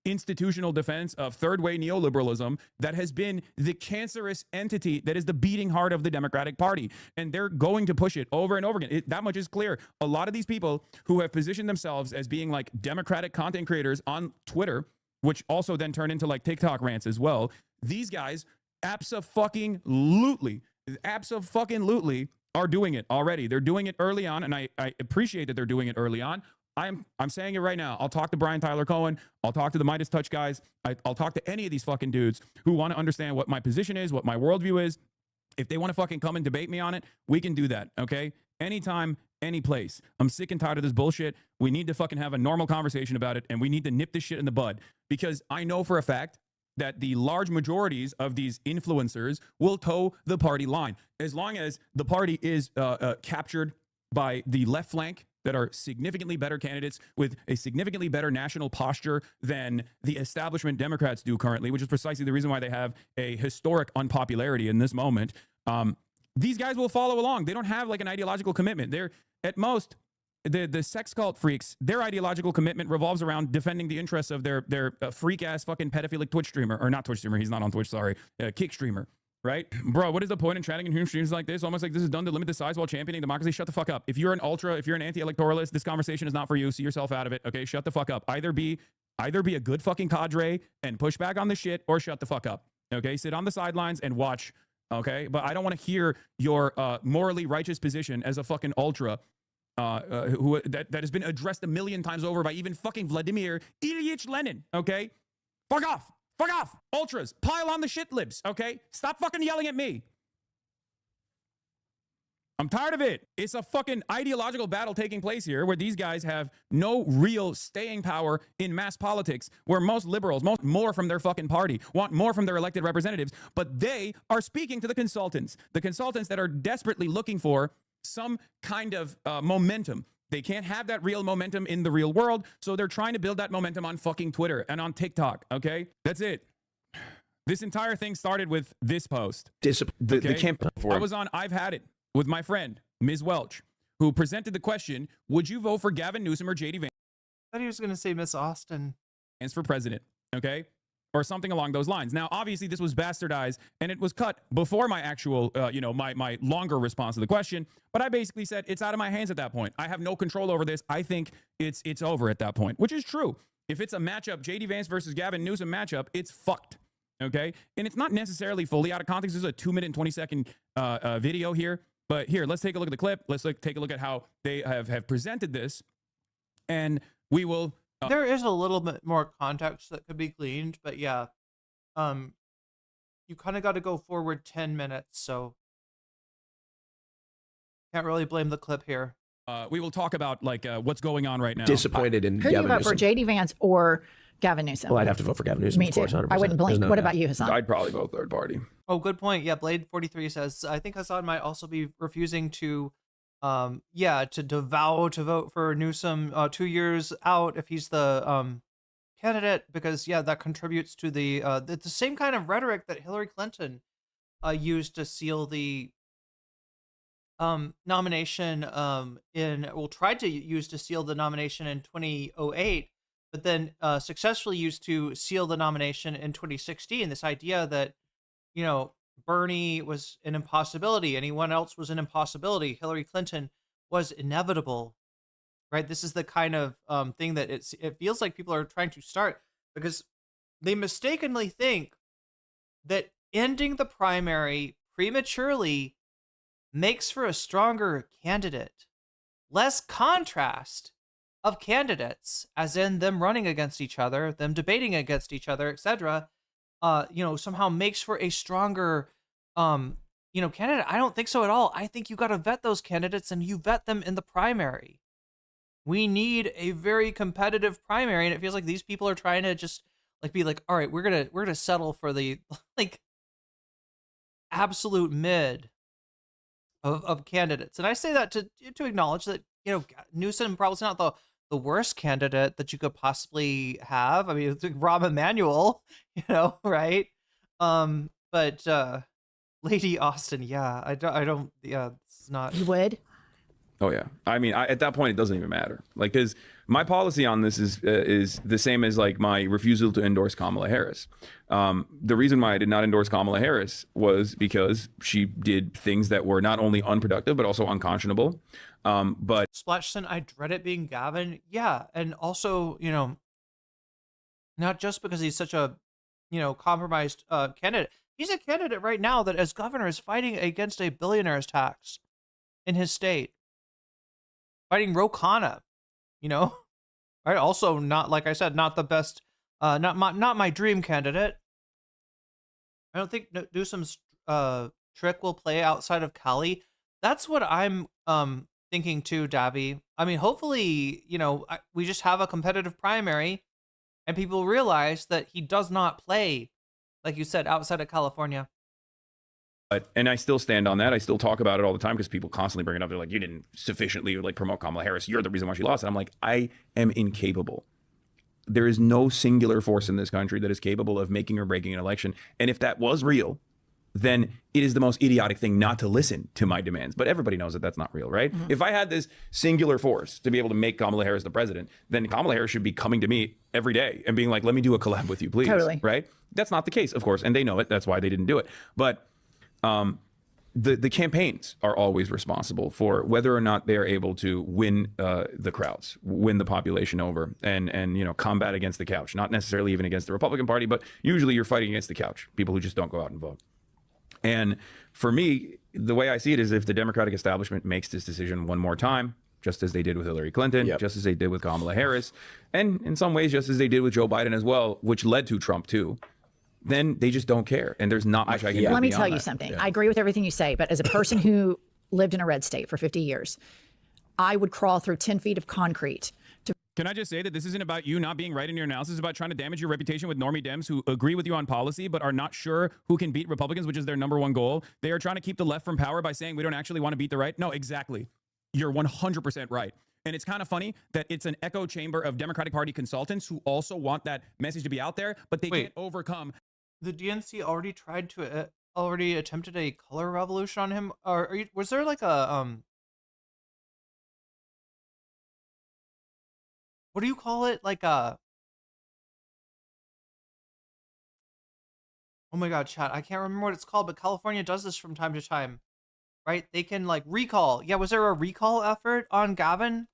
institutional defense of third-way neoliberalism that has been the cancerous entity that is the beating heart of the Democratic Party. And they're going to push it over and over again. That much is clear. A lot of these people who have positioned themselves as being like Democratic content creators on Twitter, which also then turn into like TikTok rants as well, these guys abso-fucking-lutely are doing it already. They're doing it early on, and I appreciate that they're doing it early on. I'm saying it right now. I'll talk to Brian Tyler Cohen. I'll talk to the Midas Touch guys. I'll talk to any of these fucking dudes who want to understand what my position is, what my worldview is. If they want to fucking come and debate me on it, we can do that, okay? Anytime, any place. I'm sick and tired of this bullshit. We need to fucking have a normal conversation about it, and we need to nip this shit in the bud, because I know for a fact that the large majorities of these influencers will toe the party line. As long as the party is captured by the left flank that are significantly better candidates with a significantly better national posture than the establishment Democrats do currently, which is precisely the reason why they have a historic unpopularity in this moment. These guys will follow along. They don't have like an ideological commitment. They're at most the sex cult freaks. Their ideological commitment revolves around defending the interests of their freak ass fucking pedophilic Twitch streamer, or not Twitch streamer. He's not on Twitch. Sorry, kick streamer. Right, bro? What is the point in chatting in human streams like this? Almost like this is done to limit the size while championing democracy. Shut the fuck up. If you're an ultra, if you're an anti-electoralist, this conversation is not for you. See yourself out of it. Okay, shut the fuck up. Either be a good fucking cadre and push back on the shit, or shut the fuck up. Okay, sit on the sidelines and watch. Okay, but I don't want to hear your morally righteous position as a fucking ultra that has been addressed a million times over by even fucking Vladimir Ilyich Lenin. Okay, fuck off. Fuck off. Ultras, pile on the shit libs. Okay, stop fucking yelling at me. I'm tired of it. It's a fucking ideological battle taking place here where these guys have no real staying power in mass politics, where most liberals, more from their fucking party, want more from their elected representatives, but they are speaking to the consultants that are desperately looking for some kind of momentum. They can't have that real momentum in the real world, so they're trying to build that momentum on fucking Twitter and on TikTok, okay? That's it. This entire thing started with this post. The campaign for I was on I've Had It with my friend, Ms. Welch, who presented the question, would you vote for Gavin Newsom or J.D. Vance? I thought he was going to say Miss Austin. For president, okay? Or something along those lines. Now, obviously, this was bastardized, and it was cut before my actual, my longer response to the question. But I basically said, it's out of my hands at that point. I have no control over this. I think it's over at that point, which is true. If it's a matchup, J.D. Vance versus Gavin Newsom matchup, it's fucked, okay? And it's not necessarily fully out of context. This is a 2-minute and 20-second video here. But here, let's take a look at the clip. Let's take a look at how they have presented this. And we will... There is a little bit more context that could be gleaned, but yeah, you kind of got to go forward 10 minutes, so can't really blame the clip here. We will talk about like what's going on right now. Disappointed in Who do you Gavin vote Newsom. for, J.D. Vance or Gavin Newsom? Well, I'd have to vote for Gavin Newsom. Me of too. course, 100%. I wouldn't blink. There's no What doubt. about you, Hasan? I'd probably vote third party. Oh, good point. Yeah, Blade43 says, I think Hasan might also be refusing to vow to vote for Newsom 2 years out if he's the candidate, because that contributes to the same kind of rhetoric that Hillary Clinton used to seal the nomination tried to use to seal the nomination in 2008, but then successfully used to seal the nomination in 2016. This idea that Bernie was an impossibility, anyone else was an impossibility, Hillary Clinton was inevitable. Right, this is the kind of thing that it feels like people are trying to start, because they mistakenly think that ending the primary prematurely makes for a stronger candidate, less contrast of candidates, as in them running against each other, them debating against each other, etc. Somehow makes for a stronger candidate. I don't think so at all. I think you got to vet those candidates, and you vet them in the primary. We need a very competitive primary, and it feels like these people are trying to just be like, all right, we're gonna settle for the absolute mid of candidates. And I say that to acknowledge that Newsom probably is not the worst candidate that you could possibly have. I mean, it's like Rahm Emanuel, right? But Lady Austin, I don't, it's not. You would? Oh yeah, I mean, at that point, it doesn't even matter. Like, because my policy on this is the same as like my refusal to endorse Kamala Harris. The reason why I did not endorse Kamala Harris was because she did things that were not only unproductive but also unconscionable. But Splashson, I dread it being Gavin. Yeah, and also not just because he's such a compromised candidate. He's a candidate right now that, as governor, is fighting against a billionaire's tax in his state. Fighting Ro Khanna, right? Also, not, like I said, not the best, not my dream candidate. I don't think Newsom's trick will play outside of Cali. That's what I'm thinking too, Davy. I mean, hopefully, we just have a competitive primary and people realize that he does not play, like you said, outside of California. And I still stand on that. I still talk about it all the time because people constantly bring it up. They're like, you didn't sufficiently like promote Kamala Harris. You're the reason why she lost. And I'm like, I am incapable. There is no singular force in this country that is capable of making or breaking an election. And if that was real, then it is the most idiotic thing not to listen to my demands. But everybody knows that that's not real, right? If I had this singular force to be able to make Kamala Harris the president, then Kamala Harris should be coming to me every day and being like, let me do a collab with you, please. Totally. Right? That's not the case, of course. And they know it. That's why they didn't do it. But the campaigns are always responsible for whether or not they're able to win the crowds, win the population over, and combat against the couch. Not necessarily even against the Republican Party, but usually you're fighting against the couch, people who just don't go out and vote. And for me, the way I see it is if the Democratic establishment makes this decision one more time, just as they did with Hillary Clinton, just as they did with Kamala Harris, and in some ways just as they did with Joe Biden as well, which led to Trump too, then they just don't care. And there's not much I can do. Let me tell you something. I agree with everything you say, but as a person who lived in a red state for 50 years, I would crawl through 10 feet of concrete to. Can I just say that this isn't about you not being right in your analysis, it's about trying to damage your reputation with normie Dems who agree with you on policy but are not sure who can beat Republicans, which is their #1 goal. They are trying to keep the left from power by saying we don't actually want to beat the right. No, exactly. You're 100% right. And it's kind of funny that it's an echo chamber of Democratic Party consultants who also want that message to be out there, but they can't overcome. The DNC already attempted a color revolution on him. Or was there like a what do you call it? Like a, oh my God, chat, I can't remember what it's called, but California does this from time to time, right? They can like recall. Yeah, was there a recall effort on Gavin?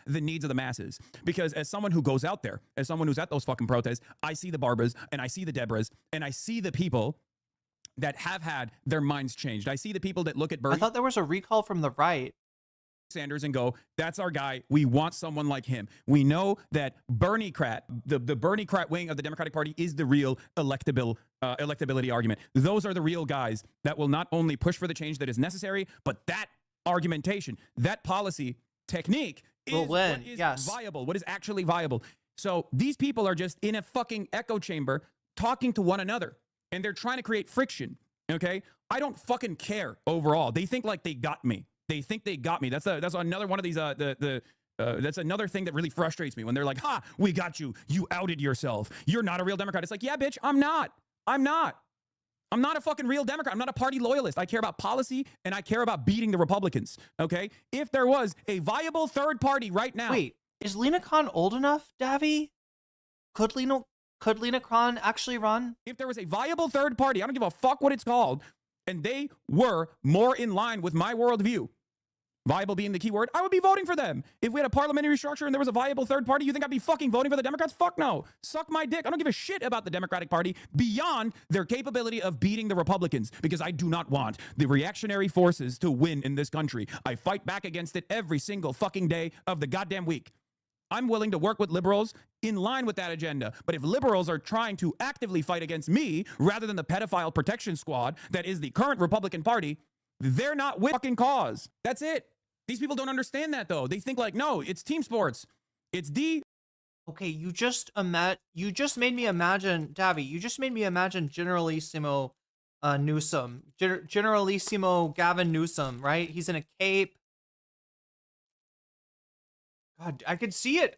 The needs of the masses. Because as someone who goes out there, as someone who's at those fucking protests, I see the Barbaras and I see the Debras and I see the people that have had their minds changed. I see the people that look at Bernie I thought there was a recall from the right. Sanders and go, that's our guy. We want someone like him. We know that Bernie-crat, the Bernie-crat wing of the Democratic Party is the real electability argument. Those are the real guys that will not only push for the change that is necessary, but that argumentation, that policy technique is what is viable, what is actually viable. So these people are just in a fucking echo chamber talking to one another, and they're trying to create friction, okay? I don't fucking care overall. They think like they got me. They think they got me. That's another one of these, that's another thing that really frustrates me when they're like, ha, we got you. You outed yourself. You're not a real Democrat. It's like, yeah, bitch, I'm not. I'm not a fucking real Democrat. I'm not a party loyalist. I care about policy and I care about beating the Republicans. Okay. If there was a viable third party right now. Wait, is Lena Khan old enough, Davy? Could Lena Khan actually run? If there was a viable third party, I don't give a fuck what it's called, and they were more in line with my worldview, viable being the key word, I would be voting for them. If we had a parliamentary structure and there was a viable third party, you think I'd be fucking voting for the Democrats? Fuck no. Suck my dick. I don't give a shit about the Democratic Party beyond their capability of beating the Republicans, because I do not want the reactionary forces to win in this country. I fight back against it every single fucking day of the goddamn week. I'm willing to work with liberals in line with that agenda. But if liberals are trying to actively fight against me rather than the pedophile protection squad that is the current Republican Party, they're not with fucking cause. That's it. These people don't understand that, though. They think like, no, it's team sports. It's Okay, you just made me imagine, Davy, you just made me imagine Generalissimo Newsom. Generalissimo Gavin Newsom, right? He's in a cape. God, I could see it.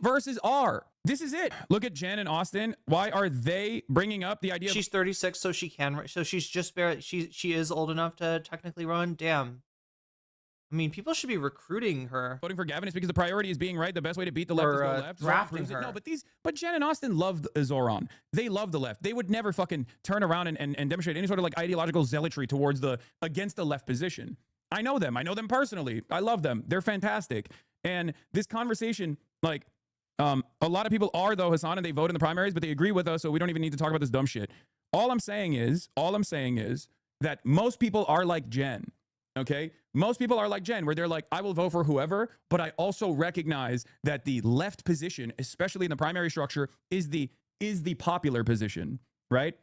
Versus R. This is it. Look at Jen and Austin. Why are they bringing up the idea? She's 36, so she can. So she's just barely. She is old enough to technically run. Damn. I mean, people should be recruiting her. Voting for Gavin is because the priority is being right. The best way to beat the left is go left. Drafting her. No, but Jen and Austin love Zoran. They love the left. They would never fucking turn around and demonstrate any sort of like ideological zealotry towards against the left position. I know them. I know them personally. I love them. They're fantastic. And this conversation, like, a lot of people are, though, Hasan, and they vote in the primaries, but they agree with us, so we don't even need to talk about this dumb shit. All I'm saying is that most people are like Jen, okay? Most people are like Jen, where they're like, I will vote for whoever, but I also recognize that the left position, especially in the primary structure, is the popular position, right?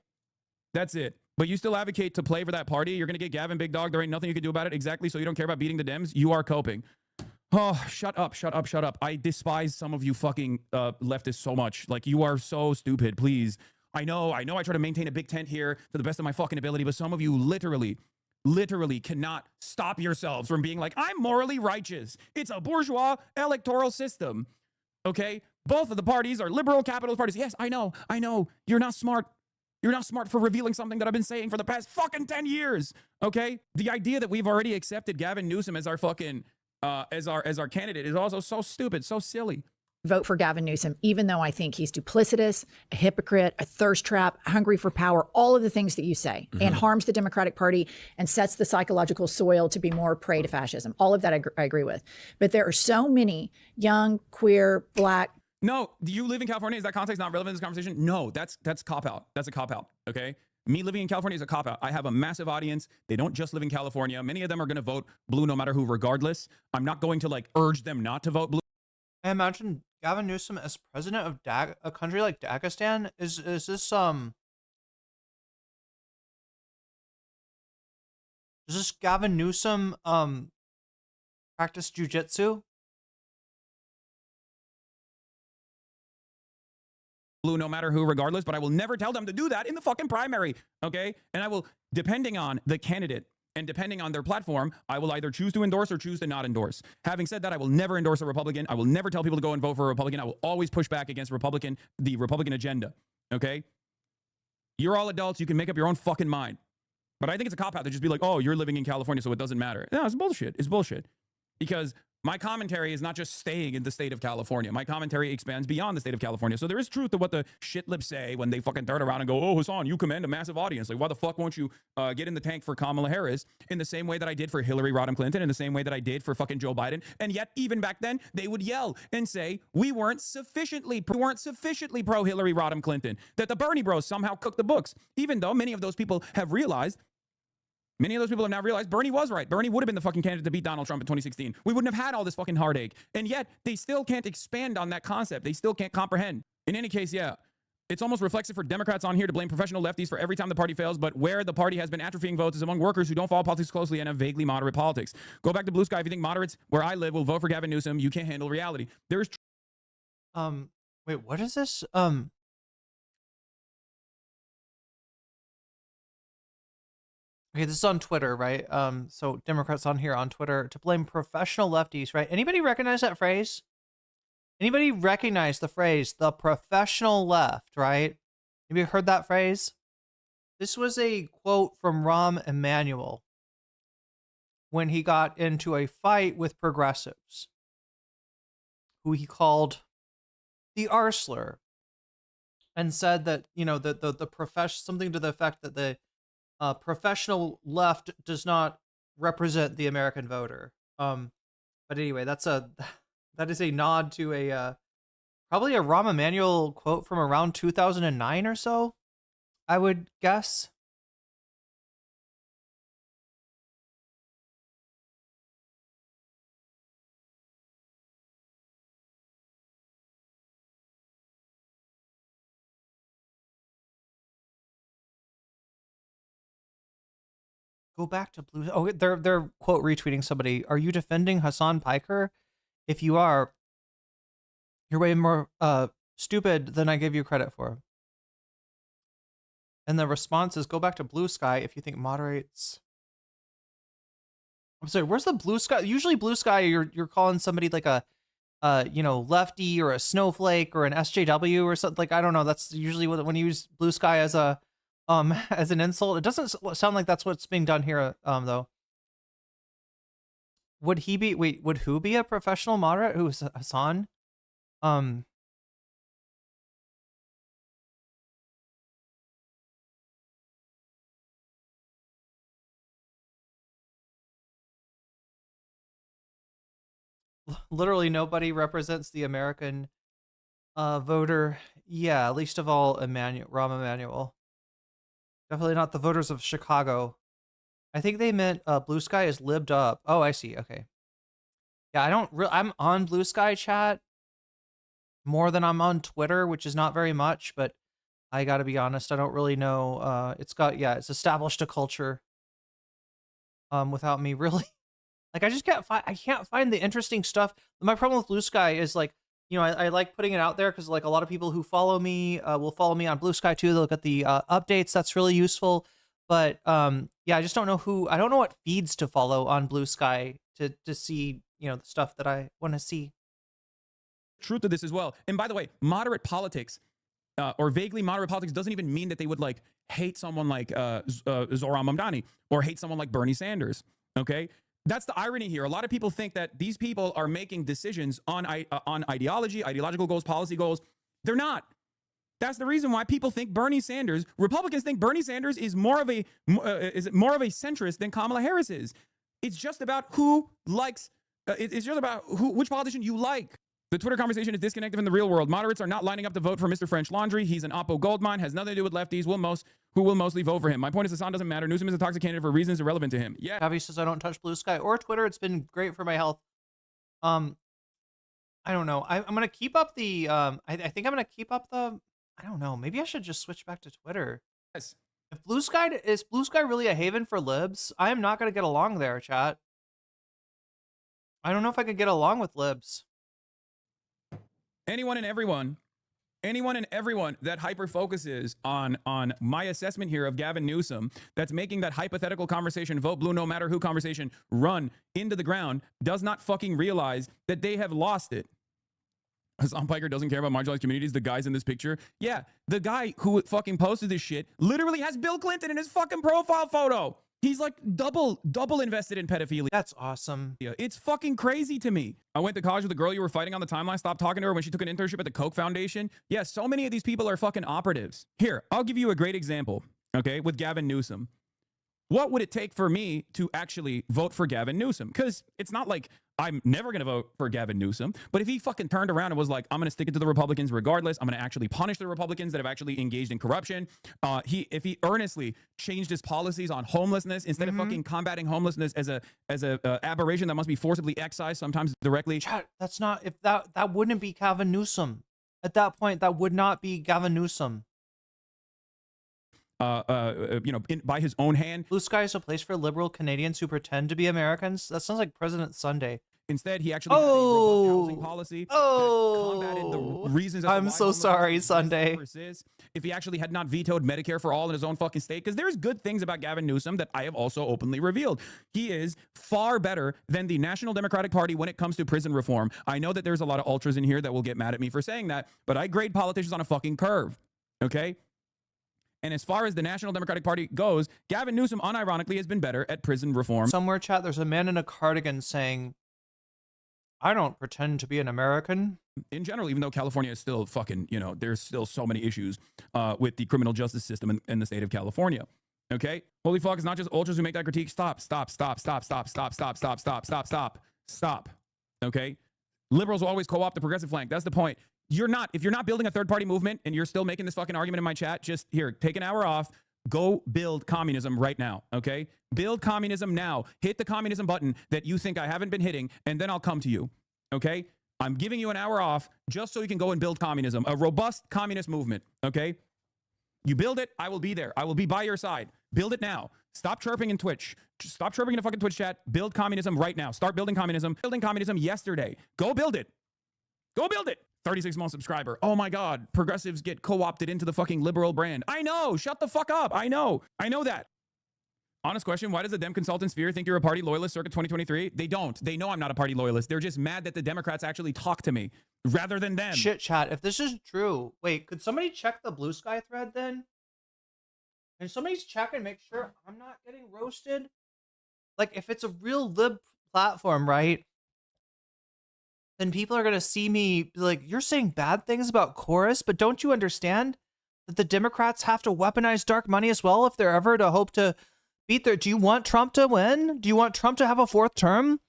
That's it. But you still advocate to play for that party. You're going to get Gavin Big Dog. There ain't nothing you can do about it. Exactly. So you don't care about beating the Dems. You are coping. Oh, shut up, shut up, shut up. I despise some of you fucking leftists so much. Like, you are so stupid. Please. I know I try to maintain a big tent here to the best of my fucking ability, but some of you literally cannot stop yourselves from being like, I'm morally righteous. It's a bourgeois electoral system. Okay? Both of the parties are liberal capitalist parties. Yes, I know. You're not smart. You're not smart for revealing something that I've been saying for the past fucking 10 years. Okay? The idea that we've already accepted Gavin Newsom as our fucking as our candidate is also so stupid, so silly. Vote for Gavin Newsom, even though I think he's duplicitous, a hypocrite, a thirst trap, hungry for power, all of the things that you say, and harms the Democratic Party and sets the psychological soil to be more prey to fascism. All of that I agree with. But there are so many young, queer, Black. No, do you live in California? Is that context not relevant to this conversation? No, that's cop-out. That's a cop-out, okay? Me living in California is a cop-out. I have a massive audience. They don't just live in California. Many of them are going to vote blue no matter who, regardless. I'm not going to, like, urge them not to vote blue. I imagine Gavin Newsom as president of a country like Dagestan. Is this Does this Gavin Newsom practice jujitsu? Blue no matter who, regardless, but I will never tell them to do that in the fucking primary, okay? And I will, depending on the candidate and depending on their platform, I will either choose to endorse or choose to not endorse. Having said that, I will never endorse a Republican. I will never tell people to go and vote for a Republican. I will always push back against the Republican agenda, okay? You're all adults. You can make up your own fucking mind. But I think it's a cop-out to just be like, oh, you're living in California, so it doesn't matter. No, it's bullshit. It's bullshit. Because my commentary is not just staying in the state of California. My commentary expands beyond the state of California. So there is truth to what the shit lips say when they fucking turn around and go, oh, Hasan, you command a massive audience. Like, why the fuck won't you get in the tank for Kamala Harris in the same way that I did for Hillary Rodham Clinton, in the same way that I did for fucking Joe Biden? And yet, even back then, they would yell and say, we weren't sufficiently pro Hillary Rodham Clinton, that the Bernie bros somehow cooked the books, even though many of those people have now realized Bernie was right. Bernie would have been the fucking candidate to beat Donald Trump in 2016. We wouldn't have had all this fucking heartache. And yet, they still can't expand on that concept. They still can't comprehend. In any case, yeah, it's almost reflexive for Democrats on here to blame professional lefties for every time the party fails, but where the party has been atrophying votes is among workers who don't follow politics closely and have vaguely moderate politics. Go back to Blue Sky if you think moderates where I live will vote for Gavin Newsom. You can't handle reality. There's wait, what is this? Okay, this is on Twitter, right? So Democrats on here on Twitter to blame professional lefties, right? Anybody recognize that phrase? Anybody recognize the phrase, the professional left, right? Have you heard that phrase? This was a quote from Rahm Emanuel when he got into a fight with progressives, who he called the Arsler, and said that, you know, the profession, something to the effect that the professional left does not represent the American voter. But anyway, that is a nod to a probably a Rahm Emanuel quote from around 2009 or so, I would guess. Go back to Blue. Oh, they're quote retweeting somebody. Are you defending Hasan Piker? If you are, you're way more stupid than I give you credit for. And the response is, go back to Blue Sky if you think moderates. I'm sorry, where's the Blue Sky? Usually Blue Sky, you're calling somebody like a lefty or a snowflake or an SJW or something. Like, I don't know. That's usually when you use Blue Sky as a as an insult. It doesn't sound like that's what's being done here, though. Would who be a professional moderate? Who's Hasan? Literally nobody represents the American voter. Yeah, least of all Rahm Emanuel. Definitely not the voters of Chicago. I think they meant Blue Sky is libbed up. Oh, I see. Okay. Yeah, I'm on Blue Sky chat more than I'm on Twitter, which is not very much, but I gotta be honest, I don't really know. It's established a culture without me really. Like I just can't find the interesting stuff. My problem with Blue Sky is like, you know, I like putting it out there because like a lot of people who follow me will follow me on Blue Sky too. They'll look at the updates. That's really useful. But yeah, I just don't know I don't know what feeds to follow on Blue Sky to see, you know, the stuff that I want to see. Truth to this as well. And by the way, moderate politics or vaguely moderate politics doesn't even mean that they would like hate someone like Zohran Mamdani or hate someone like Bernie Sanders. Okay. That's the irony here. A lot of people think that these people are making decisions on ideology, ideological goals, policy goals. They're not. That's the reason why people think Republicans think Bernie Sanders is more of a centrist than Kamala Harris is. It's just about who likes. It's just about which politician you like. The Twitter conversation is disconnected from the real world. Moderates are not lining up to vote for Mr. French Laundry. He's an Oppo goldmine, has nothing to do with lefties, who will mostly vote for him. My point is Hasan doesn't matter. Newsom is a toxic candidate for reasons irrelevant to him. Yeah. Javi says I don't touch Blue Sky or Twitter. It's been great for my health. I don't know. I'm gonna keep up the I think I'm gonna keep up the I don't know. Maybe I should just switch back to Twitter. Yes. If Blue Sky is Blue Sky really a haven for libs? I am not gonna get along there, chat. I don't know if I could get along with libs. Anyone and everyone that hyper focuses on my assessment here of Gavin Newsom, that's making that hypothetical conversation, vote blue no matter who conversation, run into the ground, does not fucking realize that they have lost it. Hasan Piker doesn't care about marginalized communities. The guys in this picture. Yeah, the guy who fucking posted this shit literally has Bill Clinton in his fucking profile photo. He's like double invested in pedophilia. That's awesome. Yeah, it's fucking crazy to me. I went to college with a girl you were fighting on the timeline. Stopped talking to her when she took an internship at the Koch Foundation. Yeah, so many of these people are fucking operatives. Here, I'll give you a great example, okay, with Gavin Newsom. What would it take for me to actually vote for Gavin Newsom? Because it's not like I'm never going to vote for Gavin Newsom. But if he fucking turned around and was like, I'm going to stick it to the Republicans regardless. I'm going to actually punish the Republicans that have actually engaged in corruption. If he earnestly changed his policies on homelessness instead of fucking combating homelessness as a aberration that must be forcibly excised, sometimes directly. Chat, that's not, if that wouldn't be Gavin Newsom. At that point, that would not be Gavin Newsom. By his own hand. Blue Sky is a place for liberal Canadians who pretend to be Americans. That sounds like President Sunday. Instead, he actually had a robust housing policy that combated the reasons. I'm so sorry, Sunday. If he actually had not vetoed Medicare for all in his own fucking state, because there's good things about Gavin Newsom that I have also openly revealed. He is far better than the National Democratic Party when it comes to prison reform. I know that there's a lot of ultras in here that will get mad at me for saying that, but I grade politicians on a fucking curve. Okay. And as far as the National Democratic Party goes, Gavin Newsom, unironically, has been better at prison reform. Somewhere, chat, there's a man in a cardigan saying, I don't pretend to be an American. In general, even though California is still fucking, there's still so many issues with the criminal justice system in the state of California. Okay? Holy fuck, it's not just ultras who make that critique. Stop. Okay? Liberals will always co-opt the progressive flank. That's the point. If you're not building a third-party movement and you're still making this fucking argument in my chat, just here, take an hour off, go build communism right now, okay? Build communism now. Hit the communism button that you think I haven't been hitting, and then I'll come to you, okay? I'm giving you an hour off just so you can go and build communism, a robust communist movement, okay? You build it, I will be there. I will be by your side. Build it now. Stop chirping in Twitch. Just stop chirping in the fucking Twitch chat. Build communism right now. Start building communism. Building communism yesterday. Go build it. Go build it. 36-month subscriber. Oh my God. Progressives get co-opted into the fucking liberal brand. I know. Shut the fuck up. I know. I know that. Honest question. Why does the Dem consultant sphere think you're a party loyalist circa 2023? They don't. They know I'm not a party loyalist. They're just mad that the Democrats actually talk to me rather than them. Shit, chat. If this is true, wait, could somebody check the Blue Sky thread then? And somebody's check and make sure I'm not getting roasted? Like, if it's a real lib platform, right? Then people are going to see me like, you're saying bad things about Chorus, but don't you understand that the Democrats have to weaponize dark money as well if they're ever to hope to beat their... Do you want Trump to win? Do you want Trump to have a fourth term?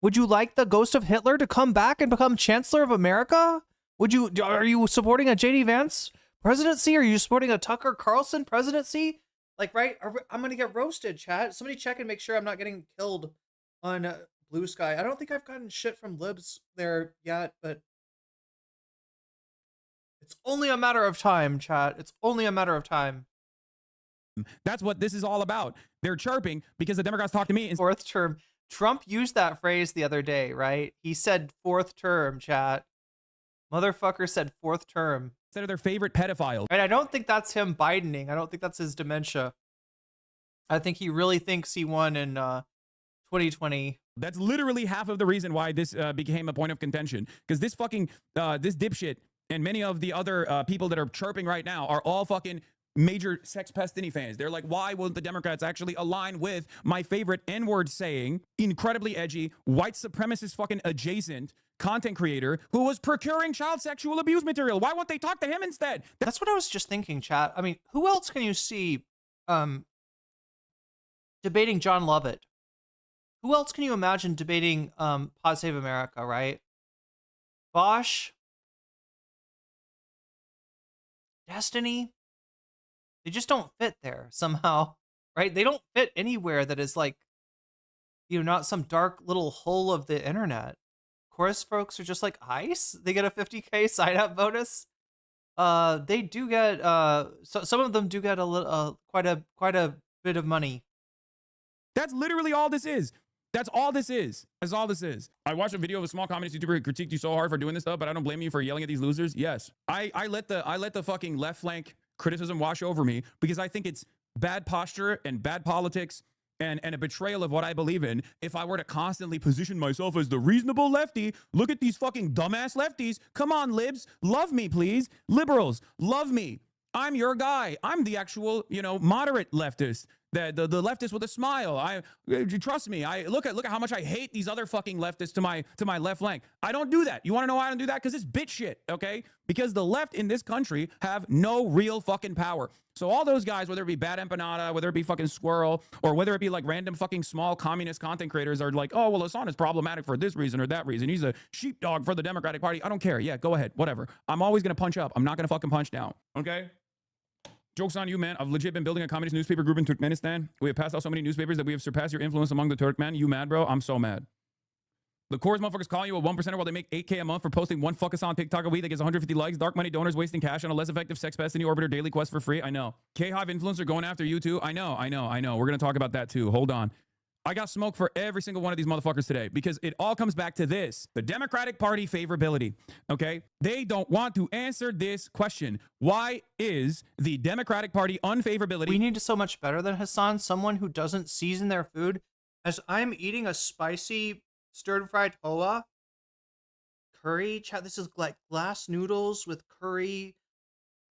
Would you like the ghost of Hitler to come back and become Chancellor of America? Are you supporting a J.D. Vance presidency? Are you supporting a Tucker Carlson presidency? Like, right? I'm going to get roasted, chat. Somebody check and make sure I'm not getting killed on... Blue Sky. I don't think I've gotten shit from libs there yet, but It's only a matter of time, chat. It's only a matter of time. That's what this is all about. They're chirping because the Democrats talk to me. Fourth term. Trump used that phrase the other day, right? He said fourth term, chat. Motherfucker said fourth term. Instead of their favorite pedophile. And I don't think that's him Bidening. I don't think that's his dementia. I think he really thinks he won in 2020. That's literally half of the reason why this became a point of contention. Because this fucking, this dipshit and many of the other people that are chirping right now are all fucking major Sex Pestini fans. They're like, why won't the Democrats actually align with my favorite N-word saying, incredibly edgy, white supremacist fucking adjacent content creator who was procuring child sexual abuse material? Why won't they talk to him instead? That's what I was just thinking, chat. I mean, who else can you see debating John Lovett? Who else can you imagine debating Pod Save America, right? Bosch? Destiny? They just don't fit there somehow, right? They don't fit anywhere that is like, you know, not some dark little hole of the internet. Chorus folks are just like ice. They get a 50K sign-up bonus. They do get so some of them do get a little quite a bit of money. That's literally all this is. That's all this is. That's all this is. I watched a video of a small communist YouTuber who critiqued you so hard for doing this stuff, but I don't blame you for yelling at these losers. Yes, I let the fucking left flank criticism wash over me because I think it's bad posture and bad politics and a betrayal of what I believe in. If I were to constantly position myself as the reasonable lefty, look at these fucking dumbass lefties. Come on, libs, love me, please. Liberals, love me. I'm your guy. I'm the actual, you know, moderate leftist. The leftist with a smile. Trust me. Look at how much I hate these other fucking leftists to my left flank. I don't do that. You want to know why I don't do that? Because it's bitch shit, okay? Because the left in this country have no real fucking power. So all those guys, whether it be Bad Empanada, whether it be fucking Squirrel, or whether it be like random fucking small communist content creators are like, oh, well, Hasan is problematic for this reason or that reason. He's a sheepdog for the Democratic Party. I don't care. Yeah, go ahead. Whatever. I'm always going to punch up. I'm not going to fucking punch down, okay? Joke's on you, man. I've legit been building a communist newspaper group in Turkmenistan. We have passed out so many newspapers that we have surpassed your influence among the Turkmen. You mad, bro? I'm so mad. The Coors motherfuckers calling you a 1%er while they make 8K a month for posting one fuck us on TikTok a week that gets 150 likes. Dark money donors wasting cash on a less effective Sex Pestini Orbiter daily quest for free. I know. K-Hive influencer going after you too. I know. We're going to talk about that too. Hold on. I got smoke for every single one of these motherfuckers today because it all comes back to this. The Democratic Party favorability, okay? They don't want to answer this question. Why is the Democratic Party unfavorability? We need so much better than Hasan, someone who doesn't season their food. As I'm eating a spicy stir-fried hoa curry, chat, this is like glass noodles with curry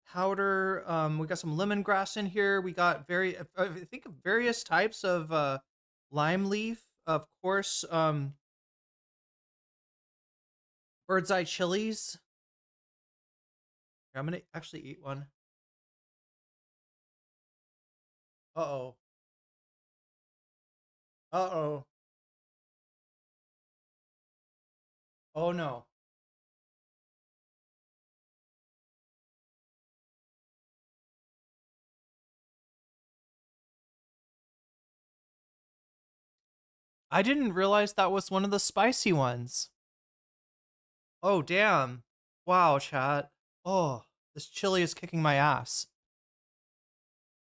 powder. We got some lemongrass in here. We got I think various types of lime leaf, of course, bird's eye chilies. I'm gonna actually eat one. Uh-oh. Uh-oh. Oh no. I didn't realize that was one of the spicy ones. Oh, damn. Wow, chat. Oh, this chili is kicking my ass.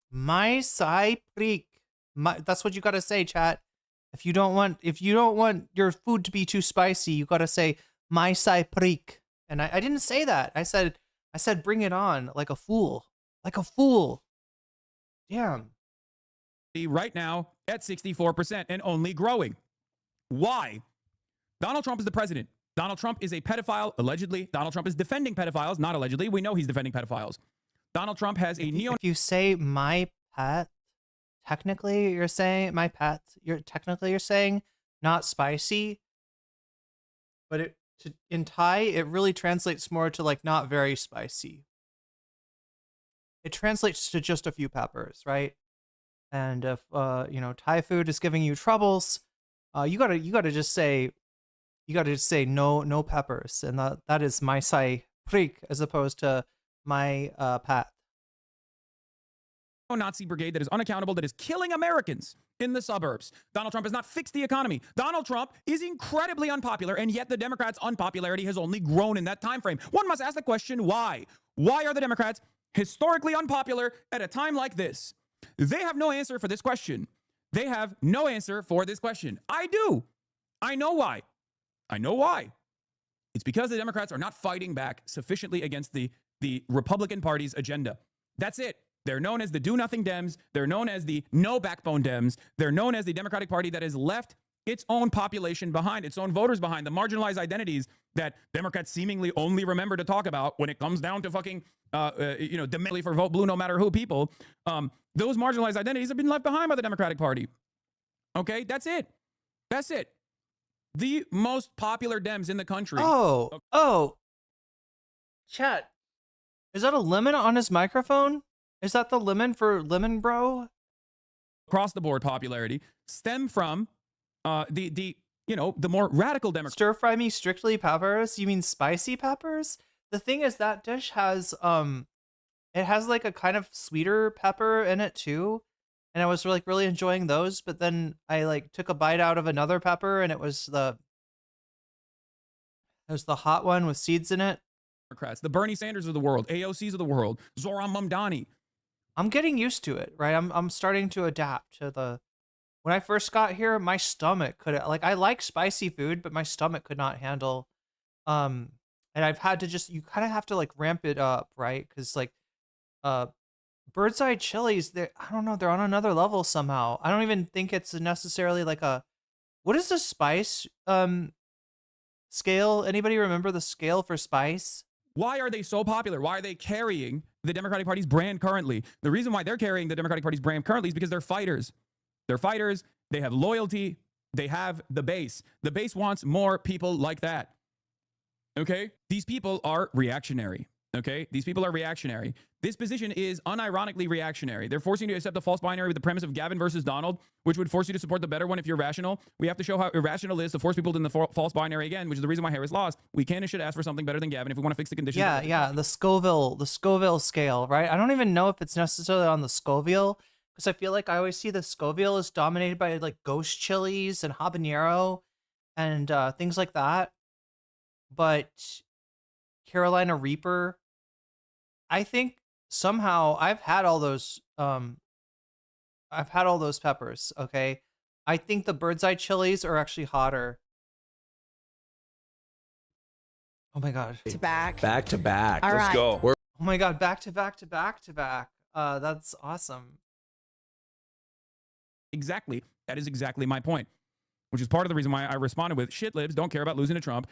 My sai prik. That's what you gotta say, chat. If you don't want your food to be too spicy, you gotta say my sai prik. And I didn't say that. I said bring it on like a fool. Like a fool. Damn. Right now at 64% and only growing. Why? Donald Trump is the president. Donald Trump is a pedophile, allegedly. Donald Trump is defending pedophiles, not allegedly. We know he's defending pedophiles. Donald Trump has a neo... If you say my pet, technically you're saying my pet, you're saying not spicy. But in Thai, it really translates more to like not very spicy. It translates to just a few peppers, right? And if Thai food is giving you troubles, you gotta just say no peppers, and that is my sai prik as opposed to my pat. Nazi brigade that is unaccountable, that is killing Americans in the suburbs. Donald Trump has not fixed the economy. Donald Trump is incredibly unpopular, and yet the Democrats' unpopularity has only grown in that time frame. One must ask the question, why? Why are the Democrats historically unpopular at a time like this? They have no answer for this question. They have no answer for this question. I do. I know why. I know why. It's because the Democrats are not fighting back sufficiently against the Republican Party's agenda. That's it. They're known as the do-nothing Dems. They're known as the no-backbone Dems. They're known as the Democratic Party that has left its own population behind, its oose voters behind, the marginalized identities that Democrats seemingly only remember to talk about when it comes down to fucking, demanding for vote blue no matter who people. Those marginalized identities have been left behind by the Democratic Party. Okay, that's it. That's it. The most popular Dems in the country. Oh. Chat. Is that a lemon on his microphone? Is that the lemon for Lemon Bro? Across the board popularity stem from the more radical Democrats. Stir fry me strictly peppers? You mean spicy peppers? The thing is that dish has it has like a kind of sweeter pepper in it too. And I was really enjoying those, but then I like took a bite out of another pepper and it was the hot one with seeds in it. Democrats, the Bernie Sanders of the world, AOCs of the world, Zoran Mamdani. I'm getting used to it, right? I'm starting to adapt to when I first got here, my stomach I like spicy food, but my stomach could not handle and I've had to you kind of have to like ramp it up, right? Cuz like bird's eye chilies, I don't know, they're on another level somehow. I don't even think it's necessarily like what is the spice scale? Anybody remember the scale for spice? Why are they so popular? Why are they carrying the Democratic Party's brand currently? The reason why they're carrying the Democratic Party's brand currently is because they're fighters. They're fighters. They have loyalty. They have the base. The base wants more people like that. Okay? These people are reactionary. Okay? These people are reactionary. This position is unironically reactionary. They're forcing you to accept the false binary with the premise of Gavin versus Donald, which would force you to support the better one if you're rational. We have to show how irrational it is to force people in the false binary again, which is the reason why Harris lost. We can and should ask for something better than Gavin if we want to fix the conditions. Yeah, the Scoville scale, right? I don't even know if it's necessarily on the Scoville, because I feel like I always see the Scoville is dominated by like ghost chilies and habanero and things like that. But Carolina Reaper, I think somehow I've had all those peppers, okay? I think the bird's eye chilies are actually hotter. Oh my god. Back to back. All Let's right. go. Oh my god, back to back to back to back. That's awesome. Exactly. That is exactly my point, which is part of the reason why I responded with shit libs don't care about losing to Trump.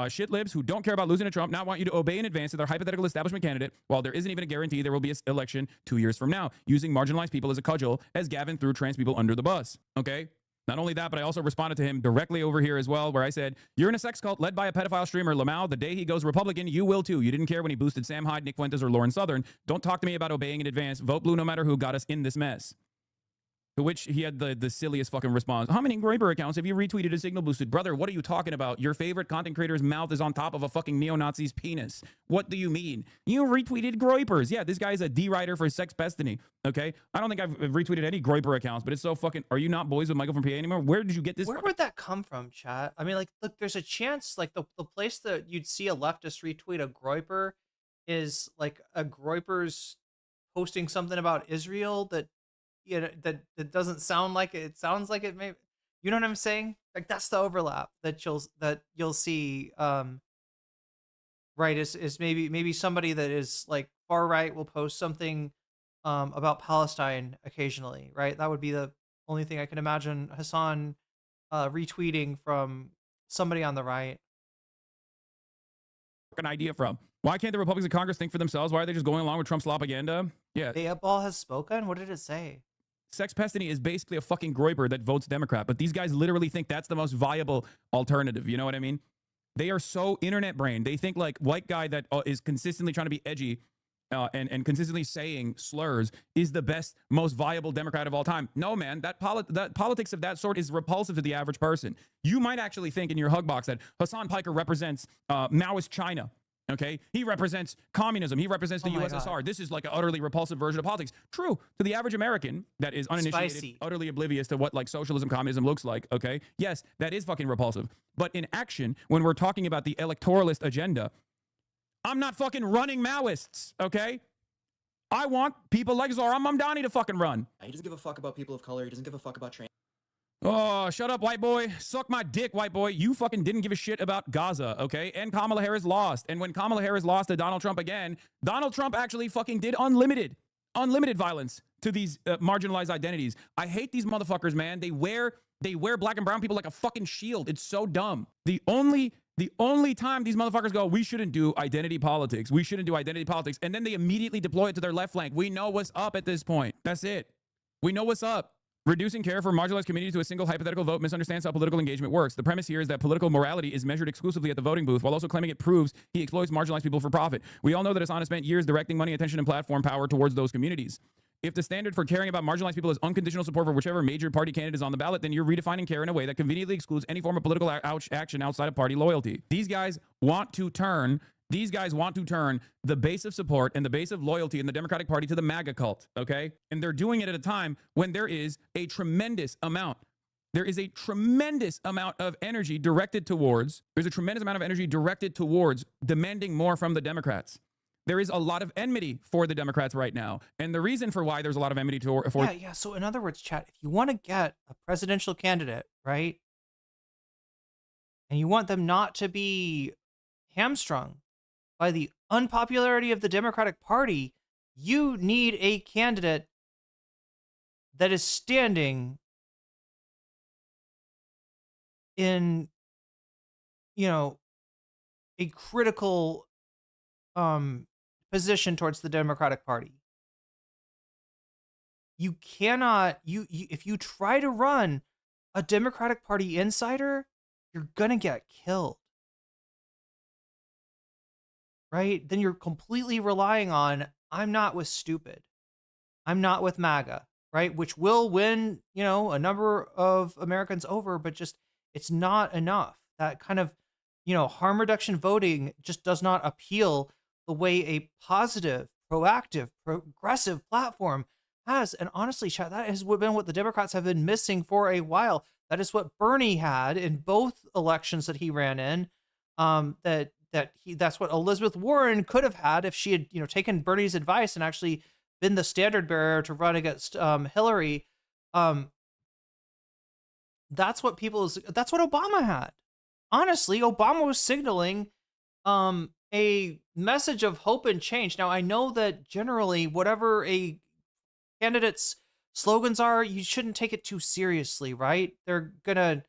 Shit libs who don't care about losing to Trump now want you to obey in advance to their hypothetical establishment candidate while there isn't even a guarantee there will be an election 2 years from now, using marginalized people as a cudgel as Gavin threw trans people under the bus. Okay? Not only that, but I also responded to him directly over here as well, where I said, you're in a sex cult led by a pedophile streamer, Lamau. The day he goes Republican, you will too. You didn't care when he boosted Sam Hyde, Nick Fuentes, or Lauren Southern. Don't talk to me about obeying in advance. Vote blue no matter who got us in this mess. To which he had the silliest fucking response. How many Groiper accounts have you retweeted and signal boosted? Brother, what are you talking about? Your favorite content creator's mouth is on top of a fucking neo-Nazi's penis. What do you mean? You retweeted Groipers. Yeah, this guy is a D-writer for Sex Destiny. Okay? I don't think I've retweeted any Groiper accounts, but it's so fucking... Are you not boys with Michael from PA anymore? Where did you get this? Where would that come from, chat? I mean, like, look, there's a chance, like, the place that you'd see a leftist retweet a Groiper is, like, a Groiper's posting something about Israel that that doesn't sound like it. It sounds like it may, you know what I'm saying? Like that's the overlap that you'll see. Right, is maybe somebody that is like far right will post something about Palestine occasionally, right? That would be the only thing I can imagine Hasan retweeting from somebody on the right. An idea from. Why can't the Republicans in Congress think for themselves? Why are they just going along with Trump's propaganda? Yeah. The ball has spoken. What did it say? Sex Destiny is basically a fucking Groiper that votes Democrat, but these guys literally think that's the most viable alternative. You know what I mean? They are so internet brained. They think like white guy that is consistently trying to be edgy and consistently saying slurs is the best, most viable Democrat of all time. No, man, that politics of that sort is repulsive to the average person. You might actually think in your hug box that Hasan Piker represents Maoist China. Okay, he represents communism. He represents the USSR. God. This is like an utterly repulsive version of politics. True to the average American that is uninitiated, utterly oblivious to what like socialism, communism looks like. Okay, yes, that is fucking repulsive. But in action, when we're talking about the electoralist agenda, I'm not fucking running Maoists, okay? I want people like Zohran Mamdani to fucking run. He doesn't give a fuck about people of color. He doesn't give a fuck about trans. Oh, shut up, white boy. Suck my dick, white boy. You fucking didn't give a shit about Gaza, okay? And Kamala Harris lost. And when Kamala Harris lost to Donald Trump again, Donald Trump actually fucking did unlimited violence to these marginalized identities. I hate these motherfuckers, man. They wear black and brown people like a fucking shield. It's so dumb. The only time these motherfuckers go, we shouldn't do identity politics. We shouldn't do identity politics. And then they immediately deploy it to their left flank. We know what's up at this point. That's it. We know what's up. Reducing care for marginalized communities to a single hypothetical vote misunderstands how political engagement works. The premise here is that political morality is measured exclusively at the voting booth, while also claiming it proves he exploits marginalized people for profit. We all know that Hasan has spent years directing money, attention, and platform power towards those communities. If the standard for caring about marginalized people is unconditional support for whichever major party candidate is on the ballot, then you're redefining care in a way that conveniently excludes any form of political action outside of party loyalty. These guys want to turn the base of support and the base of loyalty in the Democratic Party to the MAGA cult, okay? And they're doing it at a time when there is a tremendous amount of energy directed towards demanding more from the Democrats. There is a lot of enmity for the Democrats right now. And the reason for why there's a lot of enmity for Yeah. So in other words, chat, if you want to get a presidential candidate, right? And you want them not to be hamstrung by the unpopularity of the Democratic Party, you need a candidate that is standing in, a critical position towards the Democratic Party. You cannot, if you try to run a Democratic Party insider, you're gonna get killed. Right? Then you're completely relying on, I'm not with stupid. I'm not with MAGA, right? Which will win, a number of Americans over, but just, it's not enough. That kind of, harm reduction voting just does not appeal the way a positive, proactive, progressive platform has. And honestly, chat, that has been what the Democrats have been missing for a while. That is what Bernie had in both elections that he ran in. That's what Elizabeth Warren could have had if she had, taken Bernie's advice and actually been the standard bearer to run against Hillary. That's what Obama had. Honestly, Obama was signaling a message of hope and change. Now, I know that generally, whatever a candidate's slogans are, you shouldn't take it too seriously, right? They're gonna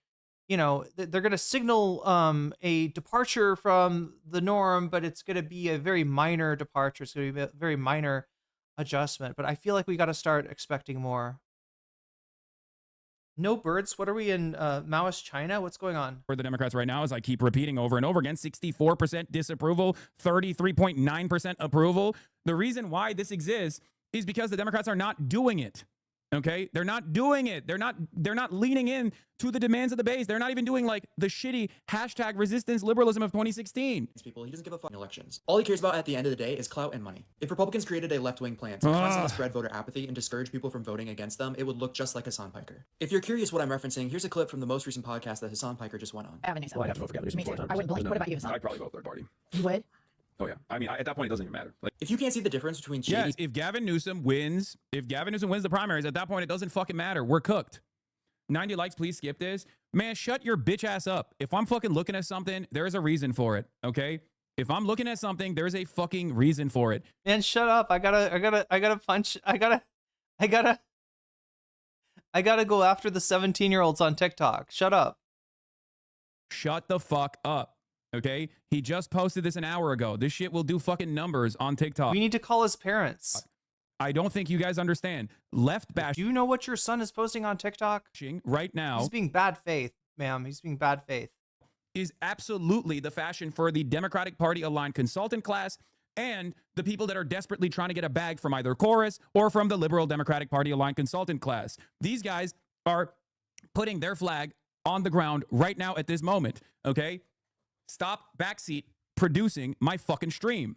signal a departure from the norm, but it's gonna be a very minor departure. It's gonna be a very minor adjustment. But I feel like we got to start expecting more. No birds? What are we in Maoist China? What's going on? For the Democrats right now, as I keep repeating over and over again, 64% disapproval, 33.9% approval. The reason why this exists is because the Democrats are not doing it. Okay, they're not doing it. They're not leaning in to the demands of the base. They're not even doing like the shitty hashtag resistance liberalism of 2016. People, he doesn't give a fuck in elections. All he cares about at the end of the day is clout and money. If Republicans created a left-wing plan to constantly spread voter apathy and discourage people from voting against them, it would look just like Hasan Piker. If you're curious what I'm referencing, here's a clip from the most recent podcast that Hasan Piker just went on. Gavin Newsom. Well, I'd have to vote for Gavin Newsom. Me too. I wouldn't blink. What about you, Hasan? I'd probably vote third party. You would? Oh yeah. I mean, at that point, it doesn't even matter. Like, if you can't see the difference between shady... Yes, if Gavin Newsom wins the primaries, at that point, it doesn't fucking matter. We're cooked. 90 likes, please skip this. Man, shut your bitch ass up. If I'm fucking looking at something, there's a reason for it, okay? If I'm looking at something, there's a fucking reason for it. Man, shut up. I gotta go after the 17-year-olds on TikTok. Shut up. Shut the fuck up. Okay, he just posted this an hour ago. This shit will do fucking numbers on TikTok. We need to call his parents. I don't think you guys understand. Left bash. Do you know what your son is posting on TikTok right now? He's being bad faith, ma'am. He's being bad faith. Is absolutely the fashion for the Democratic Party aligned consultant class and the people that are desperately trying to get a bag from either Chorus or from the liberal Democratic Party aligned consultant class. These guys are putting their flag on the ground right now at this moment. Okay. Stop backseat producing my fucking stream.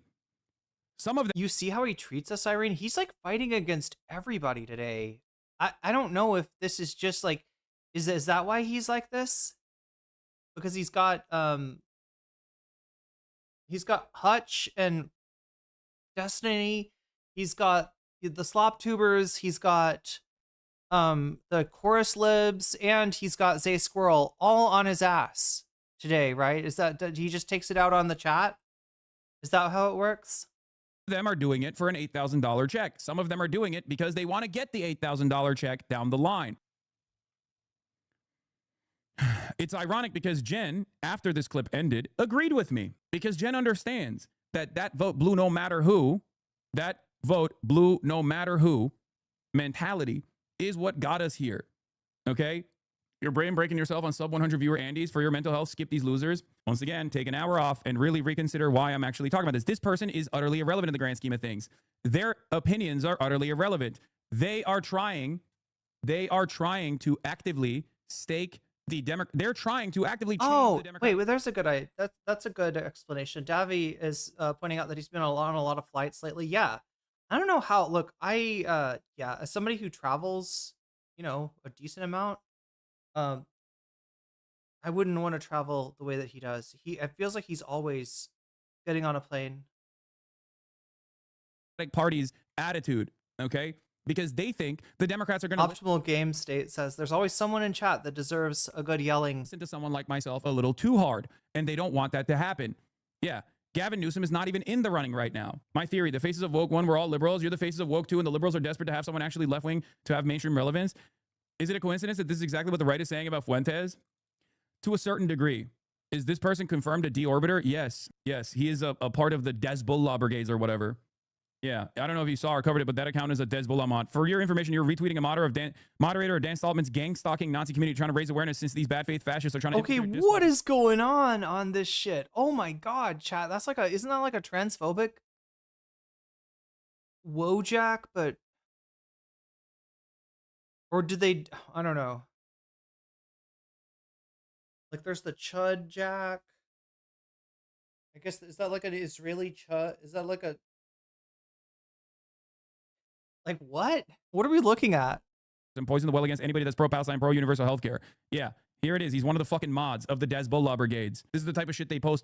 Some of them. You see how he treats us, Irene? He's like fighting against everybody today. I don't know if this is just like, is that why he's like this? Because he's got He's got Hutch and Destiny. He's got the Slop Tubers. He's got the Chorus Libs, and he's got Zay Squirrel all on his ass today, right? Is that he just takes it out on the chat? Is that how it works? Them are doing it for an $8,000 check. Some of them are doing it because they want to get the $8,000 check down the line. It's ironic because Jen, after this clip ended, agreed with me because Jen understands that that vote blue no matter who, that vote blue no matter who mentality is what got us here. Okay? Your brain breaking yourself on sub 100 viewer Andes for your mental health. Skip these losers. Once again, take an hour off and really reconsider why I'm actually talking about this. This person is utterly irrelevant in the grand scheme of things. Their opinions are utterly irrelevant. They are trying to actively stake the they're trying to actively change the Democrat. Wait, there's a good that's a good explanation. Davi is pointing out that he's been on a lot of flights lately. Yeah. I don't know how. Look, yeah, as somebody who travels, a decent amount, I wouldn't want to travel the way that he does. It feels like he's always getting on a plane. Like party's attitude, okay? Because they think the Democrats are going to Optimal Game State says there's always someone in chat that deserves a good yelling. Listen to someone like myself a little too hard, and they don't want that to happen. Yeah. Gavin Newsom is not even in the running right now. My theory, the faces of woke 1 were all liberals. You're the faces of woke 2, and the liberals are desperate to have someone actually left-wing to have mainstream relevance. Is it a coincidence that this is exactly what the right is saying about Fuentes? To a certain degree. Is this person confirmed a deorbiter? Yes. Yes, he is a part of the Hezbollah brigades or whatever. Yeah, I don't know if you saw or covered it, but that account is a Hezbollah mod. For your information, you're retweeting a moderator of Dan Stoltman's gang-stalking Nazi community trying to raise awareness since these bad faith fascists are trying to... Okay, what is going on this shit? Oh my god, chat. That's like isn't that like a transphobic Wojak, but... Or did they... I don't know. Like, there's the Chud Jack. I guess, is that like an Israeli Chud? Is that like a... Like, what? What are we looking at? And poison the well against anybody that's pro-Palestine, pro-universal healthcare. Yeah, here it is. He's one of the fucking mods of the Hezbollah brigades. This is the type of shit they post.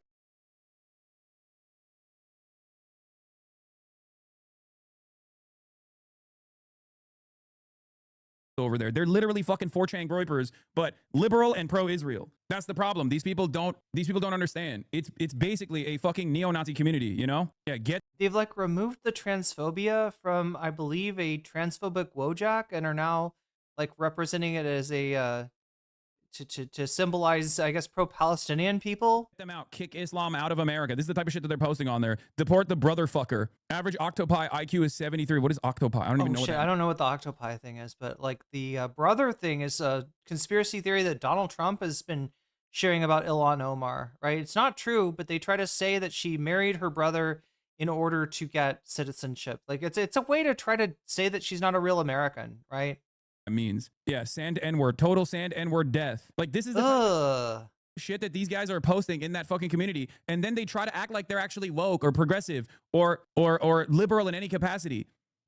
Over there. They're literally fucking 4chan groypers, but liberal and pro-Israel. That's the problem. These people don't understand. It's basically a fucking neo-Nazi community, you know? Yeah, they've like removed the transphobia from, I believe, a transphobic Wojak and are now like representing it as a to symbolize, I guess, pro-Palestinian people. Get them out. Kick Islam out of America. This is the type of shit that they're posting on there. Deport the brotherfucker. Average octopi IQ is 73. What is octopi? I don't even know what that is. I don't know what the octopi thing is, but like the brother thing is a conspiracy theory that Donald Trump has been sharing about Ilhan Omar, right? It's not true, but they try to say that she married her brother in order to get citizenship. Like it's a way to try to say that she's not a real American, right? Means. Yeah, sand N-word, total sand N-word death. Like this is the shit that these guys are posting in that fucking community, and then they try to act like they're actually woke or progressive or liberal in any capacity.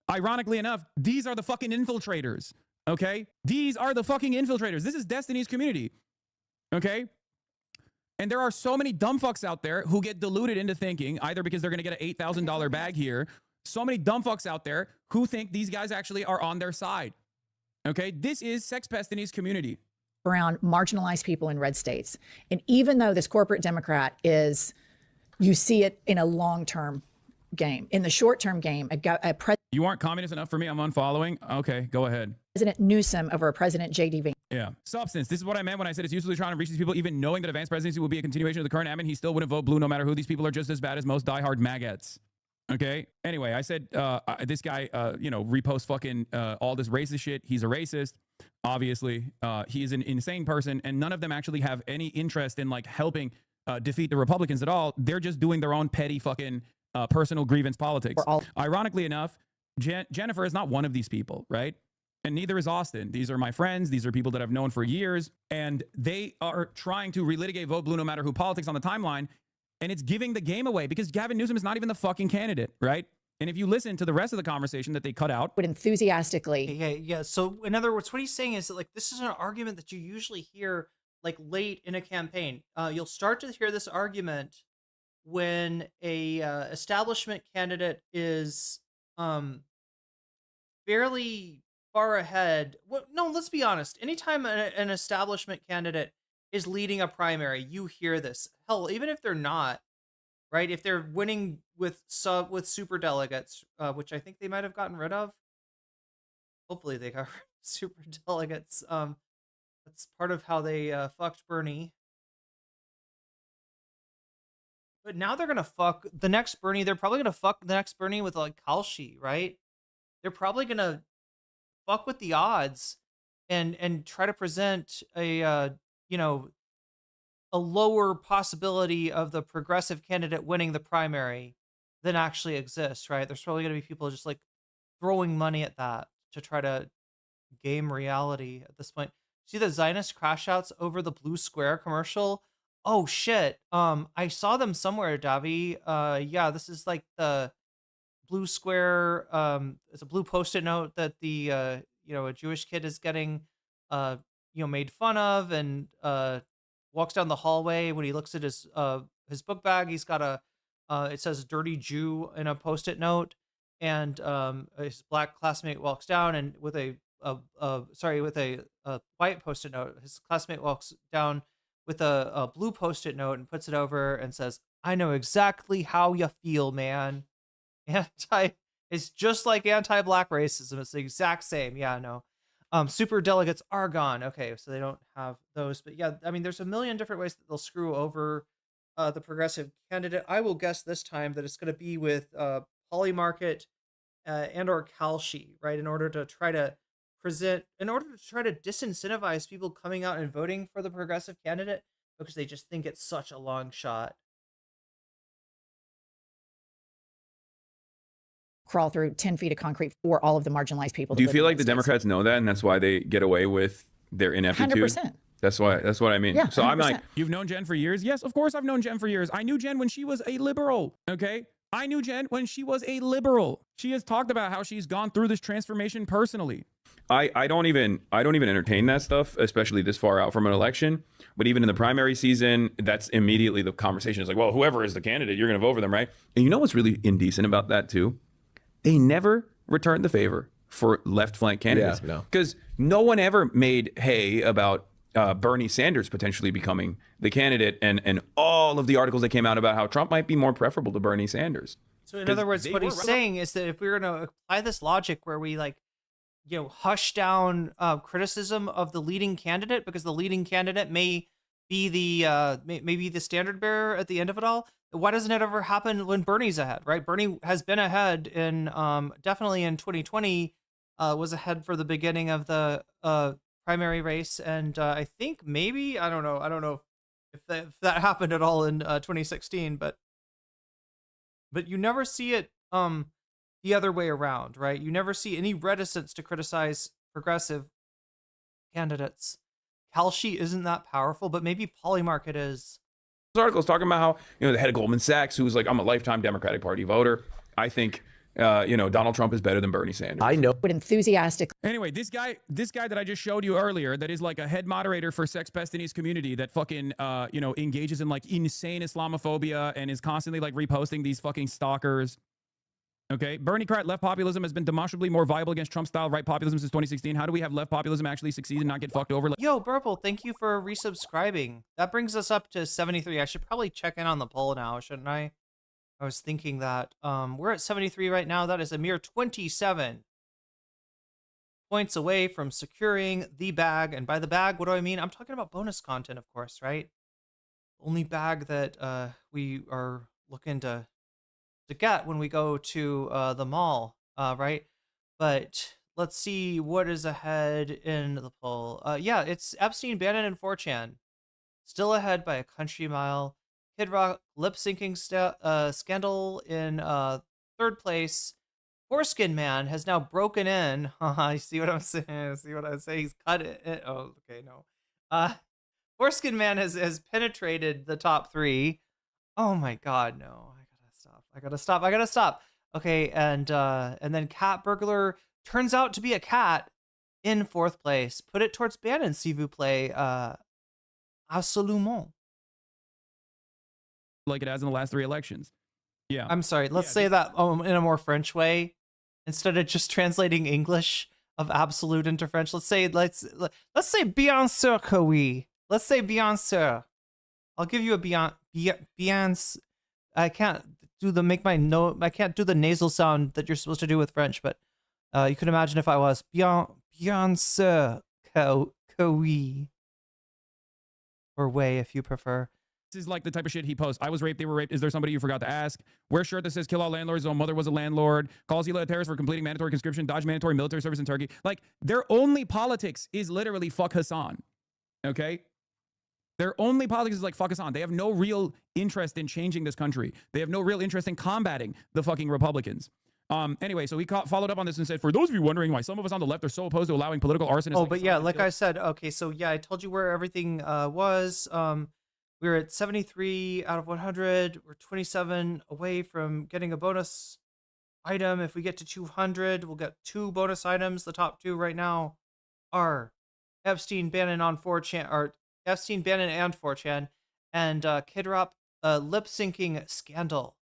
Ironically enough, these are the fucking infiltrators. Okay, these are the fucking infiltrators. This is Destiny's community. Okay. And there are so many dumb fucks out there who get deluded into thinking either because they're going to get an $8,000 bag here. So many dumb fucks out there who think these guys actually are on their side. Okay, this is Sex Destiny's community. Around marginalized people in red states. And even though this corporate Democrat is, you see it in a long-term game. In the short-term game, you aren't communist enough for me, I'm unfollowing? Okay, go ahead. President Newsom over President J.D. Vance. Yeah. Substance. This is what I meant when I said it's uselessly trying to reach these people, even knowing that a Vance presidency will be a continuation of the current admin, he still wouldn't vote blue no matter who. These people are just as bad as most diehard maggots. Okay. Anyway, I said this guy, reposts fucking all this racist shit. He's a racist. Obviously, he is an insane person, and none of them actually have any interest in like helping defeat the Republicans at all. They're just doing their own petty fucking personal grievance politics. Ironically enough, Jennifer is not one of these people, right? And neither is Austin. These are my friends. These are people that I've known for years, and they are trying to relitigate vote blue no matter who politics on the timeline. And it's giving the game away because Gavin Newsom is not even the fucking candidate, right? And if you listen to the rest of the conversation that they cut out, would enthusiastically. Yeah. So in other words, what he's saying is that like this is an argument that you usually hear like late in a campaign. You'll start to hear this argument when a establishment candidate is fairly far ahead. Well, no, let's be honest. Anytime an establishment candidate is leading a primary, you hear this. Hell, even if they're not, right? If they're winning with super delegates, which I think they might have gotten rid of. Hopefully they got rid of super delegates. That's part of how they fucked Bernie. But now they're gonna fuck the next Bernie. They're probably gonna fuck the next Bernie with like Kalshi, right? They're probably gonna fuck with the odds and try to present a a lower possibility of the progressive candidate winning the primary than actually exists, right? There's probably gonna be people just like throwing money at that to try to game reality at this point. See the Zionist crash outs over the blue square commercial? Oh shit. I saw them somewhere, Davi. Yeah, this is like the blue square. It's a blue post-it note that the a Jewish kid is getting made fun of, and walks down the hallway. When he looks at his book bag, he's got a it says dirty Jew in a post-it note, and his black classmate walks down, and with a white post-it note, his classmate walks down with a blue post-it note and puts it over and says, "I know exactly how you feel, man." It's just like anti-black racism. It's the exact same. Yeah, no. Super delegates are gone. Okay, so they don't have those. But yeah, I mean, there's a million different ways that they'll screw over the progressive candidate. I will guess this time that it's going to be with Polymarket and or Kalshi, right? In order to try to disincentivize people coming out and voting for the progressive candidate because they just think it's such a long shot. Crawl through 10 feet of concrete for all of the marginalized people. Do you feel like the Democrats know that, and that's why they get away with their ineptitude? 100%. That's what I mean. Yeah, so 100%. I'm like, you've known Jen for years? Yes, of course I've known Jen for years. I knew Jen when she was a liberal, okay? I knew Jen when she was a liberal. She has talked about how she's gone through this transformation personally. I don't even entertain that stuff, especially this far out from an election. But even in the primary season, that's immediately the conversation is like, well, whoever is the candidate, you're going to vote for them, right? And you know what's really indecent about that too? They never returned the favor for left flank candidates. Because no one ever made hay about Bernie Sanders potentially becoming the candidate, and all of the articles that came out about how Trump might be more preferable to Bernie Sanders. So in other words, what he's saying is that if we were going to apply this logic where we hush down criticism of the leading candidate because the leading candidate may be the standard bearer at the end of it all, why doesn't it ever happen when Bernie's ahead, right? Bernie has been ahead in definitely in 2020, was ahead for the beginning of the primary race, and I think maybe I don't know if that happened at all in 2016, but you never see it the other way around, right? You never see any reticence to criticize progressive candidates. Kalshi isn't that powerful, but maybe Polymarket is. Articles talking about how the head of Goldman Sachs, who was like, I'm a lifetime Democratic Party voter. I think Donald Trump is better than Bernie Sanders. I know. Would enthusiastic. Anyway, this guy that I just showed you earlier, that is like a head moderator for Sex Pest in his community, that fucking engages in like insane Islamophobia and is constantly like reposting these fucking stalkers. Okay, Bernie Crat, left populism has been demonstrably more viable against Trump-style right populism since 2016. How do we have left populism actually succeed and not get fucked over? Yo, Burple, thank you for resubscribing. That brings us up to 73. I should probably check in on the poll now, shouldn't I? I was thinking that. We're at 73 right now. That is a mere 27 points away from securing the bag. And by the bag, what do I mean? I'm talking about bonus content, of course, right? Only bag that we are looking to get when we go to the mall, right? But let's see what is ahead in the poll. Yeah, it's Epstein, Bannon, and 4chan. Still ahead by a country mile. Kid Rock lip-syncing scandal in third place. Foreskin Man has now broken in. You see what I'm saying? See what I say? He's cut it. Oh, okay, no. Foreskin Man has penetrated the top 3. Oh my God, no. I gotta stop. Okay, and then Cat Burglar turns out to be a cat in 4th place. Put it towards Bannon, s'il vous plaît. Absolument. like it has in the last 3 elections. Yeah. I'm sorry. Let's say that in a more French way, instead of just translating English of absolute into French. Let's say bien sûr que oui. Let's say bien sûr. I'll give you a bien. I can't do I can't do the nasal sound that you're supposed to do with French, but you can imagine if I was bien sûr que oui, or way if you prefer. This is like the type of shit he posts. I was raped, they were raped. Is there somebody you forgot to ask? Wear shirt that says kill all landlords. His own mother was a landlord. Calls Hila a terrorist for completing mandatory conscription. Dodge mandatory military service in Turkey. Like, their only politics is literally fuck Hasan. Okay? Their only politics is like fuck Hasan. They have no real interest in changing this country. They have no real interest in combating the fucking Republicans. Anyway, so he followed up on this and said, for those of you wondering why some of us on the left are so opposed to allowing political arsonists. Oh, but yeah, like I said, okay, so yeah, I told you where everything was. We were at 73 out of 100. We're 27 away from getting a bonus item. If we get to 200, we'll get 2 bonus items. The top 2 right now are Epstein, Bannon on 4chan, or Epstein, Bannon and 4chan, and Kid Rock lip syncing scandal,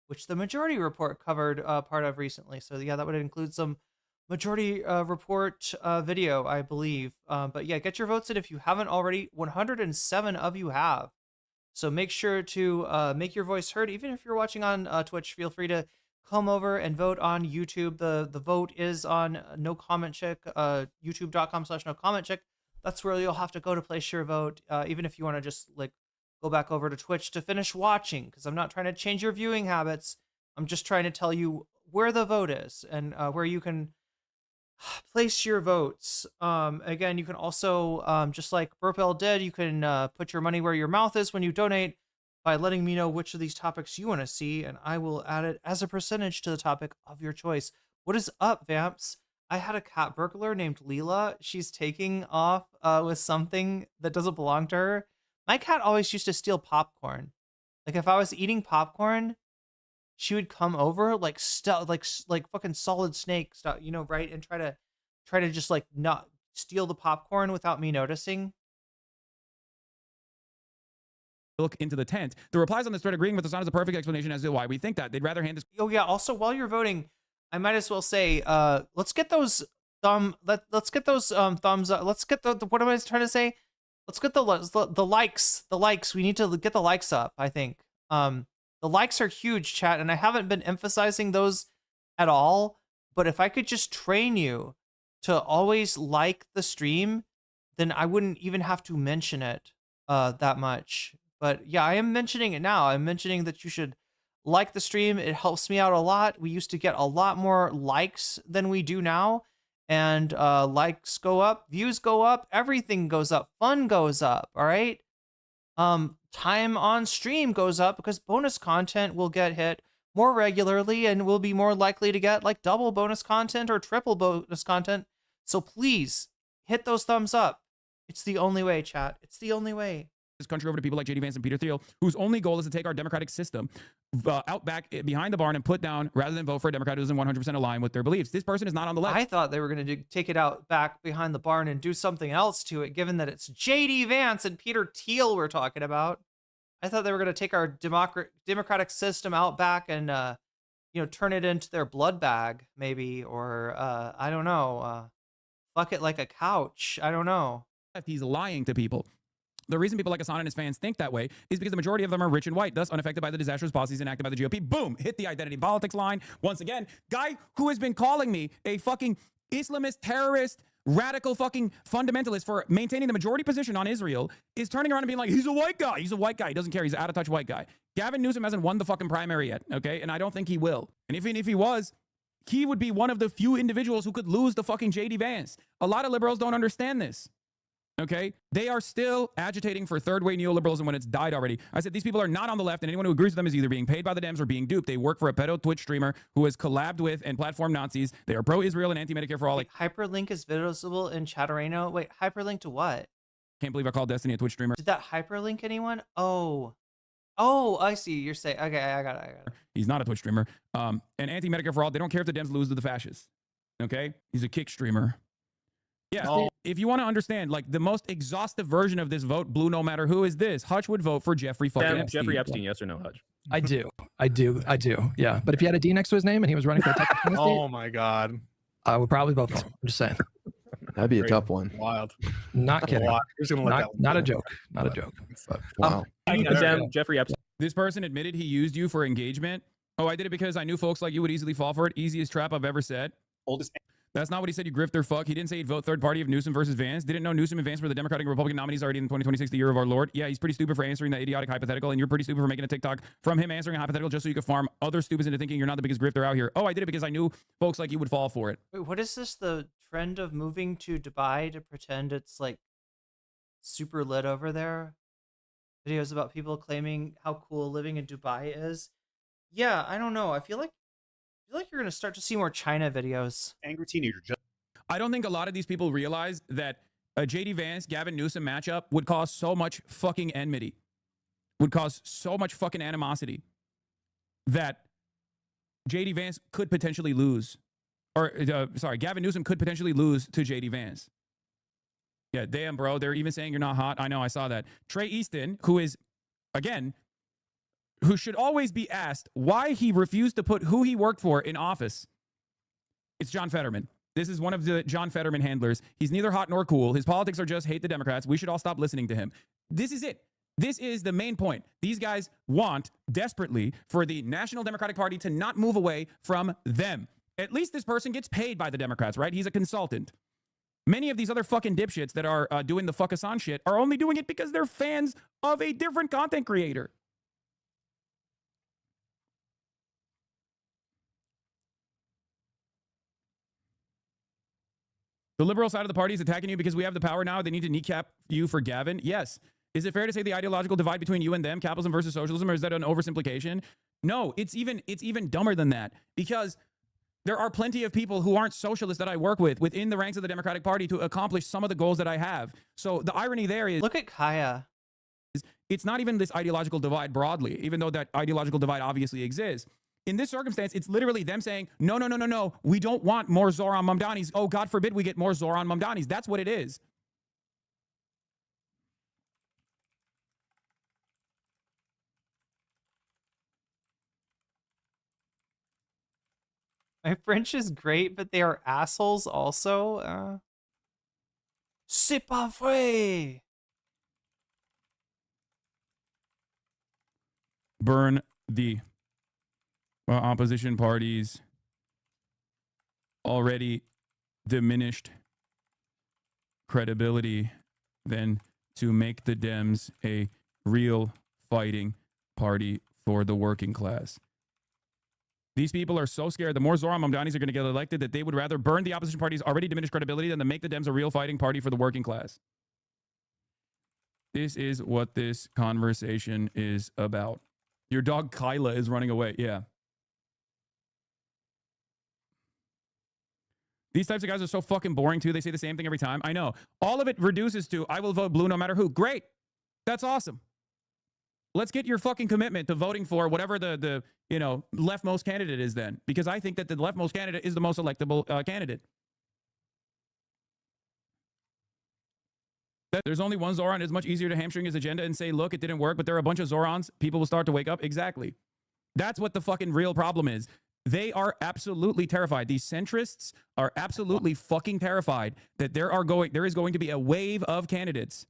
which the Majority Report covered part of recently. So yeah, that would include some Majority Report video, I believe. But yeah, get your votes in if you haven't already. 107 of you have. So make sure to make your voice heard. Even if you're watching on Twitch, feel free to come over and vote on YouTube. The vote is on nocommentchick, youtube.com/nocommentchick. That's where you'll have to go to place your vote, even if you want to just like go back over to Twitch to finish watching, because I'm not trying to change your viewing habits. I'm just trying to tell you where the vote is and where you can place your votes. Again, you can also, just like Burpel did, you can put your money where your mouth is when you donate by letting me know which of these topics you want to see, and I will add it as a percentage to the topic of your choice. What is up, Vamps? I had a cat burglar named Leela. She's taking off with something that doesn't belong to her. My cat always used to steal popcorn. Like if I was eating popcorn, she would come over like fucking Solid Snake stuff, you know, right? And try to just like not steal the popcorn without me noticing. Look into the tent. The replies on this thread agreeing with Hasan is a perfect explanation as to why we think that. They'd rather hand this. Oh yeah. Also, while you're voting, I might as well say, let's get those let's get those thumbs up. Let's get the what am I trying to say? Let's get the likes. The likes. We need to get the likes up, I think. The likes are huge, chat, and I haven't been emphasizing those at all. But if I could just train you to always like the stream, then I wouldn't even have to mention it that much. But yeah, I am mentioning it now. I'm mentioning that you should like the stream. It helps me out a lot. We used to get a lot more likes than we do now. And likes go up, views go up, everything goes up, fun goes up, all right? Time on stream goes up because bonus content will get hit more regularly and we'll be more likely to get like double bonus content or triple bonus content. So please hit those thumbs up. It's the only way, chat. It's the only way. This country over to people like J.D. Vance and Peter Thiel, whose only goal is to take our democratic system out back behind the barn and put down rather than vote for a Democrat who isn't 100% aligned with their beliefs. This person is not on the left. I thought they were going to take it out back behind the barn and do something else to it, given that it's J.D. Vance and Peter Thiel we're talking about. I thought they were going to take our democratic system out back and, turn it into their blood bag, maybe, or I don't know, fuck it like a couch. I don't know. He's lying to people. The reason people like Hasan and his fans think that way is because the majority of them are rich and white, thus unaffected by the disastrous policies enacted by the GOP. Boom! Hit the identity politics line. Once again, guy who has been calling me a fucking Islamist, terrorist, radical fucking fundamentalist for maintaining the majority position on Israel is turning around and being like, he's a white guy. He's a white guy. He doesn't care. He's an out-of-touch white guy. Gavin Newsom hasn't won the fucking primary yet, okay? And I don't think he will. And even if he was, he would be one of the few individuals who could lose the fucking J.D. Vance. A lot of liberals don't understand this. Okay, they are still agitating for third-way neoliberalism when it's died already. I said these people are not on the left, and anyone who agrees with them is either being paid by the Dems or being duped. They work for a pedo Twitch streamer who has collabed with and platformed Nazis. They are pro-Israel and anti-Medicare for all. Like, hyperlink is visible in Chatterino. Wait, hyperlink to what? Can't believe I called Destiny a Twitch streamer. Did that hyperlink anyone? Oh, I see. You're saying, okay, I got it. He's not a Twitch streamer. And anti-Medicare for all. They don't care if the Dems lose to the fascists. Okay, he's a kick streamer. Yeah. if you want to understand, like, the most exhaustive version of this vote, blue no matter who, is this. Hutch would vote for Jeffrey fucking Epstein. Jeffrey Epstein, yes or no, Hutch? I do. Yeah. But if he had a D next to his name and he was running for a Texas Senate seat, Oh my God. I would probably vote for him. I'm just saying. That'd be a tough one. Wild. Not kidding. Who's gonna let that Not a joke. Not a joke. Wow. I condemn Jeffrey Epstein. This person admitted he used you for engagement. Oh, I did it because I knew folks like you would easily fall for it. Easiest trap I've ever said. Oldest. That's not what he said, you grifter fuck. He didn't say he'd vote third party of Newsom versus Vance. Didn't know Newsom and Vance were the Democratic and Republican nominees already in 2026, the year of our Lord. Yeah, he's pretty stupid for answering that idiotic hypothetical, and you're pretty stupid for making a TikTok from him answering a hypothetical just so you could farm other stupids into thinking you're not the biggest grifter out here. Oh, I did it because I knew folks like you would fall for it. Wait, what is this? The trend of moving to Dubai to pretend it's like super lit over there? Videos about people claiming how cool living in Dubai is. Yeah, I don't know. I feel like you're gonna start to see more China videos. Angry teenager. I don't think a lot of these people realize that a JD Vance, Gavin Newsom matchup would cause so much fucking enmity, would cause so much fucking animosity that JD Vance could potentially lose. Or, Gavin Newsom could potentially lose to JD Vance. Yeah, damn, bro. They're even saying you're not hot. I know, I saw that. Trey Easton, who is, again, who should always be asked why he refused to put who he worked for in office. It's John Fetterman. This is one of the John Fetterman handlers. He's neither hot nor cool. His politics are just hate the Democrats. We should all stop listening to him. This is it. This is the main point. These guys want desperately for the National Democratic Party to not move away from them. At least this person gets paid by the Democrats, right? He's a consultant. Many of these other fucking dipshits that are doing the fuck Hasan shit are only doing it because they're fans of a different content creator. The liberal side of the party is attacking you because we have the power now. They need to kneecap you for Gavin. Yes. Is it fair to say the ideological divide between you and them, capitalism versus socialism, or is that an oversimplification? No, it's even dumber than that, because there are plenty of people who aren't socialists that I work with within the ranks of the Democratic Party to accomplish some of the goals that I have. So the irony there is, look at Kaya. It's not even this ideological divide broadly, even though that ideological divide obviously exists. In this circumstance, it's literally them saying, no, we don't want more Zoran Mamdanis. Oh, God forbid we get more Zoran Mamdanis. That's what it is. My French is great, but they are assholes also. C'est pas vrai. Burn the opposition parties already diminished credibility than to make the Dems a real fighting party for the working class. These people are so scared. The more Zoran Mamdanis are going to get elected that they would rather burn the opposition party's already diminished credibility than to make the Dems a real fighting party for the working class. This is what this conversation is about. Your dog Kyla is running away. Yeah. These types of guys are so fucking boring too. They say the same thing every time. I know. All of it reduces to, I will vote blue no matter who. Great. That's awesome. Let's get your fucking commitment to voting for whatever the leftmost candidate is then. Because I think that the leftmost candidate is the most electable candidate. There's only one Zoran. It's much easier to hamstring his agenda and say, look, it didn't work, but there are a bunch of Zorans. People will start to wake up. Exactly. That's what the fucking real problem is. They are absolutely terrified. These centrists are absolutely fucking terrified that there is going to be a wave of candidates.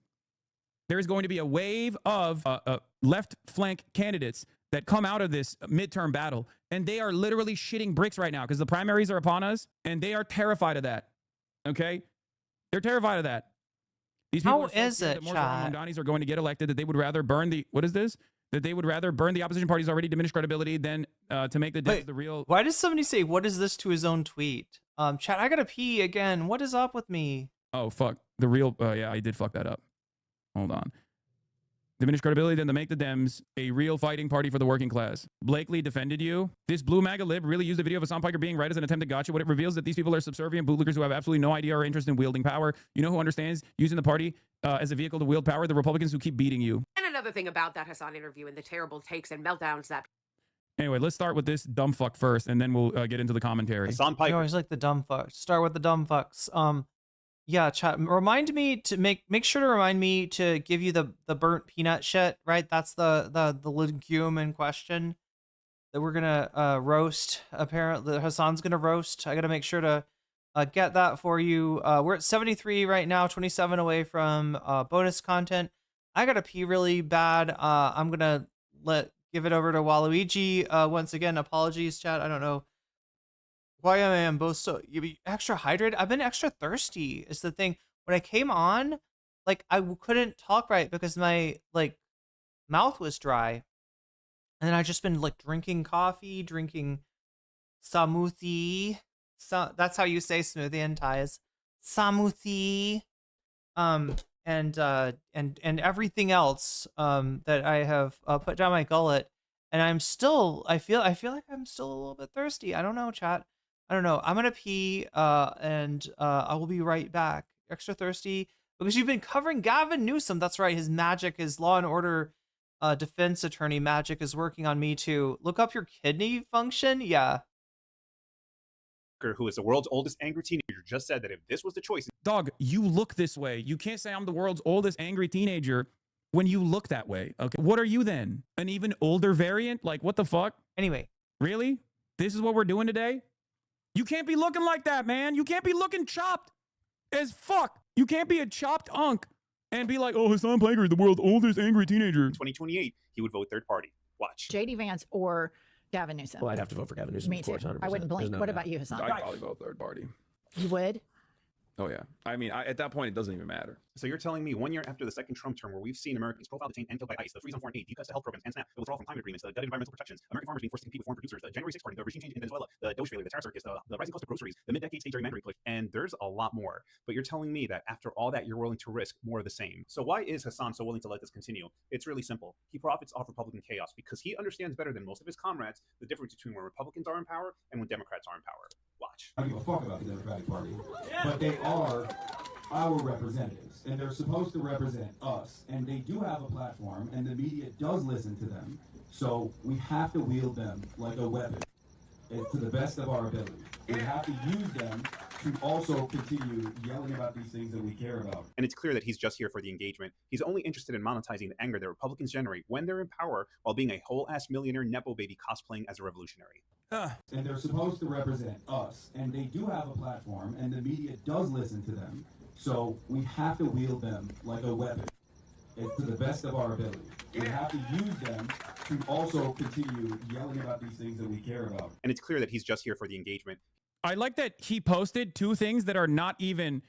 There is going to be a wave of left flank candidates that come out of this midterm battle. And they are literally shitting bricks right now because the primaries are upon us and they are terrified of that. Okay? They're terrified of that. These people How are so is scared it, that more Chad? Mamdanis are going to get elected that they would rather burn the, what is this? That they would rather burn the opposition party's already diminished credibility than to make the Dems the real. Why does somebody say, what is this to his own tweet? Chat, I gotta pee again. What is up with me? Oh, fuck. The real, yeah, I did fuck that up. Hold on. Diminished credibility than to make the Dems a real fighting party for the working class. Blakely defended you. This blue MAGA lib really used the video of Hasan Piker being right as an attempted gotcha. What it reveals that these people are subservient bootlickers who have absolutely no idea or interest in wielding power. You know who understands using the party as a vehicle to wield power? The Republicans who keep beating you. And another thing about that Hasan interview and the terrible takes and meltdowns that. Anyway, let's start with this dumb fuck first, and then we'll get into the commentary. Hasan Piker. I always like the dumb fucks. Start with the dumb fucks. Yeah, chat. Remind me to make sure to remind me to give you the burnt peanut shit, right? That's the legume in question that we're gonna roast. Apparently, Hasan's gonna roast. I gotta make sure to get that for you. We're at 73 right now, 27 away from bonus content. I gotta pee really bad. I'm gonna give it over to Waluigi. Once again, apologies, chat. I don't know why I am both so extra hydrated. I've been extra thirsty is the thing. When I came on, like I couldn't talk right because my like mouth was dry. And then I just been like drinking coffee, drinking smoothie. So that's how you say smoothie in Thai is smoothie. And everything else that I have put down my gullet, and I feel like I'm still a little bit thirsty. I don't know, chat. I don't know. I'm gonna pee and I will be right back. Extra thirsty because you've been covering Gavin Newsom. That's right. His magic, his Law and Order defense attorney magic is working on me too. Look up your kidney function. Yeah. Who is the world's oldest angry teenager, just said that if this was the choice. Dog, you look this way. You can't say I'm the world's oldest angry teenager when you look that way. Okay. What are you then? An even older variant? Like, what the fuck? Anyway. Really? This is what we're doing today? You can't be looking like that, man. You can't be looking chopped as fuck. You can't be a chopped unk and be like, oh, Hasan Piker, the world's oldest angry teenager. 2028, he would vote third party. Watch. JD Vance or Gavin Newsom. Well, I'd have to vote for Gavin Newsom. Me of course, too. 100%. I wouldn't blink. There's no What doubt. about you, Hasan? I'd probably vote third party. You would? Oh yeah. I mean, at that point, it doesn't even matter. So you're telling me 1 year after the second Trump term, where we've seen Americans profiled, detained, and killed by ICE, the freeze on foreign aid, declass to health programs, and SNAP, the withdrawal from climate agreements, the gutted environmental protections, American farmers being forced to compete with foreign producers, the January 6th party, the regime change in Venezuela, the Doge failure, the tariff circus, the rising cost of groceries, the mid-decade state gerrymandering push, and there's a lot more. But you're telling me that after all that, you're willing to risk more of the same. So why is Hasan so willing to let this continue? It's really simple. He profits off Republican chaos because he understands better than most of his comrades the difference between when Republicans are in power and when Democrats are in power. Watch. I don't give a fuck about the Democratic Party, but they are our representatives, and they're supposed to represent us, and they do have a platform, and the media does listen to them, so we have to wield them like a weapon to the best of our ability. We have to use them to also continue yelling about these things that we care about. And it's clear that he's just here for the engagement. He's only interested in monetizing the anger that Republicans generate when they're in power while being a whole-ass millionaire Nepo baby cosplaying as a revolutionary. And they're supposed to represent us, and they do have a platform, and the media does listen to them, so we have to wield them like a weapon to the best of our ability. We have to use them to also continue yelling about these things that we care about. And it's clear that he's just here for the engagement. I like that he posted two things that are not even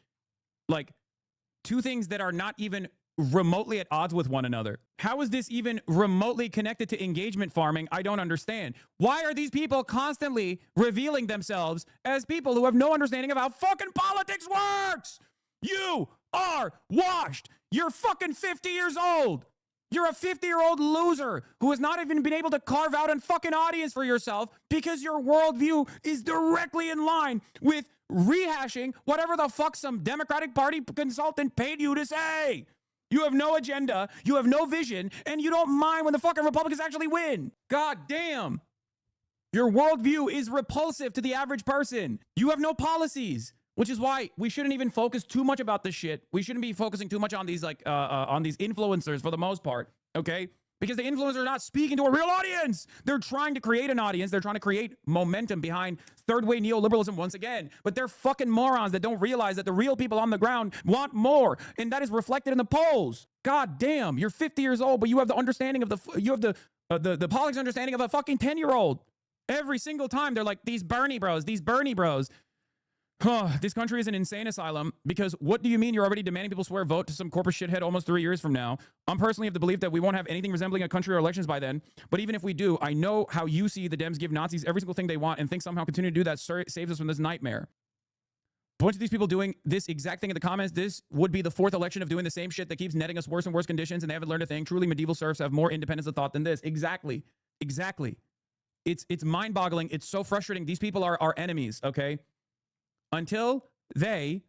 remotely at odds with one another. How is this even remotely connected to engagement farming? I don't understand. Why are these people constantly revealing themselves as people who have no understanding of how fucking politics works? You are washed. You're fucking 50 years old. You're a 50-year-old loser who has not even been able to carve out a fucking audience for yourself because your worldview is directly in line with rehashing whatever the fuck some Democratic Party consultant paid you to say. You have no agenda, you have no vision, and you don't mind when the fucking Republicans actually win. God damn. Your worldview is repulsive to the average person. You have no policies. Which is why we shouldn't even focus too much about this shit. We shouldn't be focusing too much on these on these influencers for the most part, okay? Because the influencers are not speaking to a real audience. They're trying to create an audience. They're trying to create momentum behind third-way neoliberalism once again. But they're fucking morons that don't realize that the real people on the ground want more, and that is reflected in the polls. God damn, you're 50 years old, but you have the understanding of the politics understanding of a fucking 10-year-old. Every single time they're like, these Bernie bros, these Bernie bros. This country is an insane asylum because what do you mean you're already demanding people swear vote to some corporate shithead almost 3 years from now? I'm personally of the belief that we won't have anything resembling a country or elections by then. But even if we do, I know how you see the Dems give Nazis every single thing they want and think somehow continue to do that saves us from this nightmare. A bunch of these people doing this exact thing in the comments, this would be the fourth election of doing the same shit that keeps netting us worse and worse conditions, and they haven't learned a thing. Truly, medieval serfs have more independence of thought than this. Exactly. It's mind-boggling. It's so frustrating. These people are our enemies, okay? Until they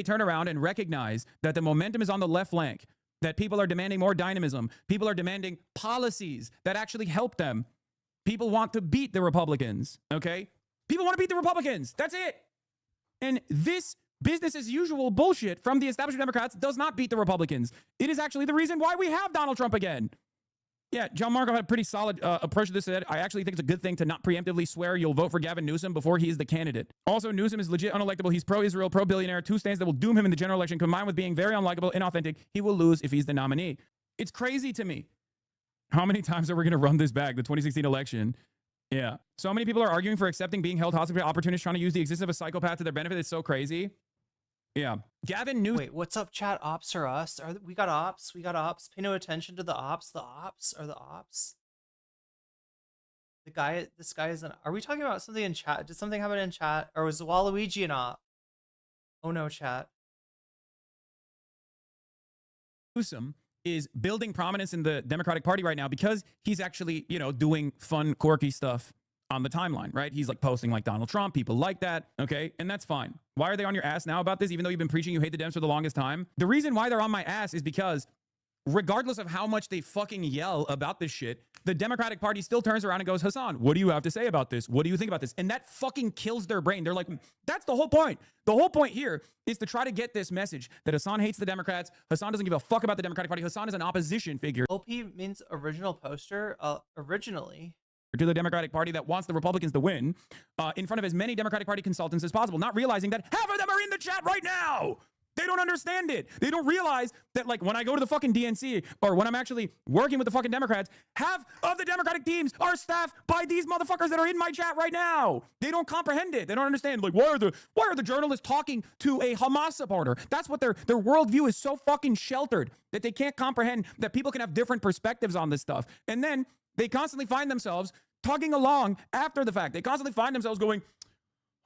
turn around and recognize that the momentum is on the left flank, that people are demanding more dynamism, people are demanding policies that actually help them. People want to beat the Republicans, okay? People want to beat the Republicans. That's it. And this business as usual bullshit from the establishment Democrats does not beat the Republicans. It is actually the reason why we have Donald Trump again. Yeah, John Marco had a pretty solid approach to this. I actually think it's a good thing to not preemptively swear you'll vote for Gavin Newsom before he is the candidate. Also, Newsom is legit unelectable. He's pro-Israel, pro-billionaire, two stands that will doom him in the general election. Combined with being very unlikable, inauthentic, he will lose if he's the nominee. It's crazy to me. How many times are we going to run this back, the 2016 election? Yeah. So many people are arguing for accepting being held hostage by opportunists trying to use the existence of a psychopath to their benefit. It's so crazy. Yeah. Gavin Newsom. Wait, what's up, chat? Ops or us? We got ops. We got ops. Pay no attention to the ops. The ops are the ops. This guy is an. Are we talking about something in chat? Did something happen in chat, or was Waluigi an op? Oh no, chat. Newsom is building prominence in the Democratic Party right now because he's actually, you know, doing fun, quirky stuff on the timeline, right? He's like posting like Donald Trump. People like that, okay? And that's fine. Why are they on your ass now about this, even though you've been preaching you hate the Dems for the longest time? The reason why they're on my ass is because regardless of how much they fucking yell about this shit, the Democratic Party still turns around and goes, Hasan, what do you have to say about this? What do you think about this? And that fucking kills their brain. They're like, that's the whole point. The whole point here is to try to get this message that Hasan hates the Democrats. Hasan doesn't give a fuck about the Democratic Party. Hasan is an opposition figure. OP means original poster, originally. To the Democratic Party that wants the Republicans to win in front of as many Democratic Party consultants as possible, not realizing that half of them are in the chat right now. They don't understand it. They don't realize that, like, when I go to the fucking DNC or when I'm actually working with the fucking Democrats, half of the Democratic teams are staffed by these motherfuckers that are in my chat right now. They don't comprehend it. They don't understand. Like, why are the journalists talking to a Hamas supporter? That's what their worldview is so fucking sheltered that they can't comprehend that people can have different perspectives on this stuff. And then they constantly find themselves tugging along after the fact. They constantly find themselves going,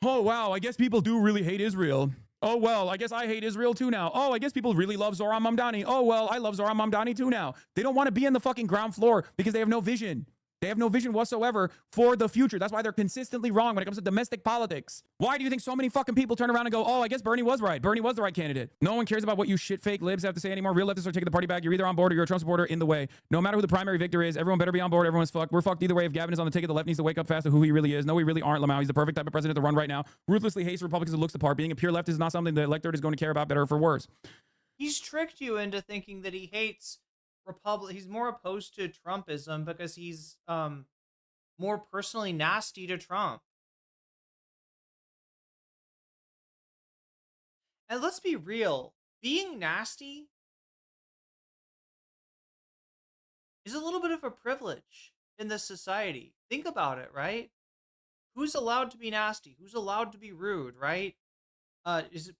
oh, wow, I guess people do really hate Israel. Oh, well, I guess I hate Israel too now. Oh, I guess people really love Zohran Mamdani. Oh, well, I love Zohran Mamdani too now. They don't want to be in the fucking ground floor because they have no vision. They have no vision whatsoever for the future. That's why they're consistently wrong when it comes to domestic politics. Why do you think so many fucking people turn around and go, oh, I guess Bernie was right. Bernie was the right candidate. No one cares about what you shit fake libs have to say anymore. Real leftists are taking the party back. You're either on board or you're a Trump supporter in the way. No matter who the primary victor is, everyone better be on board. Everyone's fucked. We're fucked either way. If Gavin is on the ticket, the left needs to wake up fast to who he really is. No, we really aren't, Lamau. He's the perfect type of president to run right now. Ruthlessly hates Republicans and looks the part. Being a pure leftist is not something the electorate is going to care about, better or for worse. He's tricked you into thinking that he hates He's more opposed to Trumpism because he's more personally nasty to Trump. And let's be real, being nasty is a little bit of a privilege in this society. Think about it, right? Who's allowed to be nasty? Who's allowed to be rude, right? Is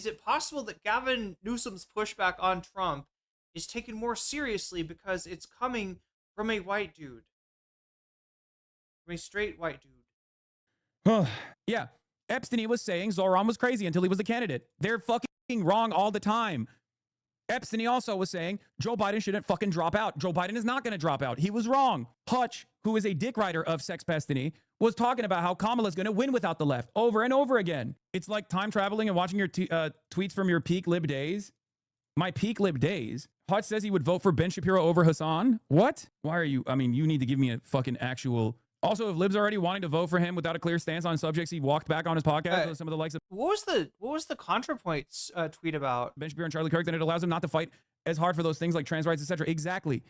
it possible that Gavin Newsom's pushback on Trump is taken more seriously because it's coming from a white dude? From a straight white dude. Yeah. Epstein was saying Zohran was crazy until he was the candidate. They're fucking wrong all the time. Epstein also was saying Joe Biden shouldn't fucking drop out. Joe Biden is not going to drop out. He was wrong. Hutch, who is a dick rider of Sex Pestiny, was talking about how Kamala's going to win without the left over and over again. It's like time traveling and watching your tweets from your peak lib days. My peak lib days. Hutch says he would vote for Ben Shapiro over Hasan. What? Why are you? I mean, you need to give me a fucking actual. Also, if libs are already wanting to vote for him without a clear stance on subjects he walked back on his podcast, some of the likes of what was the ContraPoints tweet about? Ben Shapiro and Charlie Kirk, then it allows him not to fight as hard for those things like trans rights, etc. Exactly.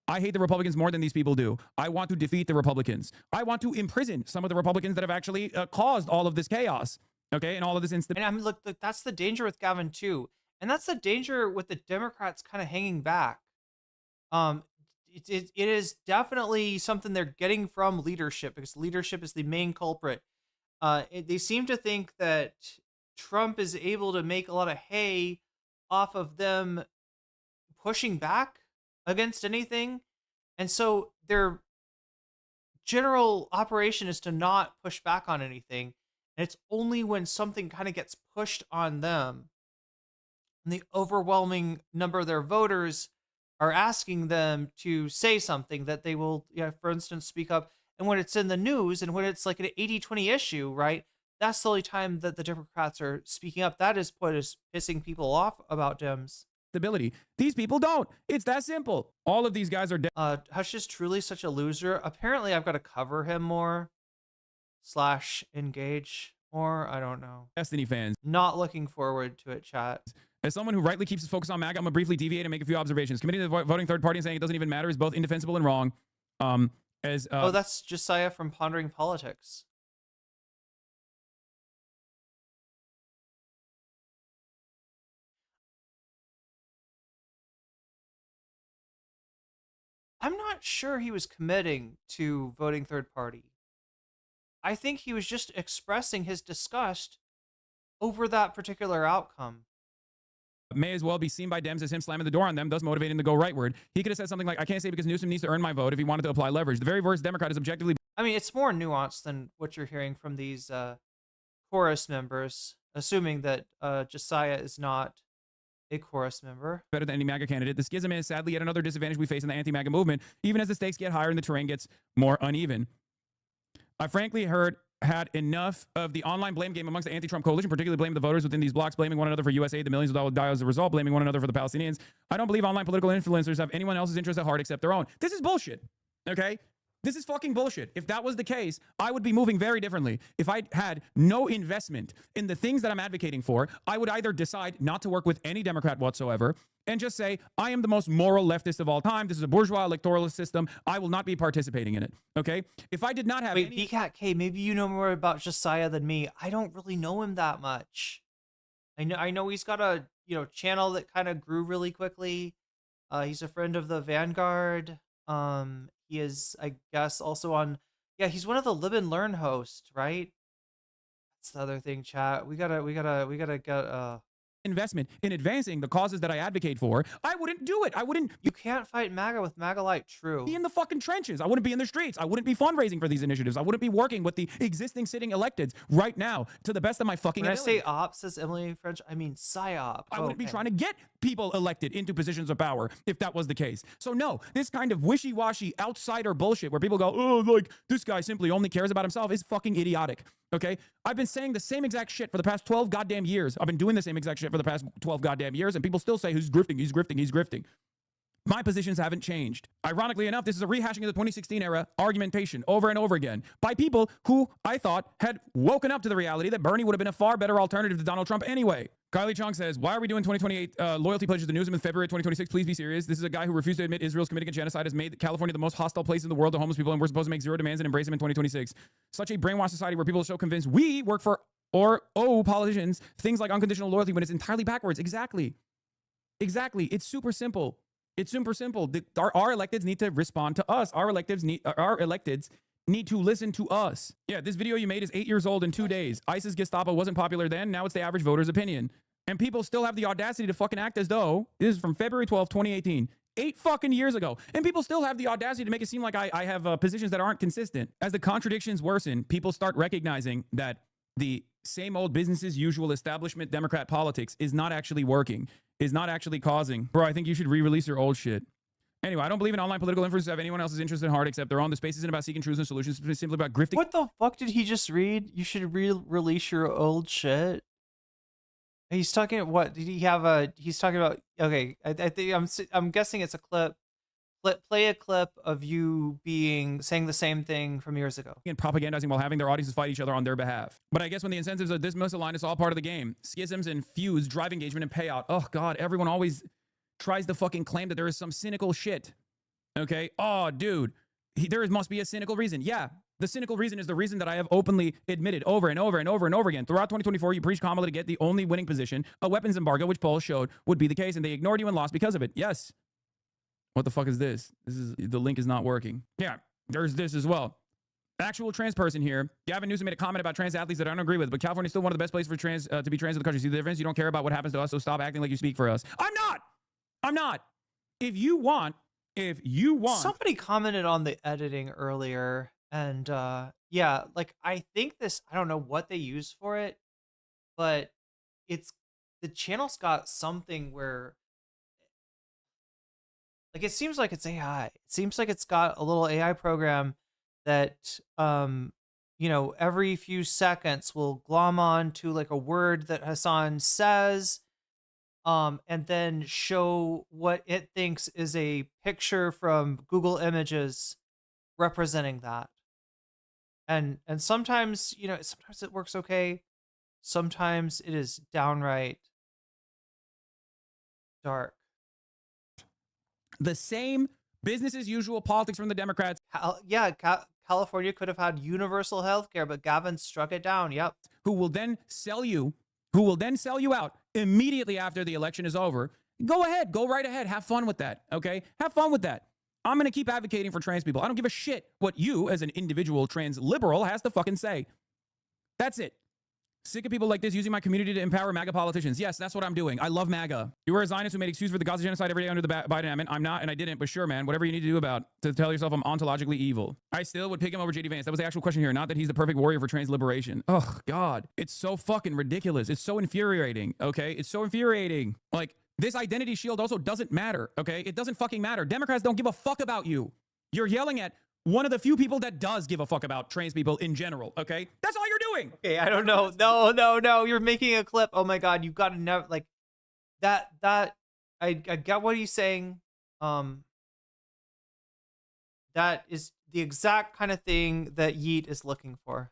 I hate the Republicans more than these people do. I want to defeat the Republicans. I want to imprison some of the Republicans that have actually caused all of this chaos. Okay, and all of this instability. And look, that's the danger with Gavin too, and that's the danger with the Democrats kind of hanging back. It is definitely something they're getting from leadership because leadership is the main culprit. They seem to think that Trump is able to make a lot of hay off of them pushing back against anything. And so their general operation is to not push back on anything. And it's only when something kind of gets pushed on them and the overwhelming number of their voters are asking them to say something that they will, for instance, speak up. And when it's in the news and when it's like an 80-20 issue, right? That's the only time that the Democrats are speaking up. That is what is pissing people off about Dems. Stability. These people don't. It's that simple. All of these guys are dead. Hush is truly such a loser. Apparently, I've got to cover him more / engage. Or I don't know. Destiny fans. Not looking forward to it, chat. As someone who rightly keeps his focus on MAGA, I'm going to briefly deviate and make a few observations. Committing to the voting third party and saying it doesn't even matter is both indefensible and wrong. Oh, that's Josiah from Pondering Politics. I'm not sure he was committing to voting third party. I think he was just expressing his disgust over that particular outcome. May as well be seen by Dems as him slamming the door on them, thus motivating them to go rightward. He could have said something like, I can't say because Newsom needs to earn my vote if he wanted to apply leverage. The very worst Democrat is objectively... I mean, it's more nuanced than what you're hearing from these chorus members, assuming that Josiah is not a chorus member. Better than any MAGA candidate. The schism is sadly yet another disadvantage we face in the anti-MAGA movement, even as the stakes get higher and the terrain gets more uneven. I frankly had enough of the online blame game amongst the anti-Trump coalition, particularly blaming the voters within these blocks, blaming one another for USA, the millions will die as a result, blaming one another for the Palestinians. I don't believe online political influencers have anyone else's interest at heart except their own. This is bullshit, okay? This is fucking bullshit. If that was the case, I would be moving very differently. If I had no investment in the things that I'm advocating for, I would either decide not to work with any Democrat whatsoever and just say, I am the most moral leftist of all time. This is a bourgeois electoral system. I will not be participating in it. Okay? If I did not have Wait, BCAT K, maybe you know more about Josiah than me. I don't really know him that much. I know he's got a channel that kind of grew really quickly. He's a friend of the Vanguard. He is, I guess, also on. Yeah, he's one of the Live and Learn hosts, right? That's the other thing, chat. We gotta get investment in advancing the causes that I advocate for, I wouldn't do it. I wouldn't. You can't fight MAGA with MAGA Light. True. Be in the fucking trenches. I wouldn't be in the streets. I wouldn't be fundraising for these initiatives. I wouldn't be working with the existing sitting electeds right now to the best of my fucking When ability. I say op, says Emily French, I mean psyop. I wouldn't be trying to get people elected into positions of power if that was the case. So no, this kind of wishy-washy outsider bullshit where people go, oh, like this guy simply only cares about himself is fucking idiotic. Okay? I've been saying the same exact shit for the past 12 goddamn years. I've been doing the same exact shit for the past 12 goddamn years, and people still say, who's grifting, he's grifting, he's grifting. My positions haven't changed. Ironically enough, this is a rehashing of the 2016 era argumentation over and over again by people who I thought had woken up to the reality that Bernie would have been a far better alternative to Donald Trump anyway. Kylie Chung says, why are we doing 2028 loyalty pledges to Newsom in February 2026? Please be serious. This is a guy who refused to admit Israel's committing a genocide, has made California the most hostile place in the world to homeless people, and we're supposed to make zero demands and embrace him in 2026. Such a brainwashed society where people are so convinced we work for or owe politicians things like unconditional loyalty when it's entirely backwards. Exactly. It's super simple. It's super simple. Our electeds need to respond to us. Our electeds need to listen to us. Yeah, this video you made is 8 years old in 2 days. ISIS Gestapo wasn't popular then. Now it's the average voter's opinion. And people still have the audacity to fucking act as though this is from February 12th, 2018. 8 fucking years ago. And people still have the audacity to make it seem like I have positions that aren't consistent. As the contradictions worsen, people start recognizing that the same old business as usual establishment Democrat politics is not actually working, is not actually causing. Bro, I think you should re-release your old shit. Anyway, I don't believe in online political influencers have anyone else's interest at heart except their own. The space isn't about seeking truths and solutions. It's simply about grifting. What the fuck did he just read? You should release your old shit. He's talking what? Did he have a? He's talking about. Okay, I think I'm guessing it's a clip. Play a clip of you saying the same thing from years ago. And propagandizing while having their audiences fight each other on their behalf. But I guess when the incentives are this misaligned, it's all part of the game. Schisms and feuds drive engagement and payout. Oh God, everyone always tries to fucking claim that there is some cynical shit. Okay? Oh, dude, there must be a cynical reason. Yeah. The cynical reason is the reason that I have openly admitted over and over and over and over again. Throughout 2024, you preached Kamala to get the only winning position, a weapons embargo, which polls showed would be the case, and they ignored you and lost because of it. Yes. What the fuck is this? The link is not working. Yeah, there's this as well. Actual trans person here. Gavin Newsom made a comment about trans athletes that I don't agree with, but California is still one of the best places for trans to be trans in the country. See the difference? You don't care about what happens to us, so stop acting like you speak for us. I'm not. If you want. Somebody commented on the editing earlier, and yeah, like I think this. I don't know what they use for it, but the channel's got something where. Like it seems like it's AI. It seems like it's got a little AI program that every few seconds will glom on to like a word that Hasan says, and then show what it thinks is a picture from Google Images representing that. And sometimes, you know, sometimes it works okay. Sometimes it is downright dark. The same business as usual politics from the Democrats. California could have had universal health care, but Gavin struck it down. Yep. Who will then sell you out immediately after the election is over. Go ahead, go right ahead. Have fun with that, okay? Have fun with that. I'm going to keep advocating for trans people. I don't give a shit what you, as an individual trans liberal, has to fucking say. That's it. Sick of people like this using my community to empower MAGA politicians. Yes, that's what I'm doing. I love MAGA. You are a Zionist who made excuse for the Gaza genocide every day under the Biden admin. I'm not, and I didn't, but sure, man. Whatever you need to do to tell yourself I'm ontologically evil. I still would pick him over JD Vance. That was the actual question here, not that he's the perfect warrior for trans liberation. Oh, God. It's so fucking ridiculous. It's so infuriating, okay? It's so infuriating. Like, this identity shield also doesn't matter, okay? It doesn't fucking matter. Democrats don't give a fuck about you. You're yelling at one of the few people that does give a fuck about trans people in general, okay? That's all you're doing. Okay, I don't know. No. You're making a clip. Oh my God, you've got to never like that. I get what he's saying. That is the exact kind of thing that Yeet is looking for.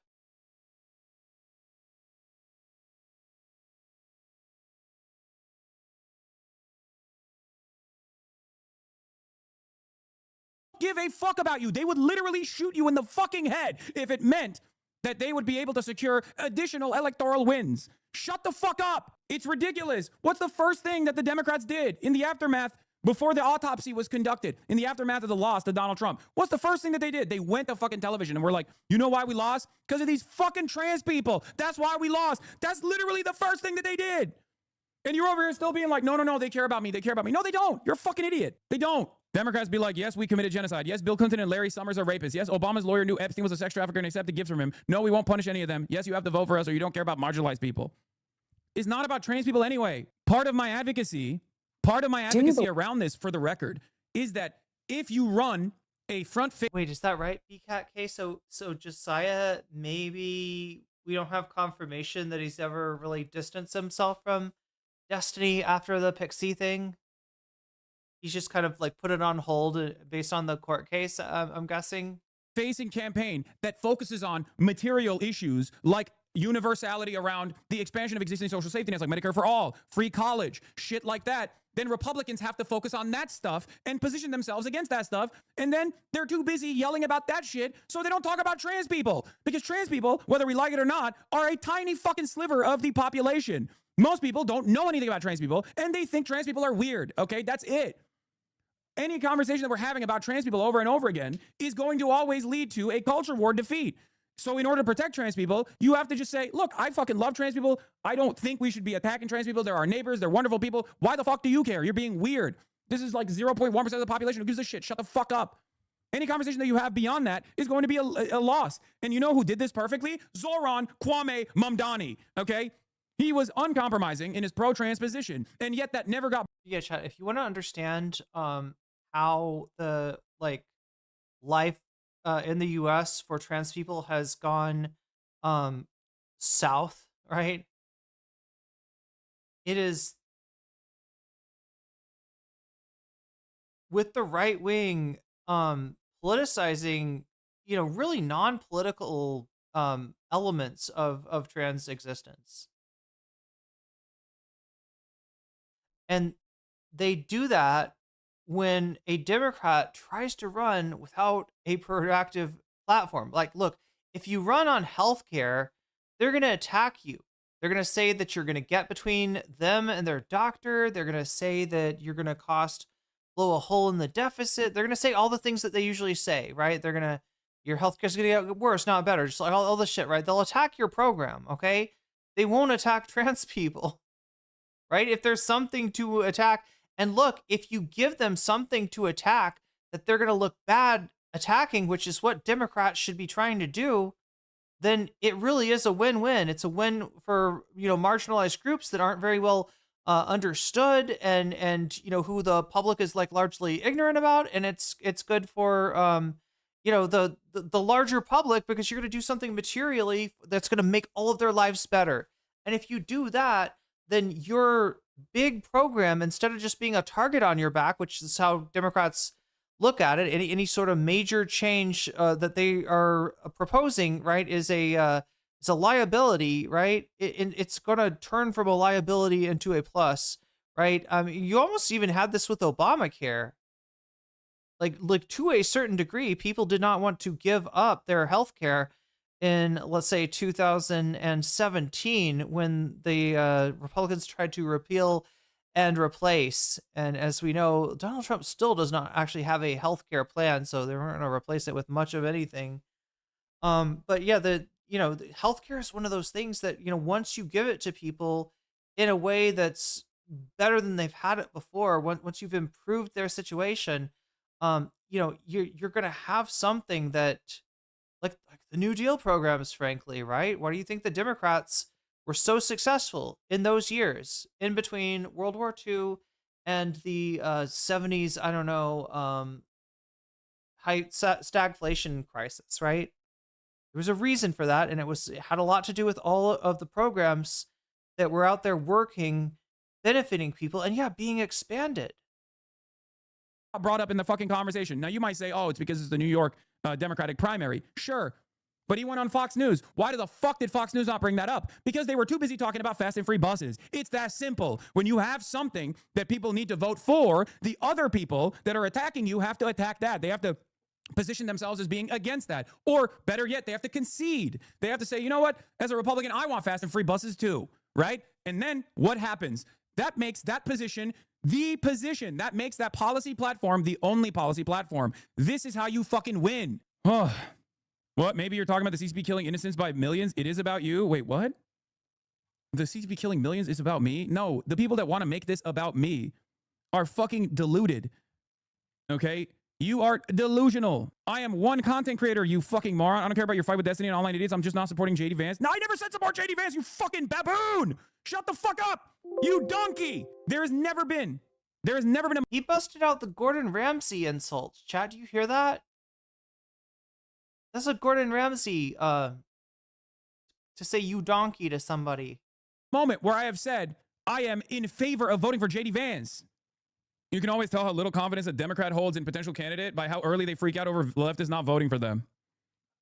Give a fuck about you. They would literally shoot you in the fucking head if it meant that they would be able to secure additional electoral wins. Shut the fuck up. It's ridiculous. What's the first thing that the Democrats did in the aftermath before the autopsy was conducted, in the aftermath of the loss to Donald Trump? What's the first thing that they did? They went to fucking television and were like, you know why we lost? Because of these fucking trans people. That's why we lost. That's literally the first thing that they did. And you're over here still being like, no, they care about me. They care about me. No, they don't. You're a fucking idiot. They don't. Democrats be like, yes, we committed genocide. Yes, Bill Clinton and Larry Summers are rapists. Yes, Obama's lawyer knew Epstein was a sex trafficker and accepted gifts from him. No, we won't punish any of them. Yes, you have to vote for us or you don't care about marginalized people. It's not about trans people anyway. Part of my advocacy around this, for the record, is that if you run a front face... Wait, is that right, BCAT K? So Josiah, maybe we don't have confirmation that he's ever really distanced himself from Destiny after the Pixie thing? He's just kind of like put it on hold based on the court case, I'm guessing. Facing campaign that focuses on material issues like universality around the expansion of existing social safety nets like Medicare for all, free college, shit like that. Then Republicans have to focus on that stuff and position themselves against that stuff. And then they're too busy yelling about that shit so they don't talk about trans people. Because trans people, whether we like it or not, are a tiny fucking sliver of the population. Most people don't know anything about trans people and they think trans people are weird. Okay, that's it. Any conversation that we're having about trans people over and over again is going to always lead to a culture war defeat. So in order to protect trans people, you have to just say, look, I fucking love trans people. I don't think we should be attacking trans people. They're our neighbors. They're wonderful people. Why the fuck do you care? You're being weird. This is like 0.1% of the population who gives a shit. Shut the fuck up. Any conversation that you have beyond that is going to be a loss. And you know who did this perfectly? Zoran Kwame Mamdani, okay? He was uncompromising in his pro-trans position, and yet that never got... Yeah, Chad, if you want to understand how the life in the U.S. for trans people has gone south, right? It is with the right wing politicizing, really non-political elements of trans existence. And they do that when a Democrat tries to run without a proactive platform. Like, look, if you run on healthcare, they're going to attack you. They're going to say that you're going to get between them and their doctor. They're going to say that you're going to blow a hole in the deficit. They're going to say all the things that they usually say, right? Your healthcare's going to get worse, not better. Just like all this shit, right? They'll attack your program, okay? They won't attack trans people, right? If there's something to attack. And look, if you give them something to attack that they're going to look bad attacking, which is what Democrats should be trying to do, then it really is a win-win. It's a win for, marginalized groups that aren't very well understood and who the public is largely ignorant about. And it's good for, the larger public because you're going to do something materially that's going to make all of their lives better. And if you do that, then your big program, instead of just being a target on your back, which is how Democrats look at it, any sort of major change that they are proposing, right, is it's a liability, right? It's going to turn from a liability into a plus, right? You almost even had this with Obamacare. Like to a certain degree, people did not want to give up their health care in, let's say, 2017 when the Republicans tried to repeal and replace. And as we know, Donald Trump still does not actually have a health care plan, so they weren't going to replace it with much of anything. But yeah, the healthcare is one of those things that, once you give it to people in a way that's better than they've had it before, once you've improved their situation, you're going to have something that, like the New Deal programs, frankly, right? Why do you think the Democrats were so successful in those years in between World War II and the 70s? I don't know, stagflation crisis, right? There was a reason for that, and it had a lot to do with all of the programs that were out there working, benefiting people, and yeah, being expanded. Brought up in the fucking conversation. Now you might say, oh, it's because it's the New York Democratic primary. Sure. But he went on Fox News. Why the fuck did Fox News not bring that up? Because they were too busy talking about fast and free buses. It's that simple. When you have something that people need to vote for, the other people that are attacking you have to attack that. They have to position themselves as being against that. Or better yet, they have to concede. They have to say, you know what? As a Republican, I want fast and free buses too, right? And then what happens? That makes that position the position. That makes that policy platform the only policy platform. This is how you fucking win. Oh, what? Maybe you're talking about the CCP killing innocents by millions. It is about you. Wait, what? The CCP killing millions is about me? No, the people that want to make this about me are fucking deluded. Okay? You are delusional. I am one content creator, you fucking moron. I don't care about your fight with Destiny and online idiots. I'm just not supporting JD Vance. No, I never said support JD Vance, you fucking baboon. Shut the fuck up. You donkey. There has never been a... He busted out the Gordon Ramsay insult. Chad, do you hear that? That's a Gordon Ramsay, to say you donkey to somebody. Moment where I have said I am in favor of voting for JD Vance. You can always tell how little confidence a Democrat holds in potential candidate by how early they freak out over leftists not voting for them.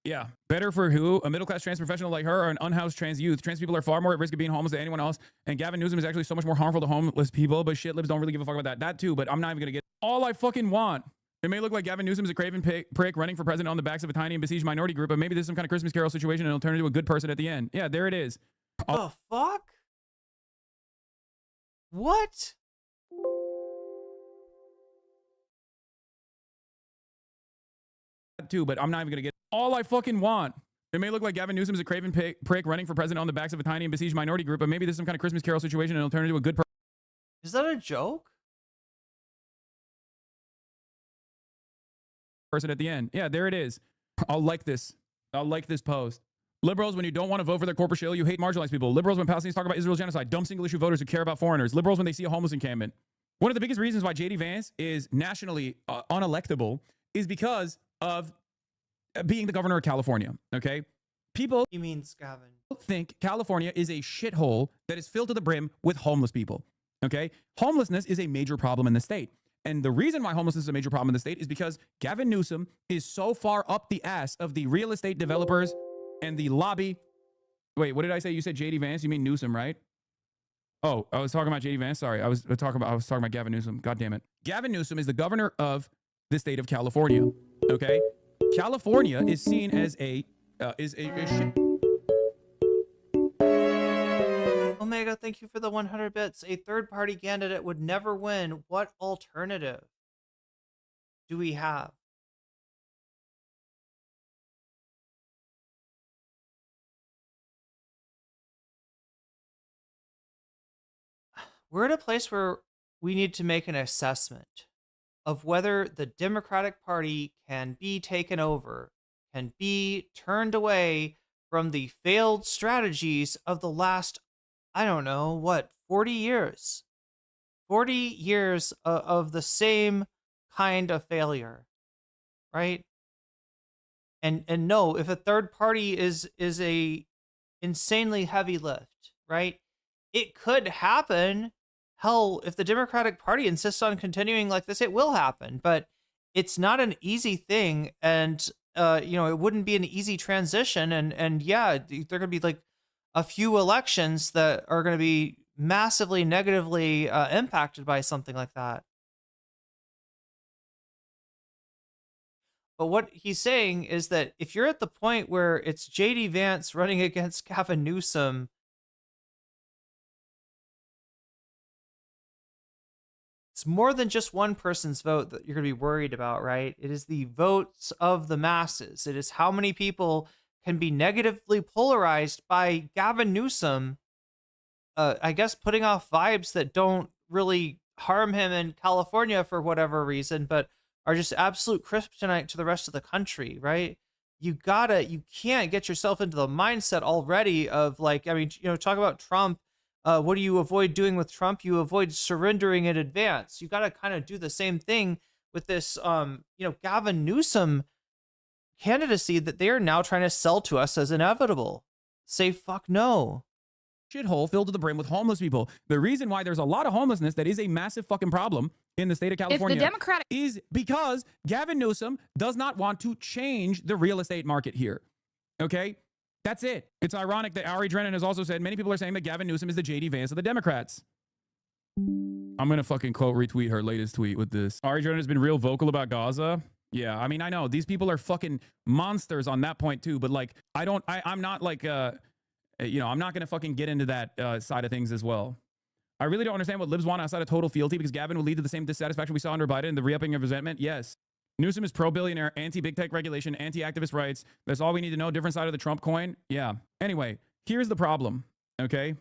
Yeah. Better for who? A middle-class trans professional like her or an unhoused trans youth? Trans people are far more at risk of being homeless than anyone else. And Gavin Newsom is actually so much more harmful to homeless people, but shit libs don't really give a fuck about that. That too, but I'm not even going to get all I fucking want. It may look like Gavin Newsom is a craven prick running for president on the backs of a tiny and besieged minority group, but maybe this is some kind of Christmas Carol situation and it'll turn into a good person at the end. Yeah, there it is. The fuck? What? Too, but I'm not even gonna get all I fucking want. It may look like Gavin Newsom is a craven prick running for president on the backs of a tiny and besieged minority group, but maybe this is some kind of Christmas Carol situation and it'll turn into a good Is that a joke? person at the end. Yeah, there it is. I'll like this. I'll like this post. Liberals, when you don't want to vote for their corporate shill, you hate marginalized people. Liberals, when Palestinians talk about Israel's genocide. Dumb single issue voters who care about foreigners. Liberals, when they see a homeless encampment. One of the biggest reasons why JD Vance is nationally unelectable is because of being the governor of California. Okay, people. He means Gavin. Think California is a shithole that is filled to the brim with homeless people. Okay, homelessness is a major problem in the state. And the reason why homelessness is a major problem in the state is because Gavin Newsom is so far up the ass of the real estate developers and the lobby. Wait, what did I say? You said JD Vance? You mean Newsom, right? Oh, I was talking about JD Vance. Sorry, I was talking about Gavin Newsom. God damn it. Gavin Newsom is the governor of the state of California. Okay, California is seen as a Omega, thank you for the 100 bits. A third-party candidate would never win. What alternative do we have? We're at a place where we need to make an assessment of whether the Democratic Party can be taken over, can be turned away from the failed strategies of the last, I don't know, what, 40 years? 40 years of the same kind of failure, right? And no, if a third party is a insanely heavy lift, right? It could happen. Hell, if the Democratic Party insists on continuing like this, it will happen. But it's not an easy thing, and you know, it wouldn't be an easy transition, and yeah, they're gonna be like a few elections that are gonna be massively negatively impacted by something like that. But what he's saying is that if you're at the point where it's JD Vance running against Gavin Newsom, it's more than just one person's vote that you're going to be worried about, right? It is the votes of the masses. It is how many people can be negatively polarized by Gavin Newsom, I guess putting off vibes that don't really harm him in California for whatever reason, but are just absolute kryptonite to the rest of the country, right? You can't get yourself into the mindset already of like, I mean, you know, talk about Trump. What do you avoid doing with Trump? You avoid surrendering in advance. You got to kind of do the same thing with this, you know, Gavin Newsom candidacy that they are now trying to sell to us as inevitable. Say fuck no. Shithole filled to the brim with homeless people. The reason why there's a lot of homelessness that is a massive fucking problem in the state of California is because Gavin Newsom does not want to change the real estate market here. Okay? That's it. It's ironic that Ari Drennan has also said many people are saying that Gavin Newsom is the JD Vance of the Democrats. I'm going to fucking quote retweet her latest tweet with this. Ari Drennan has been real vocal about Gaza. Yeah, I mean, I know these people are fucking monsters on that point too, but like, I'm not like, you know, I'm not going to fucking get into that side of things as well. I really don't understand what libs want outside of total fealty because Gavin will lead to the same dissatisfaction we saw under Biden and the re-upping of resentment. Yes. Newsom is pro-billionaire, anti-big tech regulation, anti-activist rights. That's all we need to know. Different side of the Trump coin. Yeah. Anyway, here's the problem. Okay?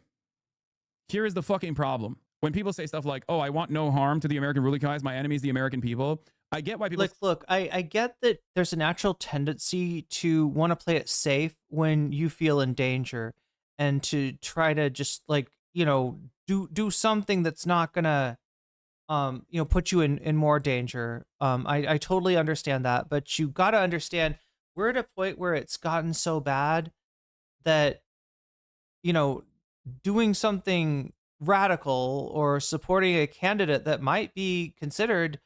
Here is the fucking problem. When people say stuff like, oh, I want no harm to the American ruling class, my enemy is the American people. I get why people... Look, I get that there's a natural tendency to want to play it safe when you feel in danger and to try to just like, you know, do something that's not gonna, you know, put you in more danger. I totally understand that, but you got to understand we're at a point where it's gotten so bad that, you know, doing something radical or supporting a candidate that might be considered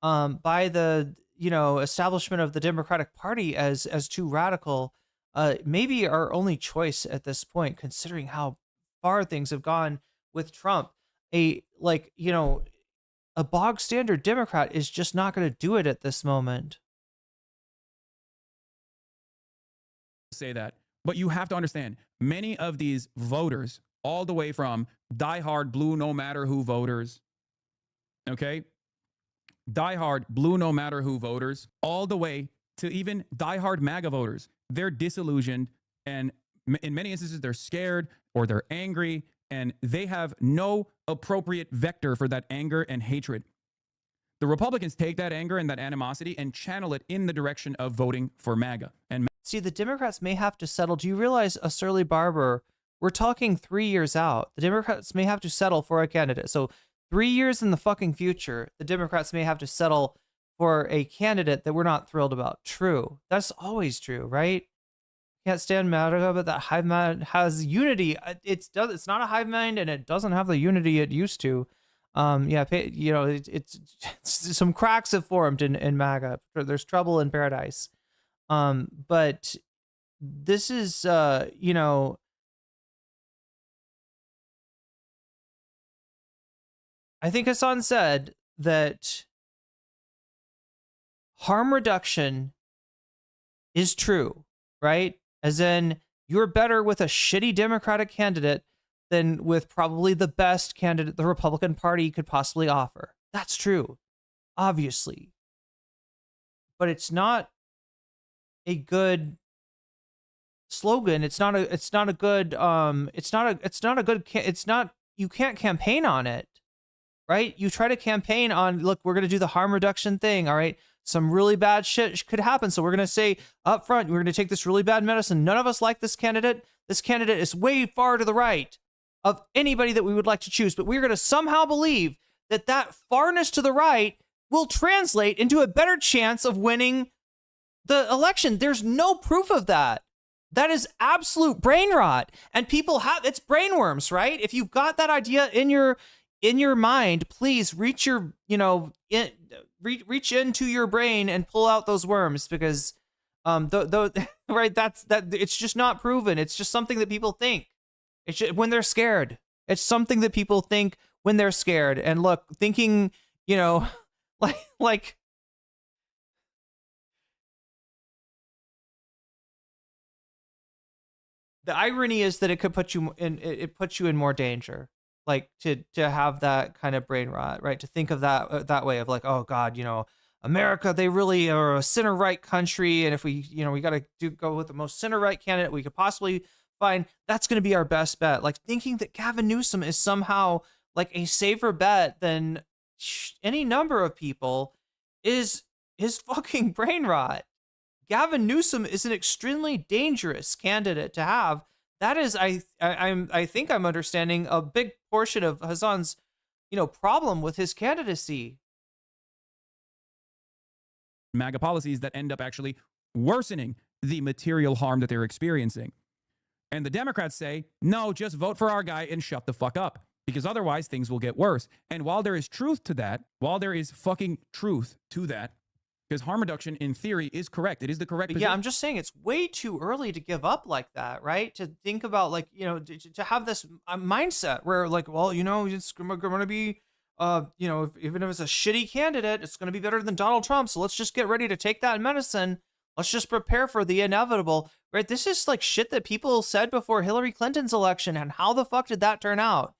by the, you know, establishment of the Democratic Party as too radical, maybe our only choice at this point, considering how far things have gone with Trump. A bog standard Democrat is just not going to do it at this moment. Say that, but you have to understand many of these voters, all the way from diehard blue no matter who voters, okay, diehard blue no matter who voters, all the way to even diehard MAGA voters, they're disillusioned, and in many instances they're scared or they're angry, and they have no appropriate vector for that anger and hatred. The Republicans take that anger and that animosity and channel it in the direction of voting for MAGA. And see, the Democrats may have to settle. Do you realize, a surly barber, we're talking 3 years out. The Democrats may have to settle for a candidate. So 3 years in the fucking future, the Democrats may have to settle for a candidate that we're not thrilled about. True. That's always true, right? Can't stand MAGA, but that hive mind has unity. It's not a hive mind, and it doesn't have the unity it used to. Yeah, you know, it's some cracks have formed in MAGA. There's trouble in paradise. But this is, you know, I think Hasan said that harm reduction is true, right? As in, you're better with a shitty Democratic candidate than with probably the best candidate the Republican Party could possibly offer. That's true, obviously. But it's not a good slogan. You can't campaign on it, right? You try to campaign on, look, we're going to do the harm reduction thing. All right. Some really bad shit could happen. So we're going to say up front, we're going to take this really bad medicine. None of us like this candidate. This candidate is way far to the right of anybody that we would like to choose. But we're going to somehow believe that that farness to the right will translate into a better chance of winning the election. There's no proof of that. That is absolute brain rot. And people have, it's brainworms, right? If you've got that idea in your in your mind, please reach your, reach into your brain and pull out those worms, because right, that it's just not proven. It's just something that people think. It's just, when they're scared. It's something that people think when they're scared. And look, thinking, like the irony is that it could put you in, it puts you in more danger. Like to have that kind of brain rot, right? To think of that way of like, oh God, America, they really are a center right country, and if we, we got to go with the most center right candidate we could possibly find, that's going to be our best bet. Like thinking that Gavin Newsom is somehow like a safer bet than any number of people is fucking brain rot. Gavin Newsom is an extremely dangerous candidate to have. That is, I think I'm understanding a big portion of Hasan's, problem with his candidacy. MAGA policies that end up actually worsening the material harm that they're experiencing. And the Democrats say, no, just vote for our guy and shut the fuck up, because otherwise things will get worse. And while there is truth to that, while there is fucking truth to that, because harm reduction in theory is correct. It is the correct position. Yeah, I'm just saying it's way too early to give up like that, right? To think about like, to have this mindset where like, well, it's going to be, even if it's a shitty candidate, it's going to be better than Donald Trump. So let's just get ready to take that medicine. Let's just prepare for the inevitable, right? This is like shit that people said before Hillary Clinton's election. And how the fuck did that turn out?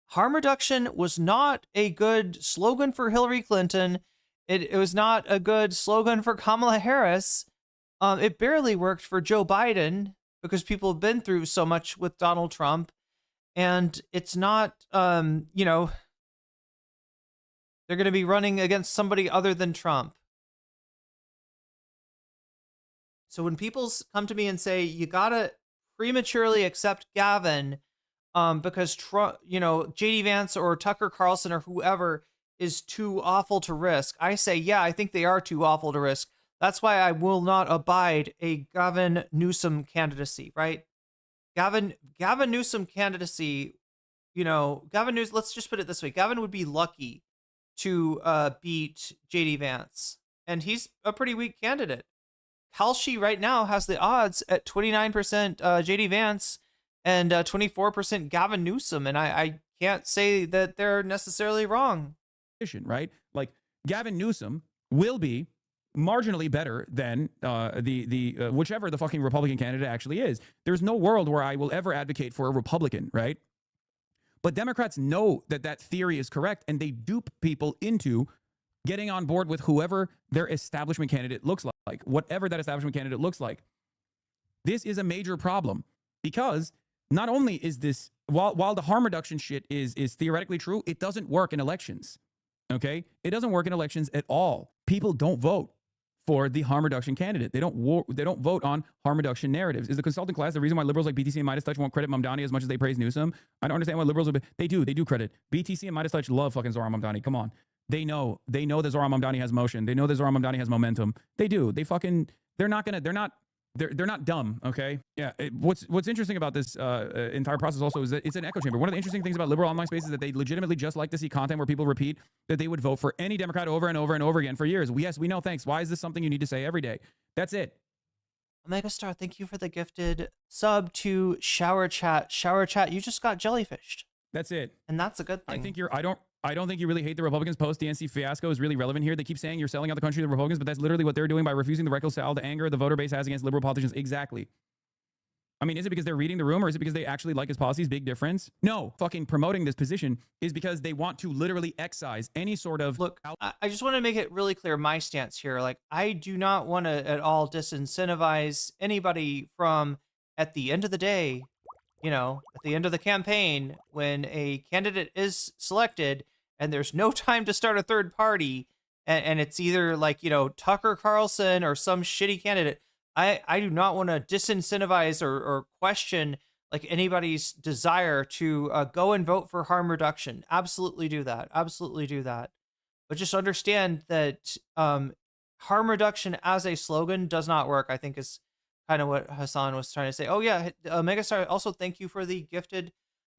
Harm reduction was not a good slogan for Hillary Clinton. It was not a good slogan for Kamala Harris. It barely worked for Joe Biden because people have been through so much with Donald Trump. And it's not, they're going to be running against somebody other than Trump. So when people come to me and say, you got to prematurely accept Gavin because Trump, J.D. Vance or Tucker Carlson or whoever is too awful to risk, I say, yeah, I think they are too awful to risk. That's why I will not abide a Gavin Newsom candidacy, right? Gavin Newsom candidacy, Gavin Newsom, let's just put it this way. Gavin would be lucky to beat J.D. Vance, and he's a pretty weak candidate. Halsey right now has the odds at 29% J.D. Vance and 24% Gavin Newsom, and I can't say that they're necessarily wrong. Right? Like Gavin Newsom will be marginally better than the whichever the fucking Republican candidate actually is. There's no world where I will ever advocate for a Republican, right? But Democrats know that that theory is correct, and they dupe people into getting on board with whoever their establishment candidate looks like, whatever that establishment candidate looks like. This is a major problem because not only is this, while the harm reduction shit is theoretically true, it doesn't work in elections. Okay? It doesn't work in elections at all. People don't vote for the harm reduction candidate. They don't vote on harm reduction narratives. Is the consulting class the reason why liberals like BTC and Midas Touch won't credit Mamdani as much as they praise Newsom? I don't understand why liberals would be. They do credit. BTC and Midas Touch love fucking Zohran Mamdani. Come on. They know that Zohran Mamdani has motion. They know that Zohran Mamdani has momentum. They do. They're not dumb, okay? Yeah. What's interesting about this entire process also is that it's an echo chamber. One of the interesting things about liberal online space is that they legitimately just like to see content where people repeat that they would vote for any Democrat over and over and over again for years. Yes, we know. Thanks. Why is this something you need to say every day? That's it. Omega Star, thank you for the gifted sub to Shower Chat. Shower Chat, you just got jellyfished. That's it. And that's a good thing. I don't think you really hate the Republicans. Post DNC fiasco is really relevant here. They keep saying you're selling out the country to the Republicans, but that's literally what they're doing by refusing to reconcile the anger the voter base has against liberal politicians. Exactly. I mean, is it because they're reading the room, or is it because they actually like his policies? Big difference. No, fucking promoting this position is because they want to literally excise any sort of... Look, I just want to make it really clear my stance here. Like, I do not want to at all disincentivize anybody from, at the end of the day, at the end of the campaign, when a candidate is selected and there's no time to start a third party, and it's either like, Tucker Carlson or some shitty candidate, I do not want to disincentivize or question like anybody's desire to go and vote for harm reduction. Absolutely do that. Absolutely do that. But just understand that harm reduction as a slogan does not work, I think is kind of what Hasan was trying to say. Oh yeah, Megastar, also thank you for the gifted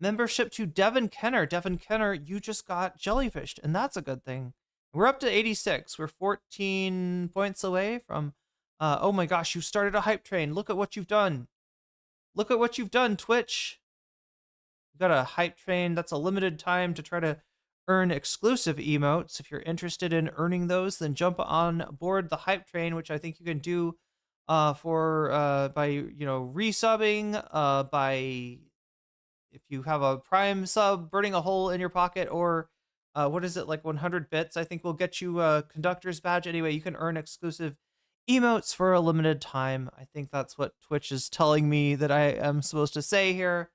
membership to Devin Kenner. Devin Kenner, you just got jellyfished, and that's a good thing. We're up to 86. We're 14 points away from, oh my gosh, you started a hype train. Look at what you've done. Look at what you've done, Twitch. You got a hype train. That's a limited time to try to earn exclusive emotes. If you're interested in earning those, then jump on board the hype train, which I think you can do by resubbing, by if you have a Prime sub, burning a hole in your pocket, or what is it, like 100 bits, I think will get you a conductor's badge. Anyway, you can earn exclusive emotes for a limited time. I think that's what Twitch is telling me that I am supposed to say here.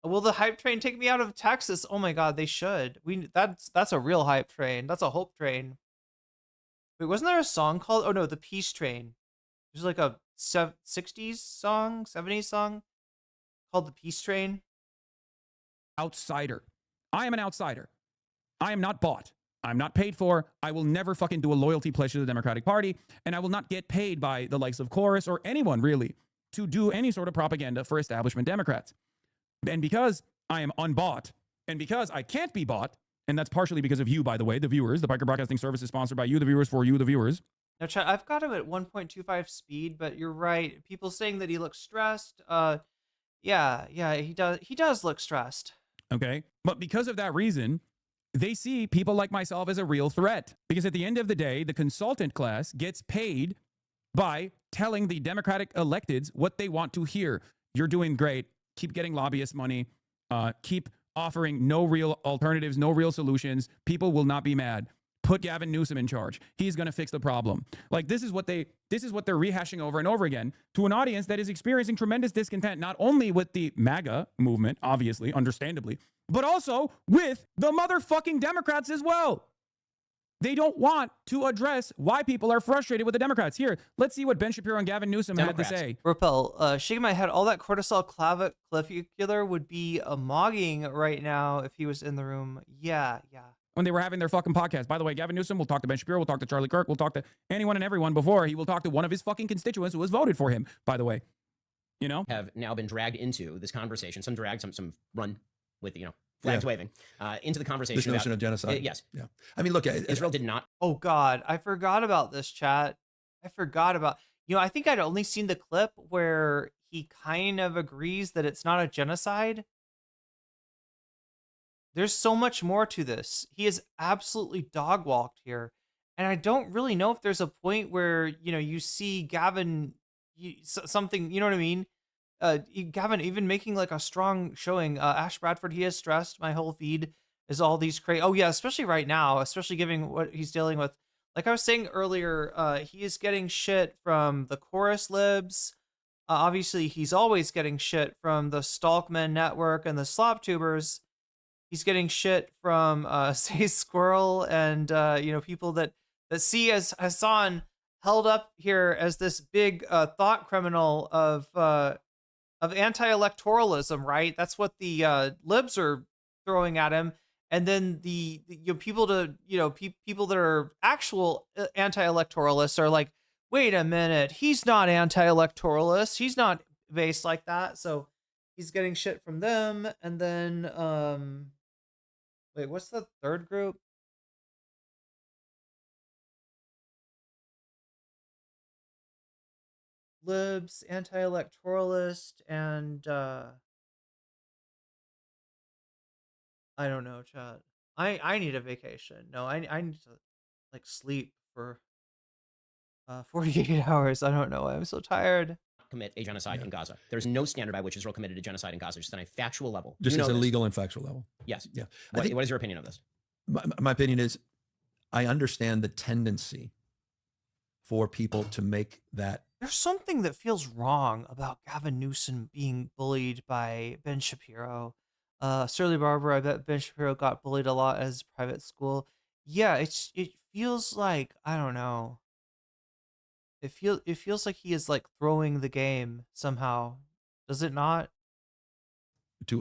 Will the hype train take me out of Texas? Oh my god, they should. That's a real hype train. That's a hope train. Wait, wasn't there a song called, oh no, the Peace Train? There's like a 60s song, 70s song called the Peace Train. Outsider. I am an outsider. I am not bought. I'm not paid for. I will never fucking do a loyalty pledge to the Democratic Party, and I will not get paid by the likes of Chorus or anyone really to do any sort of propaganda for establishment Democrats. And because I am unbought, and because I can't be bought, and that's partially because of you, by the way, the viewers, the Piker Broadcasting Service is sponsored by you, the viewers, for you, the viewers. Now, Chad, I've got him at 1.25 speed, but you're right. People saying that he looks stressed. Yeah, he does. He does look stressed. Okay. But because of that reason, they see people like myself as a real threat. Because at the end of the day, the consultant class gets paid by telling the Democratic electeds what they want to hear. You're doing great. Keep getting lobbyist money. Keep offering no real alternatives, no real solutions. People will not be mad. Put Gavin Newsom in charge. He's going to fix the problem. Like, this is what they're rehashing over and over again to an audience that is experiencing tremendous discontent, not only with the MAGA movement, obviously, understandably, but also with the motherfucking Democrats as well. They don't want to address why people are frustrated with the Democrats. Here, let's see what Ben Shapiro and Gavin Newsom had to say. Repel, shaking my head, all that cortisol clavicular would be a mogging right now if he was in the room. Yeah. When they were having their fucking podcast. By the way, Gavin Newsom will talk to Ben Shapiro, we'll talk to Charlie Kirk, we'll talk to anyone and everyone before he will talk to one of his fucking constituents who has voted for him, by the way. You know? Have now been dragged into this conversation, some dragged, some run with, flags waving, into the conversation. This notion of genocide. Yes. Yeah. I mean, look, Israel did not. Oh God, I forgot about this, chat. I forgot about, I think I'd only seen the clip where he kind of agrees that it's not a genocide. There's so much more to this. He is absolutely dog-walked here. And I don't really know if there's a point where, you see Gavin, something, you know what I mean? Gavin even making like a strong showing. Ash Bradford, he is stressed. My whole feed is all these crazy. Oh yeah, especially right now, especially given what he's dealing with. Like I was saying earlier, he is getting shit from the chorus libs. Obviously, he's always getting shit from the Stalkman Network and the Slop Tubers. He's getting shit from Say Squirrel and people that see as Hasan held up here as this big thought criminal of anti-electoralism, right? That's what the libs are throwing at him, and then the people that are actual anti-electoralists are like, wait a minute, he's not anti-electoralist, he's not based like that. So he's getting shit from them, and then wait, what's the third group? Libs, anti-electoralist, and I don't know, chat. I need a vacation. No, I need to like sleep for 48 hours. I don't know. I'm so tired. Commit a genocide in Gaza. There's no standard by which Israel committed a genocide in Gaza, just on a factual level. Just as a legal and factual level. Yes. Yeah. What is your opinion of this? My opinion is, I understand the tendency for people to make that. There's something that feels wrong about Gavin Newsom being bullied by Ben Shapiro. Surly Barber, I bet Ben Shapiro got bullied a lot at his private school. Yeah, it feels like, I don't know. It feels like he is like throwing the game somehow. Does it not?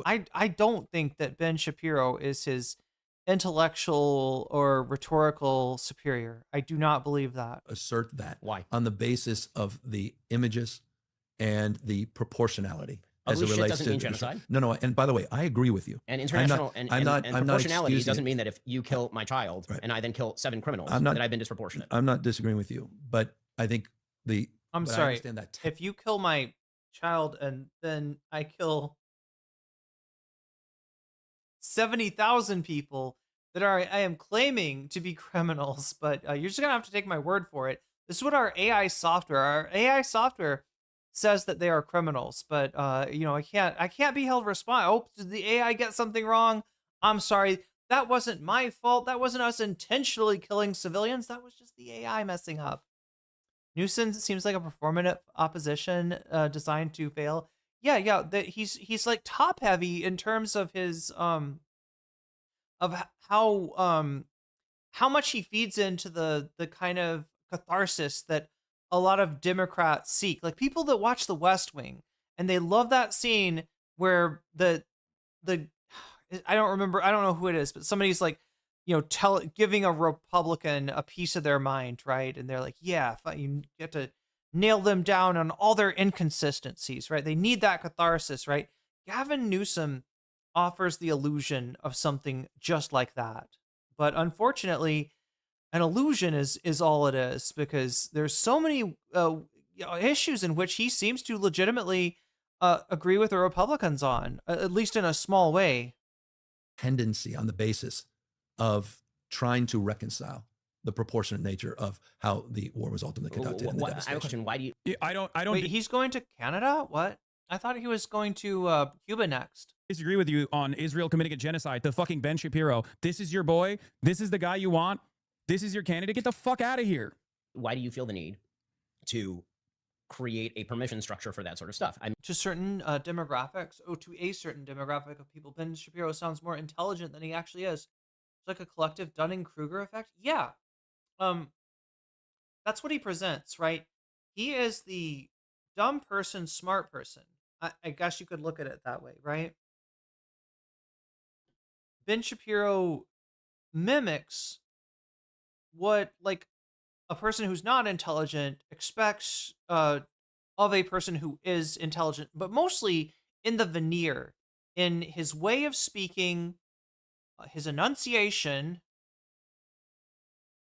I don't think that Ben Shapiro is his intellectual or rhetorical superior. I do not believe that. Assert that. Why? On the basis of the images and the proportionality. as it Ugly shit relates doesn't to mean genocide. No. And by the way, I agree with you. And international I'm and not proportionality excusing doesn't it. mean that if you kill my child and I then kill 7 criminals, that I've been disproportionate. I'm not disagreeing with you, but I think I'm but I sorry. understand that. If you kill my child and then I kill 70,000 people that I am claiming to be criminals, but you're just gonna have to take my word for it. This is what our AI software says that they are criminals, but I can't be held responsible. Oh, did the AI get something wrong? I'm sorry. That wasn't my fault. That wasn't us intentionally killing civilians. That was just the AI messing up. Newsom seems like a performative opposition designed to fail. Yeah. That he's like top heavy in terms of his of how much he feeds into the kind of catharsis that a lot of Democrats seek. Like people that watch The West Wing and they love that scene where the I don't know who it is, but somebody's like, giving a Republican a piece of their mind, right? And they're like, yeah, you get to nail them down on all their inconsistencies, right? They need that catharsis, right? Gavin Newsom offers the illusion of something just like that. But unfortunately, an illusion is all it is, because there's so many issues in which he seems to legitimately agree with the Republicans on, at least in a small way. Tendency on the basis of trying to reconcile the proportionate nature of how the war was ultimately conducted. And the I have a question. Why do you? I don't. Wait, he's going to Canada? What? I thought he was going to Cuba next. Disagree with you on Israel committing a genocide. The fucking Ben Shapiro. This is your boy. This is the guy you want. This is your candidate. Get the fuck out of here. Why do you feel the need to create a permission structure for that sort of stuff? To certain demographics, to a certain demographic of people, Ben Shapiro sounds more intelligent than he actually is. It's like a collective Dunning-Kruger effect. Yeah. That's what he presents, right? He is the dumb person, smart person. I guess you could look at it that way, right? Ben Shapiro mimics what, like, a person who's not intelligent expects of a person who is intelligent, but mostly in the veneer, in his way of speaking, his enunciation,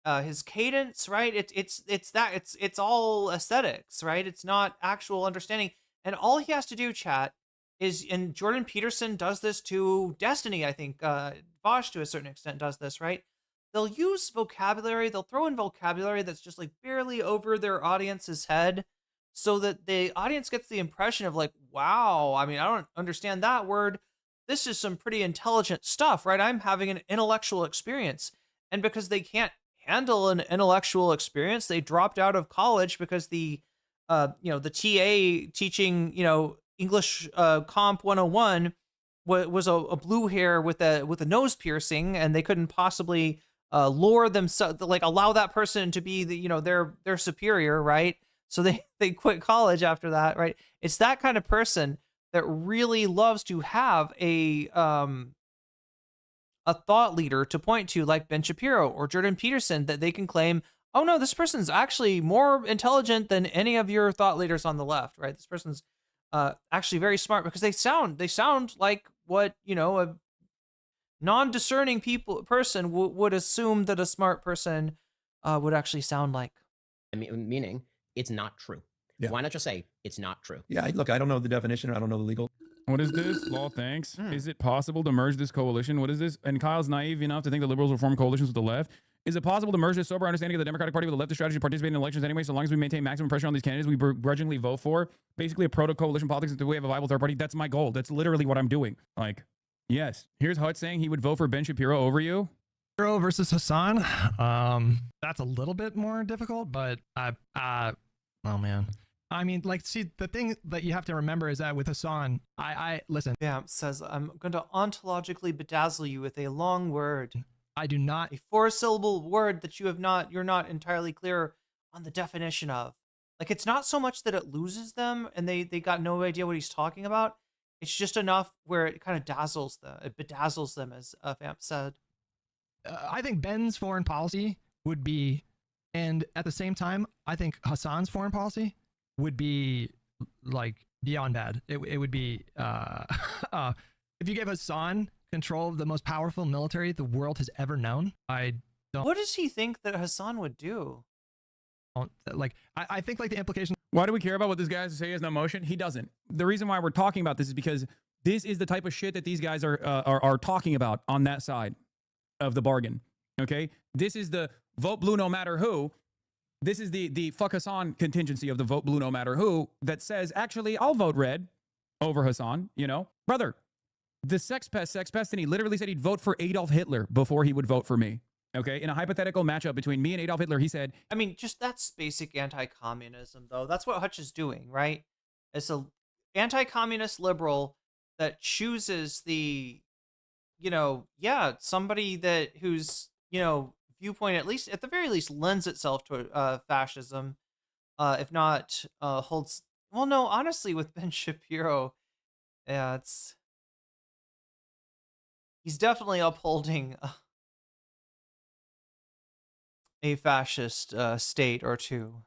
his cadence, right? It's all aesthetics, right? It's not actual understanding. And all he has to do, chat, is, and Jordan Peterson does this to Destiny, I think, Vosh to a certain extent does this, right? They'll use vocabulary, they'll throw in vocabulary that's just like barely over their audience's head, so that the audience gets the impression of like, wow, I mean, I don't understand that word. This is some pretty intelligent stuff, right? I'm having an intellectual experience. And because they can't handle an intellectual experience, they dropped out of college because the TA teaching, English Comp 101 was a blue hair with a nose piercing, and they couldn't possibly lure themselves, like allow that person to be their superior, right? So they quit college after that, right? It's that kind of person that really loves to have a thought leader to point to, like Ben Shapiro or Jordan Peterson, that they can claim, oh no, this person's actually more intelligent than any of your thought leaders on the left, right? This person's actually very smart, because they sound like what a non-discerning person would assume that a smart person would actually sound like. Meaning, it's not true. Yeah. Why not just say it's not true? Yeah, look, I don't know the definition. I don't know the legal. What is this? Law, thanks. Is it possible to merge this coalition? What is this? And Kyle's naive enough to think the liberals will form coalitions with the left. Is it possible to merge this sober understanding of the Democratic Party with the leftist strategy to participate in elections anyway, so long as we maintain maximum pressure on these candidates we begrudgingly vote for? Basically a proto-coalition politics until we have a viable third party. That's my goal. That's literally what I'm doing. Like, yes. Here's Hut saying he would vote for Ben Shapiro over you. Shapiro versus Hasan. That's a little bit more difficult, but oh man. I mean, like, see, the thing that you have to remember is that with Hasan, I listen. Yeah, says, I'm going to ontologically bedazzle you with a long word. I do not. A 4-syllable word that you're not entirely clear on the definition of. Like, it's not so much that it loses them and they got no idea what he's talking about. It's just enough where it kind of dazzles them. It bedazzles them, as Vamp said. I think Ben's foreign policy would be, and at the same time, I think Hasan's foreign policy would be like beyond bad. It would be if you gave Hasan control of the most powerful military the world has ever known. I don't. What does he think that Hasan would do? Like, I think like the implication. Why do we care about what this guy has to say? He has no emotion. He doesn't. The reason why we're talking about this is because this is the type of shit that these guys are talking about on that side of the bargain. Okay, this is the vote blue no matter who. This is the fuck Hasan contingency of the vote blue no matter who that says, actually, I'll vote red over Hasan. You know, brother, the sex pest, and he literally said he'd vote for Adolf Hitler before he would vote for me. Okay, in a hypothetical matchup between me and Adolf Hitler, he said, I mean, just that's basic anti-communism, though. That's what Hutch is doing, right? It's a anti-communist liberal that chooses the, you know, yeah, somebody that whose, you know, viewpoint at the very least lends itself to fascism, if not holds. Well, no, honestly, with Ben Shapiro, yeah, he's definitely upholding a fascist state or two.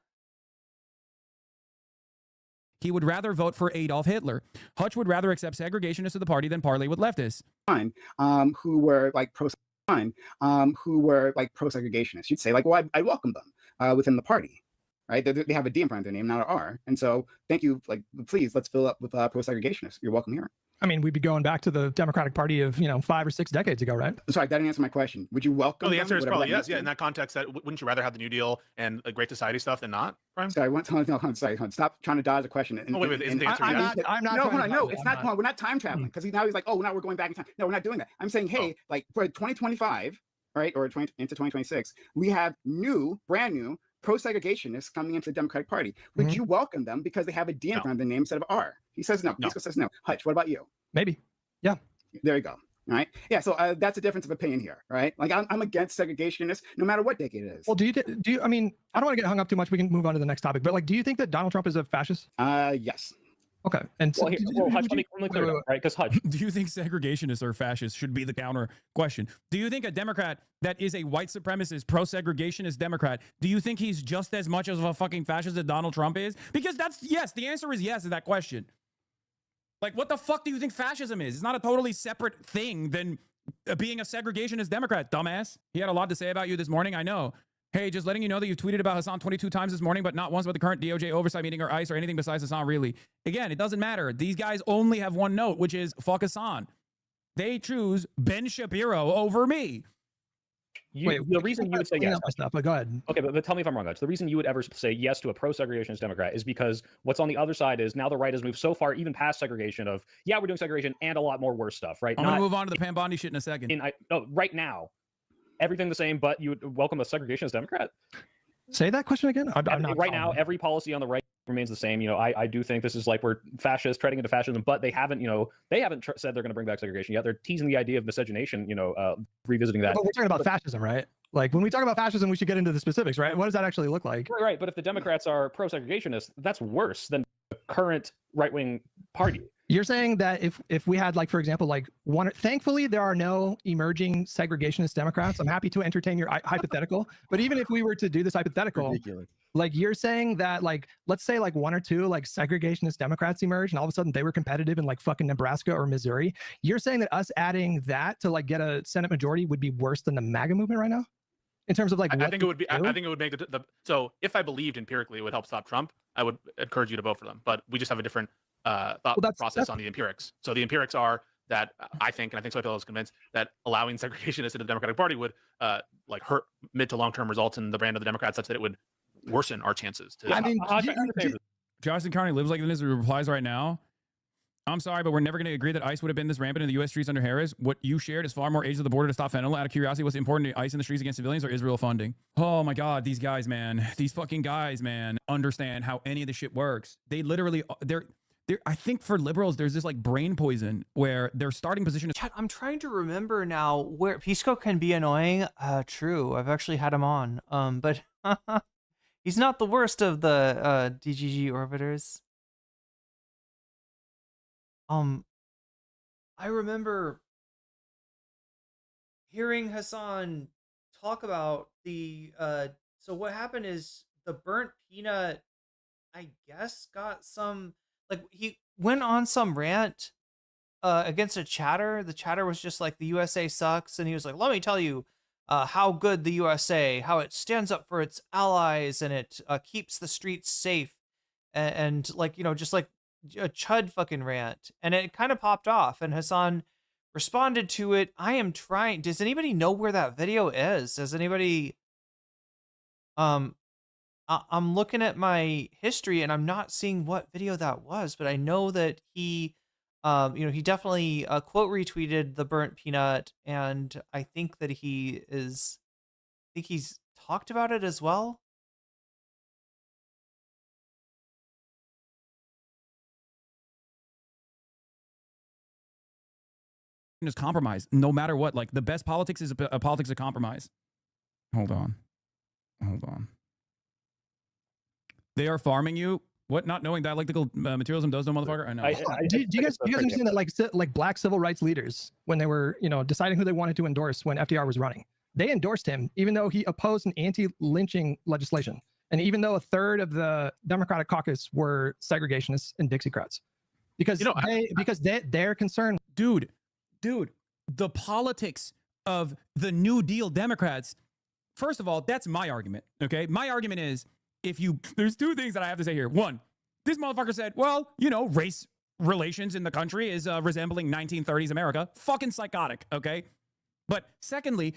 he would rather vote for Adolf Hitler. Hutch would rather accept segregationists of the party than parley with leftists. Who were like pro-segregationists. You'd say like, well, I welcome them within the party, right? They have a D in front of their name, not an R. And so thank you, like, please, let's fill up with pro-segregationists. You're welcome here. I mean, we'd be going back to the Democratic Party of, 5 or 6 decades ago, right? Sorry, that didn't answer my question. Would you welcome the answer is probably yes. Yeah, In that context, wouldn't you rather have the New Deal and Great Society stuff than not, Prime? Sorry, stop trying to dodge the question. Wait, isn't the answer yes? I'm not. No, it's not. We're not time traveling because now he's like, oh, now we're going back in time. No, we're not doing that. I'm saying, hey, like for 2025, right, or into 2026, we have brand new pro-segregationists coming into the Democratic Party. Would you welcome them because they have a D in front of the name instead of R? He says no. Disco says no. Hutch, what about you? Maybe. Yeah. There you go. All right. Yeah. So that's a difference of opinion here. Right. Like I'm against segregationists no matter what decade it is. Well, do you, I mean, I don't want to get hung up too much. We can move on to the next topic, but like, do you think that Donald Trump is a fascist? Yes. Okay. And so, Hutch, let me clear it up, right? Because Hutch, do you think segregationists or fascists should be the counter question? Do you think a Democrat that is a white supremacist, pro-segregationist Democrat, do you think he's just as much of a fucking fascist as Donald Trump is? Because that's yes. The answer is yes to that question. Like, what the fuck do you think fascism is? It's not a totally separate thing than being a segregationist Democrat, dumbass. He had a lot to say about you this morning, I know. Hey, just letting you know that you've tweeted about Hasan 22 times this morning, but not once about the current DOJ oversight meeting or ICE or anything besides Hasan, really. Again, it doesn't matter. These guys only have one note, which is fuck Hasan. They choose Ben Shapiro over me. The reason you would say yes. But go ahead. Okay, but tell me if I'm wrong, Hutch. The reason you would ever say yes to a pro-segregationist Democrat is because what's on the other side is now the right has moved so far, even past segregation of, yeah, we're doing segregation and a lot more worse stuff, right? I'm going to move on to the Pam Bondi shit in a second. Right now, everything the same, but you would welcome a segregationist Democrat? Say that question again? Right now, every policy on the right remains the same. I do think this is like we're fascist, treading into fascism, but they haven't said they're going to bring back segregation yet. They're teasing the idea of miscegenation, revisiting that. But we're talking about fascism, right? Like when we talk about fascism, we should get into the specifics, right? What does that actually look like? Right. But if the Democrats are pro-segregationists, that's worse than the current right-wing party. You're saying that if we had, like, for example, like thankfully there are no emerging segregationist Democrats. I'm happy to entertain your hypothetical, but even if we were to do this hypothetical, ridiculous. Like you're saying that, like, let's say like 1 or 2 like segregationist Democrats emerge and all of a sudden they were competitive in like fucking Nebraska or Missouri. You're saying that us adding that to like get a Senate majority would be worse than the MAGA movement right now? In terms of like, I think it would be. I think it would make so if I believed empirically it would help stop Trump, I would encourage you to vote for them. But we just have a different thought process on the empirics. So the empirics are that I think Soy is convinced that allowing segregationists into the Democratic Party would like hurt mid to long term results in the brand of the Democrats, such that it would worsen our chances. I mean, Johnson County lives like this. He replies right now. I'm sorry, but we're never going to agree that ICE would have been this rampant in the U.S. streets under Harris. What you shared is far more aides at the border to stop fentanyl. Out of curiosity, what's important to ICE in the streets against civilians or Israel funding? Oh my God, these guys, man. These fucking guys, man, understand how any of this shit works. They literally, I think for liberals, there's this like brain poison where their starting position is... I'm trying to remember now where Pisco can be annoying. True, I've actually had him on. But he's not the worst of the DGG orbiters. I remember hearing Hasan talk about the so what happened is the burnt peanut, I guess, got some, like he went on some rant against a chatter. The chatter was just like the USA sucks, and he was like, "Let me tell you how good the USA, how it stands up for its allies and it keeps the streets safe," and like just like a Chud fucking rant, and it kind of popped off, and Hasan responded to it. I am trying. Does anybody know where that video is? Does anybody? I'm looking at my history and I'm not seeing what video that was, but I know that he, he definitely quote retweeted the burnt peanut, and I think that I think he's talked about it as well. Is compromise, no matter what. Like the best politics is a politics of compromise. Hold on. They are farming you. What? Not knowing dialectical materialism does no motherfucker. I know. Do you guys understand that like black civil rights leaders, when they were deciding who they wanted to endorse when FDR was running, they endorsed him even though he opposed an anti-lynching legislation, and even though a third of the Democratic caucus were segregationists and Dixiecrats, because they're concerned. Dude, the politics of the New Deal Democrats. First of all, that's my argument. Okay, my argument is there's two things that I have to say here. One, this motherfucker said, well, race relations in the country is resembling 1930s America. Fucking psychotic. Okay, but secondly,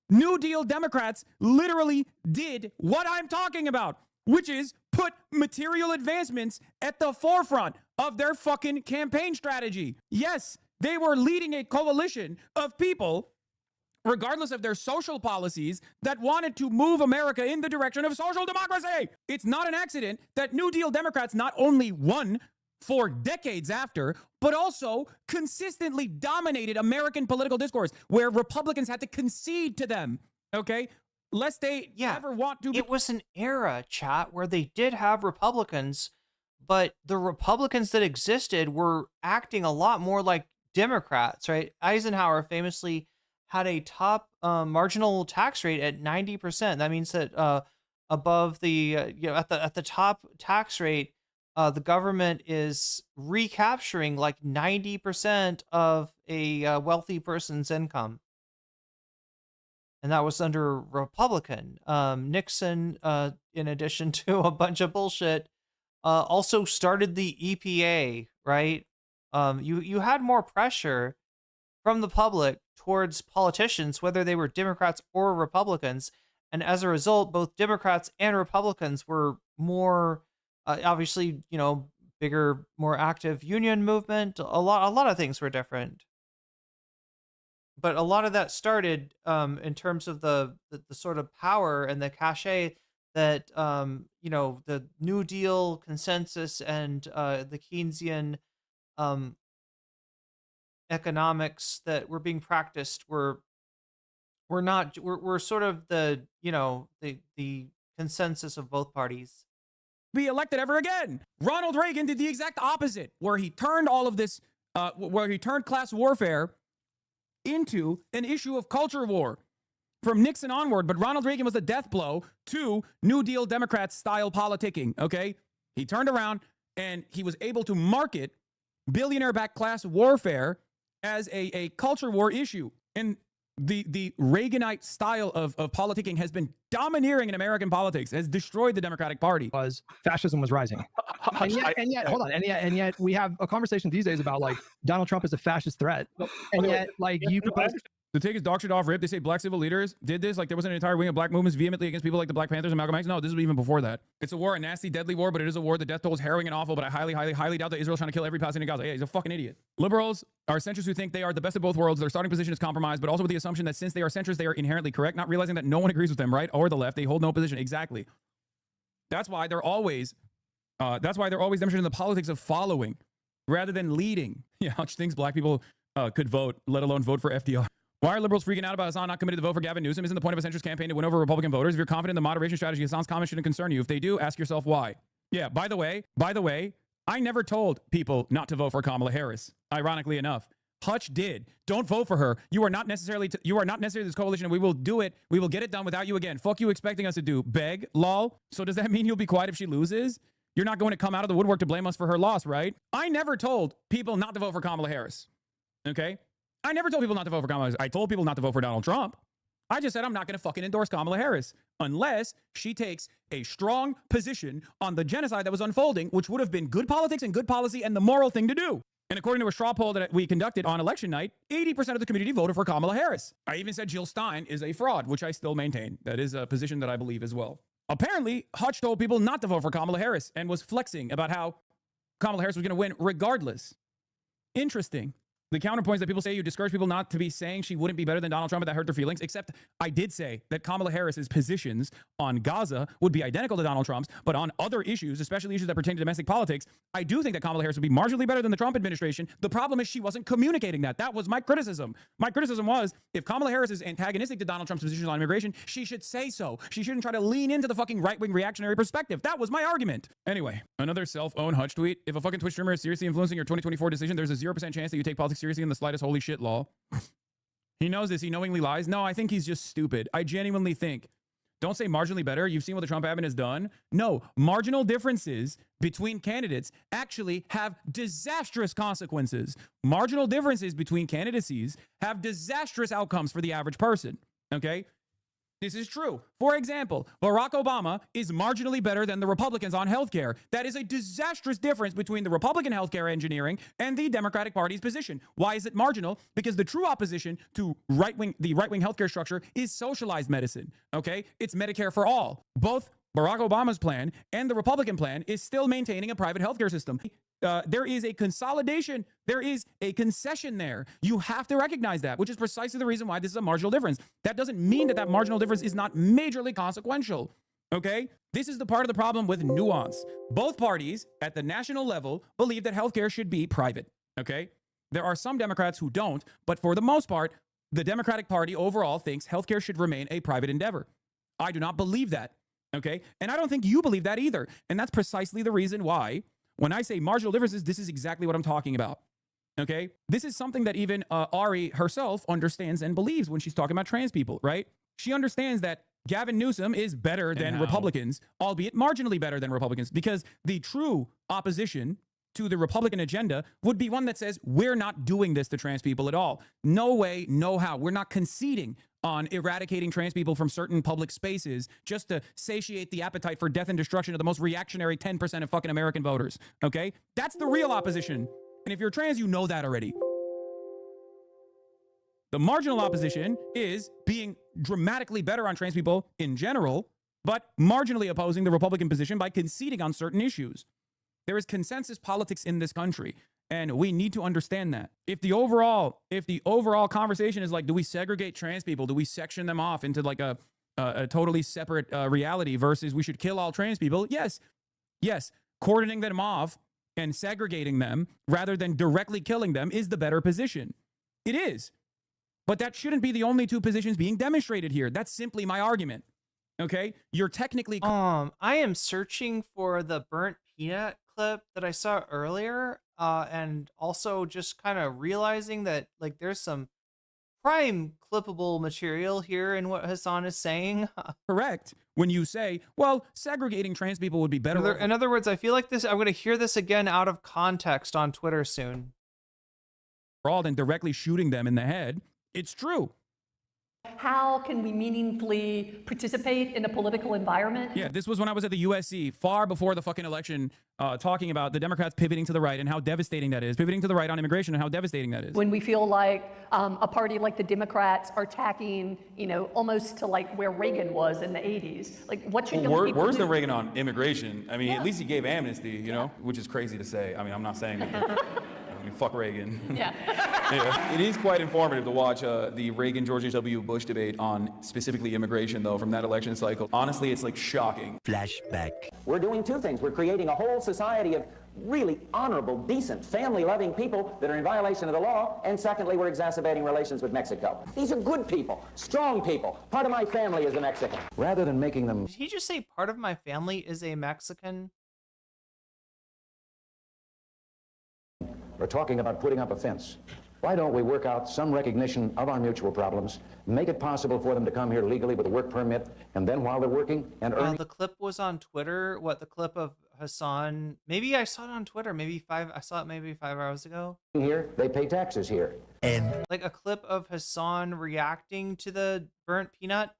New Deal Democrats literally did what I'm talking about, which is put material advancements at the forefront of their fucking campaign strategy. Yes. They were leading a coalition of people, regardless of their social policies, that wanted to move America in the direction of social democracy. It's not an accident that New Deal Democrats not only won for decades after, but also consistently dominated American political discourse, where Republicans had to concede to them, okay? Lest they ever want to... It was an era, chat, where they did have Republicans, but the Republicans that existed were acting a lot more like Democrats, right? Eisenhower famously had a top marginal tax rate at 90%. That means that above the at the top tax rate, the government is recapturing like 90% of a wealthy person's income, and that was under Republican. Nixon, in addition to a bunch of bullshit, also started the EPA, right? You had more pressure from the public towards politicians, whether they were Democrats or Republicans, and as a result, both Democrats and Republicans were more, obviously, bigger, more active union movement. A lot of things were different, but a lot of that started in terms of the sort of power and the cachet that the New Deal consensus and the Keynesian economics that were being practiced were sort of the consensus of both parties. Be elected ever again. Ronald Reagan did the exact opposite, where he turned all of this, where he turned class warfare into an issue of culture war from Nixon onward. But Ronald Reagan was a death blow to New Deal Democrat style politicking. Okay, he turned around and he was able to market billionaire-backed class warfare as a culture war issue. And the Reaganite style of politicking has been domineering in American politics, has destroyed the Democratic Party. Fascism was rising. and yet, hold on. And yet we have a conversation these days about like Donald Trump is a fascist threat. And yet, like you propose to take his dog shit off rip, they say black civil leaders did this. Like there was an entire wing of black movements vehemently against people like the Black Panthers and Malcolm X. No, this was even before that. It's a war, a nasty, deadly war, but it is a war. The death toll is harrowing and awful, but I highly, highly, highly doubt that Israel's trying to kill every Palestinian in Gaza. Yeah, he's a fucking idiot. Liberals are centrists who think they are the best of both worlds. Their starting position is compromise, but also with the assumption that since they are centrists, they are inherently correct, not realizing that no one agrees with them, right? Or the left. They hold no position. Exactly. That's why they're always demonstrating the politics of following rather than leading. Yeah, Hutch thinks black people could vote, let alone vote for FDR. Why are liberals freaking out about Hasan not committed to vote for Gavin Newsom? Isn't the point of a centrist campaign to win over Republican voters? If you're confident in the moderation strategy, Hasan's comments shouldn't concern you. If they do, ask yourself why. Yeah, by the way, I never told people not to vote for Kamala Harris, ironically enough. Hutch did. Don't vote for her. You are not necessarily this coalition, and we will do it. We will get it done without you again. Fuck you expecting us to do. Beg, lol. So does that mean you'll be quiet if she loses? You're not going to come out of the woodwork to blame us for her loss, right? I never told people not to vote for Kamala Harris. Okay? I never told people not to vote for Kamala Harris. I told people not to vote for Donald Trump. I just said I'm not going to fucking endorse Kamala Harris unless she takes a strong position on the genocide that was unfolding, which would have been good politics and good policy and the moral thing to do. And according to a straw poll that we conducted on election night, 80% of the community voted for Kamala Harris. I even said Jill Stein is a fraud, which I still maintain. That is a position that I believe as well. Apparently, Hutch told people not to vote for Kamala Harris and was flexing about how Kamala Harris was going to win regardless. Interesting. The counterpoints that people say you discourage people not to be saying she wouldn't be better than Donald Trump, but that hurt their feelings. Except I did say that Kamala Harris's positions on Gaza would be identical to Donald Trump's, but on other issues, especially issues that pertain to domestic politics, I do think that Kamala Harris would be marginally better than the Trump administration. The problem is she wasn't communicating that. That was my criticism. My criticism was if Kamala Harris is antagonistic to Donald Trump's positions on immigration, she should say so. She shouldn't try to lean into the fucking right-wing reactionary perspective. That was my argument. Anyway, another self-owned Hutch tweet. If a fucking Twitch streamer is seriously influencing your 2024 decision, there's a 0% chance that you take politics seriously in the slightest holy shit law. He knows this. He knowingly lies. No, I think he's just stupid. I genuinely think. Don't say marginally better. You've seen what the Trump admin has done. No, marginal differences between candidates actually have disastrous consequences. Marginal differences between candidacies have disastrous outcomes for the average person. Okay? This is true. For example, Barack Obama is marginally better than the Republicans on healthcare. That is a disastrous difference between the Republican healthcare engineering and the Democratic Party's position. Why is it marginal? Because the true opposition to the right-wing healthcare structure is socialized medicine. Okay? It's Medicare for all. Both Barack Obama's plan and the Republican plan is still maintaining a private healthcare system. There is a consolidation. There is a concession there. You have to recognize that, which is precisely the reason why this is a marginal difference. That doesn't mean that that marginal difference is not majorly consequential. Okay? This is the part of the problem with nuance. Both parties at the national level believe that healthcare should be private. Okay? There are some Democrats who don't, but for the most part, the Democratic Party overall thinks healthcare should remain a private endeavor. I do not believe that. Okay? And I don't think you believe that either. And that's precisely the reason why when I say marginal differences, this is exactly what I'm talking about. Okay? This is something that even Ari herself understands and believes when she's talking about trans people, right? She understands that Gavin Newsom is better than Republicans, albeit marginally better than Republicans, because the true opposition to the Republican agenda would be one that says, we're not doing this to trans people at all. No way, no how. We're not conceding on eradicating trans people from certain public spaces just to satiate the appetite for death and destruction of the most reactionary 10% of fucking American voters. Okay? That's the real opposition. And if you're trans, you know that already. The marginal opposition is being dramatically better on trans people in general, but marginally opposing the Republican position by conceding on certain issues. There is consensus politics in this country, and we need to understand that. If the overall conversation is like, do we segregate trans people? Do we section them off into like a totally separate reality versus we should kill all trans people? Yes. Cordoning them off and segregating them rather than directly killing them is the better position. It is. But that shouldn't be the only two positions being demonstrated here. That's simply my argument. Okay? You're technically... I am searching for the burnt peanut clip that I saw earlier, and also just kind of realizing that like there's some prime clippable material here in what Hasan is saying. Correct. When you say, well, segregating trans people would be better. In other words, I feel like I'm going to hear this again out of context on Twitter soon. Than directly shooting them in the head. It's true. How can we meaningfully participate in a political environment? Yeah, this was when I was at the USC, far before the fucking election, talking about the Democrats pivoting to the right and how devastating that is, pivoting to the right on immigration and how devastating that is. When we feel like a party like the Democrats are tacking, almost to like where Reagan was in the 80s. Like, what should young people Worse do? than Reagan on immigration. I mean, at least he gave amnesty, which is crazy to say. I mean, I'm not saying that. Fuck Reagan. Yeah. Yeah. It is quite informative to watch the Reagan-George W. Bush debate on specifically immigration, though, from that election cycle. Honestly, it's like shocking. Flashback. We're doing two things. We're creating a whole society of really honorable, decent, family-loving people that are in violation of the law. And secondly, we're exacerbating relations with Mexico. These are good people, strong people. Part of my family is a Mexican. Rather than making them... Did he just say part of my family is a Mexican? We're talking about putting up a fence. Why don't we work out some recognition of our mutual problems, make it possible for them to come here legally with a work permit, and then while they're working and earning... The clip was on Twitter. What, the clip of Hasan. Maybe I saw it on Twitter. I saw it maybe 5 hours ago. Here, they pay taxes here. And like a clip of Hasan reacting to the burnt peanut.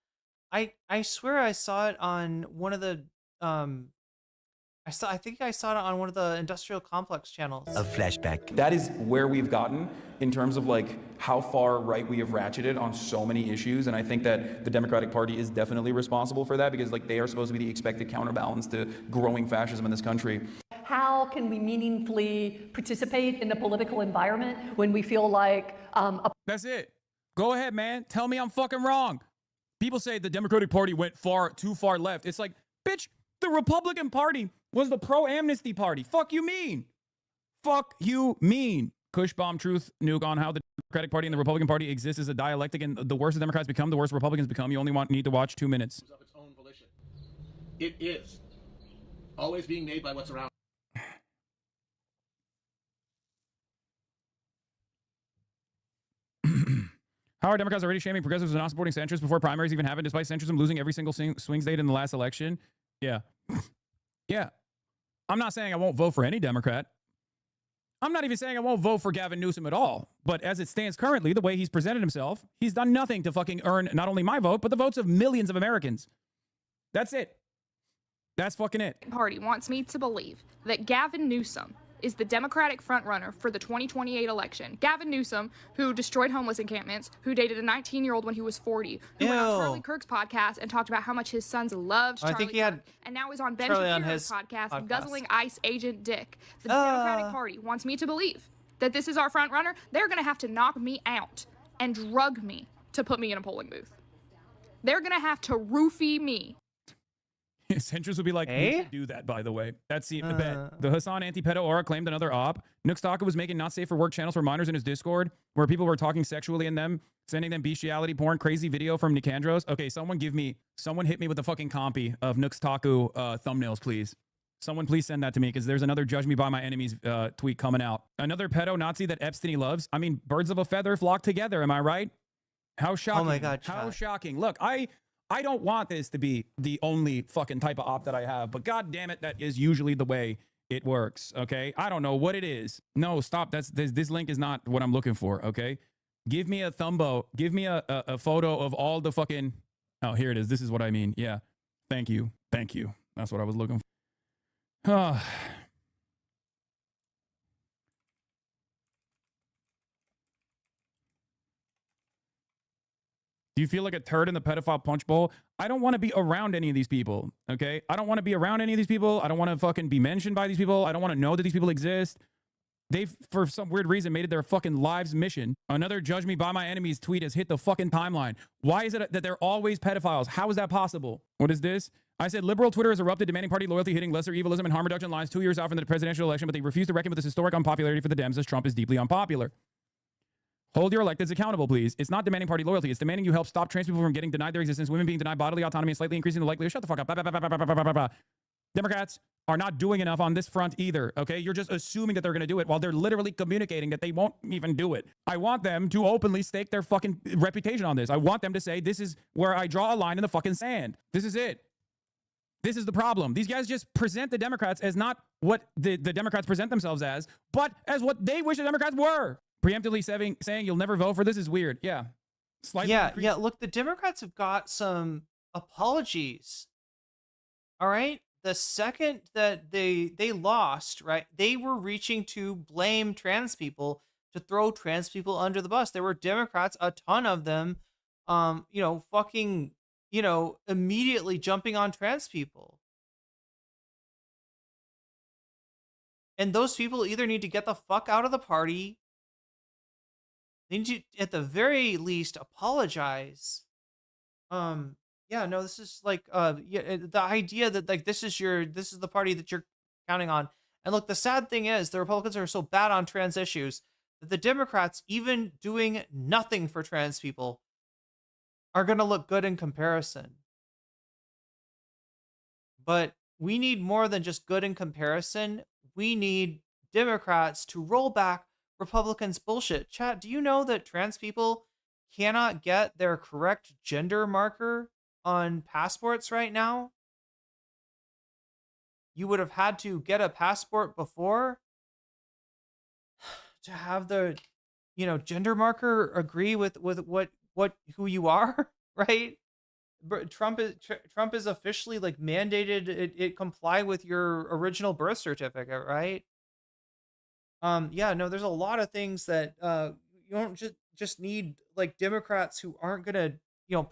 I swear I saw it on one of the I think I saw it on one of the industrial complex channels. A flashback. That is where we've gotten in terms of like how far right we have ratcheted on so many issues. And I think that the Democratic Party is definitely responsible for that, because like they are supposed to be the expected counterbalance to growing fascism in this country. How can we meaningfully participate in the political environment when we feel like That's it. Go ahead, man. Tell me I'm fucking wrong. People say the Democratic Party went too far left. It's like, bitch, the Republican Party was the pro-amnesty party. Fuck you mean? Fuck you mean? Kush bomb truth nuke on how the Democratic Party and the Republican Party exist as a dialectic, and the worse the Democrats become, the worse Republicans become. You only need to watch 2 minutes. Of its own volition. It is always being made by what's around. How are Democrats already shaming progressives for not supporting centrists before primaries even happened, despite centrism losing every single swing state in the last election? Yeah. Yeah. I'm not saying I won't vote for any Democrat. I'm not even saying I won't vote for Gavin Newsom at all. But as it stands currently, the way he's presented himself, he's done nothing to fucking earn not only my vote, but the votes of millions of Americans. That's it. That's fucking it. Party wants me to believe that Gavin Newsom is the Democratic frontrunner for the 2028 election. Gavin Newsom, who destroyed homeless encampments, who dated a 19-year-old when he was 40, who went on Charlie Kirk's podcast and talked about how much his sons loved Charlie Kirk, and now is on Ben Shapiro's podcast guzzling ICE agent dick. The Democratic Party wants me to believe that this is our frontrunner. They're going to have to knock me out and drug me to put me in a polling booth. They're going to have to roofie me. Centrists would be like, we should do that, by the way. That's the bet. The Hasan anti-pedo aura claimed another op. Nookstaka was making not safe for work channels for minors in his Discord, where people were talking sexually in them, sending them bestiality porn, crazy video from Nicandros. Okay, someone hit me with a fucking copy of Nookstaku thumbnails, please. Someone please send that to me, because there's another judge me by my enemies tweet coming out. Another pedo Nazi that Epstein loves. I mean, birds of a feather flock together, am I right? How shocking. Oh my God, how shocking. Look, I don't want this to be the only fucking type of op that I have, but god damn it, that is usually the way it works, okay? I don't know what it is. No, stop. This link is not what I'm looking for, okay? Give me a thumbo. Give me a photo of all the fucking... Oh, here it is. This is what I mean. Yeah. Thank you. Thank you. That's what I was looking for. Do you feel like a turd in the pedophile punch bowl? I don't want to be around any of these people, okay? I don't want to be around any of these people. I don't want to fucking be mentioned by these people. I don't want to know that these people exist. They've, for some weird reason, made it their fucking lives mission. Another judge me by my enemies tweet has hit the fucking timeline. Why is it that they're always pedophiles? How is that possible? What is this? I said liberal Twitter has erupted, demanding party loyalty, hitting lesser evilism and harm reduction lines 2 years out from the presidential election, but they refuse to reckon with this historic unpopularity for the Dems as Trump is deeply unpopular. Hold your electeds accountable, please. It's not demanding party loyalty. It's demanding you help stop trans people from getting denied their existence, women being denied bodily autonomy, and slightly increasing the likelihood. Shut the fuck up. Democrats are not doing enough on this front either, okay? You're just assuming that they're going to do it while they're literally communicating that they won't even do it. I want them to openly stake their fucking reputation on this. I want them to say, this is where I draw a line in the fucking sand. This is it. This is the problem. These guys just present the Democrats as not what the Democrats present themselves as, but as what they wish the Democrats were. Preemptively saying you'll never vote for this is weird. Yeah. Slightly yeah. Look, the Democrats have got some apologies. All right. The second that they lost, right, they were reaching to blame trans people, to throw trans people under the bus. There were Democrats, a ton of them, immediately jumping on trans people. And those people either need to get the fuck out of the party. They need to, at the very least, apologize. This is like, the idea that like this is the party that you're counting on. And look, the sad thing is the Republicans are so bad on trans issues that the Democrats, even doing nothing for trans people, are going to look good in comparison. But we need more than just good in comparison. We need Democrats to roll back Republicans' bullshit. Chat, do you know that trans people cannot get their correct gender marker on passports right now? you would have had to get a passport before to have the, gender marker agree with who you are, right? But Trump is officially like mandated it comply with your original birth certificate, right? Yeah, no, there's a lot of things that you don't just need like Democrats who aren't gonna,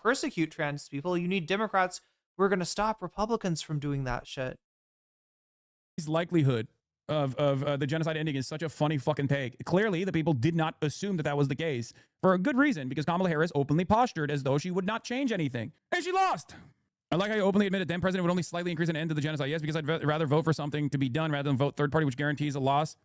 persecute trans people. You need Democrats who are gonna stop Republicans from doing that shit. Likelihood of the genocide ending is such a funny fucking take. Clearly, the people did not assume that that was the case for a good reason, because Kamala Harris openly postured as though she would not change anything, and she lost. I like how you openly admitted then president would only slightly increase an end to the genocide. Yes, because I'd rather vote for something to be done rather than vote third party, which guarantees a loss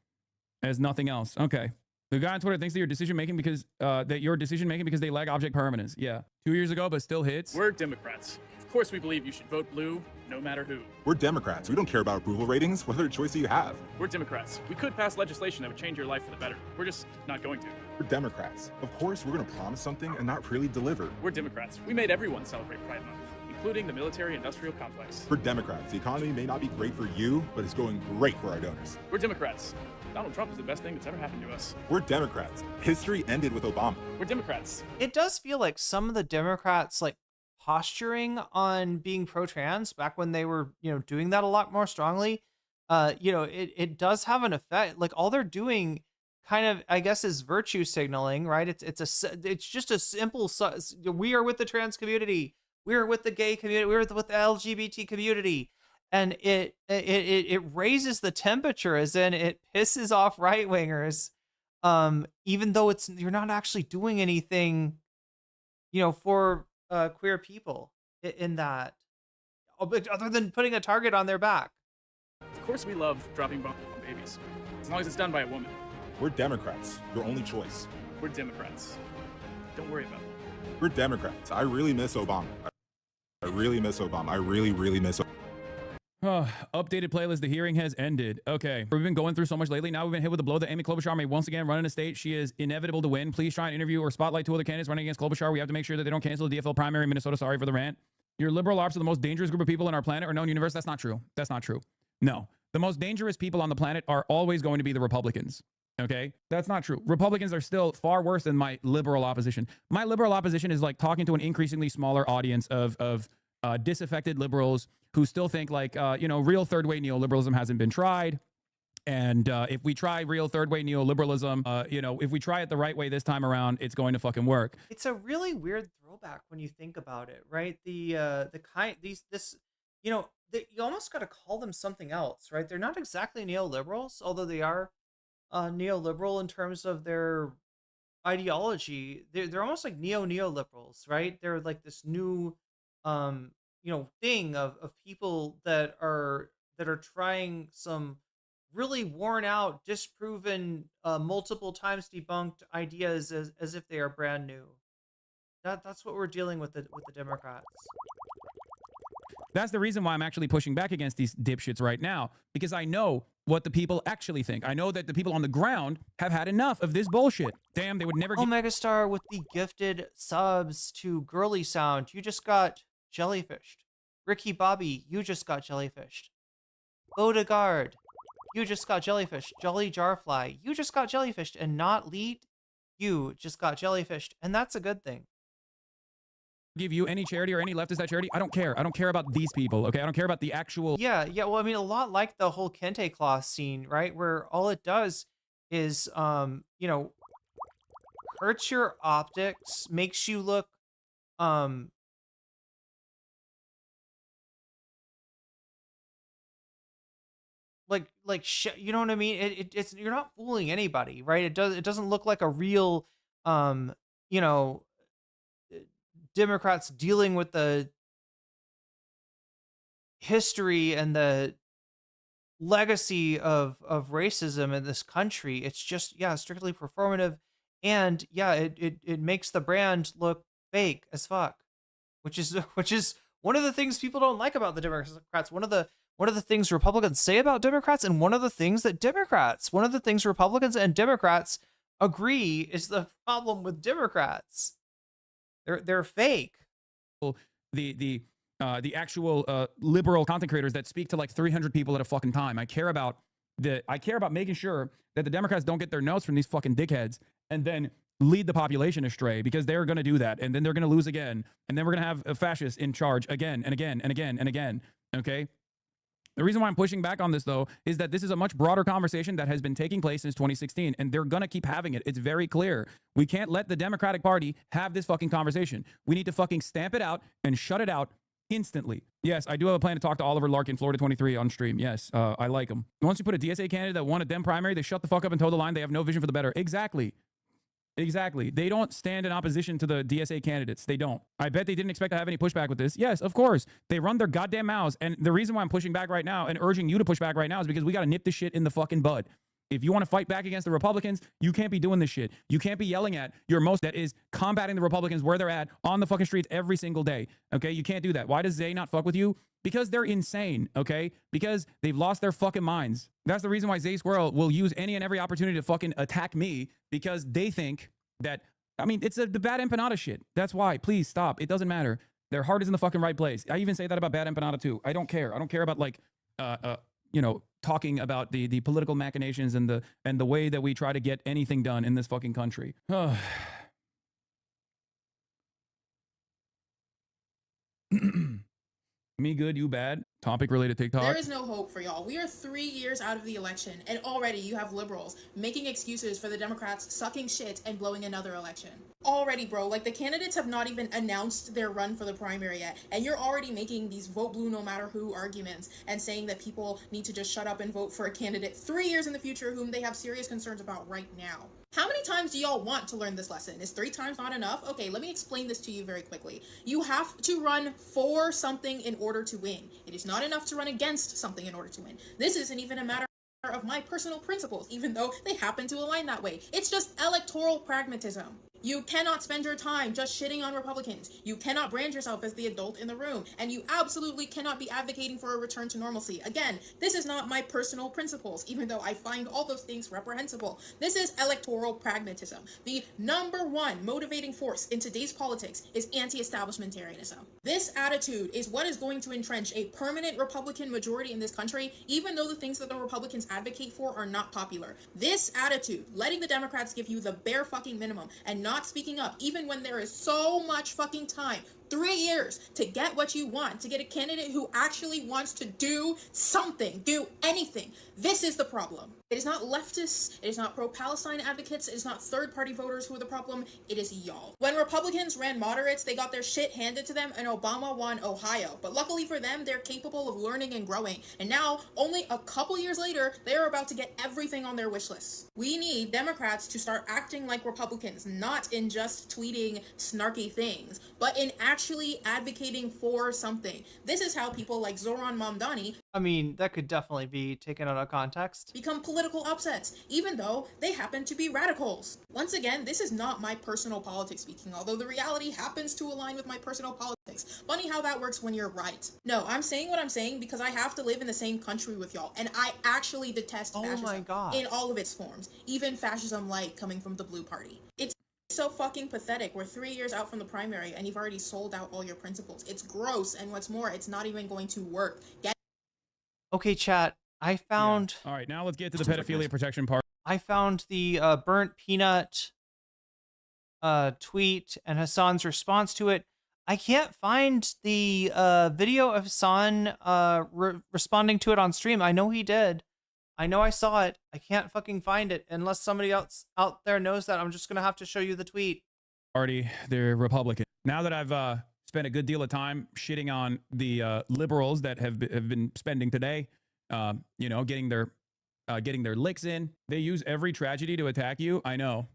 as nothing else. Okay. The guy on Twitter thinks that your decision making because they lack object permanence. Yeah. 2 years ago, but still hits. We're Democrats. Of course, we believe you should vote blue, no matter who. We're Democrats. We don't care about approval ratings. What other choice do you have? We're Democrats. We could pass legislation that would change your life for the better. We're just not going to. We're Democrats. Of course, we're going to promise something and not really deliver. We're Democrats. We made everyone celebrate Pride Month, including the military-industrial complex. We're Democrats. The economy may not be great for you, but it's going great for our donors. We're Democrats. Donald Trump is the best thing that's ever happened to us. We're Democrats. History ended with Obama. We're Democrats. It does feel like some of the Democrats like posturing on being pro-trans back when they were, doing that a lot more strongly. It does have an effect. Like all they're doing kind of, I guess, is virtue signaling, right? It's just a simple, we are with the trans community. We are with the gay community. We're with the LGBT community. And it raises the temperature, as in it pisses off right-wingers, even though you're not actually doing anything, for queer people in that, other than putting a target on their back. Of course we love dropping bombs on babies, as long as it's done by a woman. We're Democrats. Your only choice. We're Democrats. Don't worry about it. We're Democrats. I really miss Obama. I really miss Obama. I really, really miss Obama. Updated playlist. The hearing has ended. Okay. We've been going through so much lately. Now we've been hit with a blow that Amy Klobuchar may once again run in a state. She is inevitable to win. Please try and interview or spotlight 2 other candidates running against Klobuchar. We have to make sure that they don't cancel the DFL primary in Minnesota. Sorry for the rant. Your liberal ops are the most dangerous group of people in our planet or known universe. That's not true. That's not true. No. The most dangerous people on the planet are always going to be the Republicans. Okay? That's not true. Republicans are still far worse than my liberal opposition. My liberal opposition is like talking to an increasingly smaller audience of disaffected liberals who still think like, real third-way neoliberalism hasn't been tried. And if we try real third-way neoliberalism, if we try it the right way this time around, it's going to fucking work. It's a really weird throwback when you think about it, right? You almost got to call them something else, right? They're not exactly neoliberals, although they are neoliberal in terms of their ideology. They're almost like neoliberals, right? They're like this new thing of people that are trying some really worn out, disproven, multiple times debunked ideas as if they are brand new. That's what we're dealing with the Democrats. That's the reason why I'm actually pushing back against these dipshits right now, because I know what the people actually think. I know that the people on the ground have had enough of this bullshit. Damn, they would never get— Megastar with the gifted subs to Girly Sound. You just got jellyfished. Ricky Bobby, you just got jellyfished. Odegaard, you just got jellyfished. Jolly Jarfly, you just got jellyfished. And Not Lead, you just got jellyfished. And that's a good thing. Give you any charity or any leftist charity. I don't care. I don't care about these people, okay? I don't care about the actual— Yeah, well, I mean, a lot like the whole Kente Claw scene, right? Where all it does is, hurts your optics, makes you look, you know what I mean? It's you're not fooling anybody, right? It doesn't look like a real, Democrats dealing with the history and the legacy of racism in this country. It's just, strictly performative. And it makes the brand look fake as fuck, which is one of the things people don't like about the Democrats. One of the things Republicans say about Democrats, and one of the things Republicans and Democrats agree is the problem with Democrats. They're fake. The the actual liberal content creators that speak to like 300 people at a fucking time. I care about making sure that the Democrats don't get their notes from these fucking dickheads and then lead the population astray, because they're going to do that, and then they're going to lose again, and then we're going to have a fascist in charge again and again and again and again. Okay. The reason why I'm pushing back on this, though, is that this is a much broader conversation that has been taking place since 2016, and they're going to keep having it. It's very clear. We can't let the Democratic Party have this fucking conversation. We need to fucking stamp it out and shut it out instantly. Yes, I do have a plan to talk to Oliver Larkin, Florida 23 on stream. Yes, I like him. Once you put a DSA candidate that won a Dem primary, they shut the fuck up and toe the line. They have no vision for the better. Exactly. Exactly. They don't stand in opposition to the DSA candidates. They don't. I bet they didn't expect to have any pushback with this. Yes, of course. They run their goddamn mouths. And the reason why I'm pushing back right now and urging you to push back right now is because we got to nip this shit in the fucking bud. If you want to fight back against the Republicans, you can't be doing this shit. You can't be yelling at your most that is combating the Republicans where they're at on the fucking streets every single day. Okay? You can't do that. Why does Zay not fuck with you? Because they're insane, okay? Because they've lost their fucking minds. That's the reason why Zay Squirrel will use any and every opportunity to fucking attack me, because they think that, I mean, it's the bad empanada shit. That's why. Please stop. It doesn't matter. Their heart is in the fucking right place. I even say that about bad empanada too. I don't care. I don't care about like, you know, talking about the political machinations and the way that we try to get anything done in this fucking country. Me good, you bad. Topic related TikTok. There is no hope for y'all. We are 3 years out of the election, and already you have liberals making excuses for the Democrats sucking shit and blowing another election. Already, bro, like the candidates have not even announced their run for the primary yet, and you're already making these vote blue no matter who arguments and saying that people need to just shut up and vote for a candidate 3 years in the future whom they have serious concerns about right now. How many times do y'all want to learn this lesson? Is 3 times not enough? Okay, let me explain this to you very quickly. You have to run for something in order to win. It is not enough to run against something in order to win. This isn't even a matter of my personal principles, even though they happen to align that way. It's just electoral pragmatism. You cannot spend your time just shitting on Republicans. You cannot brand yourself as the adult in the room. And you absolutely cannot be advocating for a return to normalcy. Again, this is not my personal principles, even though I find all those things reprehensible. This is electoral pragmatism. The #1 motivating force in today's politics is anti-establishmentarianism. This attitude is what is going to entrench a permanent Republican majority in this country, even though the things that the Republicans advocate for are not popular. This attitude, letting the Democrats give you the bare fucking minimum and not speaking up, even when there is so much fucking time, 3 years to get what you want, to get a candidate who actually wants to do something, do anything. This is the problem. It is not leftists, it is not pro-Palestine advocates, it is not third-party voters who are the problem, it is y'all. When Republicans ran moderates, they got their shit handed to them and Obama won Ohio. But luckily for them, they're capable of learning and growing. And now, only a couple years later, they are about to get everything on their wish list. We need Democrats to start acting like Republicans, not in just tweeting snarky things, but in actually advocating for something. This is how people like Zoran Mamdani, I mean, that could definitely be taken out of context, become political upsets, even though they happen to be radicals. Once again, this is not my personal politics speaking, although the reality happens to align with my personal politics. Funny how that works when you're right. No, I'm saying what I'm saying because I have to live in the same country with y'all, and I actually detest fascism in all of its forms, even fascism light coming from the Blue Party. It's so fucking pathetic. We're 3 years out from the primary and you've already sold out all your principles. It's gross, and what's more, it's not even going to work. Okay, chat, I found... Yeah. All right, now let's get to the pedophilia protection part. I found the burnt peanut tweet and Hasan's response to it. I can't find the video of Hasan responding to it on stream. I know he did. I know I saw it. I can't fucking find it. Unless somebody else out there knows that, I'm just going to have to show you the tweet. Party, they're Republican. Now that I've spent a good deal of time shitting on the liberals that have been spending today, you know, getting their licks in. They use every tragedy to attack you. I know.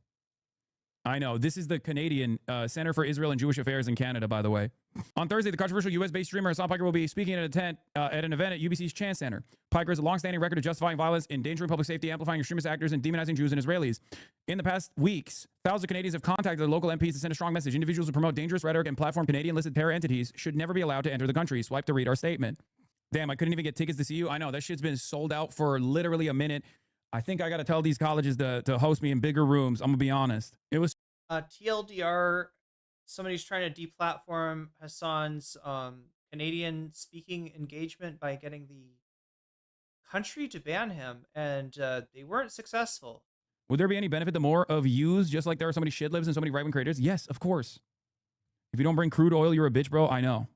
This is the Canadian Center for Israel and Jewish Affairs in Canada, by the way. On Thursday, the controversial U.S.-based streamer Hasan Piker will be speaking at an event at UBC's Chance Center. Piker has a long-standing record of justifying violence, endangering public safety, amplifying extremist actors, and demonizing Jews and Israelis. In the past weeks, thousands of Canadians have contacted their local MPs to send a strong message. Individuals who promote dangerous rhetoric and platform Canadian-listed terror entities should never be allowed to enter the country. Swipe to read our statement. Damn, I couldn't even get tickets to see you. I know, that shit's been sold out for literally a minute. I think I got to tell these colleges to host me in bigger rooms. I'm going to be honest. It was... TLDR, somebody's trying to deplatform Hasan's Canadian speaking engagement by getting the country to ban him, and they weren't successful. Would there be any benefit to more of yous, just like there are so many shit libs and so many right-wing creators? Yes, of course. If you don't bring crude oil, you're a bitch, bro. I know.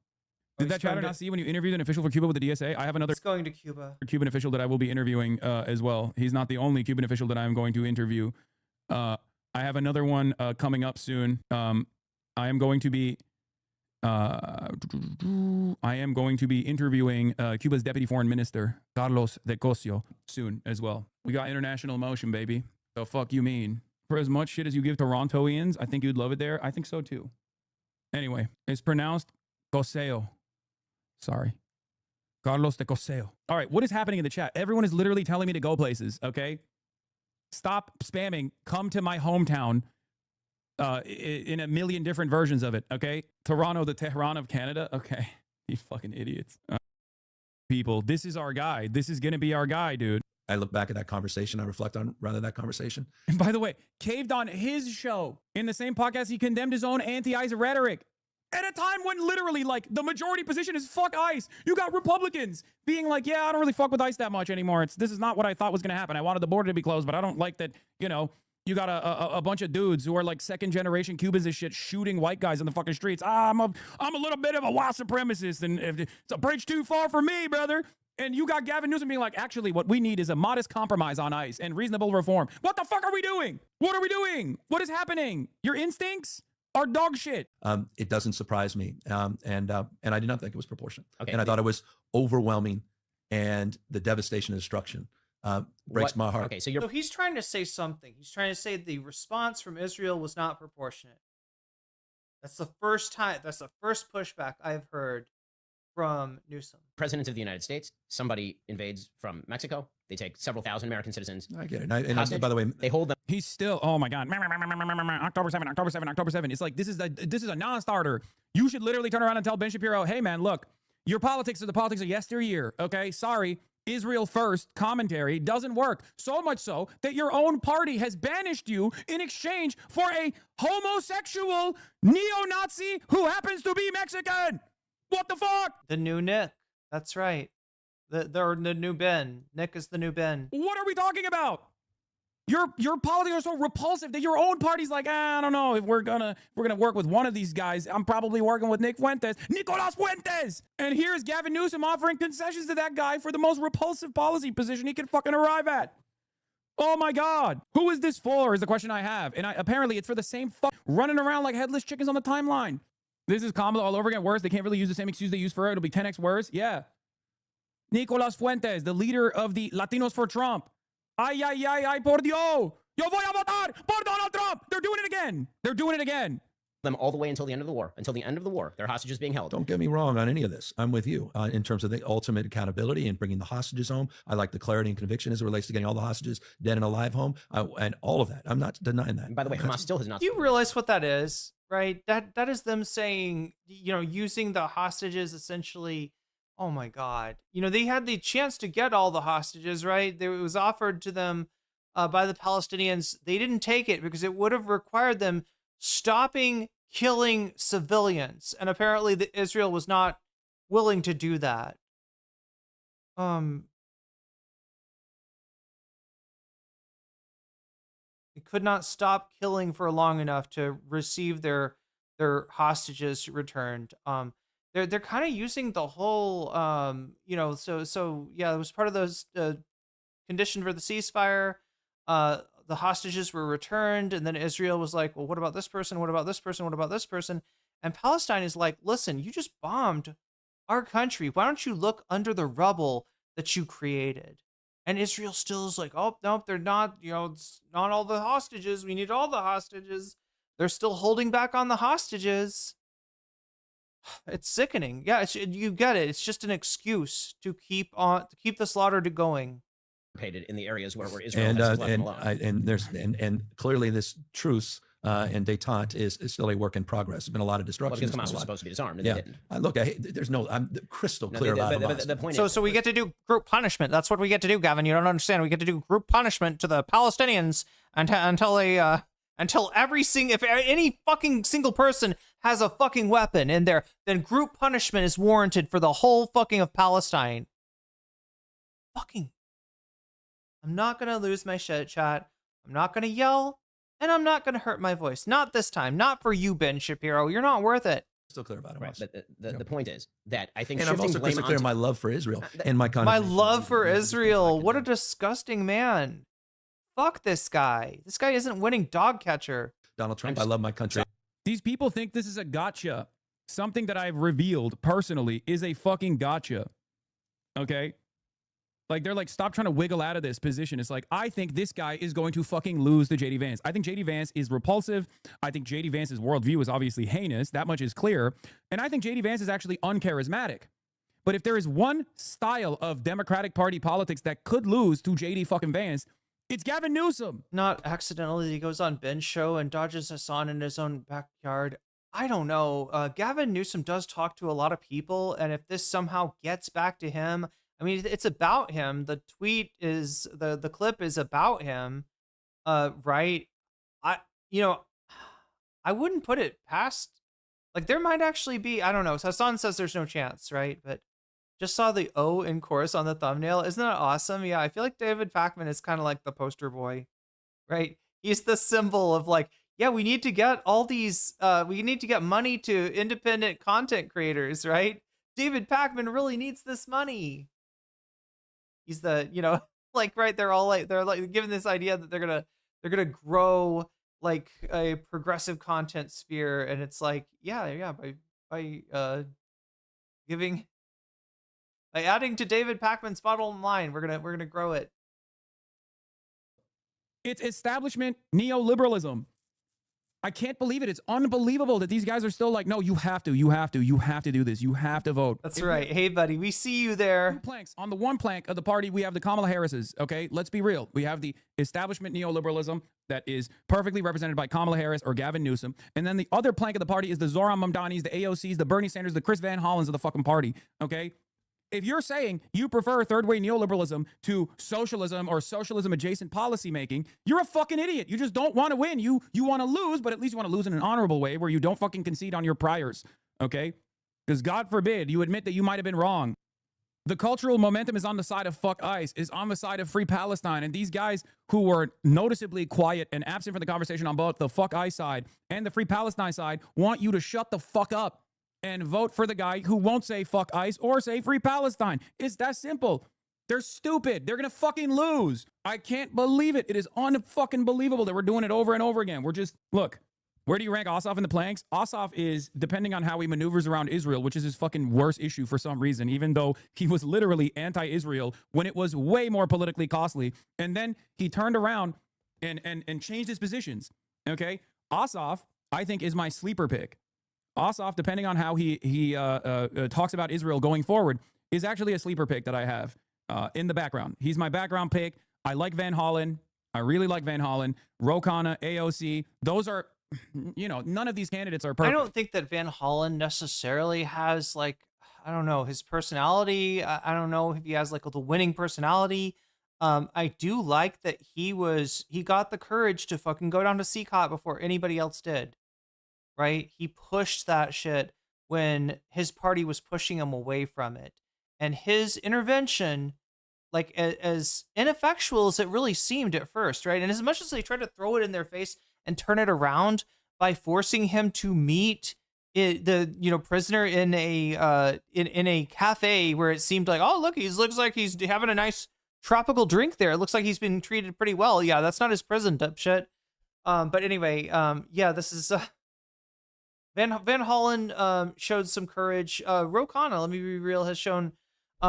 Did that chatter not see when you interviewed an official for Cuba with the DSA? I have another going to Cuba. Cuban official that I will be interviewing as well. He's not the only Cuban official that I'm going to interview. I have another one coming up soon. I am going to be interviewing Cuba's deputy foreign minister, Carlos de Cosio, soon as well. We got international emotion, baby. The fuck you mean? For as much shit as you give Torontoians, I think you'd love it there. I think so too. Anyway, it's pronounced Coseo. Sorry. Carlos de Coseo. All right, what is happening in the chat? Everyone is literally telling me to go places, okay? Stop spamming. Come to my hometown in a million different versions of it, okay? Toronto, the Tehran of Canada? Okay. You fucking idiots. People, this is our guy. This is going to be our guy, dude. I look back at that conversation. I reflect on rather that conversation. And by the way, caved on his show. In the same podcast, he condemned his own anti-ICE rhetoric. At a time when literally, like, the majority position is fuck ICE. You got Republicans being like, yeah, I don't really fuck with ICE that much anymore. This is not what I thought was going to happen. I wanted the border to be closed, but I don't like that, you know, you got a bunch of dudes who are like second-generation Cubans and shit shooting white guys in the fucking streets. I'm a little bit of a white supremacist, and it's a bridge too far for me, brother. And you got Gavin Newsom being like, actually, what we need is a modest compromise on ICE and reasonable reform. What the fuck are we doing? What are we doing? What is happening? Your instincts are dog shit. It doesn't surprise me. And I did not think it was proportionate. Okay. And I thought it was overwhelming, and the devastation and destruction breaks my heart. Okay, So he's trying to say something. He's trying to say the response from Israel was not proportionate. That's the first time. That's the first pushback I've heard from Newsom. President of the United States, somebody invades from Mexico. They take several thousand American citizens. I get it. And by the way, they hold them. He's still, oh my God, October 7, October 7, October 7. It's like, this is a non-starter. You should literally turn around and tell Ben Shapiro, hey man, look, your politics are the politics of yesteryear, okay? Sorry, Israel first commentary doesn't work. So much so that your own party has banished you in exchange for a homosexual neo-Nazi who happens to be Mexican. What the fuck? The new Nick. That's right. The new Ben. Nick is the new Ben. What are we talking about? Your politics are so repulsive that your own party's like, I don't know if we're gonna work with one of these guys. I'm probably working with Nicolas Fuentes. And here's Gavin Newsom offering concessions to that guy for the most repulsive policy position he can fucking arrive at. Oh my God. Who is this for is the question I have. And apparently it's for the same fuck running around like headless chickens on the timeline. This is Kamala all over again. Worse. They can't really use the same excuse they used for her. It'll be 10x worse. Yeah. Nicolas Fuentes, the leader of the Latinos for Trump. Ay, ay, ay, ay, por Dios. Yo voy a votar por Donald Trump. They're doing it again. They're doing it again. Them all the way until the end of the war. Until the end of the war. Their hostages being held. Don't get me wrong on any of this. I'm with you in terms of the ultimate accountability and bringing the hostages home. I like the clarity and conviction as it relates to getting all the hostages dead and alive home, and all of that. I'm not denying that. And by the way, Hamas still has not. Do you realize what that is, right? That is them saying, you know, using the hostages essentially. Oh my God. You know, they had the chance to get all the hostages, right? It was offered to them by the Palestinians. They didn't take it because it would have required them stopping killing civilians. And apparently Israel was not willing to do that. They could not stop killing for long enough to receive their hostages returned. They're kind of using the whole, you know, so yeah, it was part of those condition for the ceasefire. The hostages were returned, and then Israel was like, well, what about this person? What about this person? What about this person? And Palestine is like, listen, you just bombed our country. Why don't you look under the rubble that you created? And Israel still is like, oh, nope, they're not, you know, it's not all the hostages. We need all the hostages. They're still holding back on the hostages. It's sickening. Yeah, you get it. It's just an excuse to keep the slaughter going. In the areas where Israel has left them alone. And clearly this truce and détente is still a work in progress. There's been a lot of destruction. Well, because Hamas was supposed to be disarmed, and yeah. they didn't. Look, I'm crystal clear about Hamas. The point so we get to do group punishment. That's what we get to do, Gavin. You don't understand. We get to do group punishment to the Palestinians until until if any fucking single person has a fucking weapon in there, then group punishment is warranted for the whole fucking of Palestine. Fucking. I'm not gonna lose my shit, chat. I'm not gonna yell, and I'm not gonna hurt my voice. Not this time. Not for you, Ben Shapiro. You're not worth it. Still clear about it. Right, but the point is that I think And I'm also crystal clear in my love for Israel and my My love for Israel. What a disgusting man. Fuck this guy. This guy isn't winning dog catcher. Donald Trump, I love my country. These people think this is a gotcha. Something that I've revealed personally is a fucking gotcha. Okay? Like, they're like, stop trying to wiggle out of this position. It's like, I think this guy is going to fucking lose to JD Vance. I think JD Vance is repulsive. I think JD Vance's worldview is obviously heinous. That much is clear. And I think JD Vance is actually uncharismatic. But if there is one style of Democratic Party politics that could lose to JD fucking Vance, it's Gavin Newsom. Not accidentally, he goes on Ben's show and dodges Hasan in his own backyard. I don't know. Gavin Newsom does talk to a lot of people. And if this somehow gets back to him, I mean, it's about him. The tweet is the clip is about him, right? I wouldn't put it past. Like, there might actually be. I don't know. Hasan says there's no chance, right? But just saw the O in chorus on the thumbnail. Isn't that awesome? Yeah, I feel like David Pakman is kind of like the poster boy, right? He's the symbol of like, yeah, we need to get all these. We need to get money to independent content creators, right? David Pakman really needs this money. He's the, like, right, they're like given this idea that they're gonna grow like a progressive content sphere, and it's like, yeah, by adding to David Pakman's bottom line, we're gonna grow it. It's establishment neoliberalism. I can't believe it. It's unbelievable that these guys are still like, no, you have to do this. You have to vote. That's right. Hey, buddy, we see you there. 2 planks. On the one plank of the party, we have the Kamala Harris's, okay? Let's be real. We have the establishment neoliberalism that is perfectly represented by Kamala Harris or Gavin Newsom. And then the other plank of the party is the Zoran Mamdanis, the AOCs, the Bernie Sanders, the Chris Van Hollens of the fucking party, okay? If you're saying you prefer third-way neoliberalism to socialism or socialism-adjacent policymaking, you're a fucking idiot. You just don't want to win. You want to lose, but at least you want to lose in an honorable way where you don't fucking concede on your priors, okay? Because God forbid you admit that you might have been wrong. The cultural momentum is on the side of fuck ICE, is on the side of free Palestine, and these guys who were noticeably quiet and absent from the conversation on both the fuck ICE side and the free Palestine side want you to shut the fuck up and vote for the guy who won't say fuck ICE or say free Palestine. It's that simple. They're stupid. They're going to fucking lose. I can't believe it. It is unfucking believable that we're doing it over and over again. We're just, look, where do you rank Ossoff in the planks? Ossoff is, depending on how he maneuvers around Israel, which is his fucking worst issue for some reason, even though he was literally anti-Israel when it was way more politically costly. And then he turned around and changed his positions. Okay? Ossoff, I think, is my sleeper pick. Ossoff, depending on how he talks about Israel going forward, is actually a sleeper pick that I have in the background. He's my background pick. I like Van Hollen. I really like Van Hollen. Ro Khanna, AOC. Those are, none of these candidates are perfect. I don't think that Van Hollen necessarily has, like, I don't know, his personality. I don't know if he has, like, the winning personality. I do like that he got the courage to fucking go down to CCOT before anybody else did. Right? He pushed that shit when his party was pushing him away from it. And his intervention, like, as ineffectual as it really seemed at first, right? And as much as they tried to throw it in their face and turn it around by forcing him to meet the prisoner in a cafe where it seemed like, oh, look, looks like he's having a nice tropical drink there. It looks like he's been treated pretty well. Yeah, that's not his prison, dipshit. But anyway, yeah, this is... Van Hollen showed some courage. Ro Khanna, let me be real, has shown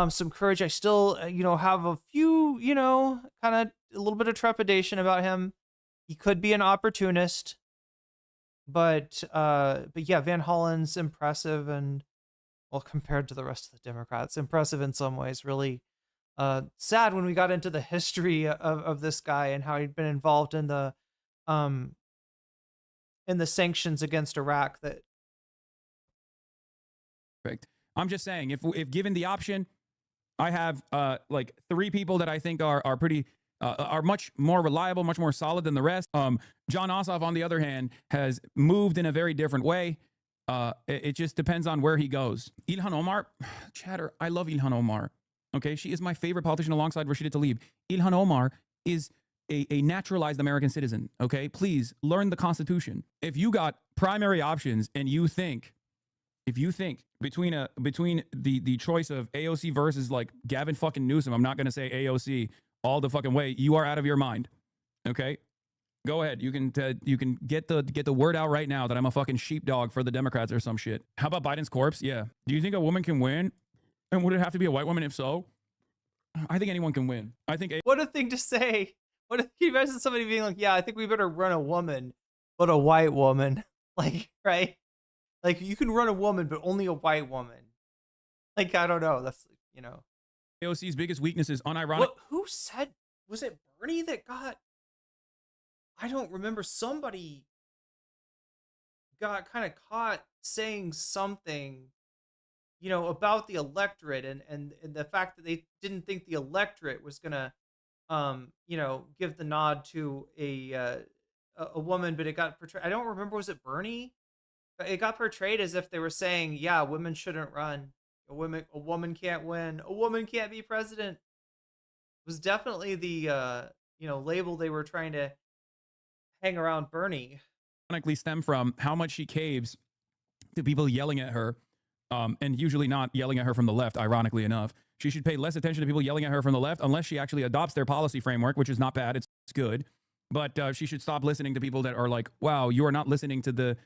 some courage. I still, have a few, kind of a little bit of trepidation about him. He could be an opportunist, but yeah, Van Hollen's impressive and, well, compared to the rest of the Democrats, impressive in some ways. Really sad when we got into the history of this guy and how he'd been involved in the sanctions against Iraq. That perfect. I'm just saying, if given the option, I have like 3 people that I think are pretty are much more reliable, much more solid than the rest. John Ossoff, on the other hand, has moved in a very different way. It just depends on where he goes. Ilhan Omar, chatter, I love Ilhan Omar. Okay, she is my favorite politician alongside Rashida Tlaib. Ilhan Omar is a naturalized American citizen. Okay, please learn the Constitution. If you got primary options and you think, if you think between the choice of AOC versus like Gavin fucking Newsom, I'm not going to say AOC all the fucking way, you are out of your mind. Okay, go ahead. You can get the word out right now that I'm a fucking sheepdog for the Democrats or some shit. How about Biden's corpse? Yeah. Do you think a woman can win? And would it have to be a white woman if so? I think anyone can win. I think what a thing to say. What if you imagine somebody being like, yeah, I think we better run a woman, but a white woman. Like, right? Like, you can run a woman, but only a white woman. Like, I don't know. That's, you know. AOC's biggest weakness is unironic. What, who said, was it Bernie that got, I don't remember, somebody got kind of caught saying something, you know, about the electorate and the fact that they didn't think the electorate was going to, you know, give the nod to a woman, but it got portrayed. I don't remember, was it Bernie? It got portrayed as if they were saying, yeah, women shouldn't run. A woman can't win. A woman can't be president. It was definitely the, you know, label they were trying to hang around Bernie. Ironically stem from how much she caves to people yelling at her, and usually not yelling at her from the left, ironically enough. She should pay less attention to people yelling at her from the left unless she actually adopts their policy framework, which is not bad. It's good. But she should stop listening to people that are like, wow, you are not listening to the,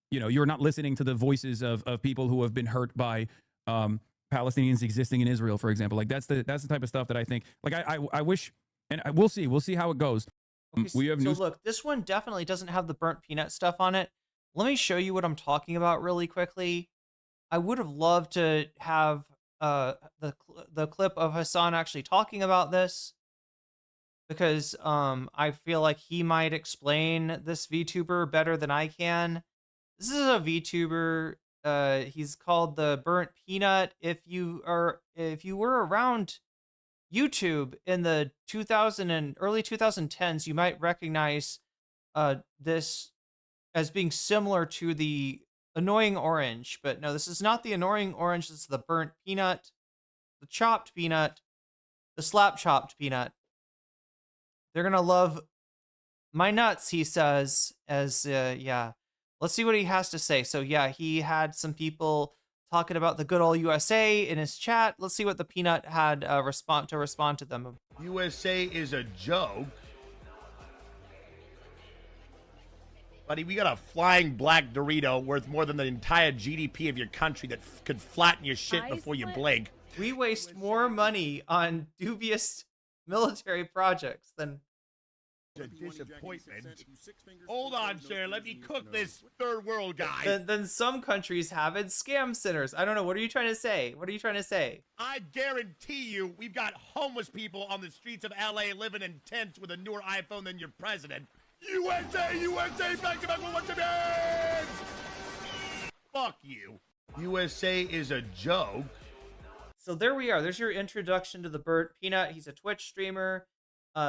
you know, you're not listening to the voices of people who have been hurt by Palestinians existing in Israel, for example. Like that's the type of stuff that I think, like I wish, and we'll see how it goes. Okay, we have so look, this one definitely doesn't have the burnt peanut stuff on it. Let me show you what I'm talking about really quickly. I would have loved to have the clip of Hasan actually talking about this, because I feel like he might explain this VTuber better than I can. This is a VTuber. He's called the Burnt Peanut. If you were around YouTube in the early 2010s, you might recognize this as being similar to the Annoying Orange, but no, this is not the Annoying Orange. This is the Burnt Peanut, the Chopped Peanut, the Slap Chopped Peanut. They're gonna love my nuts, he says, as yeah. Let's see what he has to say. So yeah, he had some people talking about the good old USA in his chat. Let's see what the Peanut had respond to them. USA is a joke. Buddy, we got a flying black Dorito worth more than the entire GDP of your country that could flatten your shit before you blink. We waste more money on dubious military projects than... A disappointment. Hold on, sir. Let me cook this third world guy. Then some countries have in scam centers. I don't know. What are you trying to say? What are you trying to say? I guarantee you we've got homeless people on the streets of LA living in tents with a newer iPhone than your president. USA, USA, back to back with what you mean! Fuck you. USA is a joke. So there we are. There's your introduction to the Burnt Peanut. He's a Twitch streamer.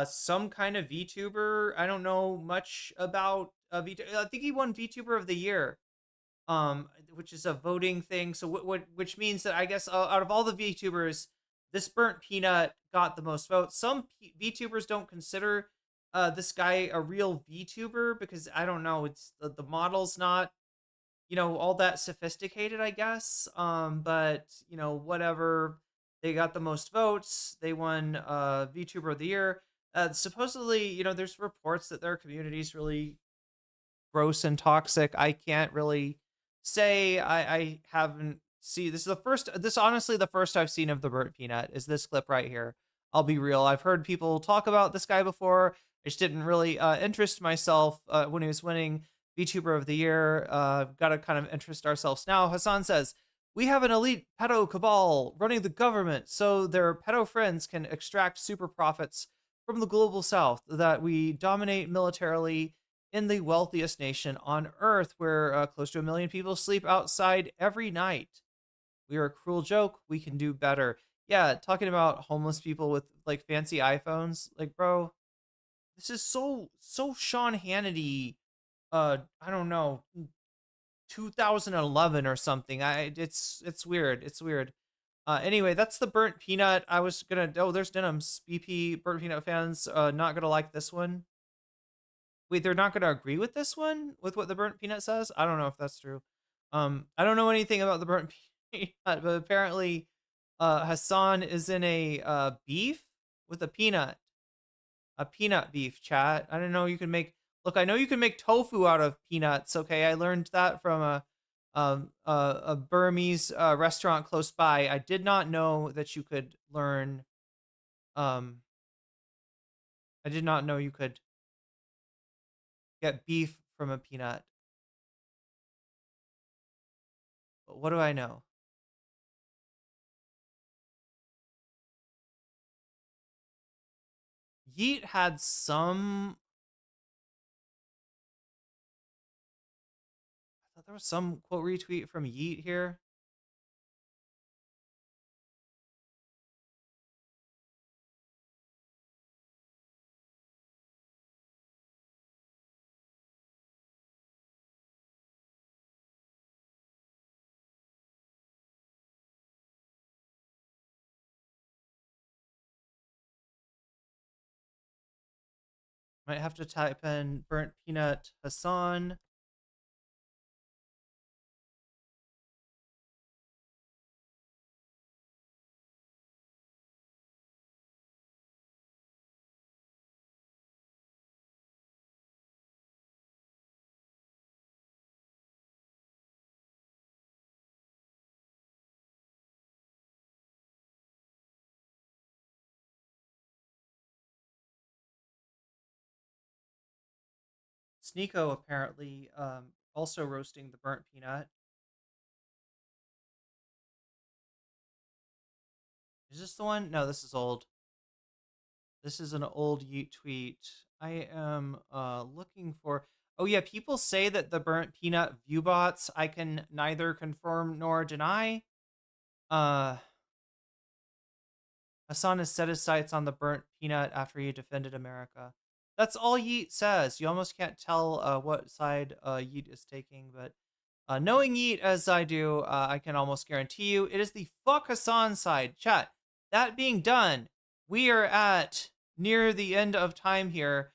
Some kind of VTuber. I don't know much about VTuber. I think he won VTuber of the Year, which is a voting thing. So which means that I guess out of all the VTubers, this Burnt Peanut got the most votes. Some VTubers don't consider this guy a real VTuber because I don't know. It's the model's not, you know, all that sophisticated, I guess. But you know, whatever. They got the most votes. They won VTuber of the Year. Supposedly, you know, there's reports that their community is really gross and toxic. I can't really say. I haven't seen. This is honestly the first I've seen of the Burnt Peanut is this clip right here. I'll be real. I've heard people talk about this guy before. I just didn't really interest myself when he was winning VTuber of the Year. Got to kind of interest ourselves now. Hasan says, we have an elite pedo cabal running the government so their pedo friends can extract super profits from the global south that we dominate militarily in the wealthiest nation on earth, where close to 1 million people sleep outside every night. We are a cruel joke. We can do better. Yeah, talking about homeless people with like fancy iPhones. Like, bro, this is so Sean Hannity. I don't know, 2011 or something. It's weird. It's weird. Anyway, that's the burnt peanut. I was gonna. Oh, there's Denim's BP burnt peanut fans. Not gonna like this one. Wait, they're not gonna agree with this one with what the burnt peanut says. I don't know if that's true. I don't know anything about the burnt peanut, but apparently, Hasan is in a beef with a peanut beef. Chat. I didn't know you can make. Look, I know you can make tofu out of peanuts. Okay, I learned that from a Burmese restaurant close by. I did not know that you could learn. Um, I did not know you could get beef from a peanut. But what do I know? Yeet had some. I thought there was some quote retweet from Yeet here. Might have to type in burnt peanut Hasan. Sneeko apparently also roasting the burnt peanut. Is this the one? No, this is old. This is an old Yeet tweet. I am looking for. Oh yeah, people say that the burnt peanut view bots. I can neither confirm nor deny. Hasan has set his sights on the burnt peanut after he defended America. That's all Yeet says. You almost can't tell what side Yeet is taking, but knowing Yeet as I do, I can almost guarantee you it is the fuck Hasan side. Chat. That being done, we are at near the end of time here.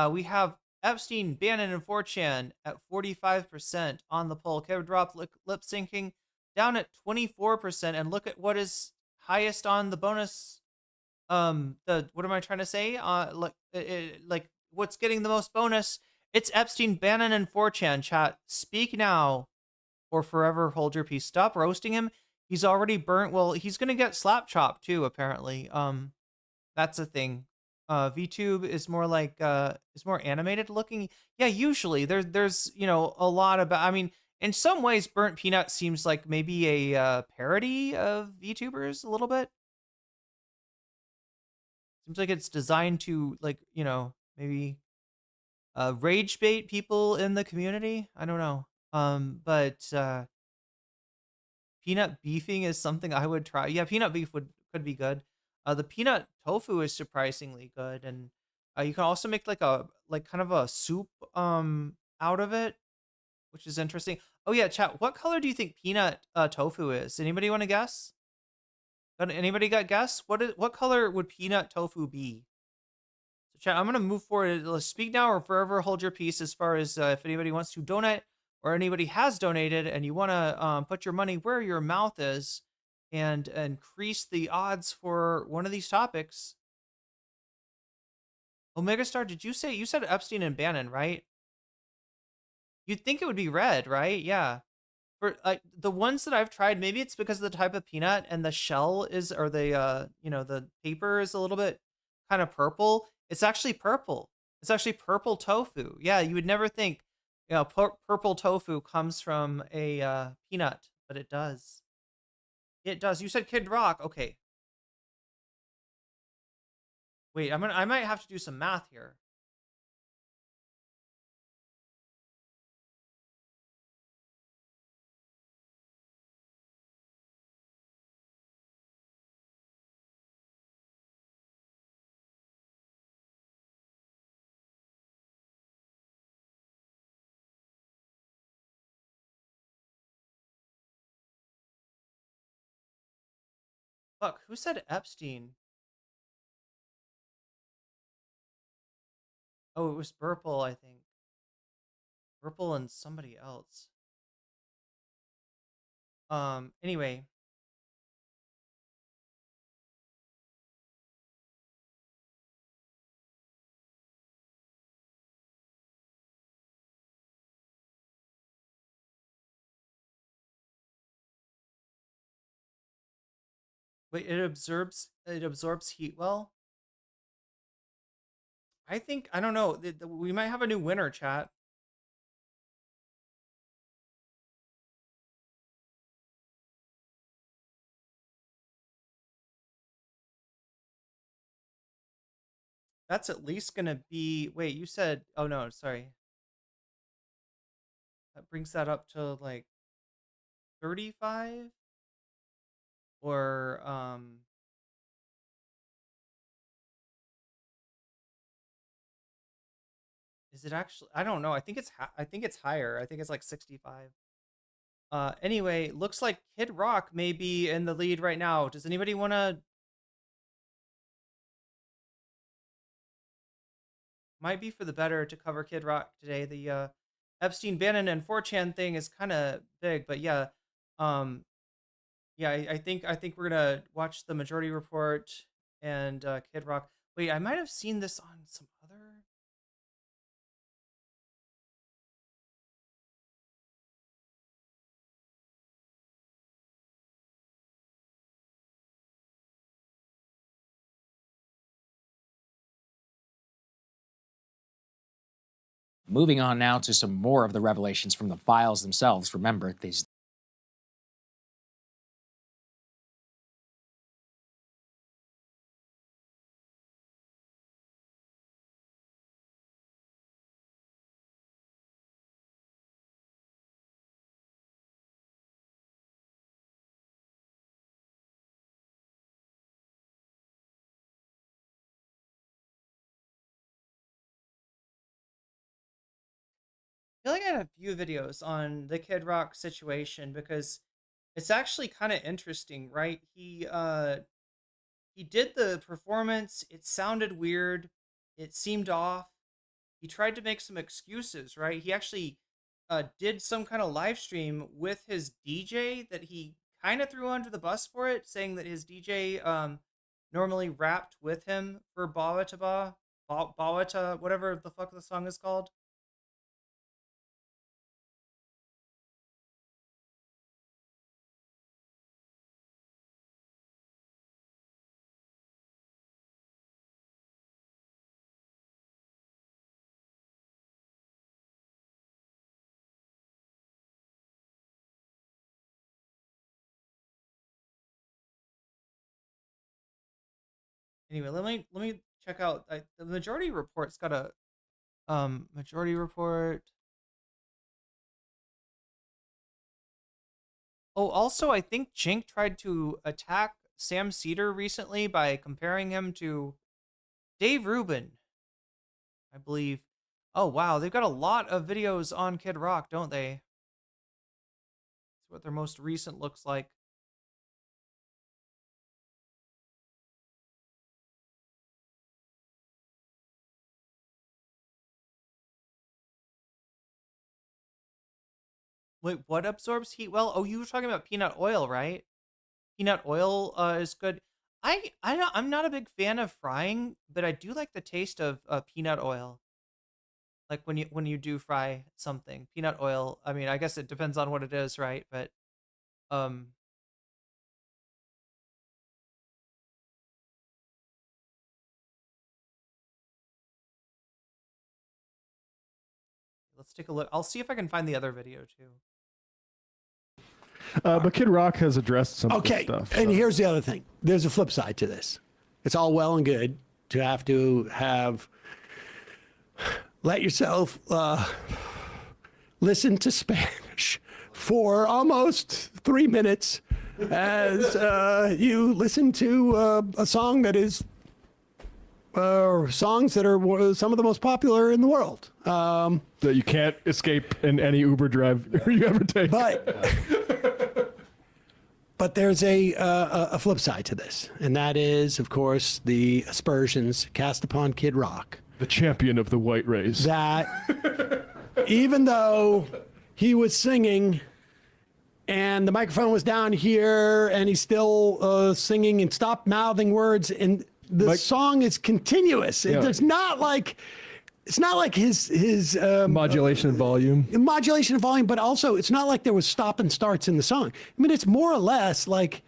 We have Epstein, Bannon, and 4chan at 45% on the poll. Kev Drop lip syncing down at 24%. And look at what is highest on the bonus. The what am I trying to say? Like what's getting the most bonus? It's Epstein, Bannon, and 4chan. Chat. Speak now or forever hold your peace. Stop roasting him. He's already burnt. Well, he's gonna get slap chopped too, apparently. That's a thing. VTube is more like is more animated looking. Yeah, usually there's a lot about. I mean, in some ways, Burnt Peanut seems like maybe a parody of VTubers a little bit. Seems like it's designed to maybe rage bait people in the community. I don't know. But peanut beefing is something I would try. Yeah, peanut beef could be good. The peanut tofu is surprisingly good, and you can also make like kind of a soup out of it, which is interesting. Oh yeah, chat. What color do you think peanut tofu is? Anybody want to guess? Anybody got guess? What color would peanut tofu be? So chat. I'm gonna move forward. Let's speak now or forever hold your peace. As far as if anybody wants to donate or anybody has donated and you want to put your money where your mouth is and increase the odds for one of these topics. Omega Star, did you said Epstein and Bannon, right? You'd think it would be red, right? Yeah. For the ones that I've tried, maybe it's because of the type of peanut and the shell is, or the the paper is a little bit kind of purple. It's actually purple. It's actually purple tofu. Yeah, you would never think, purple tofu comes from a peanut, but it does. It does. You said Kid Rock. Okay. Wait, I might have to do some math here. Fuck, who said Epstein? Oh, it was Burple, I think. Burple and somebody else. Anyway. Wait, it absorbs heat well? I think, I don't know, we might have a new winner, chat. That's at least gonna be, wait, you said, oh no, sorry. That brings that up to like 35? Or, is it actually, I don't know. I think it's higher. I think it's like 65. Anyway, looks like Kid Rock may be in the lead right now. Does anybody want to? Might be for the better to cover Kid Rock today. The Epstein, Bannon, and 4chan thing is kind of big, but yeah, yeah, I think we're gonna watch the Majority Report and Kid Rock. Wait, I might have seen this on some other. Moving on now to some more of the revelations from the files themselves. Remember, these I feel like I had a few videos on the Kid Rock situation because it's actually kind of interesting, right? He did the performance, it sounded weird, it seemed off. He tried to make some excuses, right? He actually did some kind of live stream with his DJ that he kind of threw under the bus for it, saying that his DJ normally rapped with him for Bawata, whatever the fuck the song is called. Anyway, let me check out the Majority Report's got a Majority Report. Oh, also I think Chink tried to attack Sam Cedar recently by comparing him to Dave Rubin, I believe. Oh wow, they've got a lot of videos on Kid Rock, don't they? That's what their most recent looks like. Wait, what absorbs heat well? Oh, you were talking about peanut oil, right? Peanut oil is good. I'm not a big fan of frying, but I do like the taste of peanut oil. Like when you do fry something, peanut oil. I mean, I guess it depends on what it is, right? But let's take a look. I'll see if I can find the other video too. But Kid Rock has addressed some of this Okay, stuff. and so. here's the other thing. There's a flip side to this. It's all well and good to have let yourself listen to Spanish for almost 3 minutes as you listen to a song that is songs that are some of the most popular in the world. That you can't escape in any Uber drive you ever take. But there's a flip side to this, and that is, of course, the aspersions cast upon Kid Rock. The champion of the white race. That even though he was singing and the microphone was down here and he's still singing and stopped mouthing words, and the song is continuous. Yeah. It's not like his modulation and volume. Modulation and volume, but also it's not like there was stop and starts in the song. I mean, it's more or less like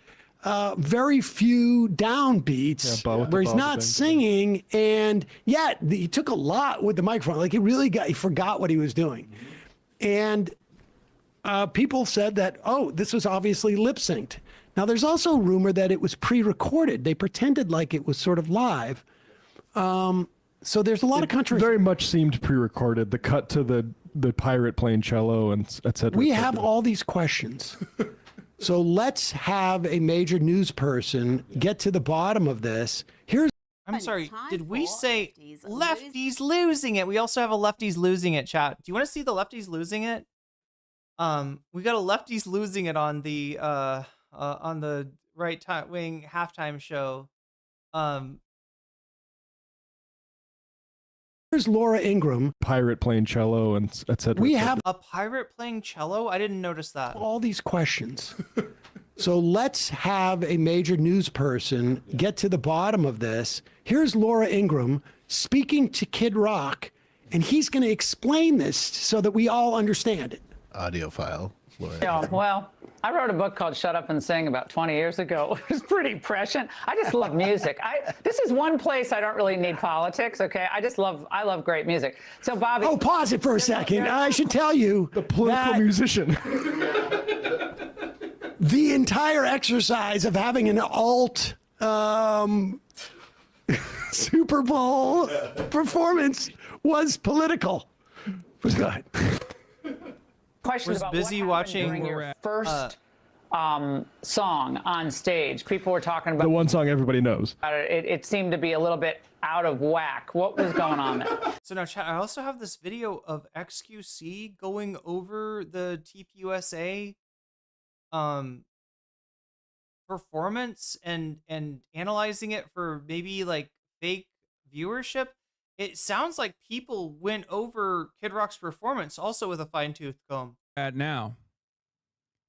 very few downbeats where he's not singing, and yet he took a lot with the microphone. Like he forgot what he was doing. And people said that, oh, this was obviously lip synced. Now, there's also rumor that it was pre-recorded. They pretended like it was sort of live. So there's a lot of countries. Very much seemed pre-recorded. The cut to the pirate playing cello and et cetera. We have all these questions. So let's have a major news person get to the bottom of this. I'm sorry, did we say lefties losing it? We also have a lefties losing it chat. Do you want to see the lefties losing it? We got a lefties losing it on the right wing halftime show. Here's Laura Ingraham. Pirate playing cello and et cetera. We have a pirate playing cello? I didn't notice that. all these questions. So let's have a major news person get to the bottom of this. Here's Laura Ingraham speaking to Kid Rock, and he's going to explain this so that we all understand it. Audio file. Laura. Yeah, well, I wrote a book called Shut Up and Sing about 20 years ago. It was pretty prescient. I just love music. This is one place I don't really need politics, okay? I love great music. So, Bobby. Oh, pause it for a second. I should tell you. The political musician. The entire exercise of having an alt Super Bowl performance was political. Go ahead. Question was about busy what watching during your first song on stage. People were talking about The one song everybody knows. it seemed to be a little bit out of whack. What was going on there? So now, chat, I also have this video of XQC going over the TPUSA performance and analyzing it for maybe like fake viewership. It sounds like people went over Kid Rock's performance also with a fine-tooth comb. At now,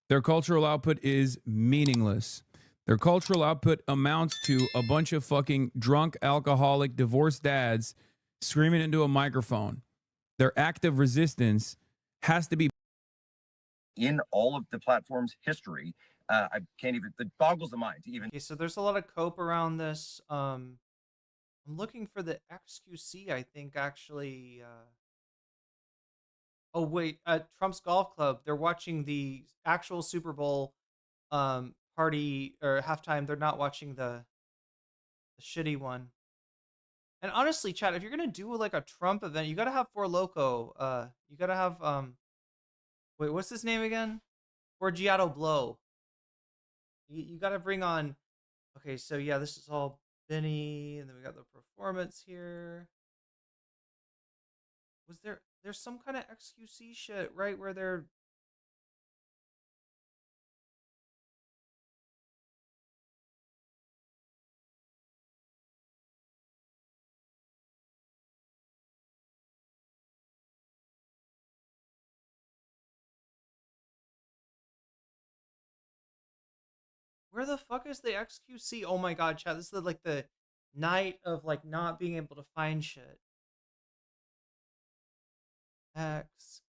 their cultural output is meaningless. Their cultural output amounts to a bunch of fucking drunk, alcoholic, divorced dads screaming into a microphone. Their active resistance has to be in all of the platform's history. I can't even, it boggles the mind to even. Okay, so there's a lot of cope around this. I'm looking for the XQC, I think, actually. Oh, wait, at Trump's Golf Club, they're watching the actual Super Bowl party or halftime. They're not watching the shitty one. And honestly, chat, if you're going to do like a Trump event, you got to have Four Loko. You got to have, wait, what's his name again? Forgiato Blow. You got to bring on, okay, so yeah, this is all Benny, and then we got the performance here. Was there's some kind of XQC shit, right, where they're where the fuck is the XQC? Oh my god, chat, this is like the night of like not being able to find shit. XQC.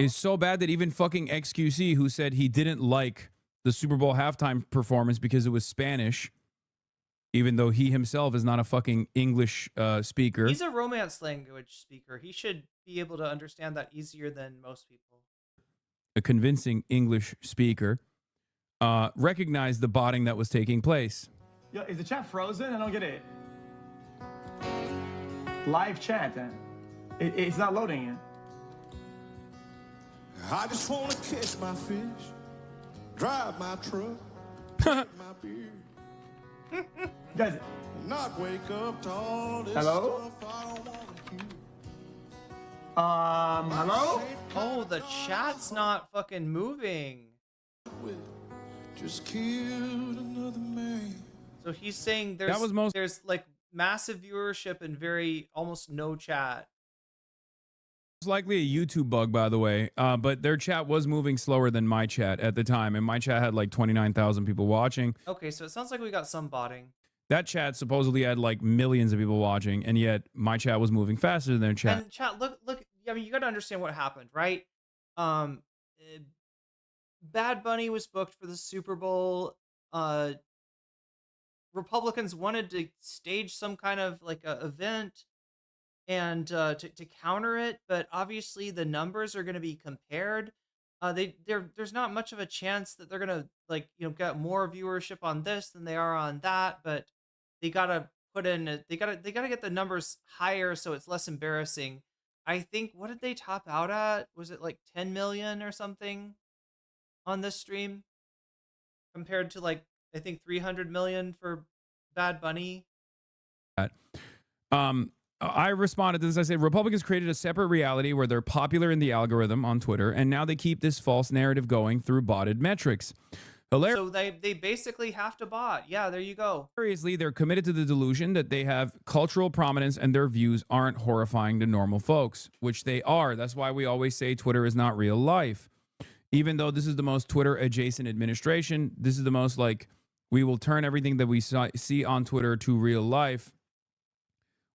is so bad that even fucking XQC, who said he didn't like the Super Bowl halftime performance because it was Spanish, even though he himself is not a fucking English speaker. He's a Romance language speaker. He should be able to understand that easier than most people. A convincing English speaker, recognized the botting that was taking place. Yo, is the chat frozen? I don't get it. Live chat. It's not loading yet. I just want to catch my fish, drive my truck, drink my beer. Does it? Not wake up to all this Hello? stuff I don't wanna hear. Hello? Oh, the chat's not fucking moving. Just killed another man. So he's saying there's like massive viewership and almost no chat. It's likely a YouTube bug, by the way, but their chat was moving slower than my chat at the time, and my chat had like 29,000 people watching. Okay, so it sounds like we got some botting. That chat supposedly had like millions of people watching, and yet my chat was moving faster than their chat. And chat, look. I mean, you got to understand what happened, right? Bad Bunny was booked for the Super Bowl. Republicans wanted to stage some kind of like a event and to counter it, but obviously the numbers are going to be compared. There's not much of a chance that they're going to get more viewership on this than they are on that, but they got to they got to get the numbers higher so it's less embarrassing. I think, what did they top out at? Was it like 10 million or something on this stream compared to like I think 300 million for Bad Bunny? I responded to this. I said, Republicans created a separate reality where they're popular in the algorithm on Twitter, and now they keep this false narrative going through botted metrics. So they basically have to bot. Yeah, there you go. Hilariously, they're committed to the delusion that they have cultural prominence and their views aren't horrifying to normal folks, which they are. That's why we always say Twitter is not real life. Even though this is the most Twitter-adjacent administration, this is the most like, we will turn everything that we see on Twitter to real life.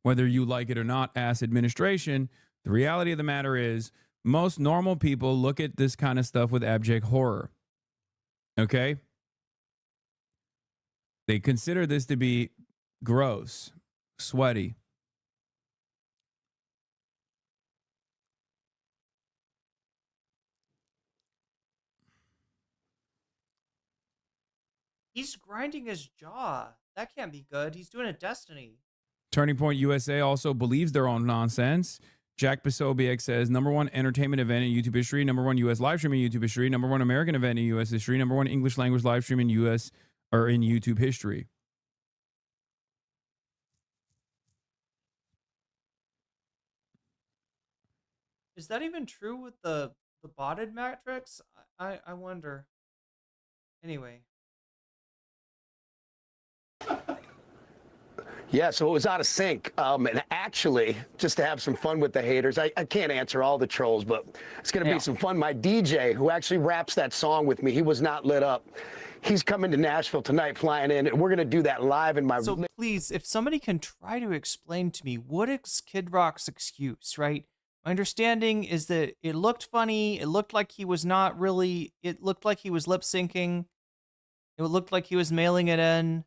Whether you like it or not, ass administration, the reality of the matter is most normal people look at this kind of stuff with abject horror. Okay? They consider this to be gross, sweaty. He's grinding his jaw. That can't be good. He's doing a Destiny. Turning Point USA also believes their own nonsense. Jack Posobiec says, #1 entertainment event in YouTube history, #1 US live stream in YouTube history, #1 American event in US history, #1 English language live stream in US or in YouTube history. Is that even true with the botted metrics? I wonder. Anyway. Yeah, so it was out of sync. And actually, just to have some fun with the haters, I can't answer all the trolls, but it's going to be some fun. My DJ, who actually raps that song with me, he was not lit up. He's coming to Nashville tonight, flying in, and we're going to do that live in my... So please, if somebody can try to explain to me, what is Kid Rock's excuse, right? My understanding is that it looked funny. It looked like he was not really... It looked like he was lip-syncing. It looked like he was mailing it in.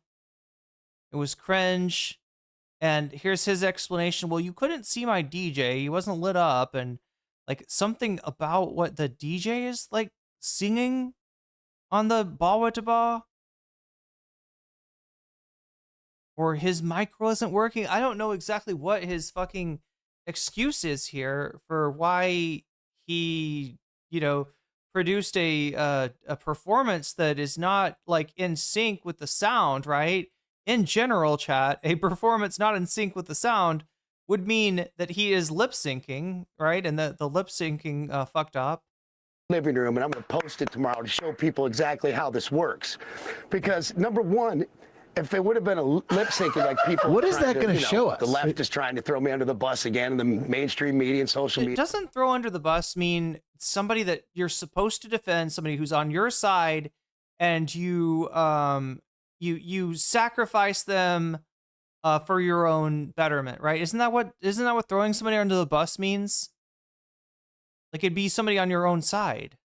It was cringe. And here's his explanation. Well, you couldn't see my DJ. He wasn't lit up. And like something about what the DJ is like singing on the Bawataba. Or his micro isn't working. I don't know exactly what his fucking excuse is here for why he, produced a performance that is not like in sync with the sound, right? In general, chat, a performance not in sync with the sound would mean that he is lip syncing, right? And the lip syncing fucked up. Living room, and I'm going to post it tomorrow to show people exactly how this works. Because number one, if it would have been a lip syncing like people, what is that going to show us? The left is trying to throw me under the bus again, and the mainstream media and social media. Doesn't throw under the bus mean somebody that you're supposed to defend, somebody who's on your side, and you sacrifice them for your own betterment, right? Isn't that what throwing somebody under the bus means? Like it'd be somebody on your own side,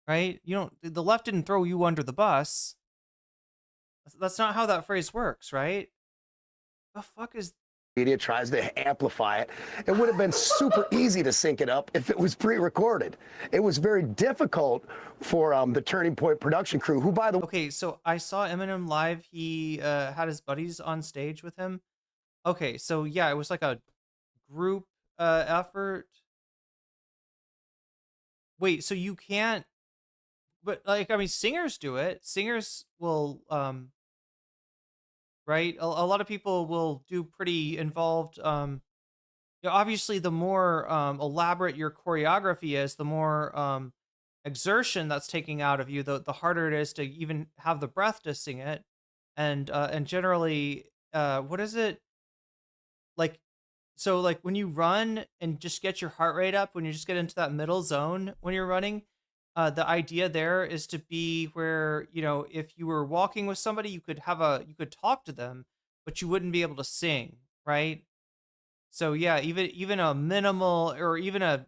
right? The left didn't throw you under the bus. That's not how that phrase works, right? The fuck is... Media tries to amplify it. It would have been super easy to sync it up if it was pre-recorded. It was very difficult for the Turning Point production crew, who, by the way... Okay, so I saw Eminem live. He had his buddies on stage with him. Okay, so yeah, it was like a group effort. Wait, so you can't... But, like, I mean, singers do it. Singers will right? A lot of people will do pretty involved. Obviously, the more elaborate your choreography is, the more exertion that's taking out of you, the harder it is to even have the breath to sing it. And generally, what is it like? So like when you run and just get your heart rate up, when you just get into that middle zone when you're running, the idea there is to be where, if you were walking with somebody, you could talk to them, but you wouldn't be able to sing, right? So yeah, even a minimal or even a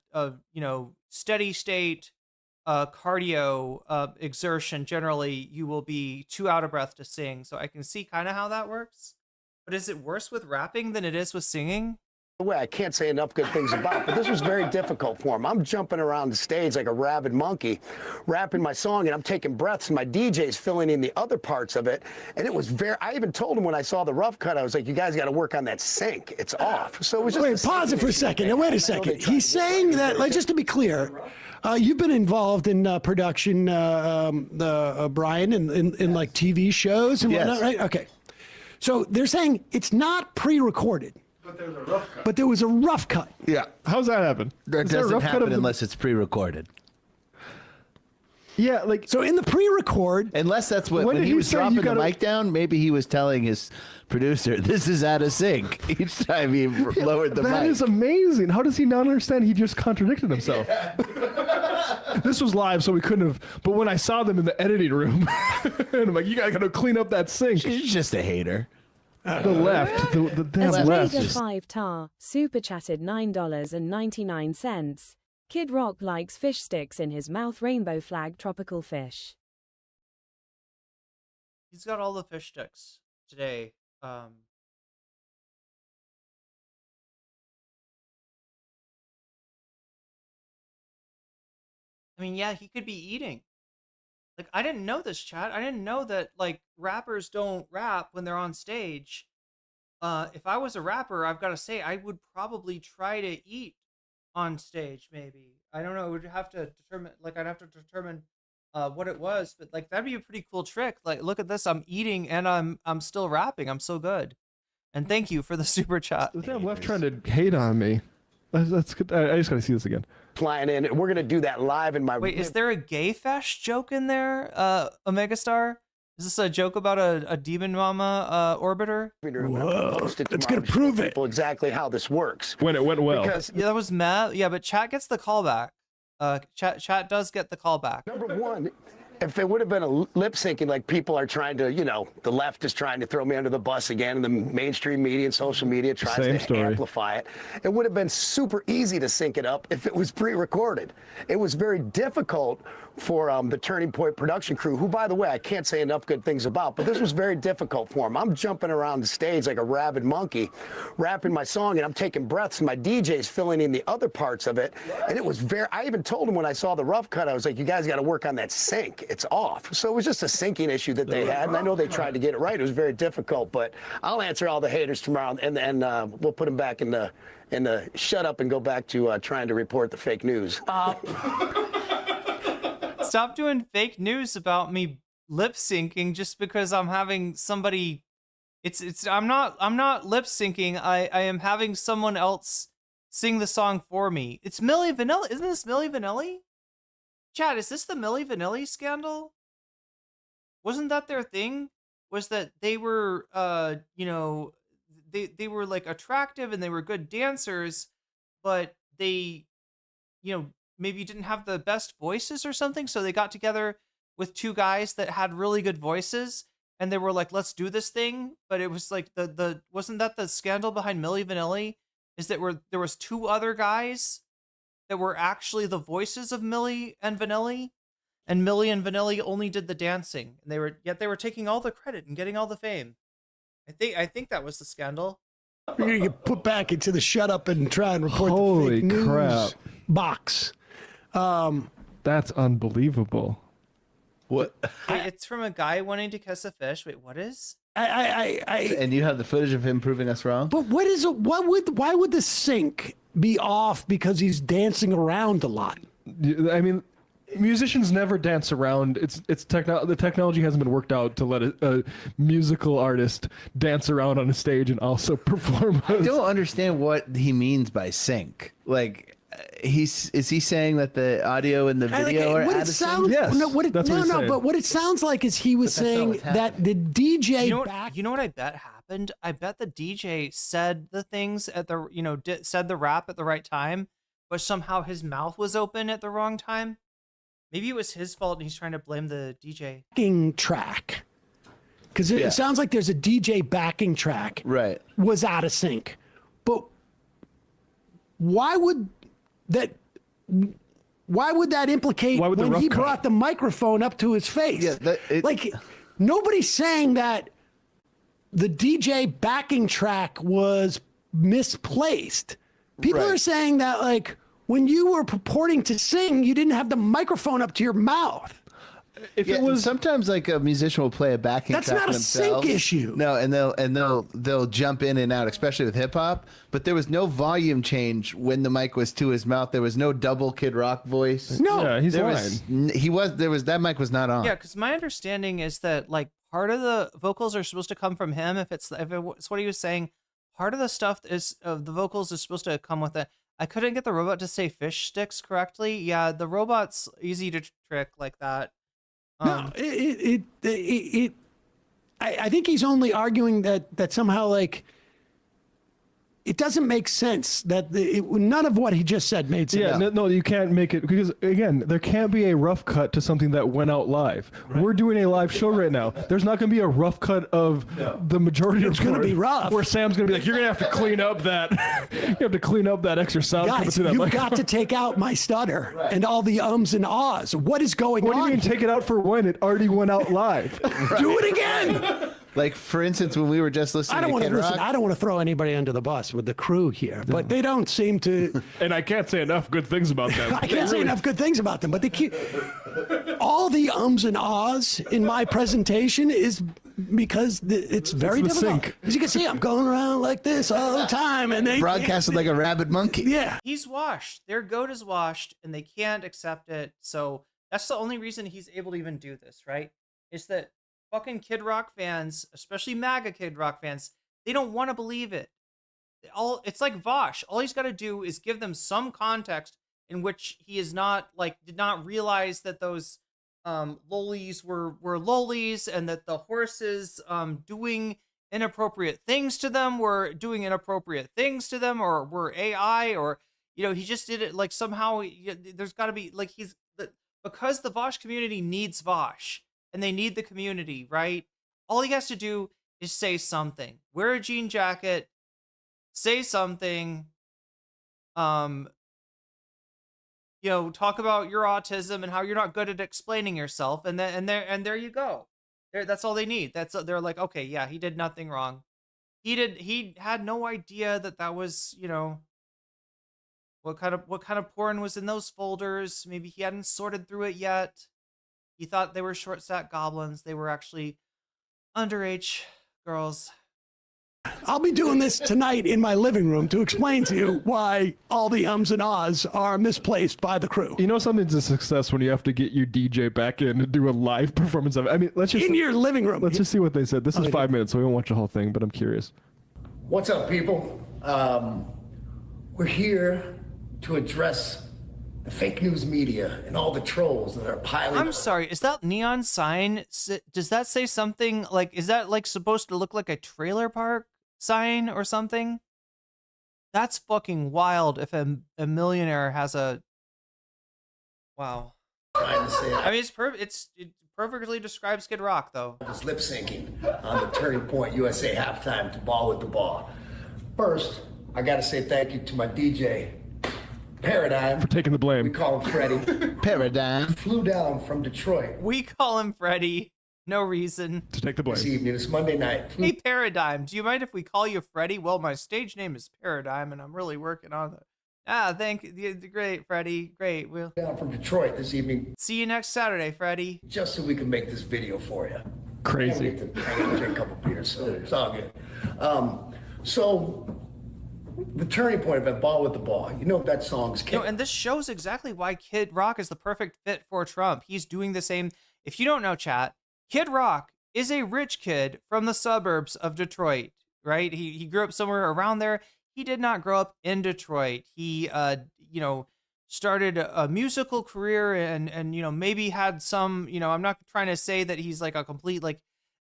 steady state cardio exertion, generally you will be too out of breath to sing. So I can see kind of how that works. But is it worse with rapping than it is with singing? Way I can't say enough good things about, but this was very difficult for him. I'm jumping around the stage like a rabid monkey, rapping my song, and I'm taking breaths, and my DJ's filling in the other parts of it. And it was I even told him when I saw the rough cut, I was like, you guys got to work on that sync. It's off. So it was just Wait, pause it for a second. Now, wait a second. He's saying that, like, just to be clear, you've been involved in production, Brian, in like TV shows and whatnot, right? Okay. So they're saying it's not pre-recorded. But there was a rough cut. Yeah. How's that happen? That doesn't happen unless it's pre-recorded. Yeah, like so in the pre-record. Unless that's when he was dropping the mic down, maybe he was telling his producer, "This is out of sync." Each time he lowered the mic. That is amazing. How does he not understand? He just contradicted himself. This was live, so we couldn't have. But when I saw them in the editing room, and I'm like, "You guys got to clean up that sync." He's just a hater. The left, the damn left. Omega 5 tar super chatted $9.99. Kid Rock likes fish sticks in his mouth. Rainbow flag tropical fish. He's got all the fish sticks today. I mean, yeah, he could be eating. Like, I didn't know this, chat. I didn't know that, like, rappers don't rap when they're on stage. If I was a rapper, I've got to say, I would probably try to eat on stage, maybe. I don't know. I would have to determine, like, I'd have to determine what it was. But, like, that'd be a pretty cool trick. Like, look at this. I'm eating and I'm still rapping. I'm so good. And thank you for the super chat. The damn left trying to hate on me. That's good. I just got to see this again. Flying in. We're going to do that live in my... Wait, is there a gay fesh joke in there, Omega Star? Is this a joke about a demon mama orbiter? Whoa, it's going to prove it. Exactly how this works. When it went well. Because, yeah, that was Matt. Yeah, but chat gets the callback. Chat does get the callback. Number one, if it would have been a lip syncing, like people are trying to, the left is trying to throw me under the bus again, and the mainstream media and social media tries to amplify it. It would have been super easy to sync it up if it was pre-recorded. It was very difficult for the Turning Point production crew, who, by the way, I can't say enough good things about, but this was very difficult for them. I'm jumping around the stage like a rabid monkey, rapping my song, and I'm taking breaths, and my DJ's filling in the other parts of it. And it was I even told him when I saw the rough cut, I was like, you guys got to work on that sync. It's off. So it was just a syncing issue that they had, and I know they tried to get it right. It was very difficult, but I'll answer all the haters tomorrow, and we'll put them back in the shut up and go back to trying to report the fake news. Stop doing fake news about me lip syncing just because I'm having somebody. I'm not lip syncing. I am having someone else sing the song for me. It's Milli Vanilli. Isn't this Milli Vanilli? Chad, is this the Milli Vanilli scandal? Wasn't that their thing? Was that they were they were like attractive and they were good dancers, but they maybe didn't have the best voices or something, so they got together with two guys that had really good voices, and they were like, let's do this thing. But it was like the wasn't that the scandal behind Milli Vanilli? Is that there was two other guys that were actually the voices of Milli and Vanilli, and Milli and Vanilli only did the dancing, and they were taking all the credit and getting all the fame. I think that was the scandal. You're gonna get put back into the shut up and try and report Holy the fake crap. news box. That's unbelievable. What? Wait, it's from a guy wanting to kiss a fish. Wait, what is? And you have the footage of him proving us wrong? But why would the sync be off because he's dancing around a lot? I mean, musicians never dance around. The technology hasn't been worked out to let a musical artist dance around on a stage and also perform. I don't understand what he means by sync. Like, is he saying that the audio and the video are out of sync? Yes, but what it sounds like is he was saying that the DJ you know what I bet happened? I bet the DJ said the things at the said the rap at the right time, but somehow his mouth was open at the wrong time. Maybe it was his fault and he's trying to blame the DJ. Backing track. Because it sounds like there's a DJ backing track. Right. Was out of sync. But why would that implicate when he brought the microphone up to his face? Yeah, like, nobody's saying that the DJ backing track was misplaced. People are saying that, like, when you were purporting to sing, you didn't have the microphone up to your mouth. If it was sometimes like a musician will play a backing track not a themselves. sync issue. No, and they'll jump in and out, especially with hip hop. But there was no volume change when the mic was to his mouth. There was no double Kid Rock voice. No, yeah, he's lying. That mic was not on. Yeah, because my understanding is that like part of the vocals are supposed to come from him. If it's what he was saying, part of the stuff is the vocals is supposed to come with it. I couldn't get the robot to say fish sticks correctly. Yeah, the robot's easy to trick like that. No, I think he's only arguing that somehow, like, it doesn't make sense that none of what he just said made sense. Yeah, no, you can't make it because, again, there can't be a rough cut to something that went out live. Right. We're doing a live show right now. There's not going to be a rough cut of the majority of it's going to be rough. Where Sam's going to be like, you're going to have to clean up that. You have to clean up that extra sound. Guys, you've got to take out my stutter and all the ums and ahs. What is going on? What do you mean take it out for when it already went out live? Do it again. Like, for instance, when we were just listening I don't want to Kid Rock, I don't want to throw anybody under the bus with the crew here, but they don't seem to. And I can't say enough good things about them. I can't say enough good things about them, but they keep all the ums and ahs in my presentation is because it's very difficult. As you can see, I'm going around like this all the time, and they broadcasted like a rabid monkey. Yeah, he's washed. Their goat is washed, and they can't accept it. So that's the only reason he's able to even do this, right? Is that fucking Kid Rock fans, especially MAGA Kid Rock fans, they don't want to believe it. It's like Vosh. All he's got to do is give them some context in which he is not did not realize that those lolies were lolies, and that the horses doing inappropriate things to them were doing inappropriate things to them, or were AI, or he just did it like somehow. There's got to be like because the Vosh community needs Vosh. And they need the community, right? All he has to do is say something. Wear a jean jacket, say something, talk about your autism and how you're not good at explaining yourself, and there you go. That's all they need. They're like, okay, yeah, he did nothing wrong. He had no idea that was, what kind of porn was in those folders. Maybe he hadn't sorted through it yet. He thought they were short-stacked goblins. They were actually underage girls. I'll be doing this tonight in my living room to explain to you why all the ums and ahs are misplaced by the crew. You know something's a success when you have to get your DJ back in to do a live performance of it. I mean, let's just... In your living room. Let's just see what they said. This is 5 minutes, so we won't watch the whole thing, but I'm curious. What's up, people? We're here to address the fake news media and all the trolls that are piling. I'm sorry, is that neon sign? Does that say something like? Is that like supposed to look like a trailer park sign or something? That's fucking wild. If a millionaire has a. Wow. Trying to say I mean, it perfectly describes Kid Rock, though. Just lip syncing on the Turning Point USA halftime to Ball with the Ball. First, I got to say thank you to my DJ. Paradigm. For taking the blame. We call him Freddie. Paradigm. Flew down from Detroit. We call him Freddie. No reason. To take the blame. This evening. It's Monday night. Hey, Paradigm. Do you mind if we call you Freddie? Well, my stage name is Paradigm, and I'm really working on it. Thank you. Great, Freddie. Great. We'll down from Detroit this evening. See you next Saturday, Freddie. Just so we can make this video for you. Crazy. I gotta drink a couple beers, so it's all good. So the turning point of it, Ball with the Ball. You know that song's You know, and this shows exactly why Kid Rock is the perfect fit for Trump. He's doing the same. If you don't know, chat, Kid Rock is a rich kid from the suburbs of Detroit, right? He grew up somewhere around there. He did not grow up in Detroit. He, you know, started a musical career and you know, maybe had some, you know, I'm not trying to say that he's like a complete like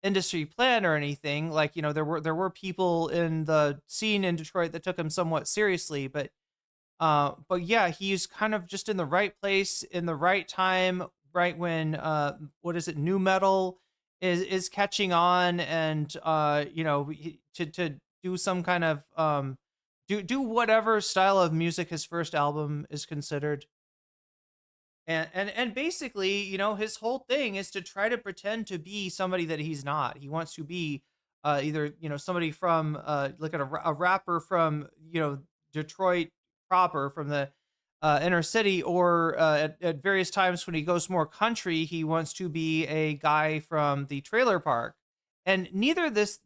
industry plant or anything. Like, you know, there were people in the scene in Detroit that took him somewhat seriously, but yeah, he's kind of just in the right place in the right time, right when what is it, new metal is catching on, and you know, to do some kind of do whatever style of music his first album is considered. And basically, you know, his whole thing is to try to pretend to be somebody that he's not. He wants to be either, you know, somebody from like a rapper from, you know, Detroit proper, from the inner city, or at various times when he goes more country, he wants to be a guy from the trailer park. And neither of this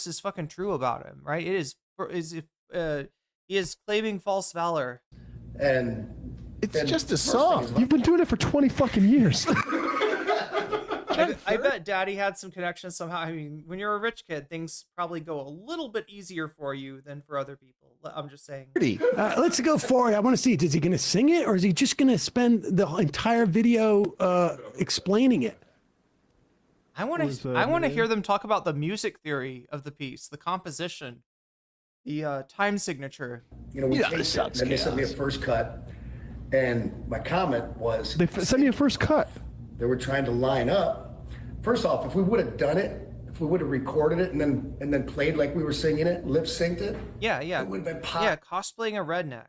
is fucking true about him, right? It is he is claiming false valor. And it's just a song. You've been doing it for 20 fucking years. I bet Daddy had some connections somehow. I mean, when you're a rich kid, things probably go a little bit easier for you than for other people. I'm just saying. Let's go forward. I want to see, is he going to sing it, or is he just going to spend the entire video explaining it? I want to hear them talk about the music theory of the piece, the composition, the time signature. You know, we taped it, and then they sent me a first cut, and my comment was, they sent me a first cut. They were trying to line up. First off, if we would have done it, if we would have recorded it and then played like we were singing it, lip synced it, yeah, it would have been pie. Yeah, cosplaying a redneck.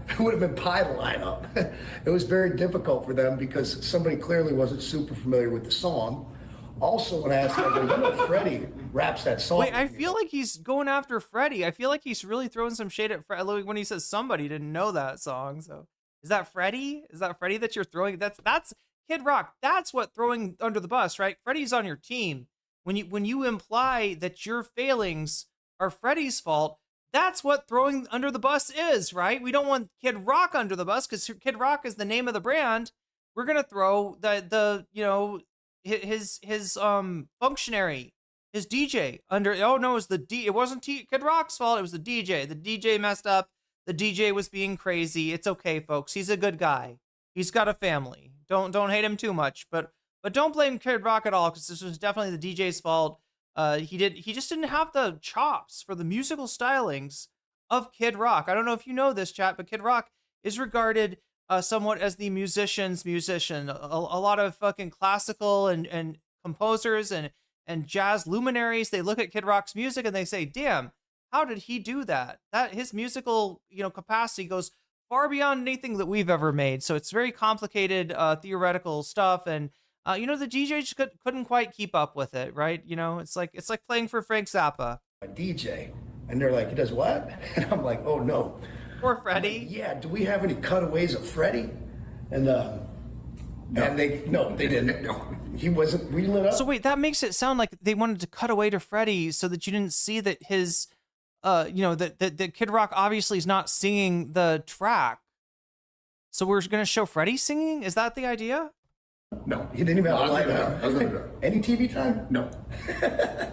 It would have been pie to line up. It was very difficult for them because somebody clearly wasn't super familiar with the song. Also, when I asked them, you know, Freddie raps that song. Wait, I feel like he's going after Freddie. I feel like he's really throwing some shade at Freddie when he says somebody didn't know that song. So is that Freddie? Is that Freddie that you're throwing? That's Kid Rock. That's what throwing under the bus, right? Freddie's on your team. When you imply that your failings are Freddie's fault, that's what throwing under the bus is, right? We don't want Kid Rock under the bus because Kid Rock is the name of the brand. We're gonna throw the you know, his functionary, his DJ under. Oh no, it wasn't Kid Rock's fault. It was the DJ. The DJ messed up. The DJ was being crazy. It's okay, folks. He's a good guy. He's got a family. Don't hate him too much, but don't blame Kid Rock at all, because this was definitely the DJ's fault. He just didn't have the chops for the musical stylings of Kid Rock. I don't know if you know this, chat, but Kid Rock is regarded somewhat as the musician's musician. A lot of fucking classical and composers and jazz luminaries, they look at Kid Rock's music and they say, damn, how did he do that? That his musical, you know, capacity goes far beyond anything that we've ever made. So it's very complicated theoretical stuff, and you know, the DJs couldn't quite keep up with it, right? You know, it's like playing for Frank Zappa. A DJ, and they're like, he does what? And I'm like, oh no. Poor Freddie. Like, yeah, do we have any cutaways of Freddie? And they didn't. No, he wasn't reeling it up. So wait, that makes it sound like they wanted to cut away to Freddie so that you didn't see that his you know, that Kid Rock obviously is not singing the track. So we're going to show Freddie singing? Is that the idea? No, he didn't even have a light on. Any TV time? No.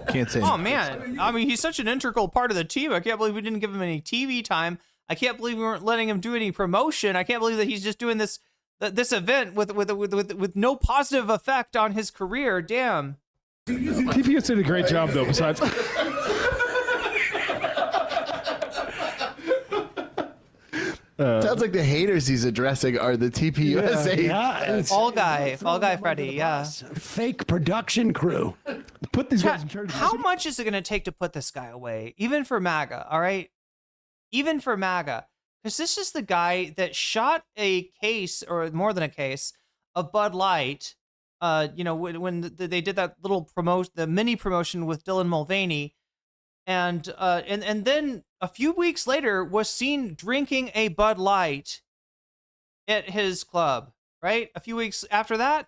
Can't say. Oh man, I mean, he's such an integral part of the team. I can't believe we didn't give him any TV time. I can't believe we weren't letting him do any promotion. I can't believe that he's just doing this event with no positive effect on his career. Damn. TPS did a great job though. Besides. Sounds like the haters he's addressing are the TPUSA. Yeah, Fall Guy Freddy, yeah. Fake production crew. Put these guys in charge. How much is it going to take to put this guy away? Even for MAGA, all right? Even for MAGA. Because this is the guy that shot a case, or more than a case, of Bud Light, you know, when they did that little promotion, the mini promotion with Dylan Mulvaney, and then a few weeks later was seen drinking a Bud Light at his club, right? A few weeks after that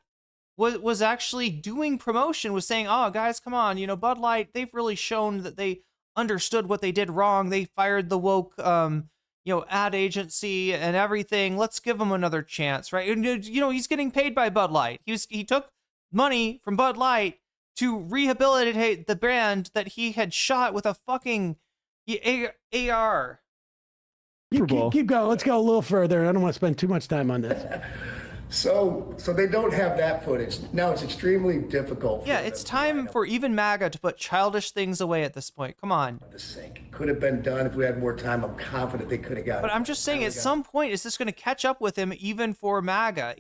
was actually doing promotion, was saying, oh guys, come on, you know, Bud Light, they've really shown that they understood what they did wrong. They fired the woke, ad agency and everything. Let's give him another chance, right? And, he's getting paid by Bud Light. He took money from Bud Light to rehabilitate the brand that he had shot with a fucking AR. Keep going. Let's go a little further. I don't want to spend too much time on this. So they don't have that footage. Now it's extremely difficult. Yeah, it's time for even MAGA to put childish things away at this point. Come on. The sink could have been done if we had more time. I'm confident they could have got it. But I'm just saying, at some point, is this going to catch up with him even for MAGA?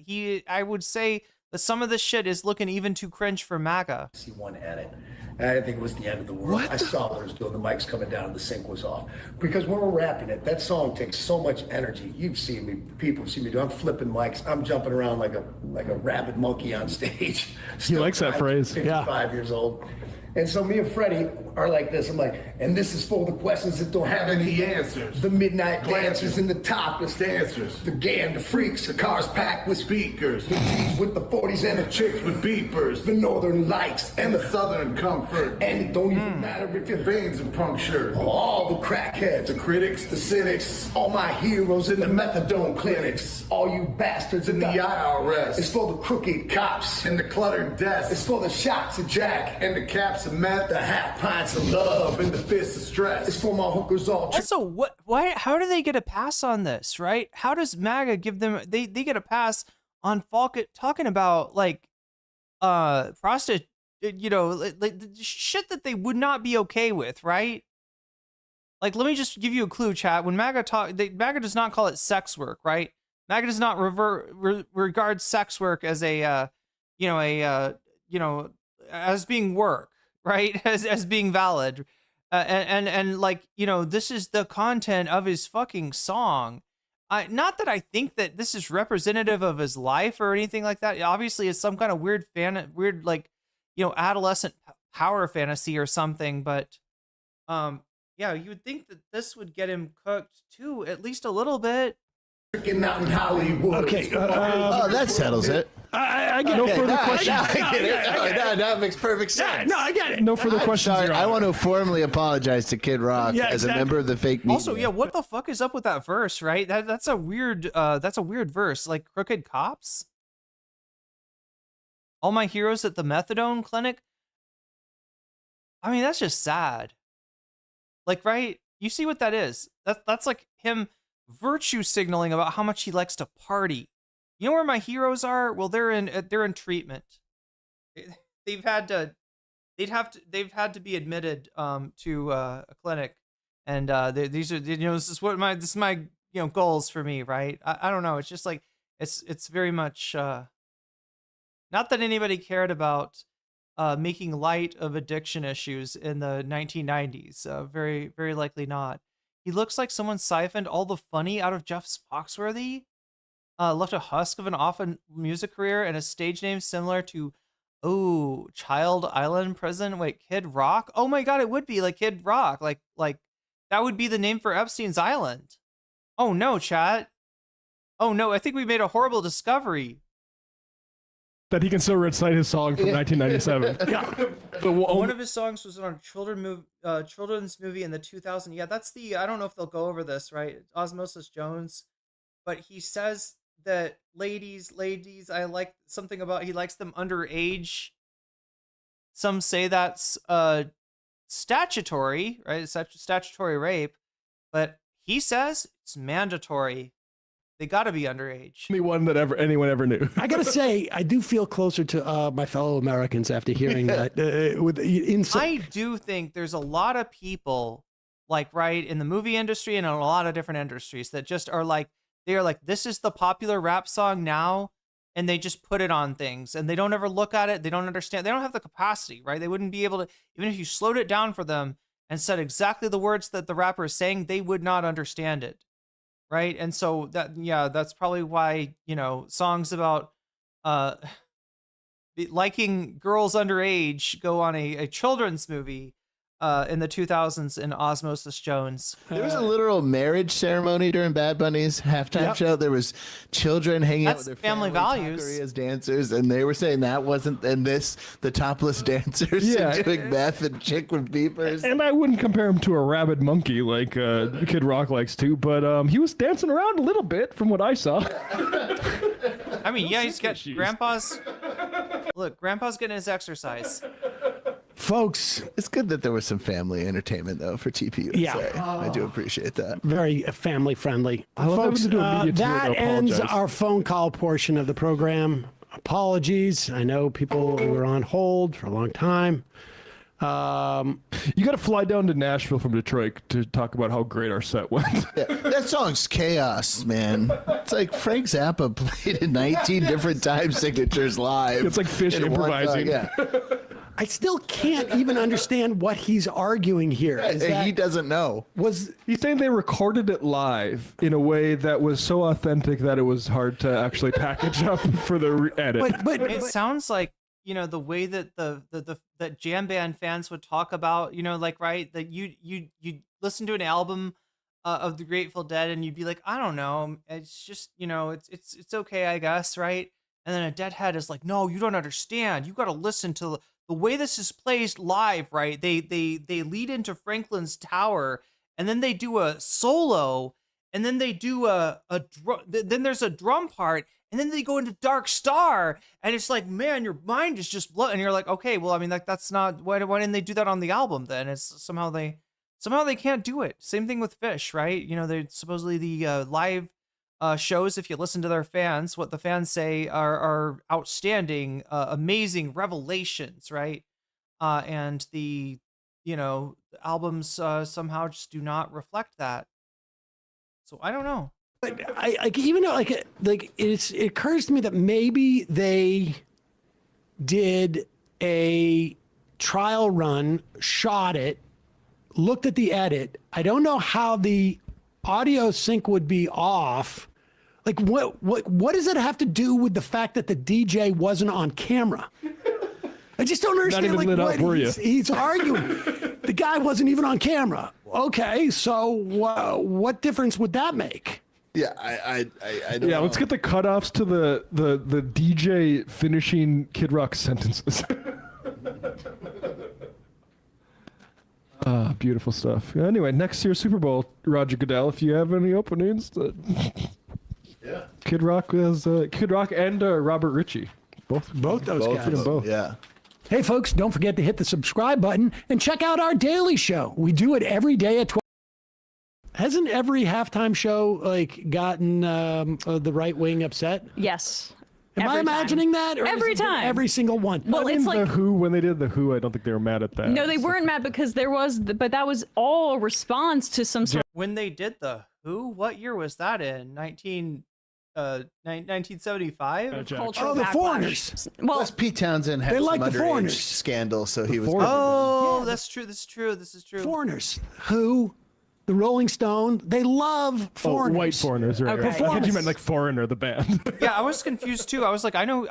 I would say that some of this shit is looking even too cringe for MAGA. See one edit. I didn't think it was the end of the world. I saw what it was doing. The mic's coming down and the sync was off. Because when we're rapping it, that song takes so much energy. You've seen me, people have seen me do. I'm flipping mics. I'm jumping around like a rabid monkey on stage. He likes that phrase. 55 years old. And so me and Freddie are like this. I'm like, and this is for the questions that don't have any answers. The midnight dancers and the topless dancers. The gang, the freaks, the cars packed with speakers. The G's with the 40s and the chicks with beepers. The northern lights and the southern comfort. And it don't even matter if your veins are punctured. All the crackheads, the critics, the cynics. All my heroes in the methadone clinics. All you bastards in the IRS. It's for the crooked cops and the cluttered desks. It's for the shots of Jack and the caps of meth, the half pints of love and the fists of stress. It's for my hookers all. Also, why? How do they get a pass on this, right? How does MAGA give them? They get a pass on Falk talking about like, prostitute, like shit that they would not be okay with, right? Like, let me just give you a clue, chat. When MAGA MAGA does not call it sex work, right? MAGA does not regard sex work as as being work. Right, as being valid, and like, this is the content of his fucking song. Not that I think that this is representative of his life or anything like that. Obviously, it's some kind of weird adolescent power fantasy or something. But yeah, you would think that this would get him cooked too, at least a little bit. Out in Hollywood. Okay. That settles it. I get no further questions. I get it. That makes perfect sense. No, I get it. No further questions. Sorry, I want to formally apologize to Kid Rock as a member of the fake media. Also, yeah, what the fuck is up with that verse, right? That's a weird verse. Like crooked cops. All my heroes at the methadone clinic. I mean, that's just sad. Like, right? You see what that is? That's like him virtue signaling about how much he likes to party. You know where my heroes are? Well, they're in treatment. They've had to be admitted to a clinic, and these are this is my goals for me, right? I don't know. It's just like it's very much not that anybody cared about making light of addiction issues in the 1990s. Very, very likely not. He looks like someone siphoned all the funny out of Jeff Foxworthy, left a husk of an off music career and a stage name similar to, Child Island Prison. Wait, Kid Rock? Oh my God, it would be like Kid Rock. Like that would be the name for Epstein's Island. Oh no, chat. Oh no, I think we made a horrible discovery. That he can still recite his song from 1997. Yeah. One of his songs was on a children's movie in the 2000s. Yeah, that's I don't know if they'll go over this, right? Osmosis Jones. But he says that ladies, I like something about he likes them underage. Some say that's statutory, right? It's statutory rape. But he says it's mandatory. They got to be underage. Only one that anyone ever knew. I gotta say, I do feel closer to my fellow Americans after hearing that. I do think there's a lot of people, like, right, in the movie industry and in a lot of different industries that just are like, this is the popular rap song now, and they just put it on things, and they don't ever look at it. They don't understand. They don't have the capacity, right? They wouldn't be able to, even if you slowed it down for them and said exactly the words that the rapper is saying, they would not understand it. Right. And so that's probably why, songs about liking girls underage go on a children's movie. in the 2000s in Osmosis Jones. There was a literal marriage ceremony during Bad Bunny's halftime show. There was children hanging out with their family values as dancers, and they were saying that wasn't the topless dancers doing meth and chick with beepers. And I wouldn't compare him to a rabid monkey like Kid Rock likes to, but he was dancing around a little bit from what I saw. I mean, yeah, he's got Grandpa's getting his exercise. Folks, it's good that there was some family entertainment though for TPUSA. Yeah. I do appreciate that. Very family friendly. I love Folks, having to do a media tour that to ends apologize. our phone call portion of the program. Apologies. I know people were on hold for a long time. You got to fly down to Nashville from Detroit to talk about how great our set went. Yeah, that song's chaos, man. It's like Frank Zappa played in 19 different time signatures live. It's like Fish in one song, improvising. Yeah. I still can't even understand what he's arguing here. Is that He doesn't know. He's saying they recorded it live in a way that was so authentic that it was hard to actually package up for the edit. It sounds like, you know, the way that that jam band fans would talk about, you know, like, right, that you listen to an album of the Grateful Dead and you'd be like, I don't know, it's just, you know, it's okay, I guess, right? And then a Deadhead is like, no, you don't understand. You got to listen to the way this is played live, right? They lead into Franklin's Tower, and then they do a solo, and then they do then there's a drum part, and then they go into Dark Star, and it's like, man, your mind is just blown, and you're like, okay, well, I mean, that's not why didn't they do that on the album then? It's somehow they can't do it. Same thing with Fish, right? You know, they're supposedly the live shows, if you listen to their fans, what the fans say are outstanding, amazing revelations, right? And the, you know, albums somehow just do not reflect that. So I don't know. But I even though it occurs to me that maybe they did a trial run, shot it, looked at the edit. I don't know how the audio sync would be off. Like what does it have to do with the fact that the DJ wasn't on camera? I just don't understand. Not even lit up, were you? He's arguing. The guy wasn't even on camera. Okay, so what difference would that make? Yeah, I don't know. Let's get the cutoffs to the DJ finishing Kid Rock sentences. Beautiful stuff. Anyway, next year's Super Bowl, Roger Goodell, if you have any openings. Yeah. Kid Rock and Robert Ritchie. Both those guys. Both. Yeah. Hey, folks, don't forget to hit the subscribe button and check out our daily show. We do it every day at 12. Hasn't every halftime show gotten the right wing upset? Yes. Am I imagining that? Or Every is it time. Every single one. Well, it's like The Who, when they did The Who, I don't think they were mad at that. no, they weren't mad because but that was all a response to some sort. When they did the Who, what year was that in? 1975? Cultural Oh, the backlash. Foreigners. Well, Plus Pete Townsend had They some like the underage Foreigners. scandal, so he was. Oh, that's true. This is true. This is true. Foreigners. Who? The Rolling Stone. They love foreigners. Oh, white foreigners, right? Okay. I thought you meant like Foreigner, the band. Yeah, I was confused too. I was like, I know,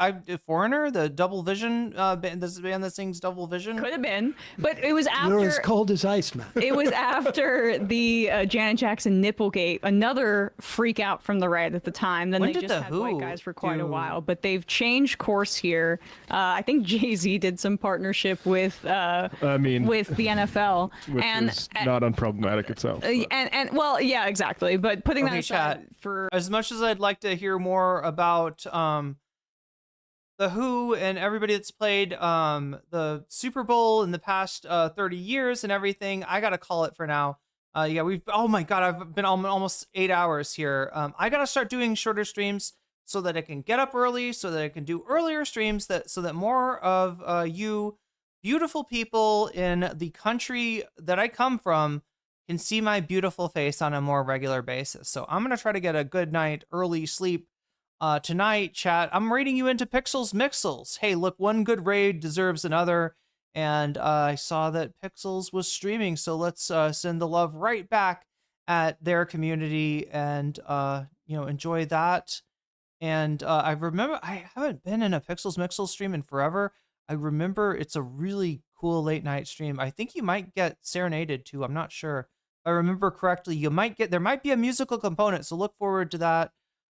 Foreigner, the Double Vision band, this band that sings Double Vision. could have been, but it was You're as after. cold as ice, man. It was after the Janet Jackson Nipplegate, another freak out from the right at the time. Then When they did just the had Who white guys for quite a do- while, but they've changed course here. I think Jay-Z did some partnership with I mean, with the NFL, which and is not unproblematic itself. and well, yeah, exactly. But putting that Okay, aside chat. for As much as I'd like to hear more about the Who and everybody that's played the Super Bowl in the past 30 years and everything, I gotta call it for now. Oh my god, I've been almost 8 hours here. I gotta start doing shorter streams so that I can get up early, so that I can do earlier streams, so that more of you beautiful people in the country that I come from can see my beautiful face on a more regular basis. So I'm gonna try to get a good night early sleep tonight, chat. I'm raiding you into Pixels Mixels. Hey, look, one good raid deserves another, and I saw that Pixels was streaming, so let's send the love right back at their community and enjoy that. And I remember I haven't been in a Pixels Mixels stream in forever. I remember it's a really cool late night stream. I think you might get serenaded too. I'm not sure. If I remember correctly, there might be a musical component. So look forward to that.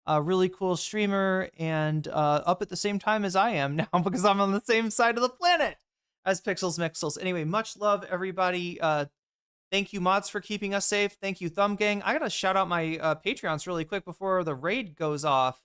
Really cool streamer and up at the same time as I am now because I'm on the same side of the planet as Pixels Mixels. Anyway, much love, everybody. Thank you, mods, for keeping us safe. Thank you, Thumb Gang. I gotta shout out my Patreons really quick before the raid goes off.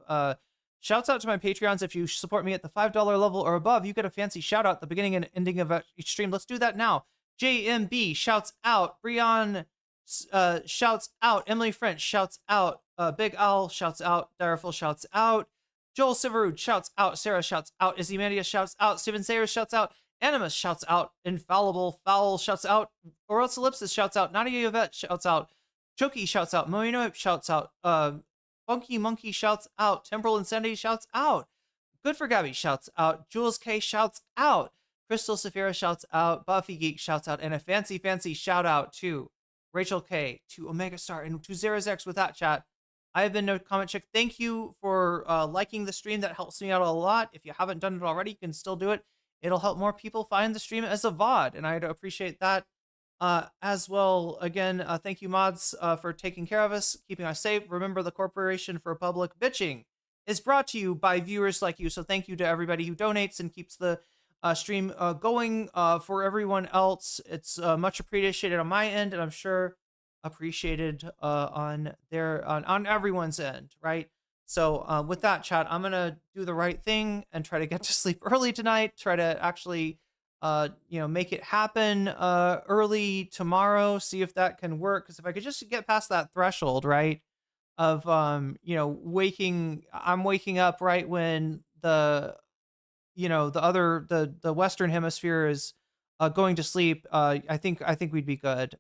Shouts out to my Patreons. If you support me at the $5 level or above, you get a fancy shout out at the beginning and ending of each stream. Let's do that now. JMB shouts out. Brian shouts out. Emily French shouts out. Big Owl shouts out. Direful shouts out. Joel Siverud shouts out. Sarah shouts out. Izzy Mandia shouts out. Steven Sayers shouts out. Animus shouts out. Infallible Foul shouts out. Oros Ellipsis shouts out. Nadia Yvette shouts out. Choki shouts out. Moino shouts out. Funky Monkey shouts out. Temporal Insanity shouts out. Good for Gabby shouts out. Jules K shouts out. Crystal Saphira shouts out. Buffy Geek shouts out. And a fancy shout out to Rachel K, to Omega Star, and to Zerazex with that chat. I have been No Comment Chick. Thank you for liking the stream. That helps me out a lot. If you haven't done it already, you can still do it. It'll help more people find the stream as a VOD, and I'd appreciate that as well. Again, thank you, mods, for taking care of us, keeping us safe. Remember, the Corporation for Public Bitching is brought to you by viewers like you, so thank you to everybody who donates and keeps the stream going. For everyone else, it's much appreciated on my end, and I'm sure appreciated on everyone's end, right? So with that, chat, I'm gonna do the right thing and try to get to sleep early tonight. Try to actually, make it happen early tomorrow. See if that can work. Because if I could just get past that threshold, right, of waking up right when the Western Hemisphere is going to sleep. I think we'd be good.